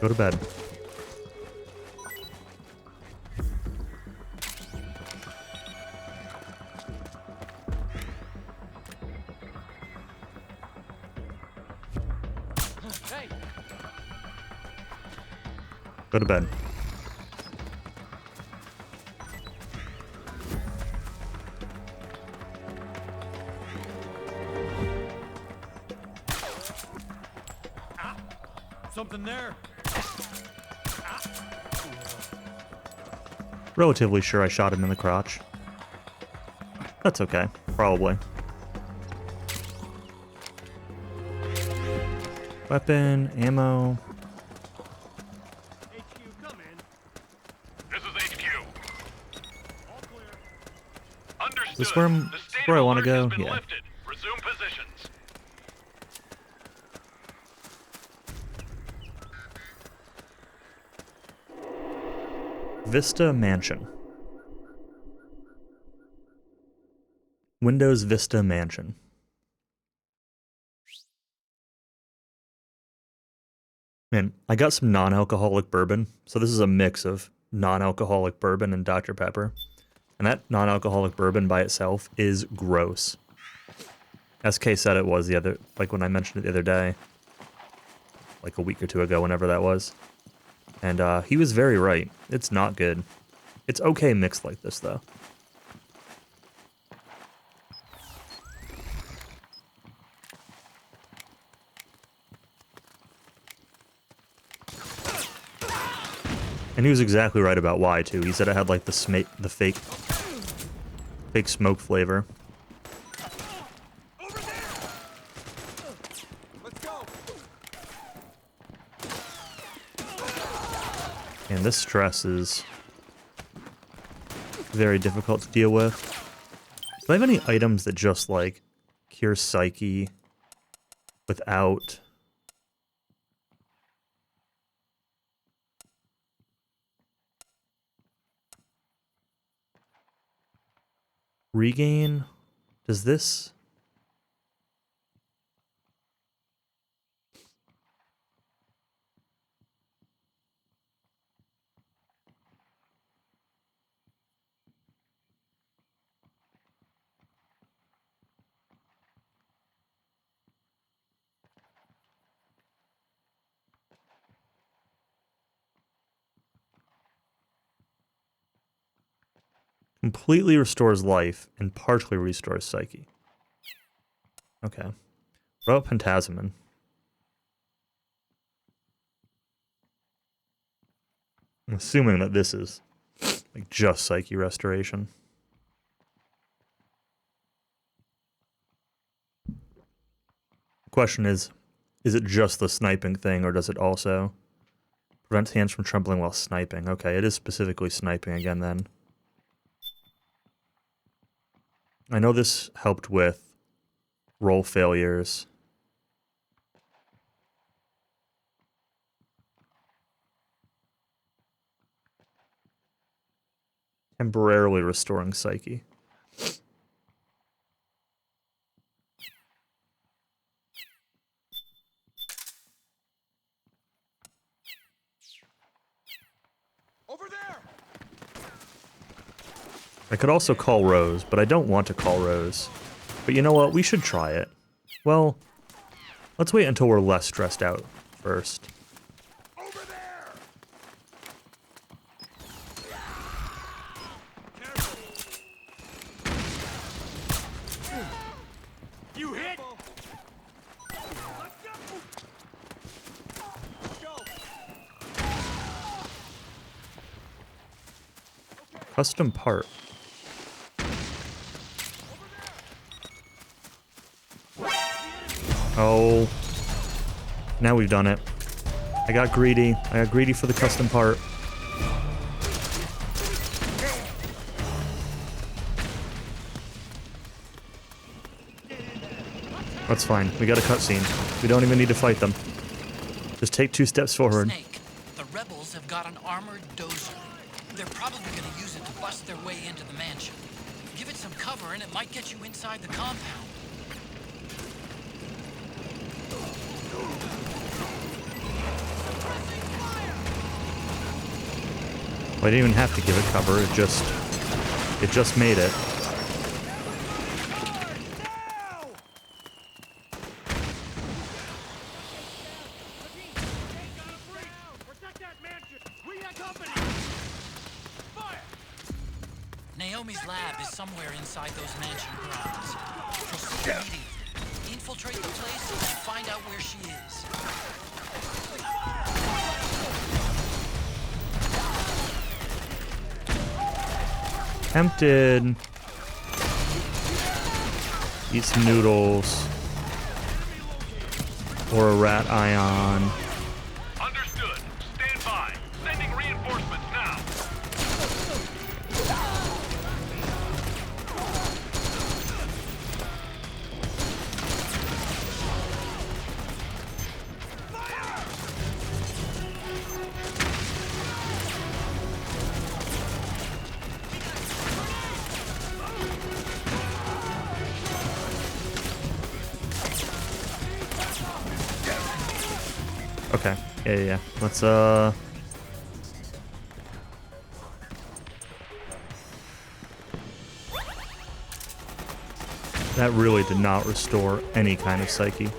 Go to bed. Hey. Go to bed. Something there. Relatively sure I shot him in the crotch. That's okay. Probably. Weapon, ammo. This is HQ. Understood. Is this where I want to go? Yeah. Lifted. Resume positions. Vista Mansion. Windows Vista Mansion. Man, I got some non-alcoholic bourbon. So this is a mix of non-alcoholic bourbon and Dr. Pepper. And that non-alcoholic bourbon by itself is gross. SK said it was the other, like when I mentioned it the other day. Like a week or two ago, whenever that was. And he was very right. It's not good. It's okay mixed like this, though. And he was exactly right about why, too. He said it had, like, the fake smoke flavor. And this stress is very difficult to deal with. Do I have any items that just, like, cure psyche without... Regain? Does this... Completely restores life and partially restores psyche. Okay. What about Pentazemin? I'm assuming that this is like just psyche restoration. The question is it just the sniping thing, or does it also prevent hands from trembling while sniping? Okay, it is specifically sniping again then. I know this helped with roll failures. Temporarily restoring psyche. Over there. I could also call Rose, but I don't want to call Rose. But you know what? We should try it. Well, let's wait until we're less stressed out first. You hit. Custom part. Oh. Now we've done it. I got greedy. I got greedy for the custom part. That's fine. We got a cutscene. We don't even need to fight them. Just take 2 steps forward. Snake, the rebels have got an armored dozer. They're probably going to use it to bust their way into the mansion. Give it some cover and it might get you inside the compound. Well, I didn't even have to give it cover. It just made it. Naomi's lab is somewhere inside those mansion grounds. Proceed immediately. Infiltrate the place and find out where she is. Tempted. Eat some noodles. Or a rat ion. Understood. Stand by. Sending reinforcements now. Okay. Yeah. Let's, That really did not restore any kind of psyche.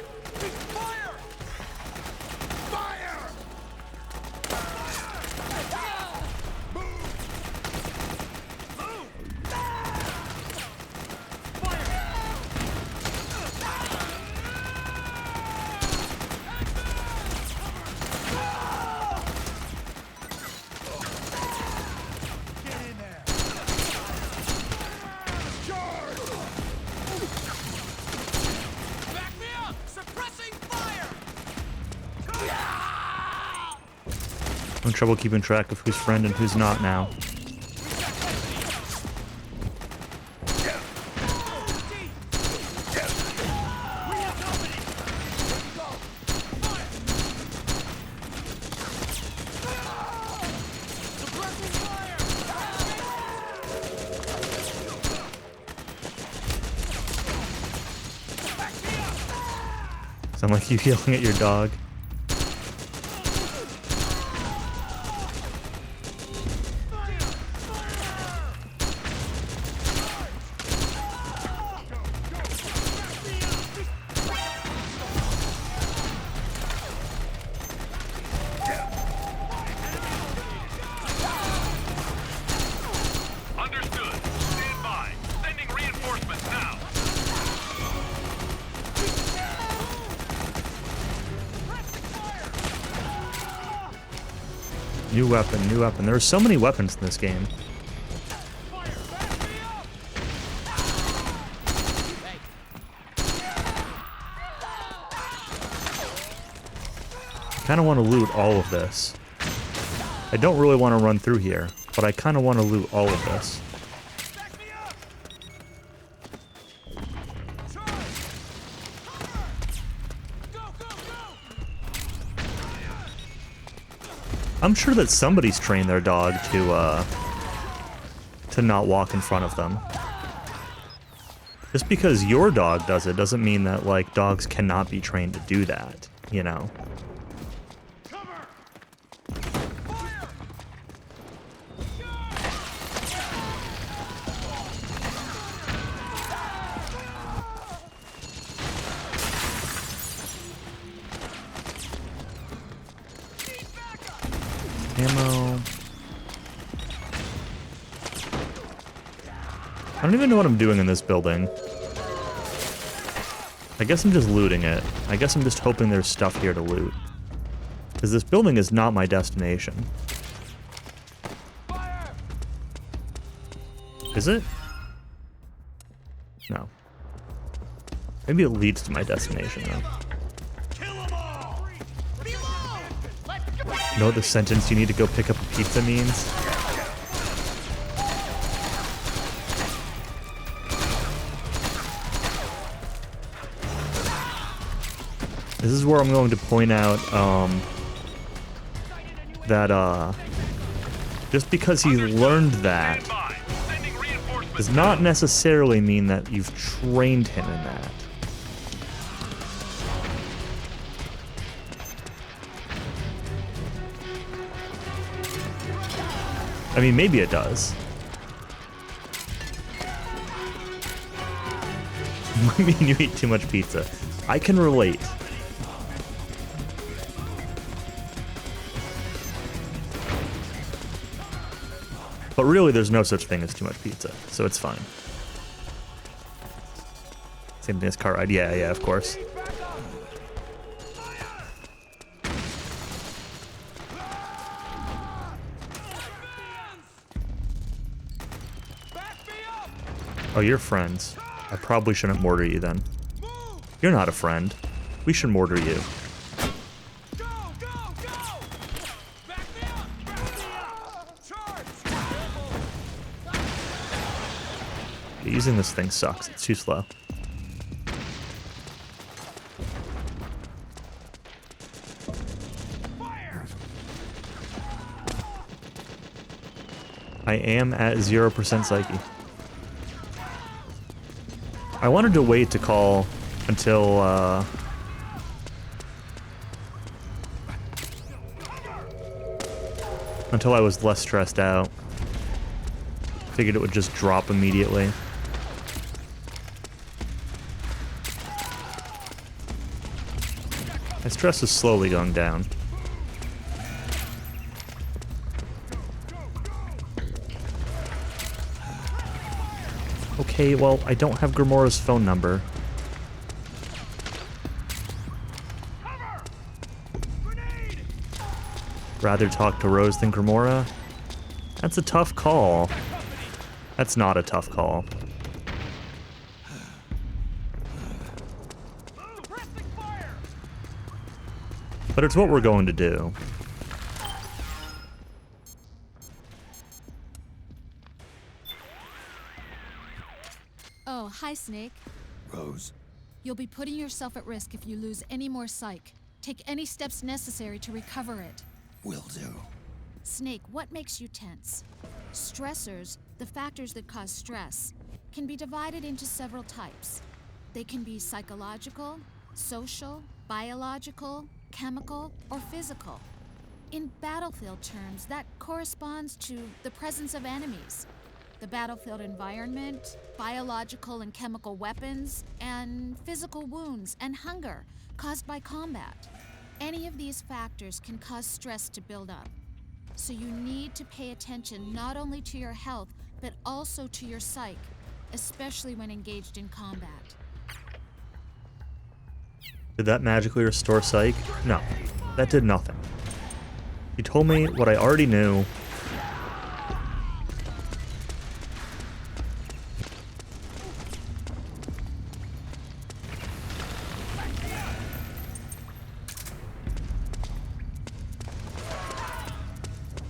I'm in trouble keeping track of who's friend and who's not now. Sound like you yelling at your dog. Understood. New weapon, new weapon. There are so many weapons in this game. I kind of want to loot all of this. I don't really want to run through here, but I kind of want to loot all of this. I'm sure that somebody's trained their dog to not walk in front of them. Just because your dog does it doesn't mean that, like, dogs cannot be trained to do that, you know? Ammo. I don't even know what I'm doing in this building. I guess I'm just looting it. I guess I'm just hoping there's stuff here to loot. Because this building is not my destination. Is it? No. Maybe it leads to my destination, though. You know what the sentence "you need to go pick up a pizza" means? This is where I'm going to point out that just because he learned that does not necessarily mean that you've trained him in that. I mean, maybe it does. I mean, you eat too much pizza. I can relate. But really, there's no such thing as too much pizza, so it's fine. Same thing as car ride. Yeah, of course. Oh, you're friends. I probably shouldn't mortar you then. You're not a friend. We should mortar you. Using this thing sucks. It's too slow. I am at 0% psyche. I wanted to wait to call until I was less stressed out. Figured it would just drop immediately. My stress is slowly going down. Okay, well, I don't have Grimora's phone number. Rather talk to Rose than Grimora? That's a tough call. That's not a tough call. But it's what we're going to do. Oh, hi, Snake. Rose. You'll be putting yourself at risk if you lose any more psych. Take any steps necessary to recover it. Will do. Snake, what makes you tense? Stressors, the factors that cause stress, can be divided into several types. They can be psychological, social, biological, chemical, or physical. In battlefield terms, that corresponds to the presence of enemies, the battlefield environment, biological and chemical weapons, and physical wounds and hunger caused by combat. Any of these factors can cause stress to build up. So you need to pay attention not only to your health, but also to your psyche, especially when engaged in combat. Did that magically restore psych? No, that did nothing. You told me what I already knew.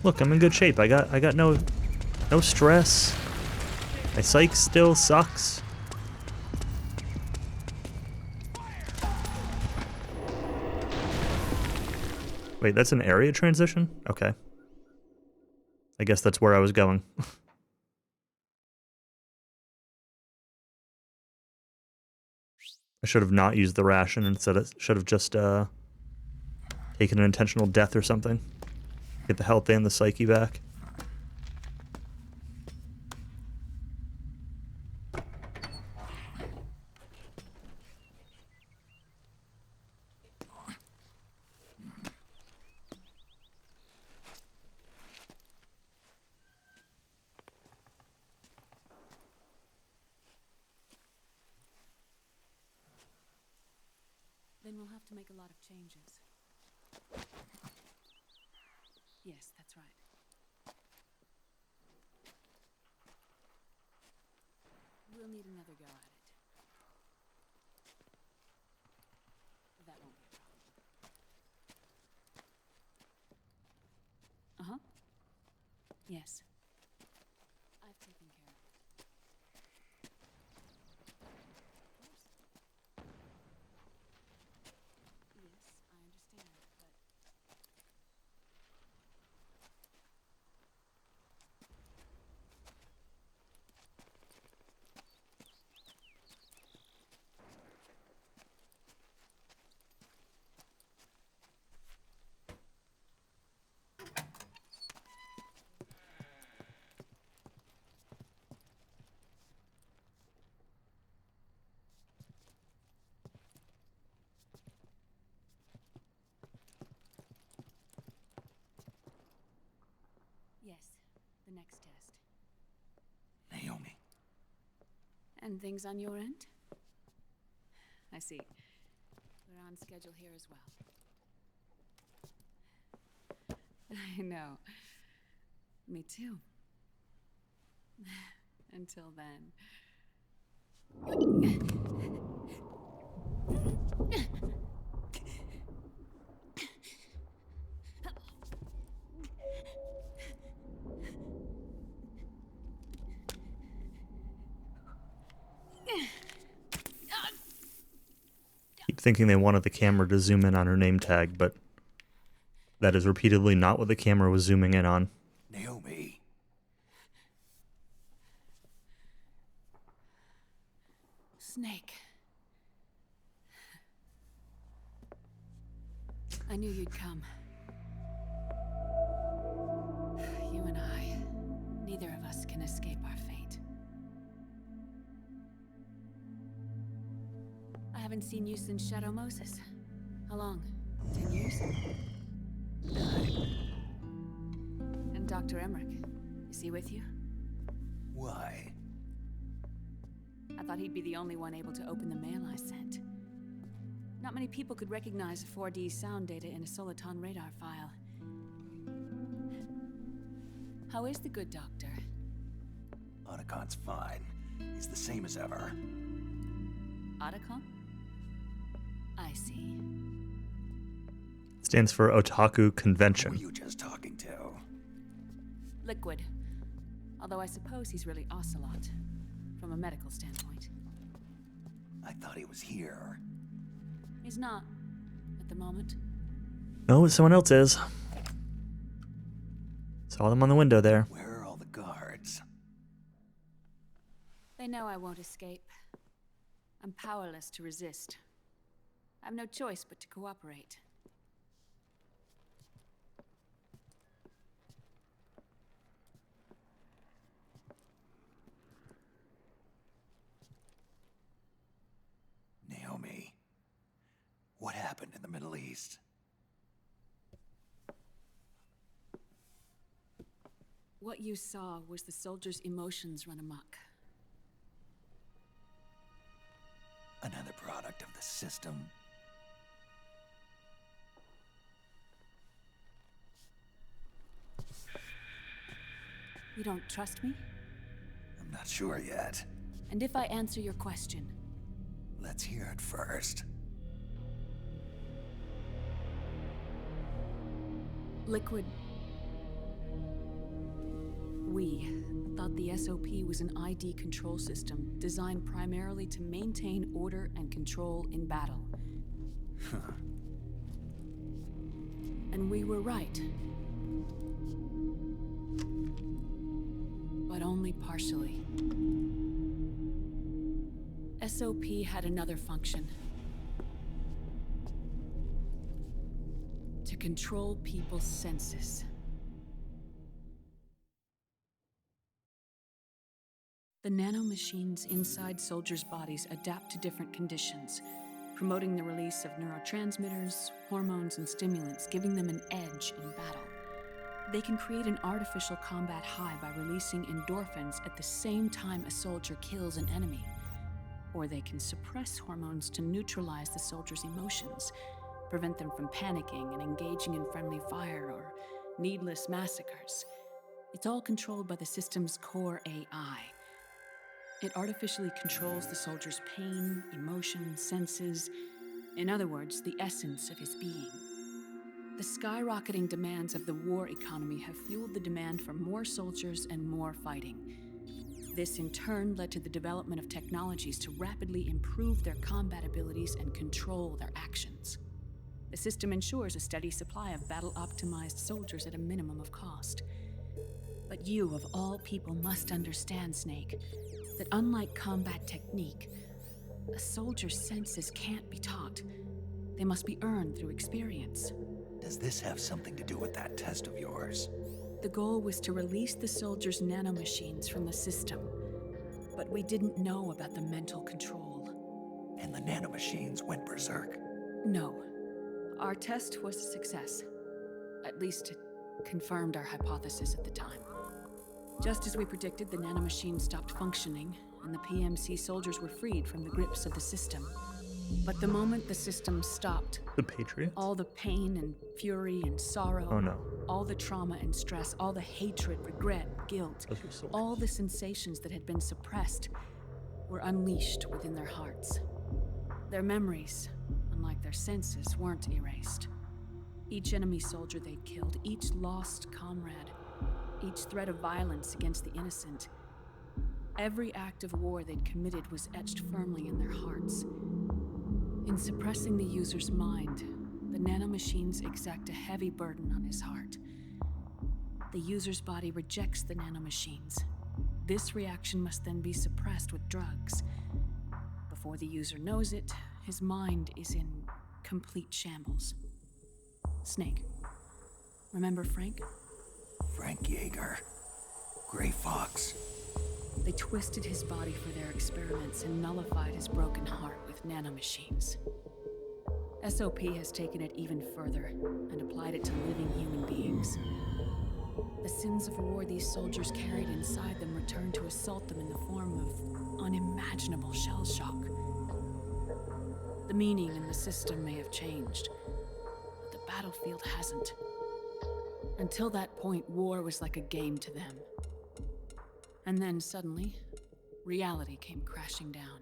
Look, I'm in good shape. I got no stress. My psych still sucks. Wait, that's an area transition? Okay. I guess that's where I was going. I should have not used the ration. Instead, I should have just taken an intentional death or something. Get the health and the psyche back. Then we'll have to make a lot of changes. Yes, that's right. We'll need another go at it. That won't be a problem. Uh-huh. Yes. I've taken care of it. Yes, I understand, but... Yes, the next test. Naomi. And things on your end? I see. We're on schedule here as well. I know. Me too. Until then. Keep thinking they wanted the camera to zoom in on her name tag, but that is repeatedly not what the camera was zooming in on. Naomi. Snake. I knew you'd come. You and I, neither of us can escape our fate. I haven't seen you since Shadow Moses. How long? 10 years? 9. And Dr. Emmerich, is he with you? Why? I thought he'd be the only one able to open the mail I sent. Not many people could recognize 4D sound data in a Soliton radar file. How is the good doctor? Otacon's fine. He's the same as ever. Otacon? I see. Stands for Otaku Who Convention. were you just talking to? Liquid. Although I suppose he's really Ocelot, from a medical standpoint. I thought he was here. He's not, at the moment. No, someone else is. Saw them on the window there. Where are all the guards? They know I won't escape. I'm powerless to resist. I have no choice but to cooperate. Naomi. What happened in the Middle East? What you saw was the soldiers' emotions run amok. Another product of the system. You don't trust me? I'm not sure yet. And if I answer your question? Let's hear it first. Liquid... We thought the SOP was an ID control system designed primarily to maintain order and control in battle. And we were right. But only partially. SOP had another function. To control people's senses. The nanomachines inside soldiers' bodies adapt to different conditions, promoting the release of neurotransmitters, hormones, and stimulants, giving them an edge in battle. They can create an artificial combat high by releasing endorphins at the same time a soldier kills an enemy. Or they can suppress hormones to neutralize the soldier's emotions, prevent them from panicking and engaging in friendly fire or needless massacres. It's all controlled by the system's core AI. It artificially controls the soldier's pain, emotion, senses, in other words, the essence of his being. The skyrocketing demands of the war economy have fueled the demand for more soldiers and more fighting. This in turn led to the development of technologies to rapidly improve their combat abilities and control their actions. The system ensures a steady supply of battle-optimized soldiers at a minimum of cost. But you, of all people, must understand, Snake, that unlike combat technique, a soldier's senses can't be taught. They must be earned through experience. Does this have something to do with that test of yours? The goal was to release the soldiers' nanomachines from the system, but we didn't know about the mental control. And the nanomachines went berserk? No. Our test was a success. At least it confirmed our hypothesis at the time. Just as we predicted, the nanomachines stopped functioning, and the PMC soldiers were freed from the grips of the system. But the moment the system stopped... The Patriots? All the pain and fury and sorrow... Oh no. All the trauma and stress, all the hatred, regret, guilt, all the sensations that had been suppressed were unleashed within their hearts. Their memories, unlike their senses, weren't erased. Each enemy soldier they'd killed, each lost comrade, each threat of violence against the innocent, every act of war they'd committed was etched firmly in their hearts. In suppressing the user's mind, the nanomachines exact a heavy burden on his heart. The user's body rejects the nanomachines. This reaction must then be suppressed with drugs. Before the user knows it, his mind is in complete shambles. Snake. Remember Frank? Frank Yeager. Gray Fox. They twisted his body for their experiments and nullified his broken heart with nanomachines. SOP has taken it even further and applied it to living human beings. The sins of war these soldiers carried inside them returned to assault them in the form of unimaginable shell shock. The meaning in the system may have changed, but the battlefield hasn't. Until that point, war was like a game to them. And then suddenly, reality came crashing down.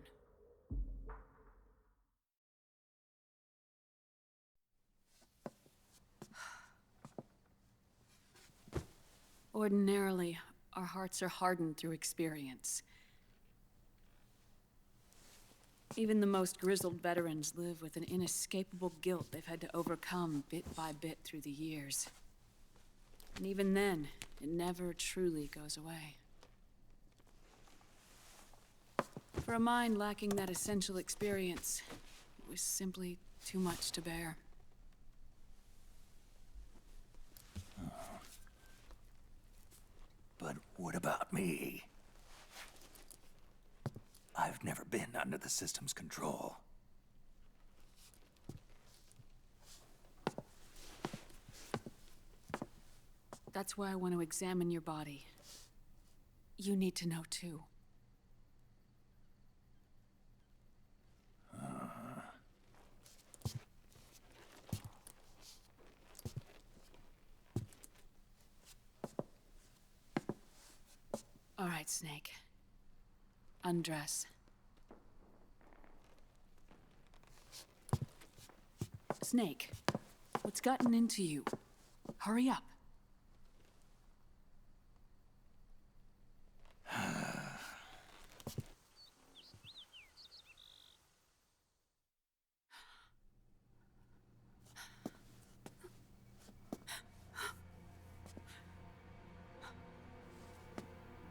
Ordinarily, our hearts are hardened through experience. Even the most grizzled veterans live with an inescapable guilt they've had to overcome bit by bit through the years. And even then, it never truly goes away. For a mind lacking that essential experience, it was simply too much to bear. But what about me? I've never been under the system's control. That's why I want to examine your body. You need to know too. All right, Snake. Undress. Snake, what's gotten into you? Hurry up.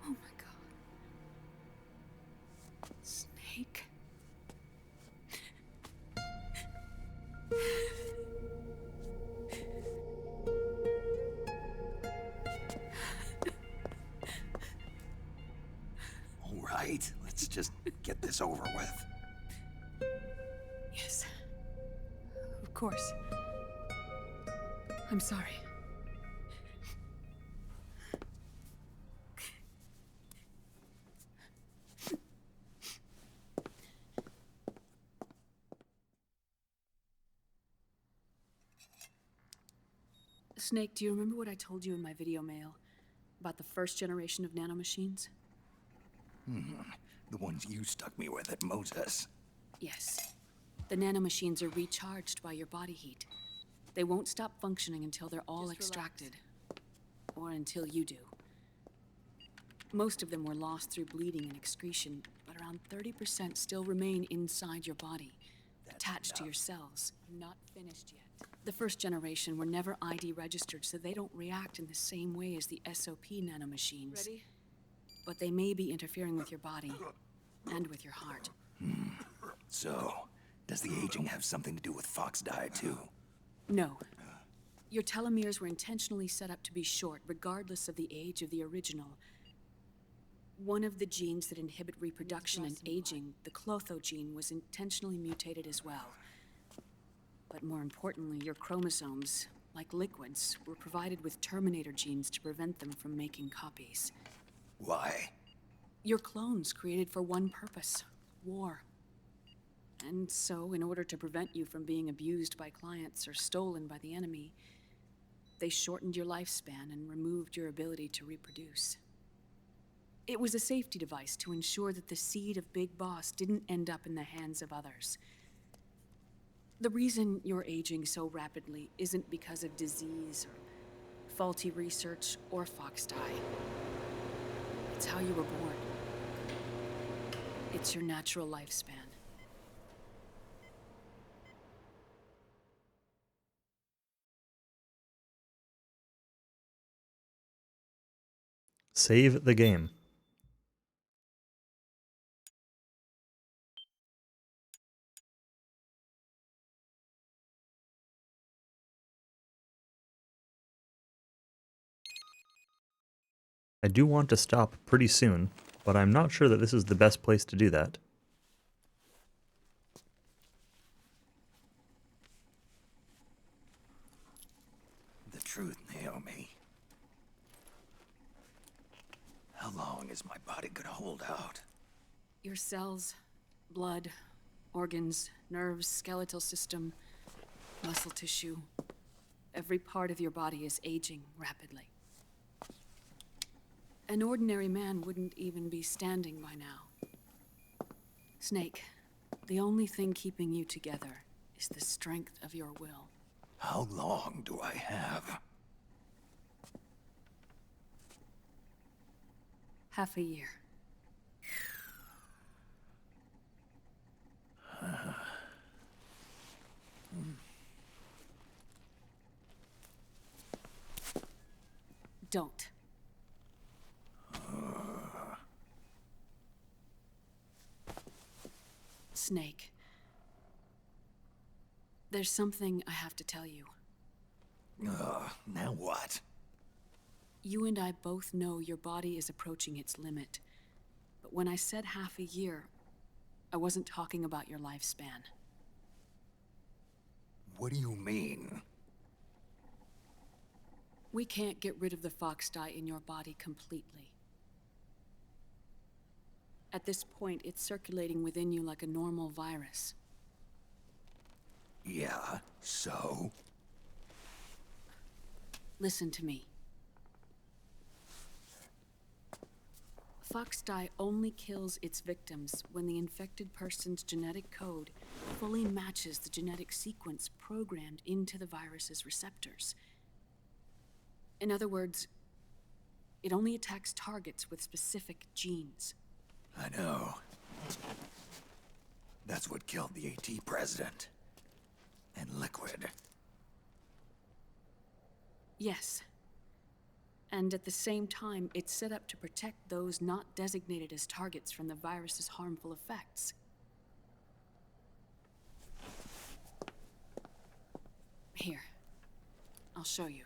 Oh my God. Snake. All right, let's just get this over with. Yes. Of course. I'm sorry. Snake, do you remember what I told you in my video mail about the first generation of nanomachines? The ones you stuck me with at Moses. Yes. The nanomachines are recharged by your body heat. They won't stop functioning until they're all extracted. Or until you do. Most of them were lost through bleeding and excretion, but around 30% still remain inside your body, attached to your cells. Not finished yet. The first generation were never ID registered, so they don't react in the same way as the SOP nanomachines. Ready? But they may be interfering with your body, and with your heart. So, does the aging have something to do with Fox die too? No. Your telomeres were intentionally set up to be short, regardless of the age of the original. One of the genes that inhibit reproduction and aging, the Clotho gene, was intentionally mutated as well. But more importantly, your chromosomes, like liquids, were provided with Terminator genes to prevent them from making copies. Why? Your clones created for one purpose: war. And so, in order to prevent you from being abused by clients or stolen by the enemy, they shortened your lifespan and removed your ability to reproduce. It was a safety device to ensure that the seed of Big Boss didn't end up in the hands of others. The reason you're aging so rapidly isn't because of disease or faulty research or Fox die. It's how you were born. It's your natural lifespan. Save the game. I do want to stop pretty soon, but I'm not sure that this is the best place to do that. The truth, Naomi. How long is my body gonna hold out? Your cells, blood, organs, nerves, skeletal system, muscle tissue. Every part of your body is aging rapidly. An ordinary man wouldn't even be standing by now. Snake, the only thing keeping you together is the strength of your will. How long do I have? Half a year. Don't. Snake. There's something I have to tell you. Now what? You and I both know your body is approaching its limit. But when I said half a year, I wasn't talking about your lifespan. What do you mean? We can't get rid of the Fox dye in your body completely. At this point, it's circulating within you like a normal virus. Yeah, so? Listen to me. Foxdie only kills its victims when the infected person's genetic code fully matches the genetic sequence programmed into the virus's receptors. In other words, it only attacks targets with specific genes. I know. That's what killed the AT president. And Liquid. Yes. And at the same time, it's set up to protect those not designated as targets from the virus's harmful effects. Here. I'll show you.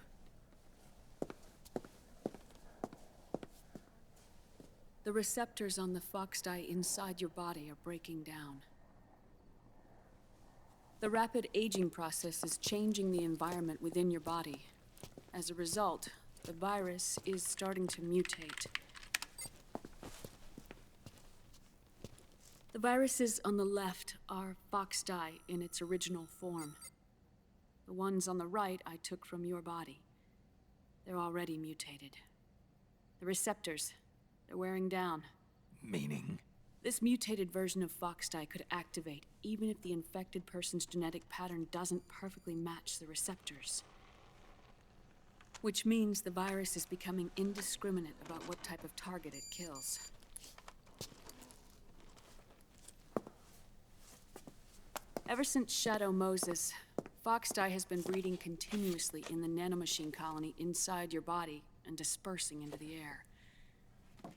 The receptors on the Foxdie inside your body are breaking down. The rapid aging process is changing the environment within your body. As a result, the virus is starting to mutate. The viruses on the left are Foxdie in its original form. The ones on the right I took from your body. They're already mutated. The receptors, they're wearing down. Meaning? This mutated version of Foxdie could activate even if the infected person's genetic pattern doesn't perfectly match the receptors. Which means the virus is becoming indiscriminate about what type of target it kills. Ever since Shadow Moses, Foxdie has been breeding continuously in the nanomachine colony inside your body and dispersing into the air.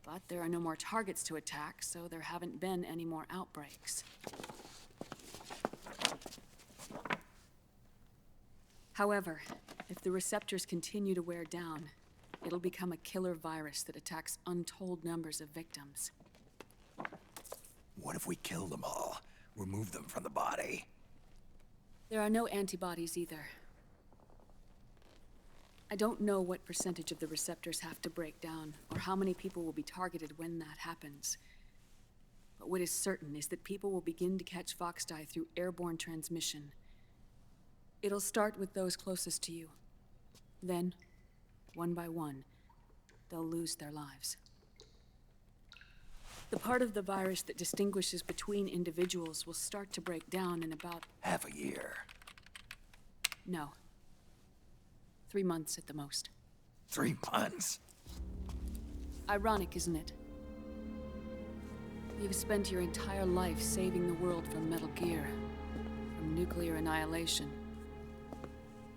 But there are no more targets to attack, so there haven't been any more outbreaks. However, if the receptors continue to wear down, it'll become a killer virus that attacks untold numbers of victims. What if we kill them all? Remove them from the body? There are no antibodies either. I don't know what percentage of the receptors have to break down, or how many people will be targeted when that happens. But what is certain is that people will begin to catch Foxdie through airborne transmission. It'll start with those closest to you. Then, one by one, they'll lose their lives. The part of the virus that distinguishes between individuals will start to break down in about... half a year. No. 3 months at the most. 3 months? Ironic, isn't it? You've spent your entire life saving the world from Metal Gear, from nuclear annihilation.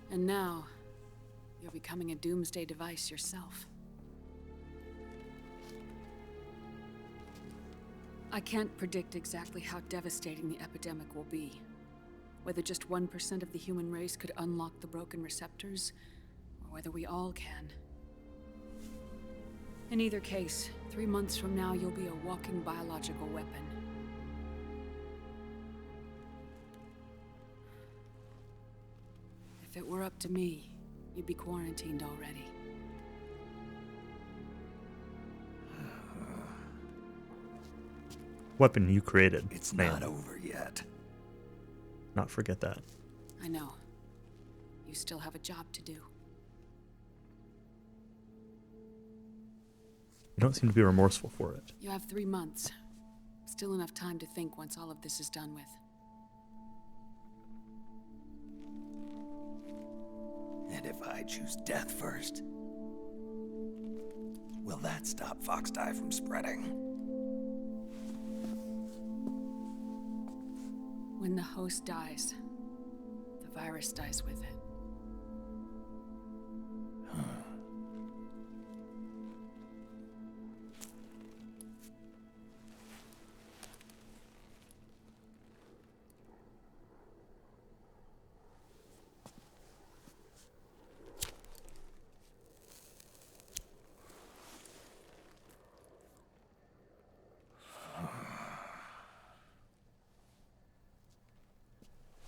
And now, you're becoming a doomsday device yourself. I can't predict exactly how devastating the epidemic will be. Whether just 1% of the human race could unlock the broken receptors, or whether we all can. In either case, 3 months from now, you'll be a walking biological weapon. If it were up to me, you'd be quarantined already. Weapon you created. It's man. not over yet. Not forget that. I know. You still have a job to do. You don't seem to be remorseful for it. You have 3 months. Still enough time to think once all of this is done with. And if I choose death first, will that stop Foxdie from spreading? When the host dies, the virus dies with it.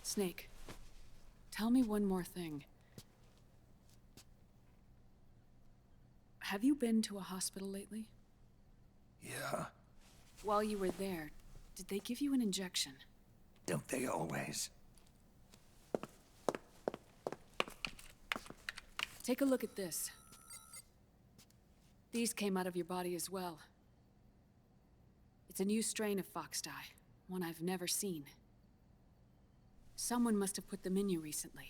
Snake, tell me one more thing. Have you been to a hospital lately? Yeah. While you were there, did they give you an injection? Don't they always? Take a look at this. These came out of your body as well. It's a new strain of fox dye, one I've never seen. Someone must have put them in you recently.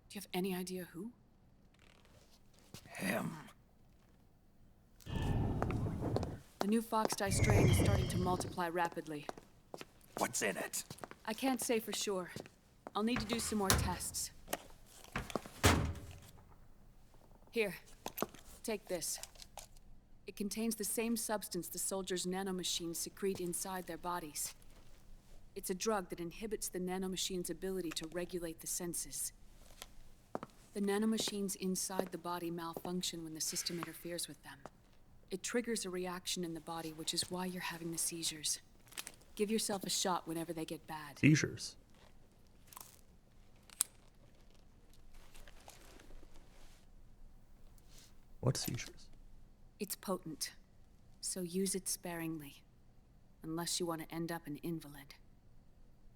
Do you have any idea who? Him. The new fox dye strain is starting to multiply rapidly. What's in it? I can't say for sure. I'll need to do some more tests. Here, take this. It contains the same substance the soldiers' nanomachines secrete inside their bodies. It's a drug that inhibits the nanomachine's ability to regulate the senses. The nanomachines inside the body malfunction when the system interferes with them. It triggers a reaction in the body, which is why you're having the seizures. Give yourself a shot whenever they get bad. Seizures. What seizures? It's potent, so use it sparingly, unless you want to end up an invalid.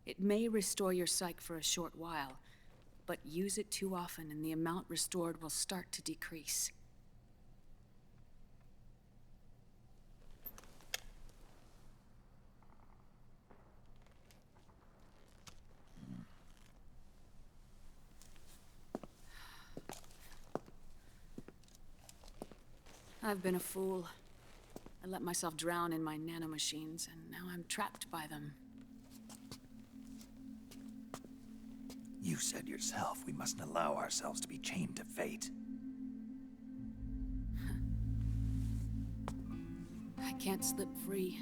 It may restore your psyche for a short while, but use it too often and the amount restored will start to decrease. I've been a fool. I let myself drown in my nanomachines, and now I'm trapped by them. You said yourself we mustn't allow ourselves to be chained to fate. I can't slip free.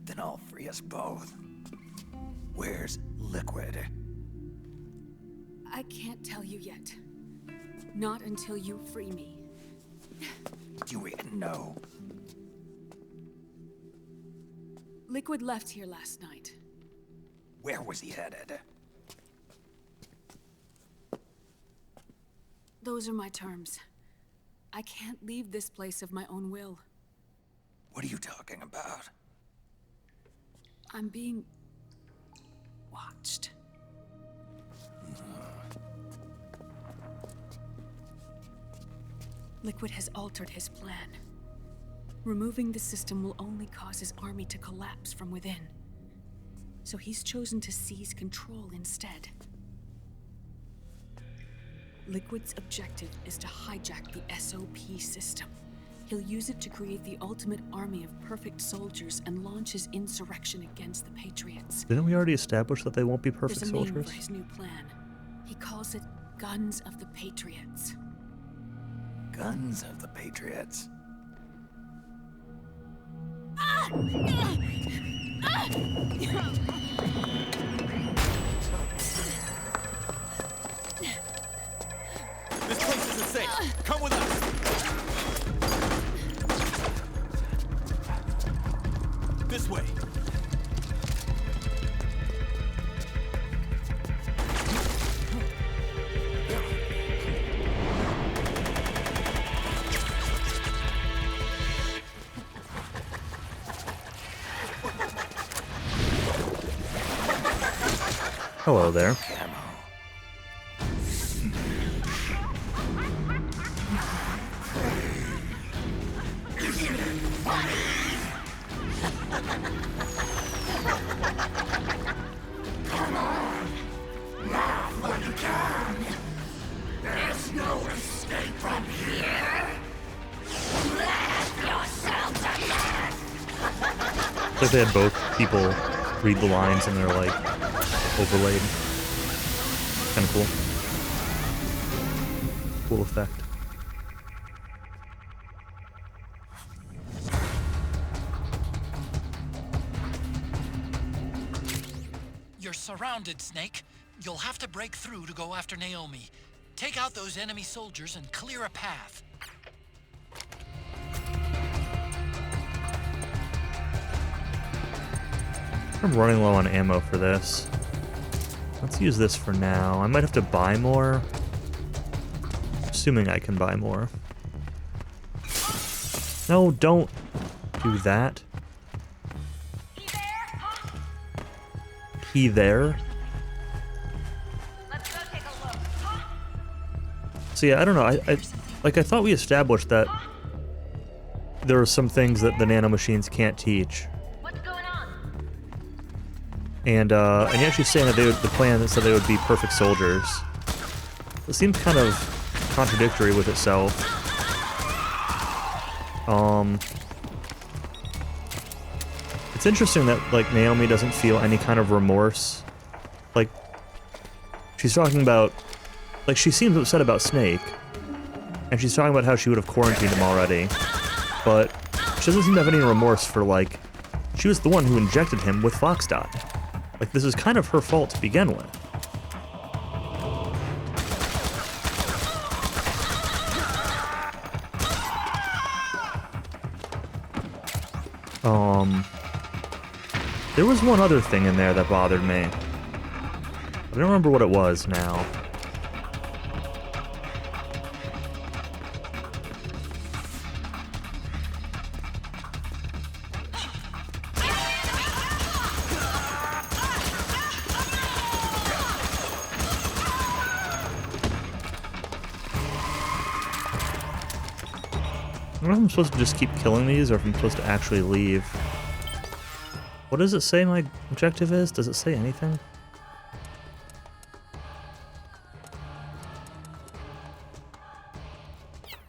Then I'll free us both. Where's Liquid? I can't tell you yet. Not until you free me. Do we know? Liquid left here last night. Where was he headed? Those are my terms. I can't leave this place of my own will. What are you talking about? I'm being watched. Liquid has altered his plan. Removing the system will only cause his army to collapse from within. So he's chosen to seize control instead. Liquid's objective is to hijack the SOP system. He'll use it to create the ultimate army of perfect soldiers and launch his insurrection against the Patriots. Didn't we already establish that they won't be perfect There's a name soldiers? for his new plan. He calls it Guns of the Patriots. Guns of the Patriots. This place isn't safe. Come with us. This way. Hello there. Come on! Laugh while you can! There's no escape from here! Laugh yourself to death! It's like they had both people read the lines and they're like overlaid. Kind of cool. Cool effect. You're surrounded, Snake. You'll have to break through to go after Naomi. Take out those enemy soldiers and clear a path. I'm running low on ammo for this. Let's use this for now. I might have to buy more. Assuming I can buy more. No, don't do that. He there? So yeah, I don't know. Like, I thought we established that there are some things that the nanomachines can't teach. What's going on? And you actually saying that the plan said they would be perfect soldiers. It seems kind of contradictory with itself. It's interesting that, like, Naomi doesn't feel any kind of remorse. Like, she's talking about, like, she seems upset about Snake, and she's talking about how she would have quarantined him already, but she doesn't seem to have any remorse for, like, she was the one who injected him with Fox Dot. Like, this is kind of her fault to begin with. There was one other thing in there that bothered me. I don't remember what it was now. I don't know if I'm supposed to just keep killing these or if I'm supposed to actually leave. What does it say my objective is? Does it say anything?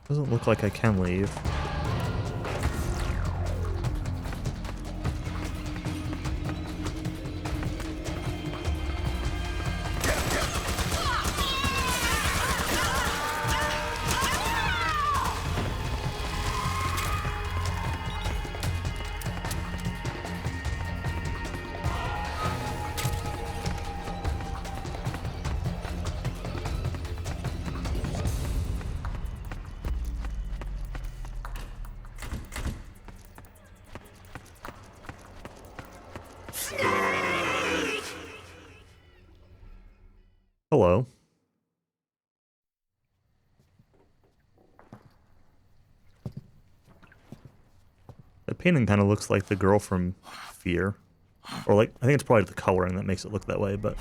Doesn't look like I can leave. Hello. That painting kind of looks like the girl from Fear. Or like, I think it's probably the coloring that makes it look that way, but...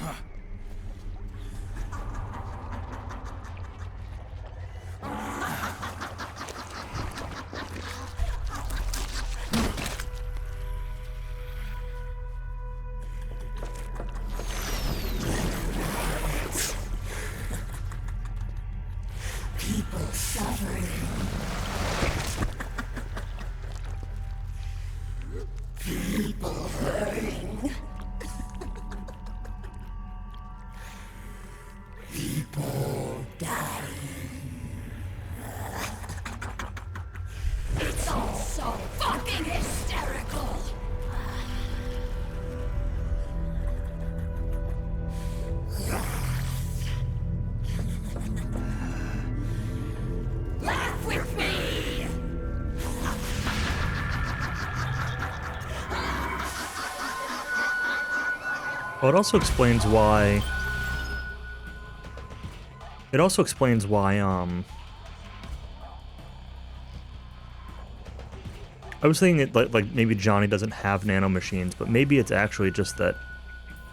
It's all so fucking hysterical! Laugh with me! Well, it also explains why... It also explains why, I was thinking that, like maybe Johnny doesn't have nanomachines, but maybe it's actually just that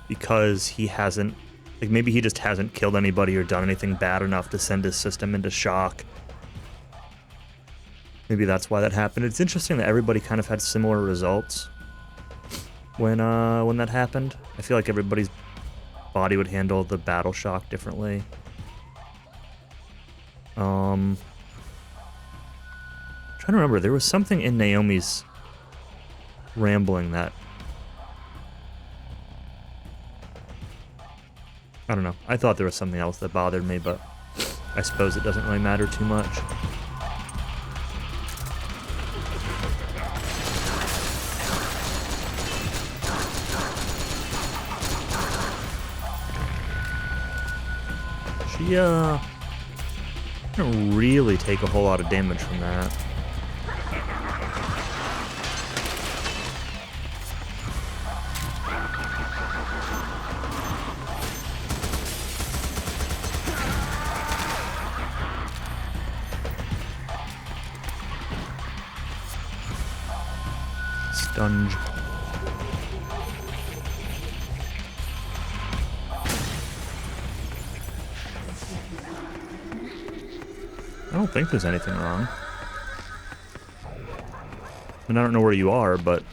because he hasn't, like maybe he just hasn't killed anybody or done anything bad enough to send his system into shock. Maybe that's why that happened. It's interesting that everybody kind of had similar results when that happened. I feel like everybody's body would handle the battle shock differently. I'm trying to remember, there was something in Naomi's rambling that... I don't know. I thought there was something else that bothered me, but I suppose it doesn't really matter too much. She, didn't really take a whole lot of damage from that. Stunge. I don't think there's anything wrong. I mean, I don't know where you are, but...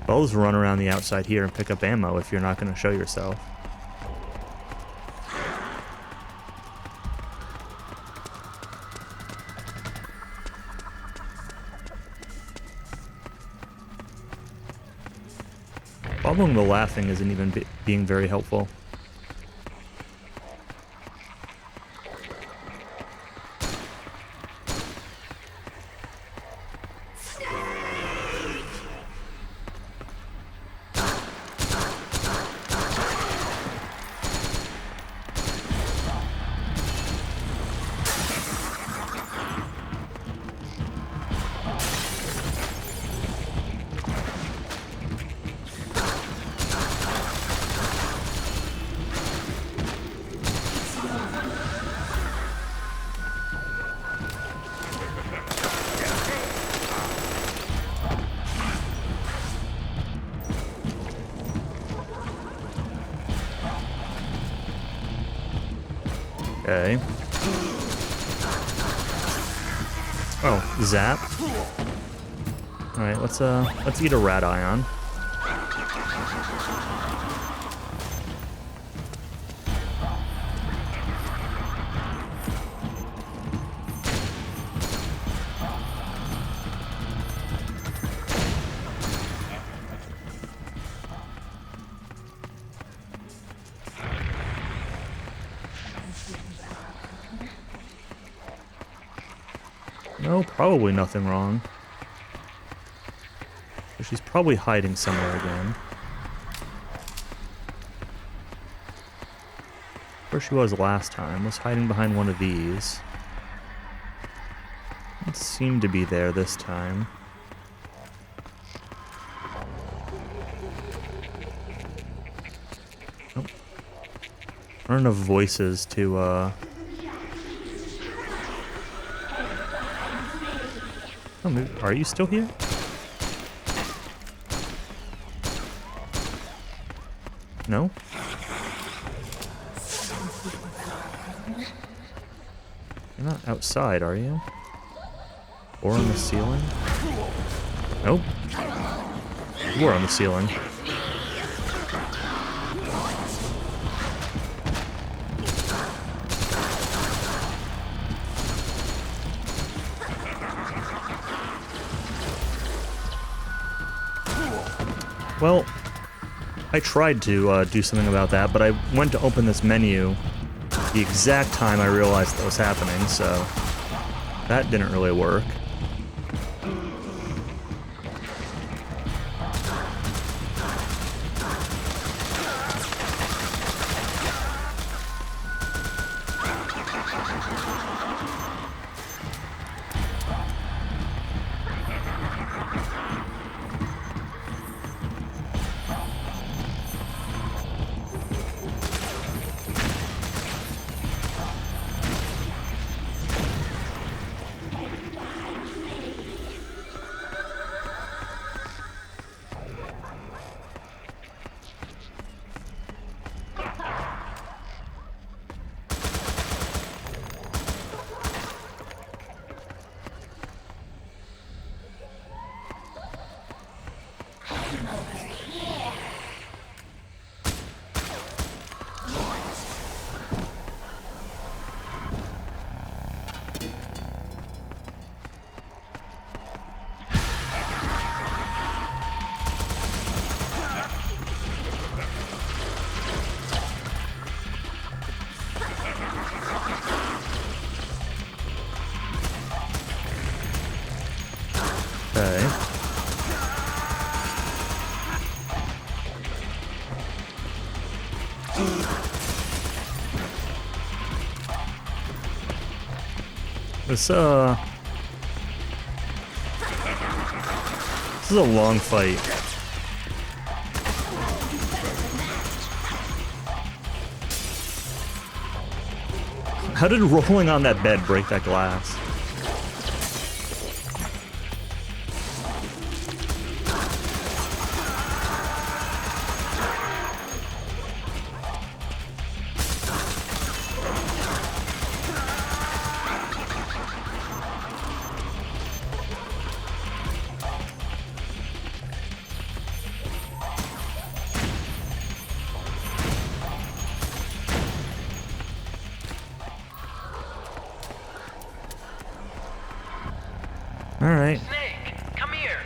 Always run around the outside here and pick up ammo if you're not going to show yourself. Following the laughing isn't even being very helpful. Okay. Oh, zap. Alright, let's eat a rat ion. No, probably nothing wrong. But she's probably hiding somewhere again. Where she was last time was hiding behind one of these. It seemed to be there this time. Nope. There aren't enough voices to, Oh, are you still here? No? You're not outside, are you? Or on the ceiling? Nope. You were on the ceiling. Well, I tried to do something about that, but I went to open this menu the exact time I realized that was happening, so that didn't really work. Okay. This is a long fight. How did rolling on that bed break that glass? All right. Snake, come here.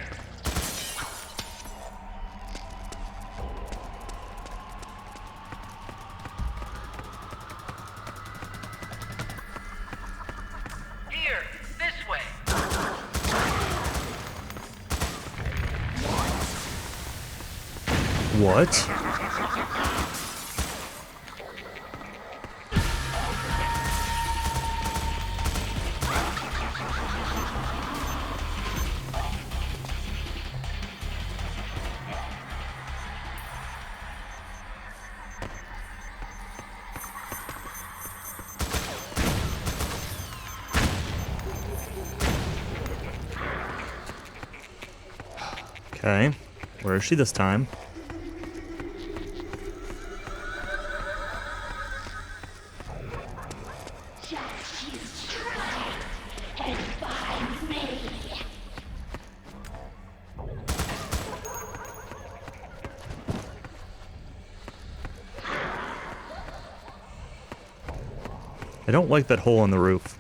Here, this way. What? Okay, where is she this time? Just you try and find me. I don't like that hole in the roof.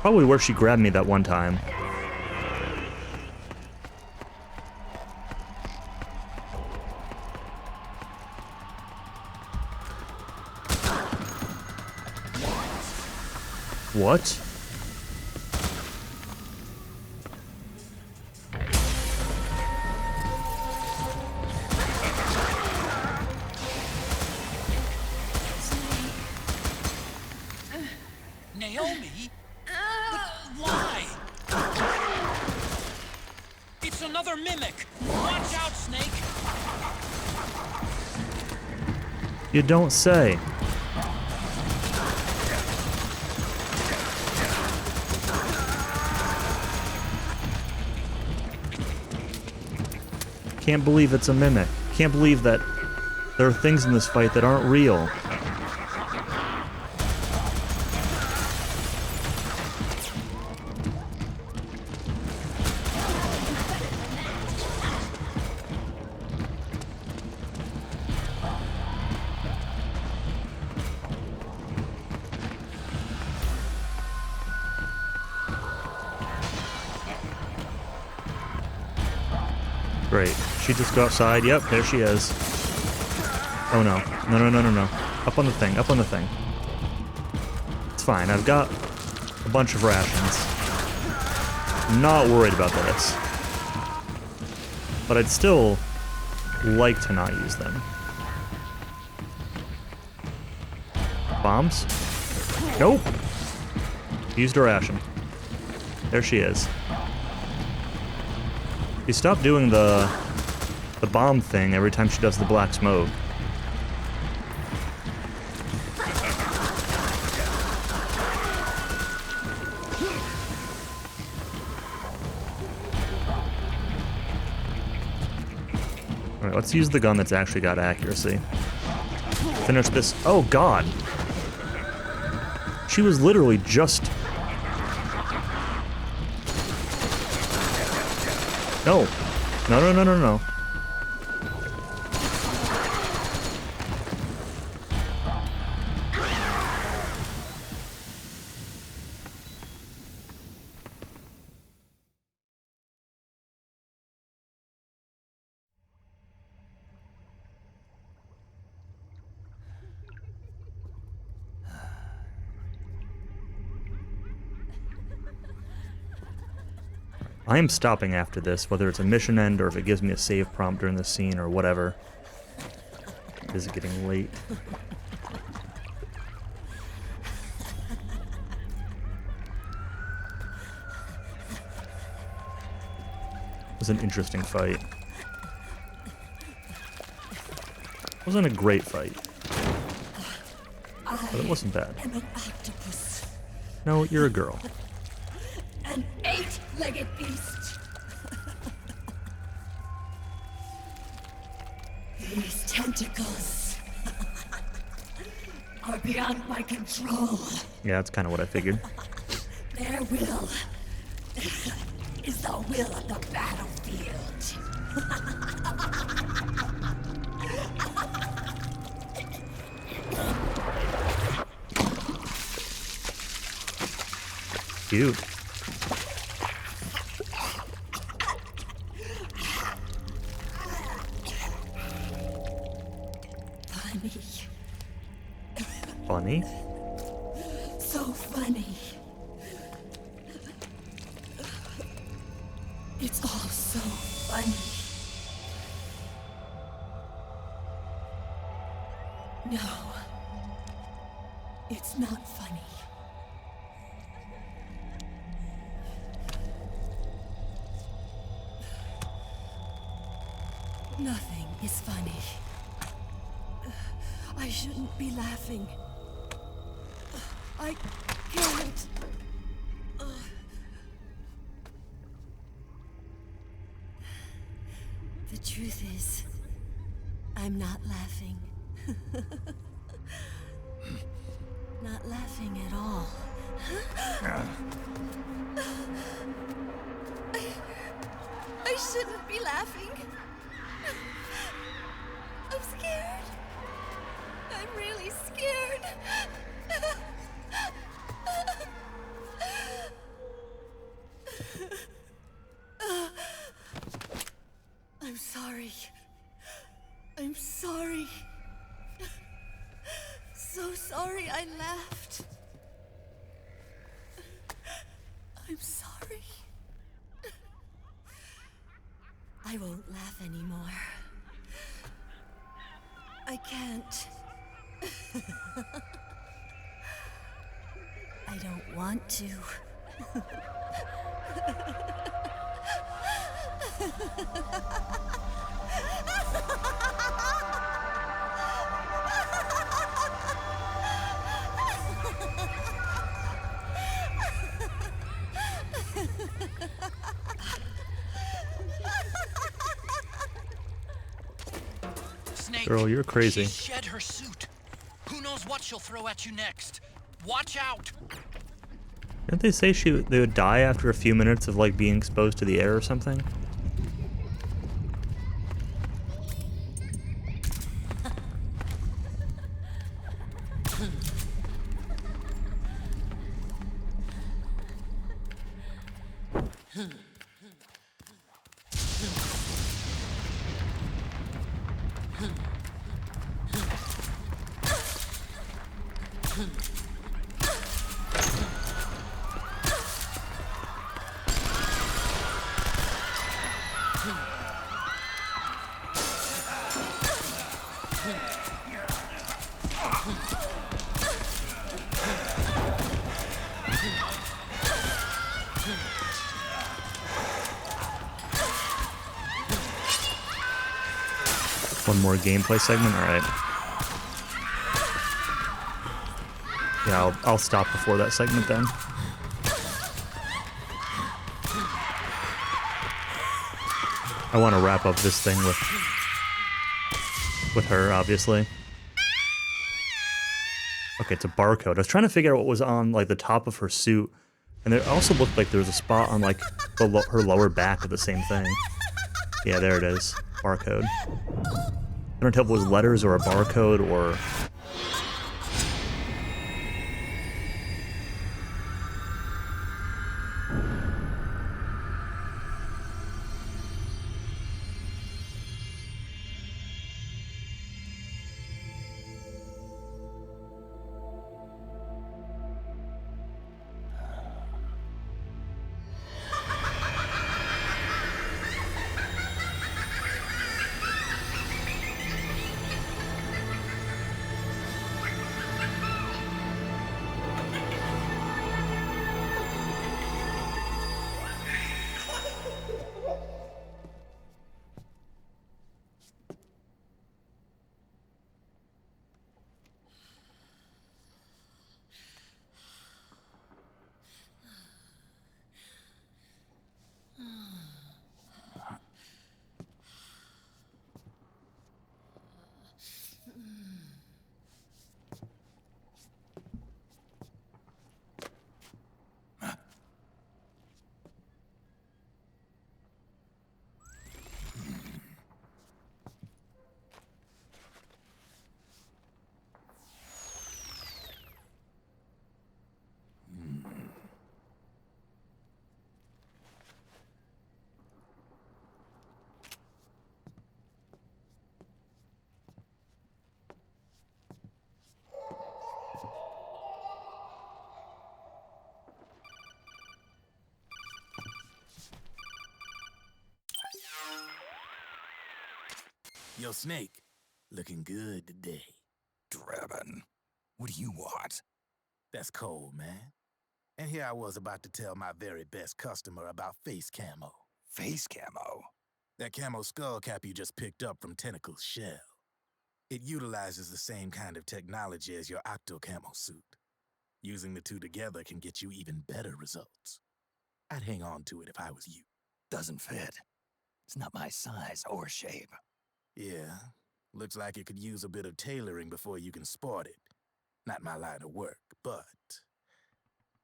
Probably where she grabbed me that one time. What? Naomi? But why? It's another mimic. Watch out, Snake. You don't say. Can't believe it's a mimic. Can't believe that there are things in this fight that aren't real. Great. She just go outside. Yep, there she is. Oh no. No, no, no, no, no. Up on the thing. Up on the thing. It's fine. I've got a bunch of rations. I'm not worried about this. But I'd still like to not use them. Bombs? Nope. Used a ration. There she is. You stop doing the bomb thing every time she does the black smoke. Alright, let's use the gun that's actually got accuracy. Finish this. Oh god! She was literally just... No. No, no, no, no, no. I am stopping after this, whether it's a mission end or if it gives me a save prompt during the scene or whatever. It is getting late. It was an interesting fight. Wasn't a great fight, but it wasn't bad. I'm an octopus. No, you're a girl. An 8-legged beast. These tentacles are beyond my control. Yeah, that's kind of what I figured. Their will is the will of the battlefield. Cute. Funny. Funny? So funny. It's all so funny. No. It's not funny. Nothing is funny. I shouldn't be laughing. I can't. The truth is, I'm not laughing. Not laughing at all. I shouldn't be laughing. I'm scared. I'm really scared. I'm sorry. I'm sorry. So sorry I laughed. I'm sorry. I won't laugh anymore. I can't. I don't want to. Snake, Girl, you're crazy. She shed her suit. Who knows what she'll throw at you next? Watch out! Didn't they say they would die after a few minutes of like being exposed to the air or something? One more gameplay segment? Alright. Yeah, I'll stop before that segment then. I want to wrap up this thing with her, obviously. Okay, it's a barcode. I was trying to figure out what was on like the top of her suit, and it also looked like there was a spot on like her lower back of the same thing. Yeah, there it is. Barcode. I don't know if it was letters or a barcode or... Yo, Snake, looking good today. Drebin, what do you want? That's cold, man. And here I was about to tell my very best customer about face camo. Face camo? That camo skull cap you just picked up from Tentacle's shell. It utilizes the same kind of technology as your Octo camo suit. Using the two together can get you even better results. I'd hang on to it if I was you. Doesn't fit. It's not my size or shape. Yeah, looks like it could use a bit of tailoring before you can sport it. Not my line of work, but...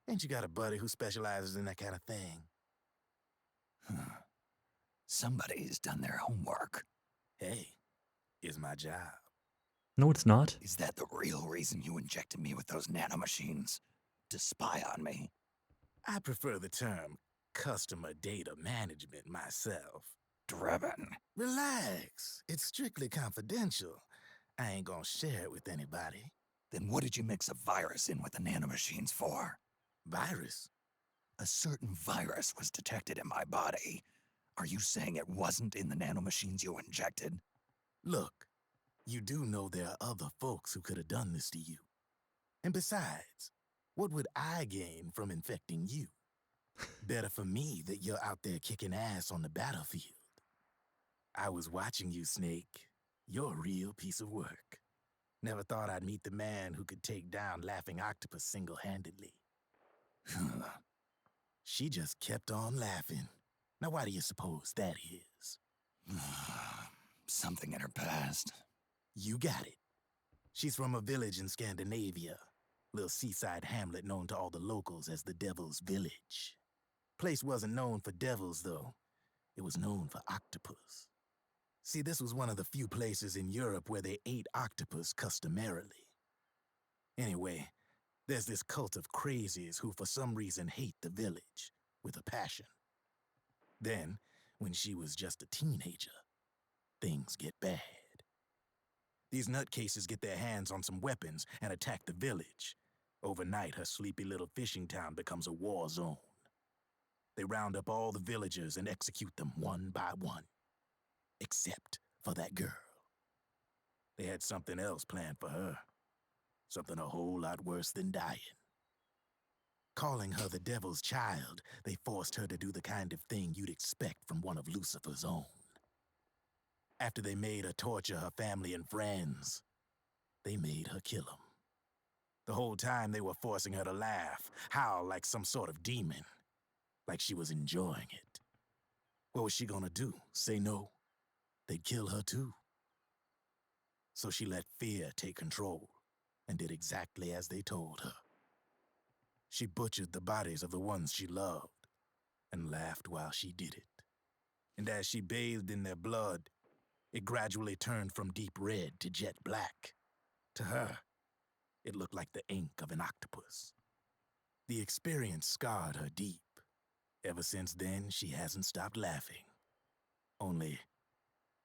Ain't you got a buddy who specializes in that kind of thing? Somebody's done their homework. Hey, it's my job. No, it's not. Is that the real reason you injected me with those nanomachines? To spy on me? I prefer the term customer data management myself. Drebin. Relax. It's strictly confidential. I ain't gonna share it with anybody. Then what did you mix a virus in with the nanomachines for? Virus? A certain virus was detected in my body. Are you saying it wasn't in the nanomachines you injected? Look, you do know there are other folks who could have done this to you. And besides, what would I gain from infecting you? Better for me that you're out there kicking ass on the battlefield. I was watching you, Snake. You're a real piece of work. Never thought I'd meet the man who could take down Laughing Octopus single-handedly. She just kept on laughing. Now why do you suppose that is? Something in her past. You got it. She's from a village in Scandinavia. Little seaside hamlet known to all the locals as the Devil's Village. Place wasn't known for devils, though. It was known for octopus. See, this was one of the few places in Europe where they ate octopus customarily. Anyway, there's this cult of crazies who for some reason hate the village with a passion. Then, when she was just a teenager, things get bad. These nutcases get their hands on some weapons and attack the village. Overnight, her sleepy little fishing town becomes a war zone. They round up all the villagers and execute them one by one. Except for that girl. They had something else planned for her. Something a whole lot worse than dying. Calling her the Devil's Child, they forced her to do the kind of thing you'd expect from one of Lucifer's own. After they made her torture her family and friends, they made her kill them. The whole time they were forcing her to laugh, howl like some sort of demon. Like she was enjoying it. What was she gonna do? Say no? They'd kill her too. So she let fear take control and did exactly as they told her. She butchered the bodies of the ones she loved and laughed while she did it. And as she bathed in their blood, it gradually turned from deep red to jet black. To her, it looked like the ink of an octopus. The experience scarred her deep. Ever since then, she hasn't stopped laughing. Only,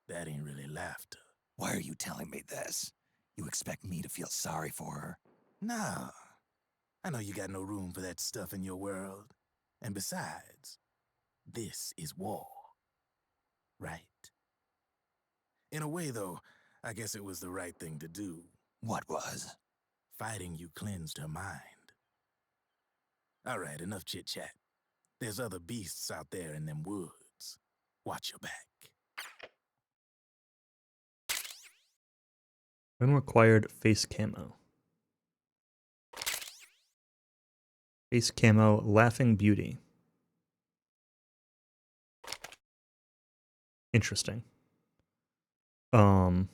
that ain't really laughter. Why are you telling me this? You expect me to feel sorry for her? Nah. I know you got no room for that stuff in your world. And besides, this is war. Right? In a way, though, I guess it was the right thing to do. What was? Fighting you cleansed her mind. All right, enough chit-chat. There's other beasts out there in them woods. Watch your back. Unrequired face camo. Face camo, Laughing Beauty. Interesting. Let's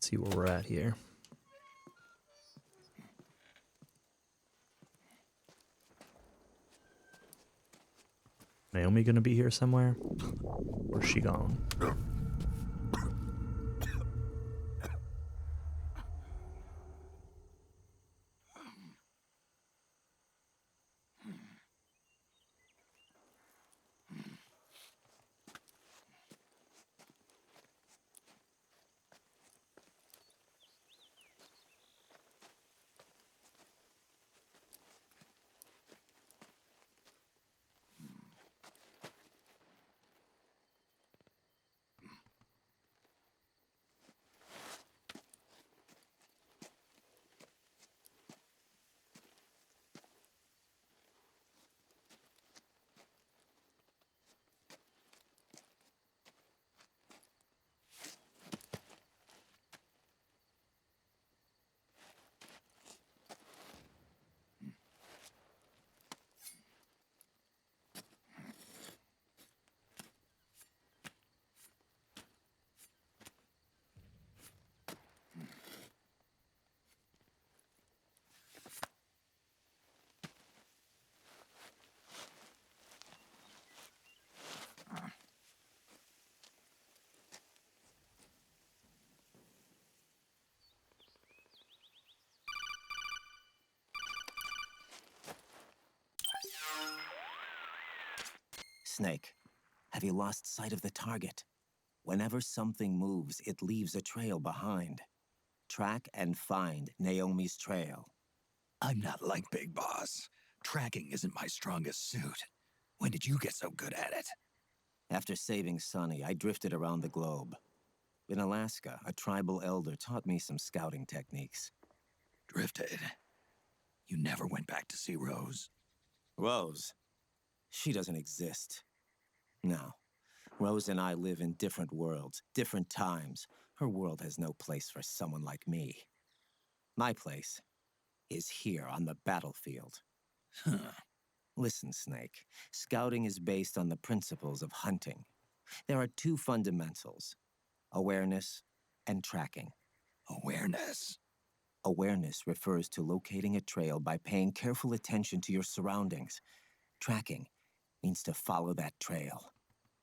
see where we're at here. Naomi gonna be here somewhere? Where's she gone? Snake, have you lost sight of the target? Whenever something moves, it leaves a trail behind. Track and find Naomi's trail. I'm not like Big Boss. Tracking isn't my strongest suit. When did you get so good at it? After saving Sonny, I drifted around the globe. In Alaska, a tribal elder taught me some scouting techniques. Drifted? You never went back to see Rose? Rose? She doesn't exist. No. Rose and I live in different worlds, different times. Her world has no place for someone like me. My place is here on the battlefield. Huh. Listen, Snake. Scouting is based on the principles of hunting. There are two fundamentals: awareness and tracking. Awareness? Awareness refers to locating a trail by paying careful attention to your surroundings. Tracking means to follow that trail.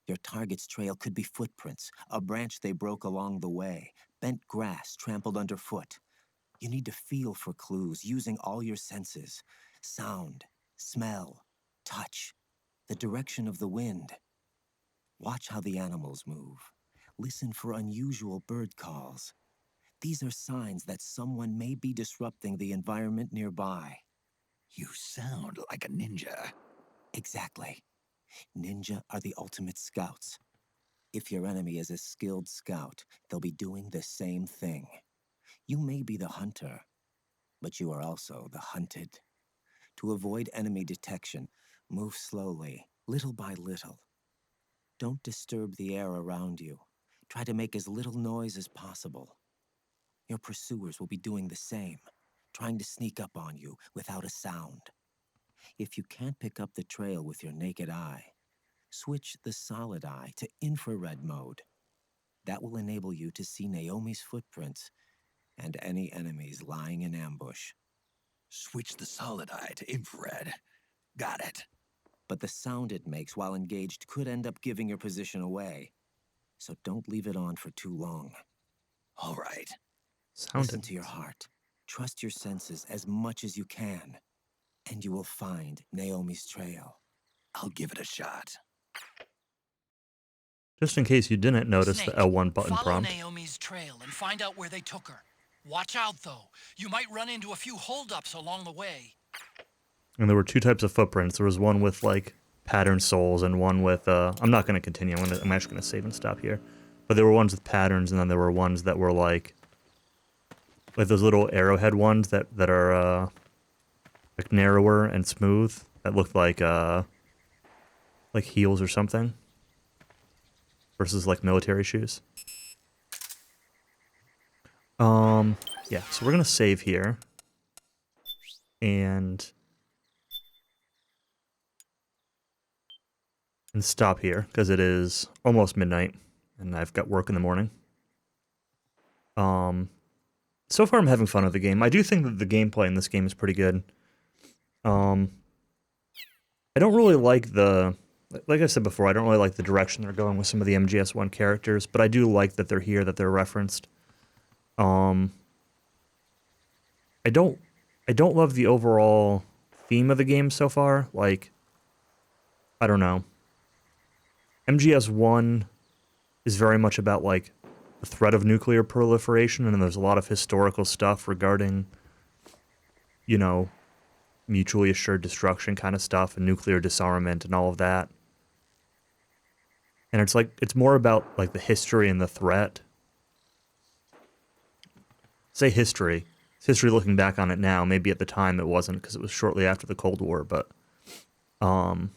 Your target's trail could be footprints, a branch they broke along the way, bent grass trampled underfoot. You need to feel for clues using all your senses: sound, smell, touch, the direction of the wind. Watch how the animals move. Listen for unusual bird calls. These are signs that someone may be disrupting the environment nearby. You sound like a ninja. Exactly. Ninja are the ultimate scouts. If your enemy is a skilled scout, they'll be doing the same thing. You may be the hunter, but you are also the hunted. To avoid enemy detection, move slowly, little by little. Don't disturb the air around you. Try to make as little noise as possible. Your pursuers will be doing the same, trying to sneak up on you without a sound. If you can't pick up the trail with your naked eye, switch the solid eye to infrared mode. That will enable you to see Naomi's footprints and any enemies lying in ambush. Switch the solid eye to infrared. Got it. But the sound it makes while engaged could end up giving your position away. So don't leave it on for too long. All right. Listen to your heart. Trust your senses as much as you can. And you will find Naomi's trail. I'll give it a shot. Just in case you didn't notice Snake, the L1 button follow prompt. Naomi's trail and find out where they took her. Watch out, though. You might run into a few holdups along the way. And there were two types of footprints. There was one with like patterned soles and one with I'm not going to continue. I'm actually going to save and stop here. But there were ones with patterns, and then there were ones that were like those little arrowhead ones that are like narrower and smooth, that looked like heels or something, versus like military shoes. Yeah, so we're gonna save here and stop here because it is almost midnight and I've got work in the morning. So far I'm having fun with the game. I do think that the gameplay in this game is pretty good. I don't really like like I said before, I don't really like the direction they're going with some of the MGS1 characters, but I do like that they're here, that they're referenced. I don't love the overall theme of the game so far. Like, I don't know. MGS1 is very much about like the threat of nuclear proliferation, and there's a lot of historical stuff regarding, you know, mutually assured destruction kind of stuff and nuclear disarmament and all of that. And it's like, it's more about like the history and the threat. Say history. It's history looking back on it now. Maybe at the time it wasn't because it was shortly after the Cold War, but and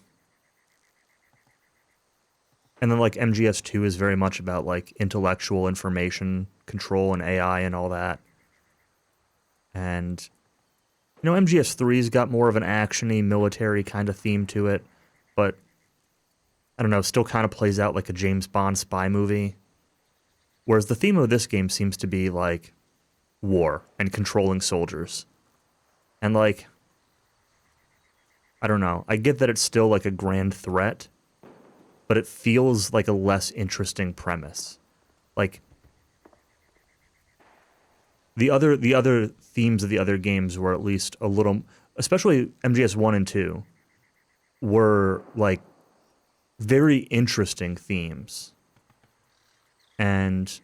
then like MGS2 is very much about like intellectual information control and AI and all that. And you know, MGS3's got more of an action-y, military kind of theme to it, but I don't know, still kind of plays out like a James Bond spy movie. Whereas the theme of this game seems to be like war and controlling soldiers. And like, I don't know, I get that it's still like a grand threat, but it feels like a less interesting premise. Like, the other themes of the other games were at least a little, especially MGS 1 and 2, were like very interesting themes. And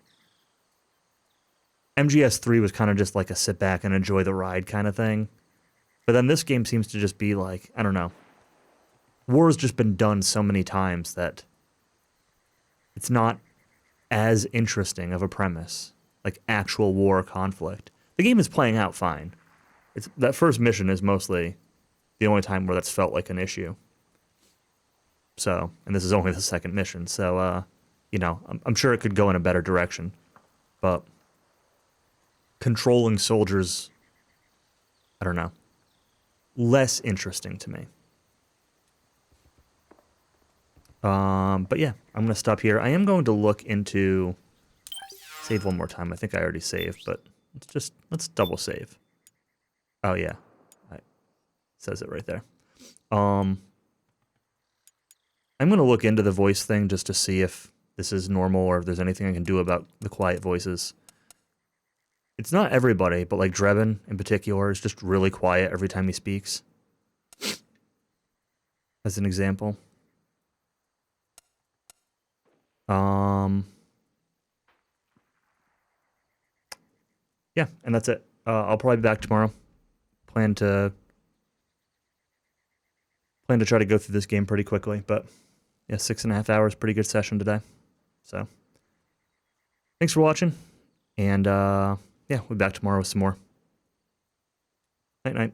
MGS3 was kind of just like a sit back and enjoy the ride kind of thing. But then this game seems to just be like, I don't know. War has just been done so many times that it's not as interesting of a premise, like actual war conflict. The game is playing out fine. That first mission is mostly the only time where that's felt like an issue. So, and this is only the second mission, so, I'm sure it could go in a better direction. But controlling soldiers, I don't know, less interesting to me. But yeah, I'm going to stop here. I am going to look into... Save one more time. I think I already saved, but let's double save. Oh, yeah. It says it right there. I'm going to look into the voice thing just to see if this is normal or if there's anything I can do about the quiet voices. It's not everybody, but like Drebin in particular is just really quiet every time he speaks. As an example. Yeah, and that's it. I'll probably be back tomorrow. Plan to try to go through this game pretty quickly, but yeah, 6.5 hours, pretty good session today. So, thanks for watching, and yeah, we'll be back tomorrow with some more. Night, night.